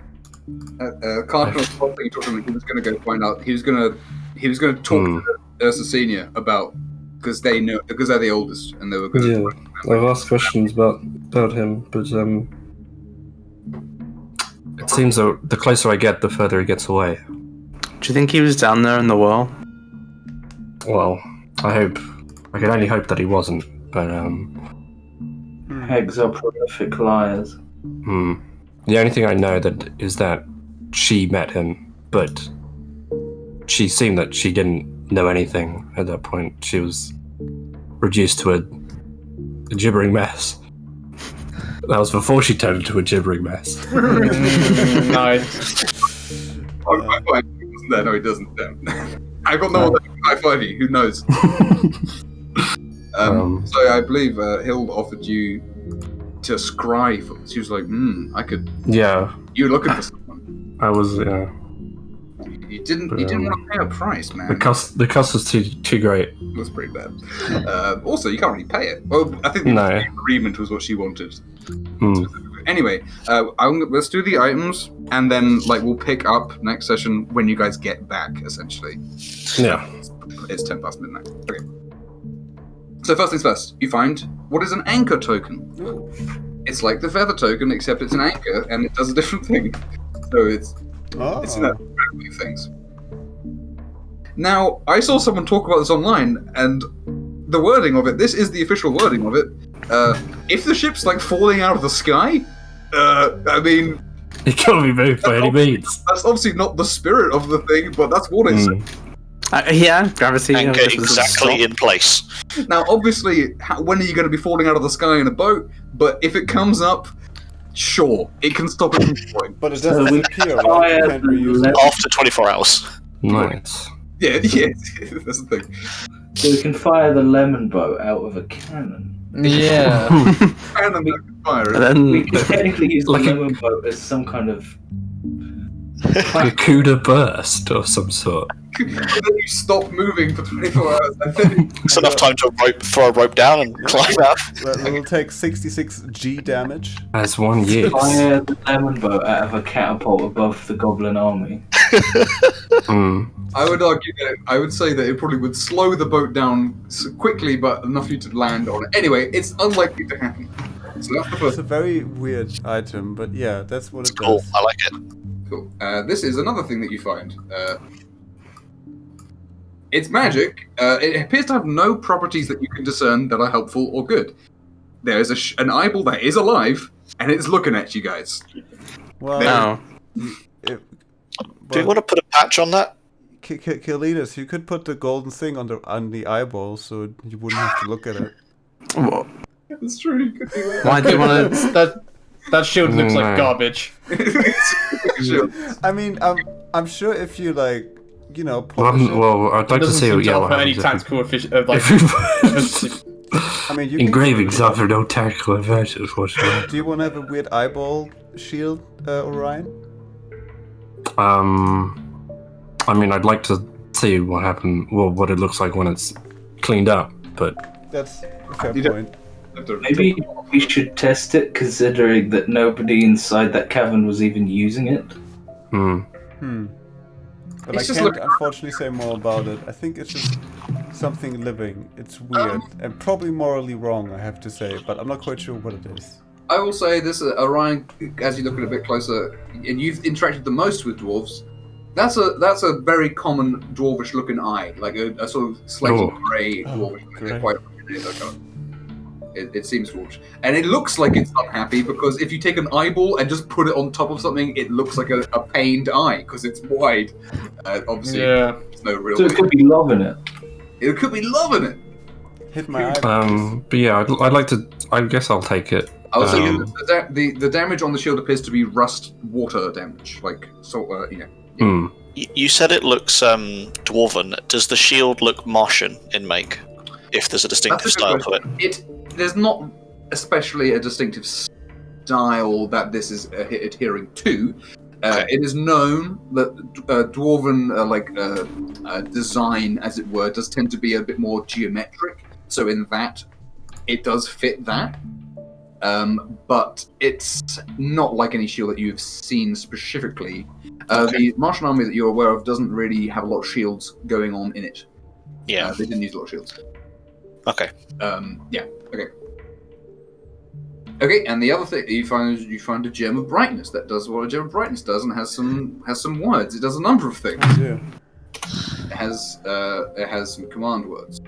Clark was talking to him. He was going to go find out. He was going to talk to Ursa Senior about because they're the oldest, and they were going to. Yeah, I've asked questions about him, but it seems that the closer I get, the further he gets away. Do you think he was down there in the well? Well, I can only hope that he wasn't, but Hags are prolific liars. the only thing I know is that she met him, but she seemed that she didn't know anything at that point. She was reduced to a gibbering mess. That was before she turned into a gibbering mess. Nice. No, he doesn't. I got no one that can high five you. Who knows? So I believe Hild offered you to scry. She was like, I could. Yeah, You were looking for someone. I was. Yeah, You didn't want to pay a price, man. the cost was too great. That's pretty bad. Also, you can't really pay it. Well, I think the No. agreement was what she wanted. Hmm. Anyway, let's do the items, and then we'll pick up next session when you guys get back. Essentially, Yeah. it's 10 past midnight. Okay. So first things first, you find what is an anchor token. It's like the feather token, except it's an anchor, and it does a different thing. So it's in that things. Now, I saw someone talk about this online, and the wording of it. This is the official wording of it. If the ship's falling out of the sky, I mean, It can't be moved by any means. that's obviously not the spirit of the thing, but that's what it says. Yeah, gravity. Anchor this is exactly stop. in place. Now, obviously, when are you going to be falling out of the sky in a boat? But if it comes up, sure, it can stop it from falling. But it So doesn't we disappear, right? fire You can't the reuse it. After 24 hours. Nice. Yeah, that's the thing. So we can fire the lemon boat out of a cannon. Yeah. And then can fire it. And We then can technically use Like the a- lemon boat as some kind of. A CUDA burst of some sort. And then you stop moving for 24 hours. And then It's enough time to throw a rope down and climb out. That will take 66 G damage. As one use. Fire the lemon boat out of a catapult above the goblin army. Hmm. I would argue that I would say that it probably would slow the boat down quickly, but enough for you to land on it. Anyway, it's unlikely to happen. So that's the It's first. a very weird item, but yeah, that's what it Cool. does. I like it. Cool. This is another thing that you find. It's magic. It appears to have no properties that you can discern that are helpful or good. There is an eyeball that is alive, and it's looking at you guys. Well, no. it, Do you want to put a patch on that? Kalidas, you could put the golden thing on the eyeball, so you wouldn't have to look at it. What? That's true. You could do that. Why do you want to? That shield looks like No. garbage. Sure. I mean, I'm sure if you polish it. Well, I'd like to Doesn't see seem to what offer any happens. tactical efficiency. I mean, you can- Engravings offer no tactical advantage whatsoever. Do you want to have a weird eyeball shield, Orion? I mean, I'd like to see what happened. Well, what it looks like when it's cleaned up. But That's a fair You don't- point. Maybe we should test it, considering that nobody inside that cavern was even using it. But It's I just can't look- unfortunately say more about it. I think it's just something living. It's weird and probably morally wrong, I have to say, but I'm not quite sure what it is. I will say this, Orion, as you look at it a bit closer, and you've interacted the most with dwarves, that's a very common dwarvish-looking eye, like a sort of slightly Oh. grey Oh, dwarvish. great. They're quite it seems dwarvish. And it looks like it's unhappy, because if you take an eyeball and just put it on top of something, it looks like a pained eye, because it's wide. Obviously, Yeah. there's no real... So it could be loving it. It could be loving it! Hit my eye. but yeah, I'd like to. I guess I'll take it. I would say Um, the damage on the shield appears to be rust water damage, like salt. You said it looks dwarven. Does the shield look Martian in make? If there's a distinctive That's a style good to it. question. There's not especially a distinctive style that this is adhering to. Okay. It is known that dwarven design, as it were, does tend to be a bit more geometric. So in that, it does fit that. But it's not like any shield that you've seen specifically. The Martian army that you're aware of doesn't really have a lot of shields going on in it. Yeah. They didn't use a lot of shields. Okay. Yeah. Okay. Okay, and the other thing you find is you find a gem of brightness that does what a gem of brightness does, and has some words. It does a number of things. Yeah. It has some command words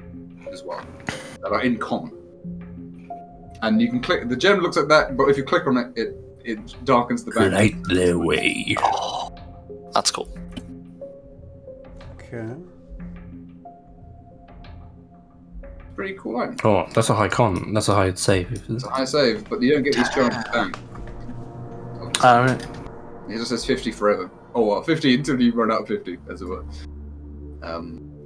as well that are in common. And you can click. The gem looks like that, but if you click on it, it darkens the back. Light the way. That's cool. Okay. Pretty cool item. Oh, that's a high con. That's a high save. It's a high save, but you don't get these charges back. Alright. It just says 50 forever. Oh, well, 50 until you run out of 50, as it were.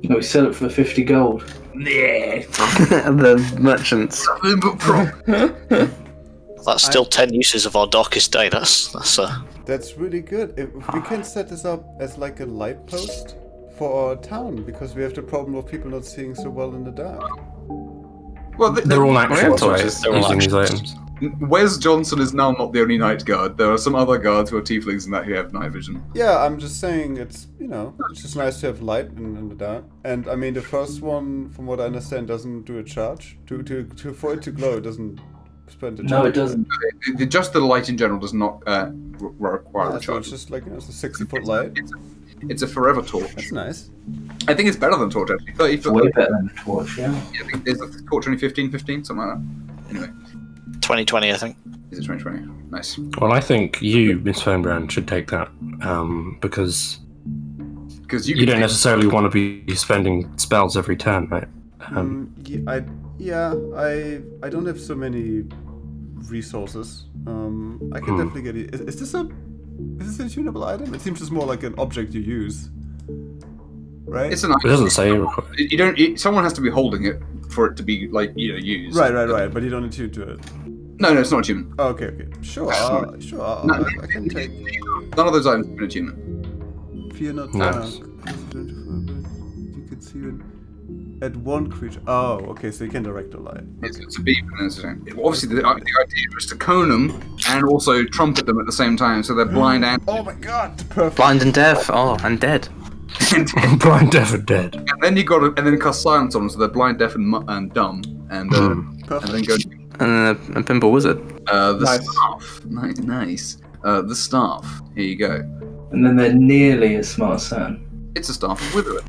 No, we sell it for 50 gold. Yeah. The merchants. That's still 10 uses of our darkest day. That's really good. We can set this up as like a light post for our town, because we have the problem of people not seeing so well in the dark. Well, They're all actions, right? torches. They're all Using these actions. items. Wes Johnson is now not the only night guard. There are some other guards who are tieflings and that who have night vision. Yeah, I'm just saying it's just nice to have light in the dark. And I mean, the first one, from what I understand, doesn't do a charge. For it to glow, it doesn't spend a charge. No, it doesn't. Just the light in general does not require Yeah, a so charge. it's just like it's a 60-foot light. It's a forever torch. That's nice. I think it's better than torch actually. 30 It's foot. way better than a torch, yeah. I think there's a torch only 15, something like that. Anyway, 2020, I think. is it 2020? Nice. Well, I think you, Miss Fernbrand, should take that because Because You don't necessarily want to be spending spells every turn, right? I don't have so many resources. I can definitely get it. Is this a tunable item? It seems just more like an object you use, right? It's an It doesn't say You don't. Someone has to be holding it for it to be like used. Right. But you don't need to do it. No, it's not attunement. Oh, okay. Sure. I can take. None of those items have been attunement. Fear not No. dark. You can see it at one creature. Oh, okay. So you can direct a light. It's a beam, and obviously the idea is to cone them and also trumpet them at the same time, so they're blind and Oh my god! Perfect. Blind and deaf. Oh, and dead. Blind, deaf, and dead. and then you got to, and then cast silence on them, so they're blind, deaf, and dumb, and then go. And a Pimple Wizard. The Nice. staff, nice. The staff. Here you go. And then they're nearly as smart as Sam. It's a staff of withering.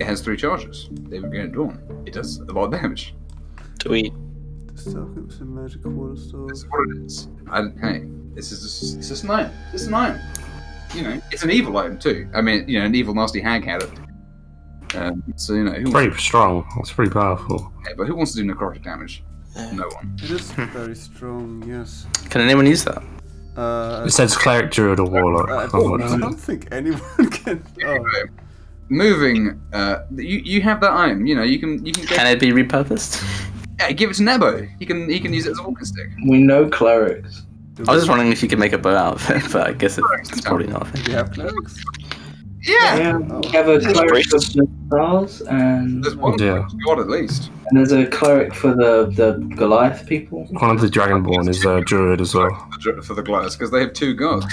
It has 3 charges. They were going drawn. It does a lot of damage. Do we? It's a magic quarter store. That's what it is. Hey, it's just an item. It's an item. It's an evil item too. I mean, an evil, nasty hag had it. So who Pretty strong. It's pretty powerful. but who wants to do necrotic damage? No one. It is very strong. Yes. Can anyone use that? It says cleric, druid, or warlock. I don't think anyone can. Oh. Anyway, moving. You have that item. You can get. Can it be repurposed? Yeah, give it to Nebo. He can use it as a walking stick. We know clerics. I was just wondering if you could make a bow out of it, but I guess it's probably not. Do you have clerics? Yeah. We have a cleric of the stars, and There's one Yeah. god at least. there's a cleric for the Goliath people. One of the Dragonborn is a druid as well. For the Goliaths, because they have 2 gods.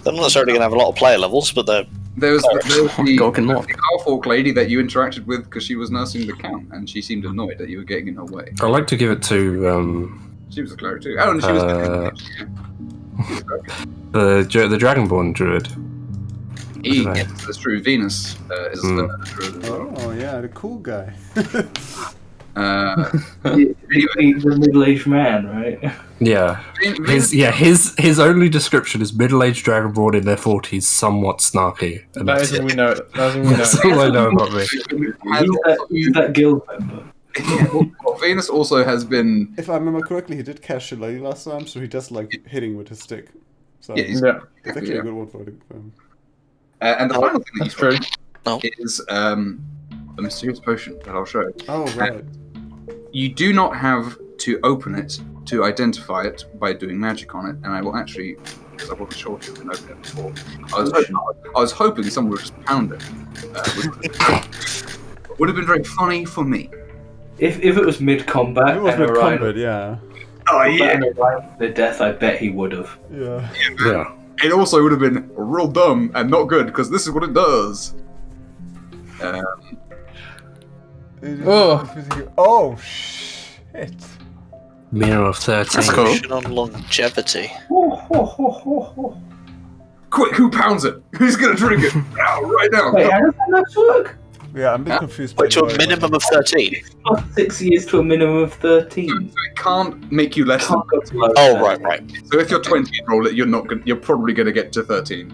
They're not necessarily going to have a lot of player levels, but they're. There was the God can walk. Half-orc lady that you interacted with because she was nursing the count, and she seemed annoyed that you were getting in her way. I'd like to give it to She was a cleric too. Oh, and she was. the Dragonborn druid. Yes, that's true. Venus is the druid as well. Oh yeah, the cool guy. The middle-aged man, right? Yeah. His only description is middle-aged Dragonborn in their 40s, somewhat snarky. And That that's is it. all we know. That's all we know. That's all I know about me. He's that guild member. Well, Venus also has been. If I remember correctly, he did catch Shillelagh last time, so he does like hitting with his stick. So Yeah, he's- Yeah, it's actually a good one for him. And the final thing that that's true. is a mysterious potion that I'll show. Oh right. You do not have to open it to identify it by doing magic on it, and I will actually, because I wasn't sure if you can open it before. I was hoping someone would just pound it. Would have been very funny for me. If it was mid-combat It was and with Orion combat, yeah. Oh and Orion the death, I bet he would have. Yeah. Yeah. It also would have been real dumb and not good because this is what it does. Oh shit. Mirror of 13. That's cool. Potion on longevity. Quick, who pounds it? Who's gonna drink it? Now, right now. Wait, how does that much work? Yeah, I'm a bit confused. by Wait, to the a way- minimum of 13. Plus 6 years to a minimum of 13. It can't make you less than. Can't go below Oh, that. right. So if you're 20 and roll it, you're probably gonna get to 13.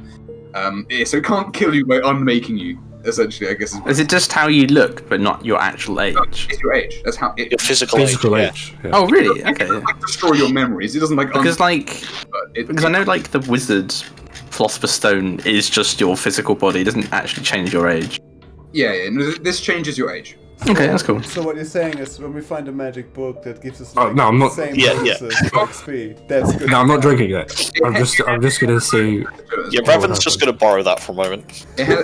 So it can't kill you by unmaking you. Essentially, I guess. Is it just how you look, but not your actual age? It's your age. That's how it. Your physical, Physical age. age. Yeah. Oh, really? It Okay. doesn't like destroy your memories. It doesn't like. Because like, It, because I know like the wizard philosopher's stone is just your physical body. It doesn't actually change your age. Yeah. No, this changes your age. Okay, that's cool. So what you're saying is, when we find a magic book that gives us Oh, like, no, I'm not- the same Yeah, bonuses for XP, that's good. No, I'm not drinking that. I'm just gonna see. Yeah, Revan's just going to borrow that for a moment. It had,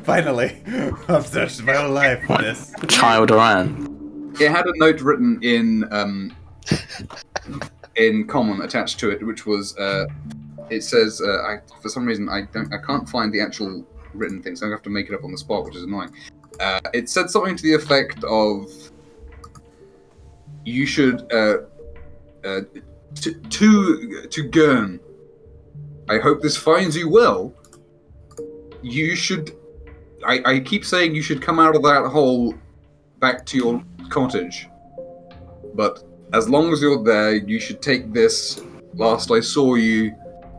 Finally, I've searched my whole life for this. Child Oran. it had a note written in common attached to it, which was it says for some reason I can't find the actual written thing, so I have to make it up on the spot, which is annoying. It said something to the effect of you should to Gurn. I hope this finds you well. You should. I keep saying you should come out of that hole back to your cottage. But as long as you're there, you should take this. Last I saw you,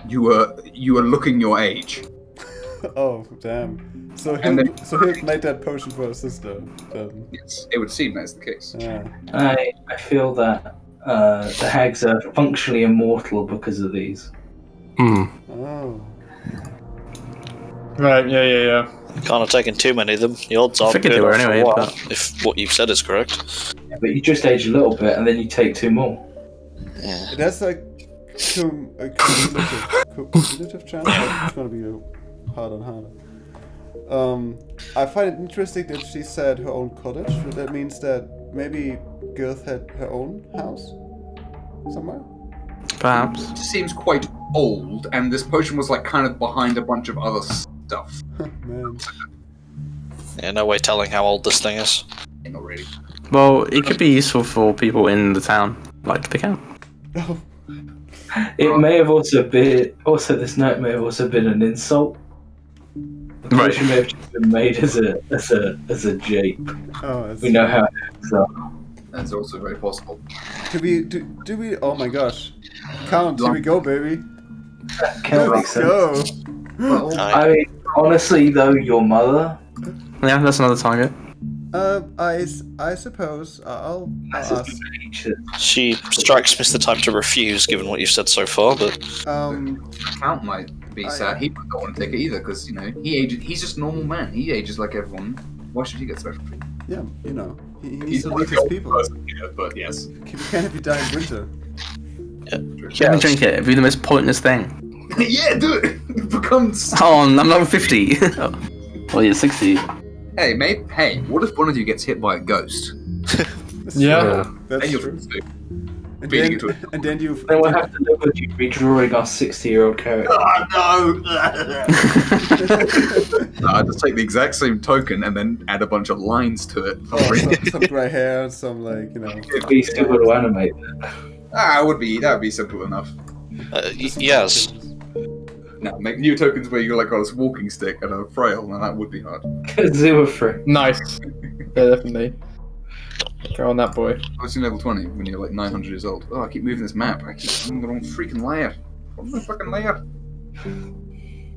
you were looking your age. Oh, damn. So And he'll make that potion for his sister. Then. Yes, it would seem that's the case. Yeah. I feel that the hags are functionally immortal because of these. Oh. Right, yeah. Can't have taken too many of them. The odds aren't figured good they were after a anyway, while, but- if what you've said is correct. Yeah, but you just age a little bit and then you take 2 more. Yeah. That's like a cumulative chance. It's gonna be harder and harder. I find it interesting that she said her own cottage. That means that maybe Girth had her own house somewhere. Perhaps. It seems quite old, and this potion was like kind of behind a bunch of other stuff. Man. Yeah, no way telling how old this thing is. Yeah, not really. Well, it could be useful for people in the town, like to pick out. Oh. It may have also been. Also, this note may have also been an insult. The Right. potion may have just been made as a jape. Oh, it's, We know how hags are. That's also very possible. do we? Oh my gosh! Count. Here we go, baby. Can make Let's sense. go. Well, I mean, honestly, though, your mother. Yeah, that's another target. I suppose I'll That's a ask. speech. She strikes me as the type to refuse, given what you've said so far, but Count might be sad. He might not want to take it either, because he's just a normal man. He ages like everyone. Why should he get special treatment? Yeah, you know, he needs He's to not lead the his old people. person here, but yes. He can't have you die in winter. Let me drink it. It'd be the most pointless thing. Yeah, do it. It becomes. Oh, I'm level 50. Well, you're 60. Hey, mate. Hey, what if one of you gets hit by a ghost? That's Yeah. true. That's And you're true. And feeding then, into it. and then you. Then we'll have to live with you redrawing our 60-year-old character. Oh no! I just take the exact same token and then add a bunch of lines to it. some grey hair, and some like It'd be stupid to animate that. That would be simple enough. yes. Now make new tokens where you like got a walking stick and a frail, and that would be hard. Zero free. Nice. Yeah, definitely. Go on that boy. I was in level 20 when you're like 900 years old. Oh, I keep moving this map. I keep moving the wrong freaking layer. What's my fucking layer?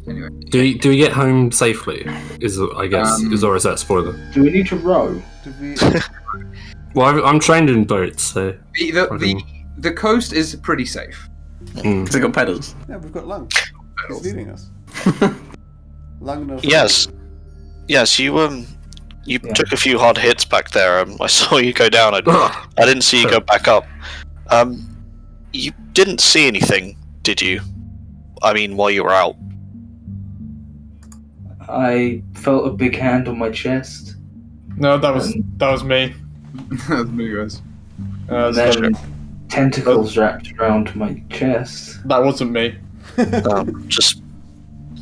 Anyway. Do we get home safely? Or is that spoiler? Do we need to row? Do we? Well, I'm trained in boats, so. The coast is pretty safe. Because it got pedals. Yeah, we've got Lung. He's leading us. Lung knows. Yes. Yes, you took a few hard hits back there. I saw you go down. I didn't see you go back up. You didn't see anything, did you? I mean, while you were out. I felt a big hand on my chest. No, that was me. That's me, guys. And then tentacles wrapped around my chest. That wasn't me. Just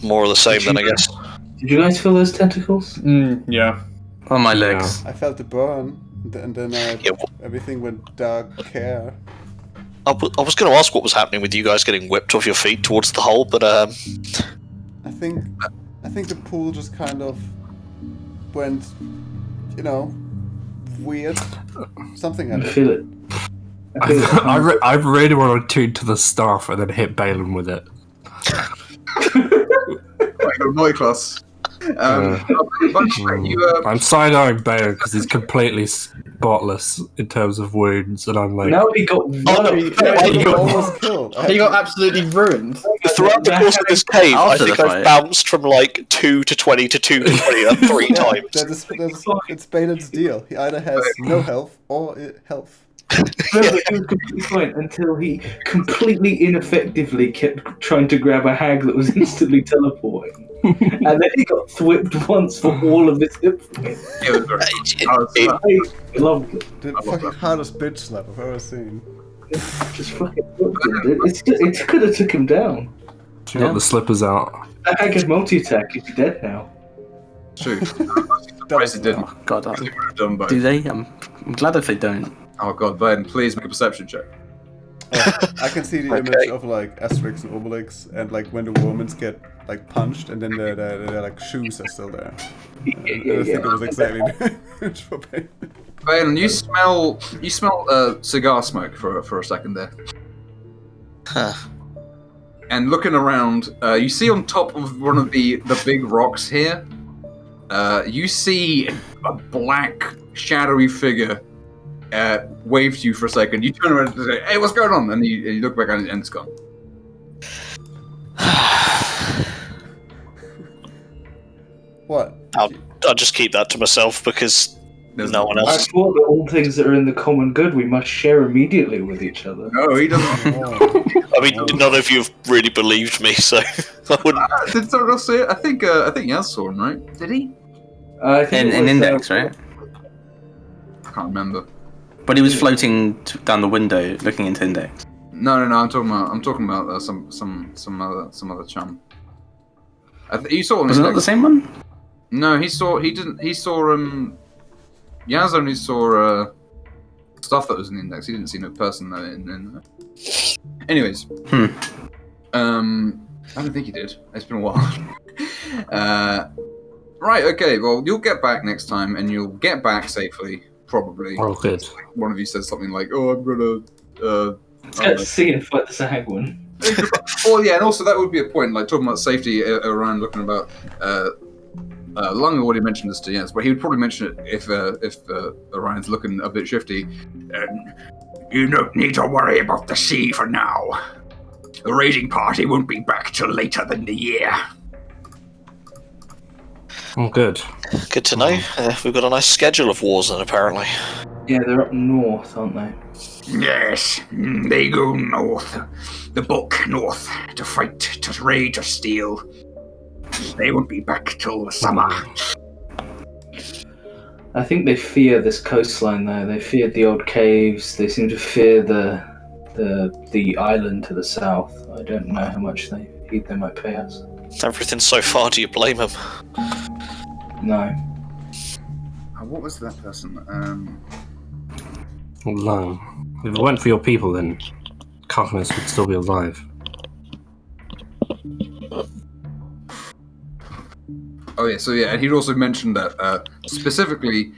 more of the same, then, I guess. Did you guys feel those tentacles? Yeah. On my legs. I felt the burn, and then everything went dark hair. I was going to ask what was happening with you guys getting whipped off your feet towards the hole, but I think the pool just kind of went, weird. Something I happened. feel it. I really want to tune to the staff and then hit Balin with it. My class. I'm side-eyeing Balin because he's completely spotless in terms of wounds, and I'm like, Now he got He got almost killed. He got absolutely ruined. throughout the course of this cave, I After think the I've fight. bounced from like 2 to 20 to 2 to 20 3 times. It's Balin's deal. He either has no health or health. No, but he was completely fine until he completely ineffectively kept trying to grab a hag that was instantly teleporting. And then he got thwipped once for all of his hit points. I loved it. The fucking hardest bitch slap I've ever seen. Just fucking whipped him, dude. It could have took him down. she got the slippers out. That hag had multi-attack. He's dead now. True. Surprised it didn't. Oh, God. It would have done both. Do they? I'm glad if they don't. Oh god, Ben, please make a perception check. I can see the image of like Asterix and Obelix, and like when the Romans get like punched, and then their like shoes are still there. I think it was exactly the image for Balin. Ben, you smell cigar smoke for a second there. Huh. and looking around, you see on top of one of the big rocks here, you see a black, shadowy figure wave to you for a second. You turn around and say, "Hey, what's going on?" And you look back and it's gone. What? I'll just keep that to myself because There's no one I else. thought that all things that are in the common good we must share immediately with each other. No, he doesn't. Oh. I mean, none of you have really believed me, so I wouldn't. Did someone else see it? I think Yaz saw him, right? Did he? I think In it was, Index, right? I can't remember. But he was floating down the window, looking into Index. No. I'm talking about some other chum. You saw him. Was it not the same one? No, he didn't. He saw Yaz only saw stuff that was in the Index. He didn't see no person though. Anyways. I don't think he did. It's been a while. Right. Okay. Well, you'll get back next time, and you'll get back safely, probably. Oh, good. One of you says something like, "Oh, I'm gonna." Let's see and fight the Sahagwin. Well, yeah, and also that would be a point, like talking about safety around looking about. Lung already mentioned this to Jens, but he would probably mention it if Orion's looking a bit shifty. You don't need to worry about the sea for now. The raiding party won't be back till later than the year. Oh, good. Good to know. We've got a nice schedule of wars then, apparently. Yeah, they're up north, aren't they? Yes, they go north. The bulk north to fight, to raid, to steal. They won't be back till the summer. I think they fear this coastline though. They feared the old caves. They seem to fear the island to the south. I don't know how much heed they might pay us. Everything so far, do you blame him? No. What was that person? Lung. If it weren't for your people, then Carcass would still be alive. Oh yeah, so yeah, and he'd also mentioned that specifically,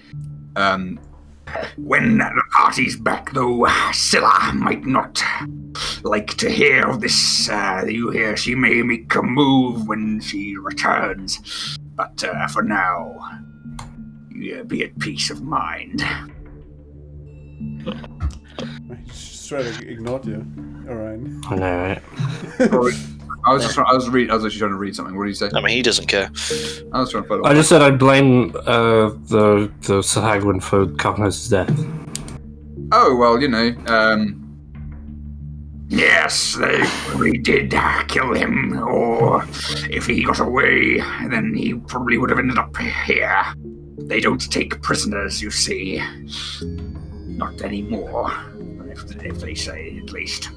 when the party's back, though, Scylla might not like to hear of this. You hear she may make a move when she returns, but for now, you be at peace of mind. He just tried to ignore you. Alright. I know, right? I was actually trying to read something. What did you say? I mean, he doesn't care. I was trying to follow. I just said I'd blame the Sahagwin for Carcass's death. Oh well, yes, we did kill him, or if he got away, then he probably would have ended up here. They don't take prisoners, you see. Not anymore, if they say, at least.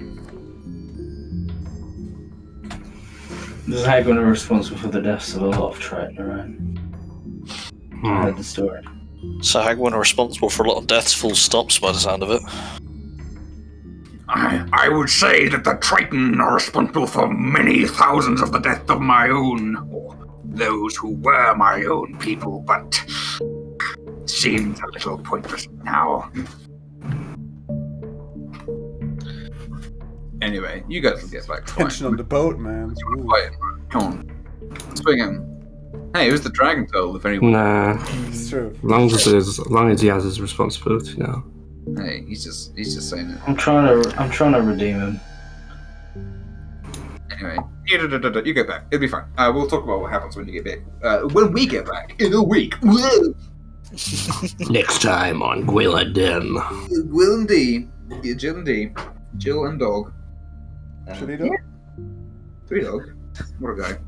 The Sahagwin are responsible for the deaths of a lot of Triton around. I heard the story. So Hagwin are responsible for a lot of deaths, full stops by the sound of it. I would say that the Triton are responsible for many thousands of the death of my own, or those who were my own people, but it seems a little pointless now. Anyway, you guys will get back. Tension on the boat, man. Ooh. Come on. Swing him. Hey, who's the dragon turtle, if anyone? Nah. It's true. Long as Yaz's responsibility now. Hey, he's just saying it. I'm trying to redeem him. Anyway, you get back. It'll be fine. We'll talk about what happens when you get back. When we get back in a week. Whoa! Next time on Gwilla Den. Will and D. Yeah, Jill and D. Jill and Dog. Chilito? Three Dog. What a guy.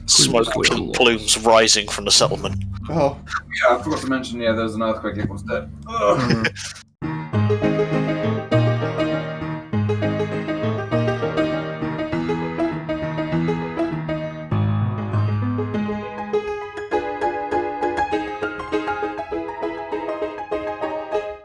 Smoke plumes rising from the settlement. Oh. Yeah, I forgot to mention, there's an earthquake, everyone's dead. Ugh.